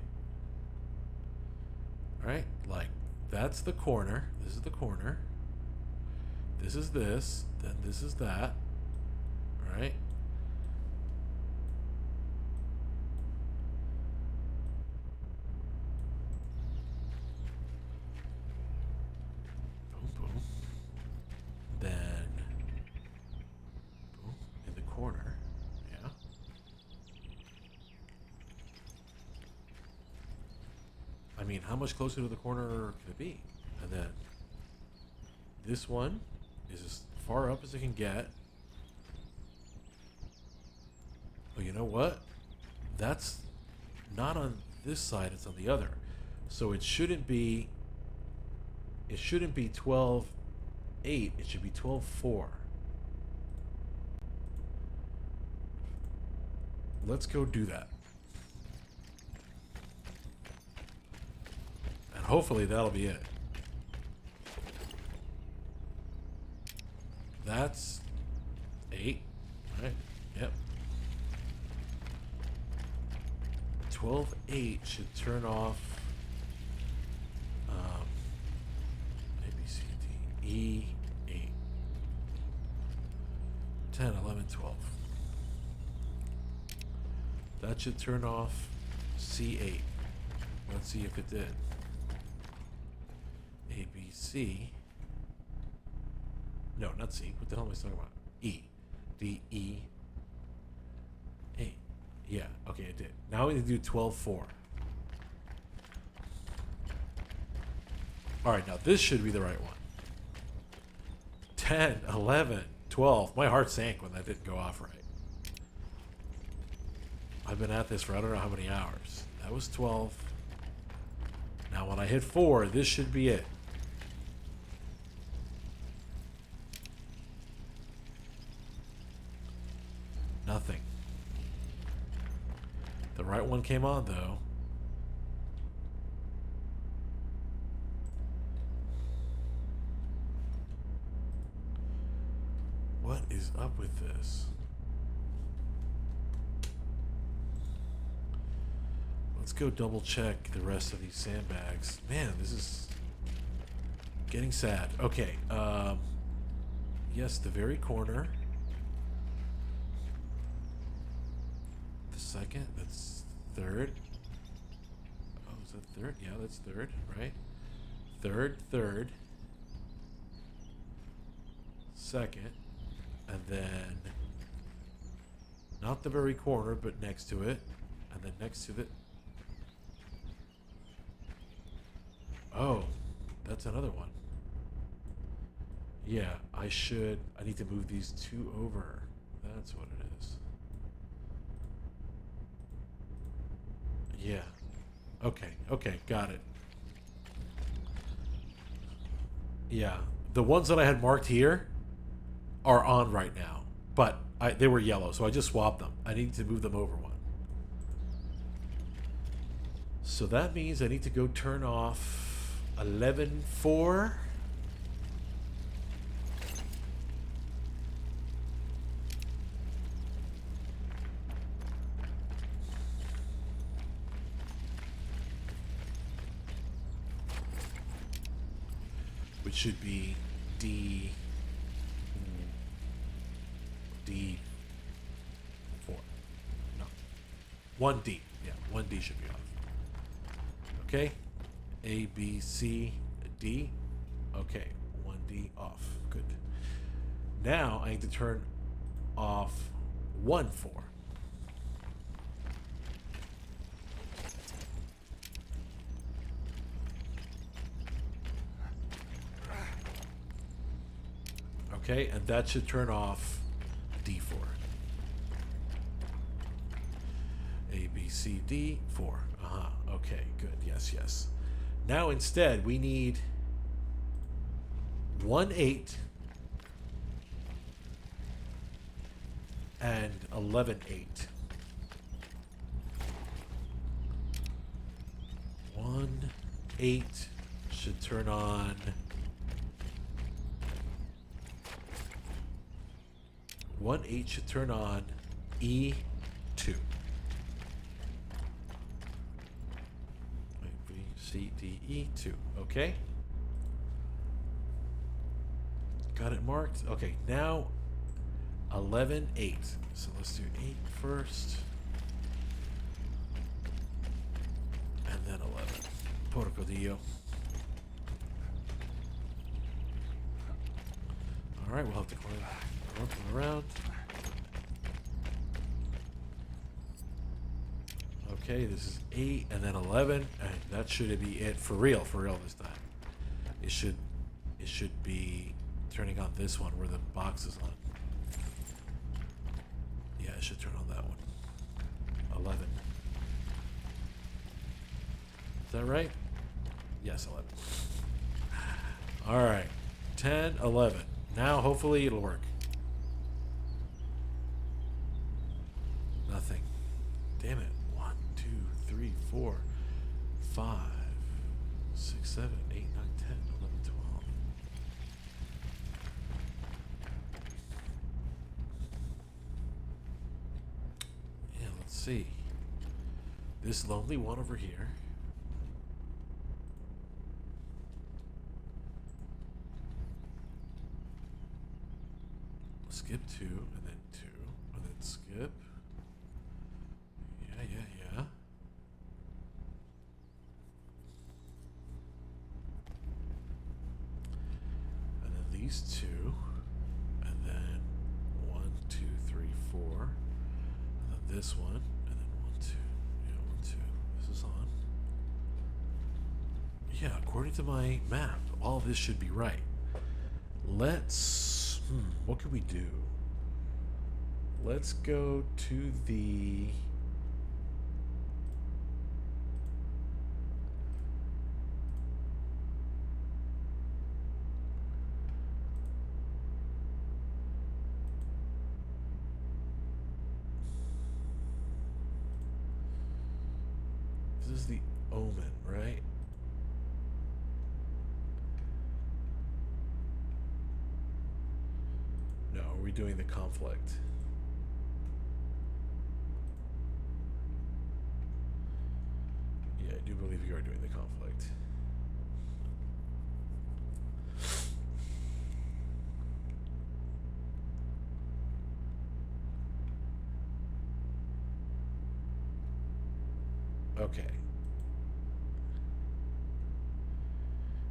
Right? Like, that's the corner. This is the corner. This is this. Then this is that. Right? Boom, boom. Then, boom, in the corner. Yeah. I mean, how much closer to the corner could it be? And then this one is as far up as it can get. But you know what? That's not on this side, it's on the other. So it shouldn't be 12-8, it should be 12-4. Let's go do that. And hopefully that'll be it. That's 8. Right? Yep. 12-8 should turn off A, B, C, D, E, 8. 10, 11, 12. That should turn off C8. Let's see if it did. A, B, C. No, not C. What the hell am I talking about? E. D, E, 8. Yeah, okay, it did. Now we need to do 12-4. Alright, now this should be the right one. 10, 11, 12. My heart sank when that didn't go off right. I've been at this for I don't know how many hours. That was 12. Now when I hit 4, this should be it. Nothing. The right one came on, though. What is up with this? Let's go double check the rest of these sandbags. Man, this is getting sad. Okay, yes, the very corner. The second, that's third. Oh, is that third? Yeah, that's third, right? Third. Second. And then, not the very corner, but next to it. And then next to it. Oh, that's another one. Yeah, I need to move these 2 over. That's what it is. Yeah. Okay, got it. Yeah, the ones that I had marked here are on right now, but they were yellow, so I just swapped them. I need to move them over one. So that means I need to go turn off 11-4. Which should be D4. No. 1D. Yeah, 1D should be off. Okay. A, B, C, D. Okay. 1D off. Good. Now I need to turn off 1-4. Okay, and that should turn off D4. A, B, C, D, 4. Okay, good. Yes. Now instead, we need 1-8 and 11-8. 1-8 should turn on 1-8 should turn on E2. B, C, D, E2. Okay. Got it marked. Okay, now 11-8. So let's do 8 first. And then 11. Porcodillo. Alright, we'll have to climb around. Okay, this is 8 and then 11, and that should be it for real this time. It should be turning on this one where the box is on. Yeah, it should turn on that one. 11. Is that right? Yes, 11. All right, 10, 11. Now hopefully it'll work. Nothing. Damn it. 1, 2, 3, 4, 5, 6, 7, 8, 9, 10, 11, 12. Yeah, let's see. This lonely one over here. Skip 2, and then 2, and then skip. Yeah. And then these 2, and then 1, 2, 3, 4, and then this one, and then 1, 2. Yeah, 1, 2. This is on. Yeah, according to my map, all of this should be right. Let's... what can we do? Let's go to the... was the Omen, right? No, are we doing the conflict? Yeah, I do believe you are doing the conflict. Okay.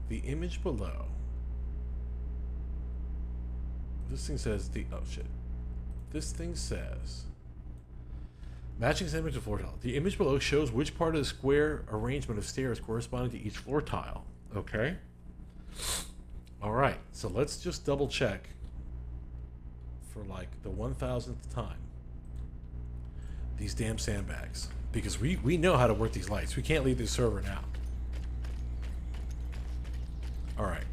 The image below. This thing says the... Oh, shit. This thing says... Matching this image to floor tile. The image below shows which part of the square arrangement of stairs corresponding to each floor tile. Okay. Alright, so let's just double check for like the 1000th time these damn sandbags. Because we know how to work these lights. We can't leave this server now. Alright.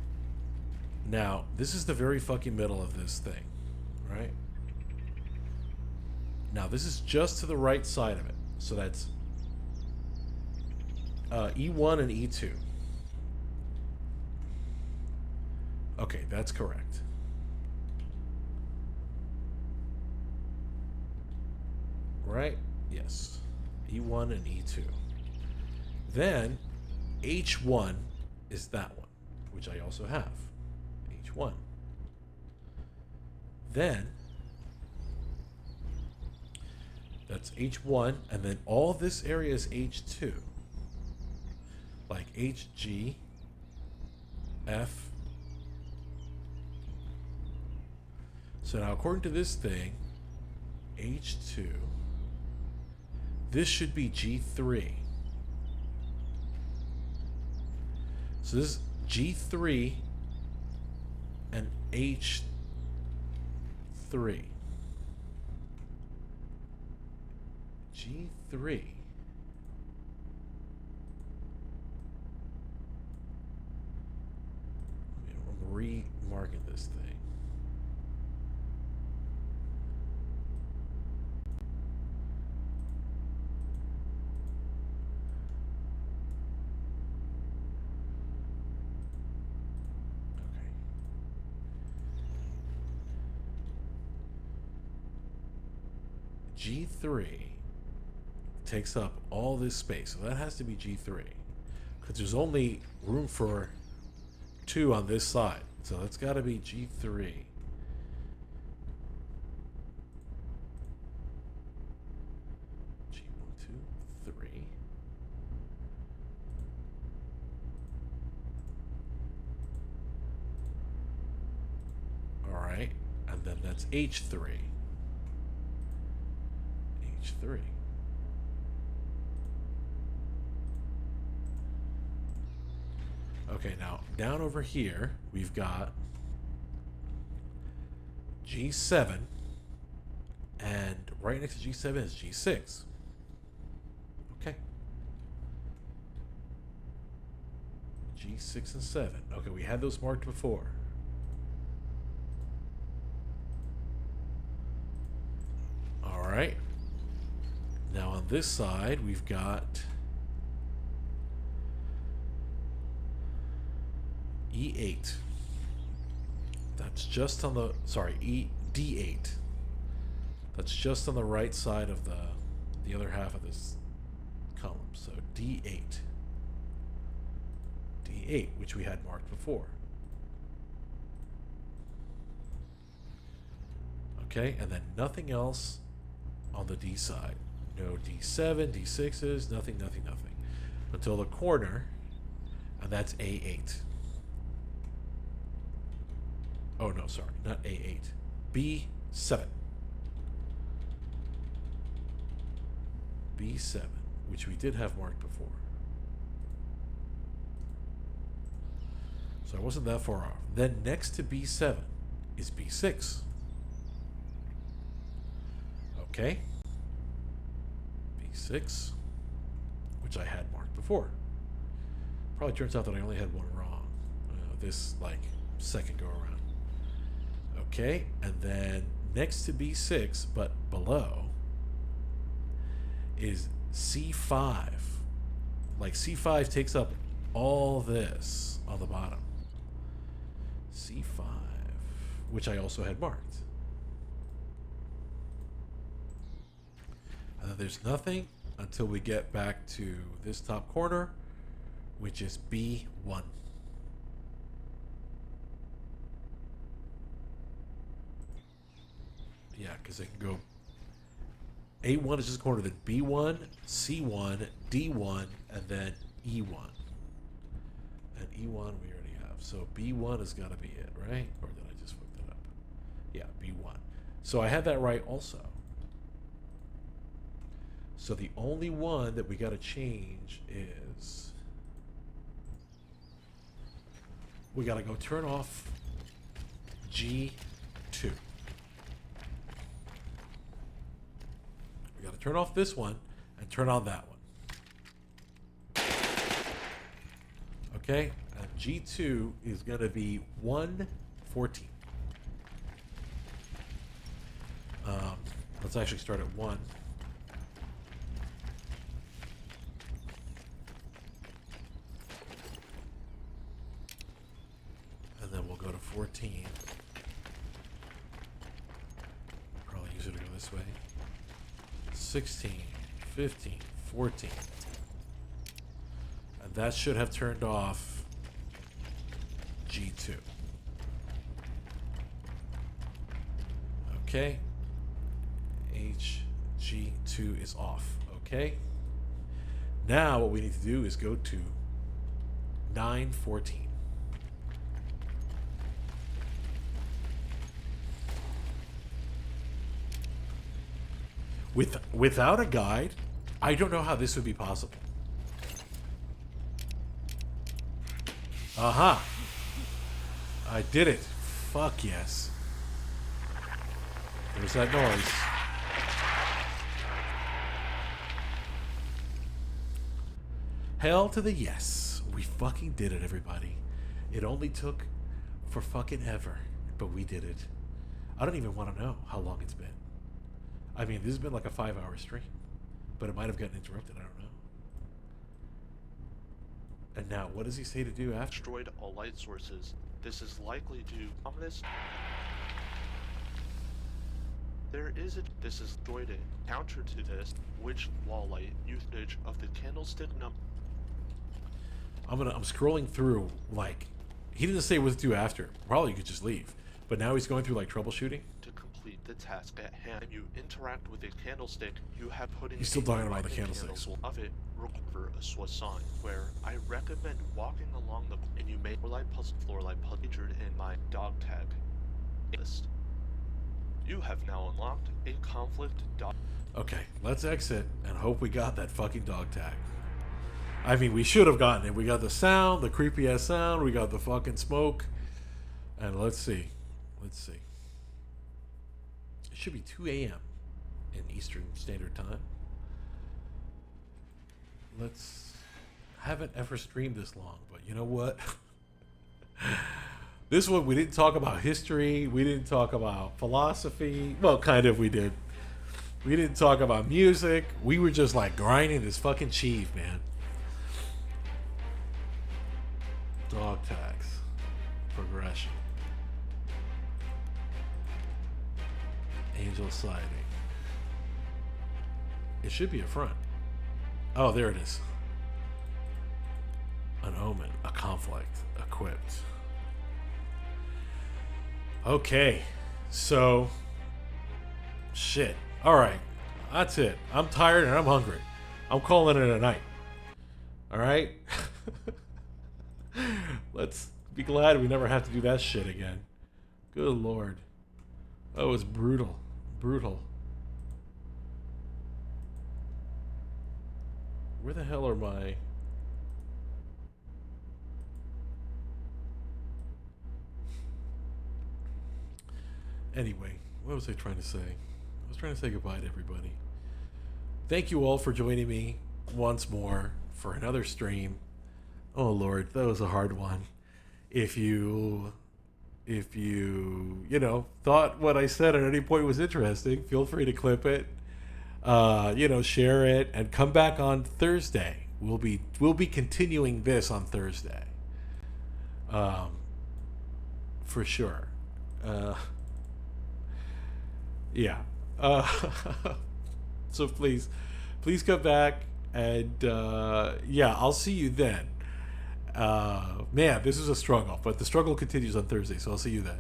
Now, this is the very fucking middle of this thing. Right? Now, this is just to the right side of it. So that's E1 and E2. Okay, that's correct. Right? Yes. E1 and E2. Then, H1 is that one, which I also have. H1. Then, that's H1, and then all this area is H2. Like HG, F. So now, according to this thing, H2, this should be G3. So this is G3 and H3. G3. I'm remarking this thing. G3 takes up all this space, so that has to be G3, because there's only room for 2 on this side, so that's got to be G3. G1, 2, 3. All right, and then that's H3. H3. Okay, now down over here we've got G7, and right next to G7 is G6. Okay. G6 and 7. Okay, we had those marked before. All right. Now on this side, we've got E8. That's just on the, sorry, D8. That's just on the right side of the other half of this column. So D8. D8, which we had marked before. Okay, and then nothing else on the D side. No D7, D6s, nothing, nothing, nothing. Until the corner, and that's A8. Oh, no, sorry, not A8. B7. B7, which we did have marked before. So I wasn't that far off. Then next to B7 is B6. Okay. B6, which I had marked before. Probably turns out that I only had one wrong. This, like, second go around. Okay, and then next to B6, but below, is C5. Like C5 takes up all this on the bottom. C5, which I also had marked. And then there's nothing until we get back to this top corner, which is B1. Yeah, because it can go A1 is just a corner, then B1, C1, D1, and then E1. And E1 we already have. So B1 has got to be it, right? Or did I just fuck that up? Yeah, B1. So I had that right also. So the only one that we got to change is we got to go turn off G2. We got to turn off this one and turn on that one. Okay? And G2 is going to be 114. Let's actually start at 1. And then we'll go to 14. Probably easier to go this way. 16, 15, 14. And that should have turned off G2. Okay. G2 is off. Okay. Now what we need to do is go to 914. Without a guide, I don't know how this would be possible. Aha! I did it. Fuck yes. There's that noise. Hell to the yes. We fucking did it, everybody. It only took for fucking ever, but we did it. I don't even want to know how long it's been. I mean, this has been like a 5-hour stream, but it might have gotten interrupted. I don't know. And now, what does he say to do after? Destroyed all light sources. This is likely due to ominous. This is destroyed it. Counter to this, which wall light usage of the candlestick number. I'm scrolling through, like, he didn't say what to do after. Probably you could just leave. But now he's going through, like, troubleshooting. To complete the task at hand, and you interact with a candlestick, you have put in. He's still talking about the candlesticks. Of it, recover a soissons, where I recommend walking along the, and you may floor light puzzle featured in my dog tag list. You have now unlocked a conflict dog. Okay, let's exit and hope we got that fucking dog tag. I mean, we should have gotten it. We got the sound, the creepy ass sound. We got the fucking smoke. And let's see. Let's see. It should be 2 a.m. in Eastern Standard Time. Haven't ever streamed this long, but you know what? This one, we didn't talk about history. We didn't talk about philosophy. Well, kind of we did. We didn't talk about music. We were just like grinding this fucking cheese, man. Dog tags. Progression. Angel sighting. It should be a front. Oh, there it is. An omen. A conflict. Equipped. Okay. So. Shit. Alright. That's it. I'm tired and I'm hungry. I'm calling it a night. Alright? Let's be glad we never have to do that shit again. Good lord. That was brutal. Brutal. Where the hell are my... Anyway, what was I trying to say? I was trying to say goodbye to everybody. Thank you all for joining me once more for another stream. Oh Lord, that was a hard one. If you thought what I said at any point was interesting, feel free to clip it, share it, and come back on Thursday We'll be continuing this on Thursday. For sure. Yeah. So please come back, and yeah, I'll see you then. Man, this is a struggle, but the struggle continues on Thursday, so I'll see you then.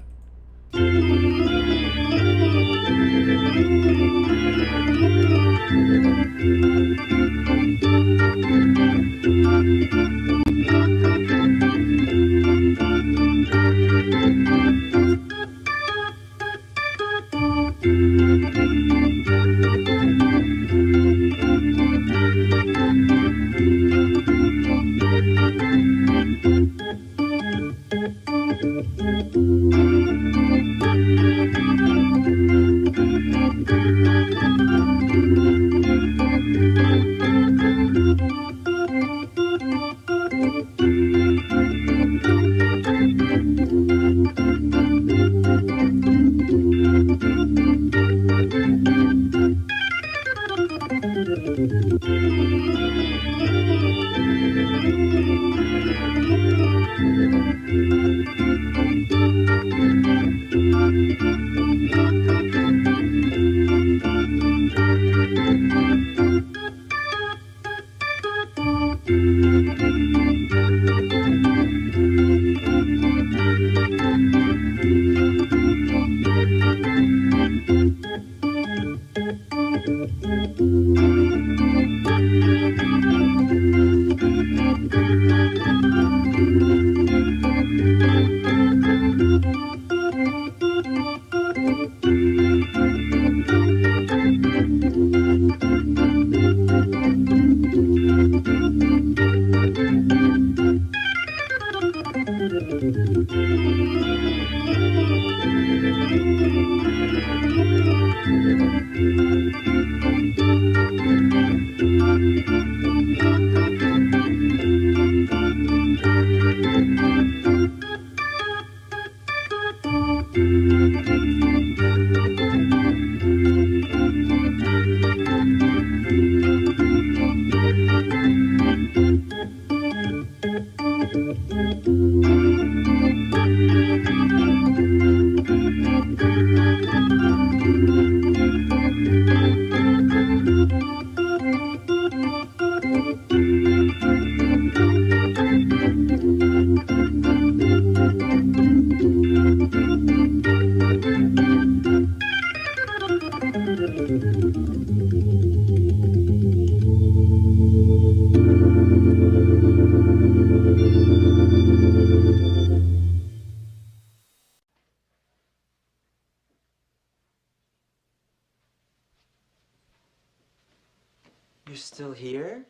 You're still here?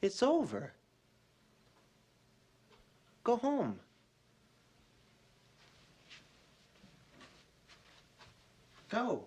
It's over. Go home. Go.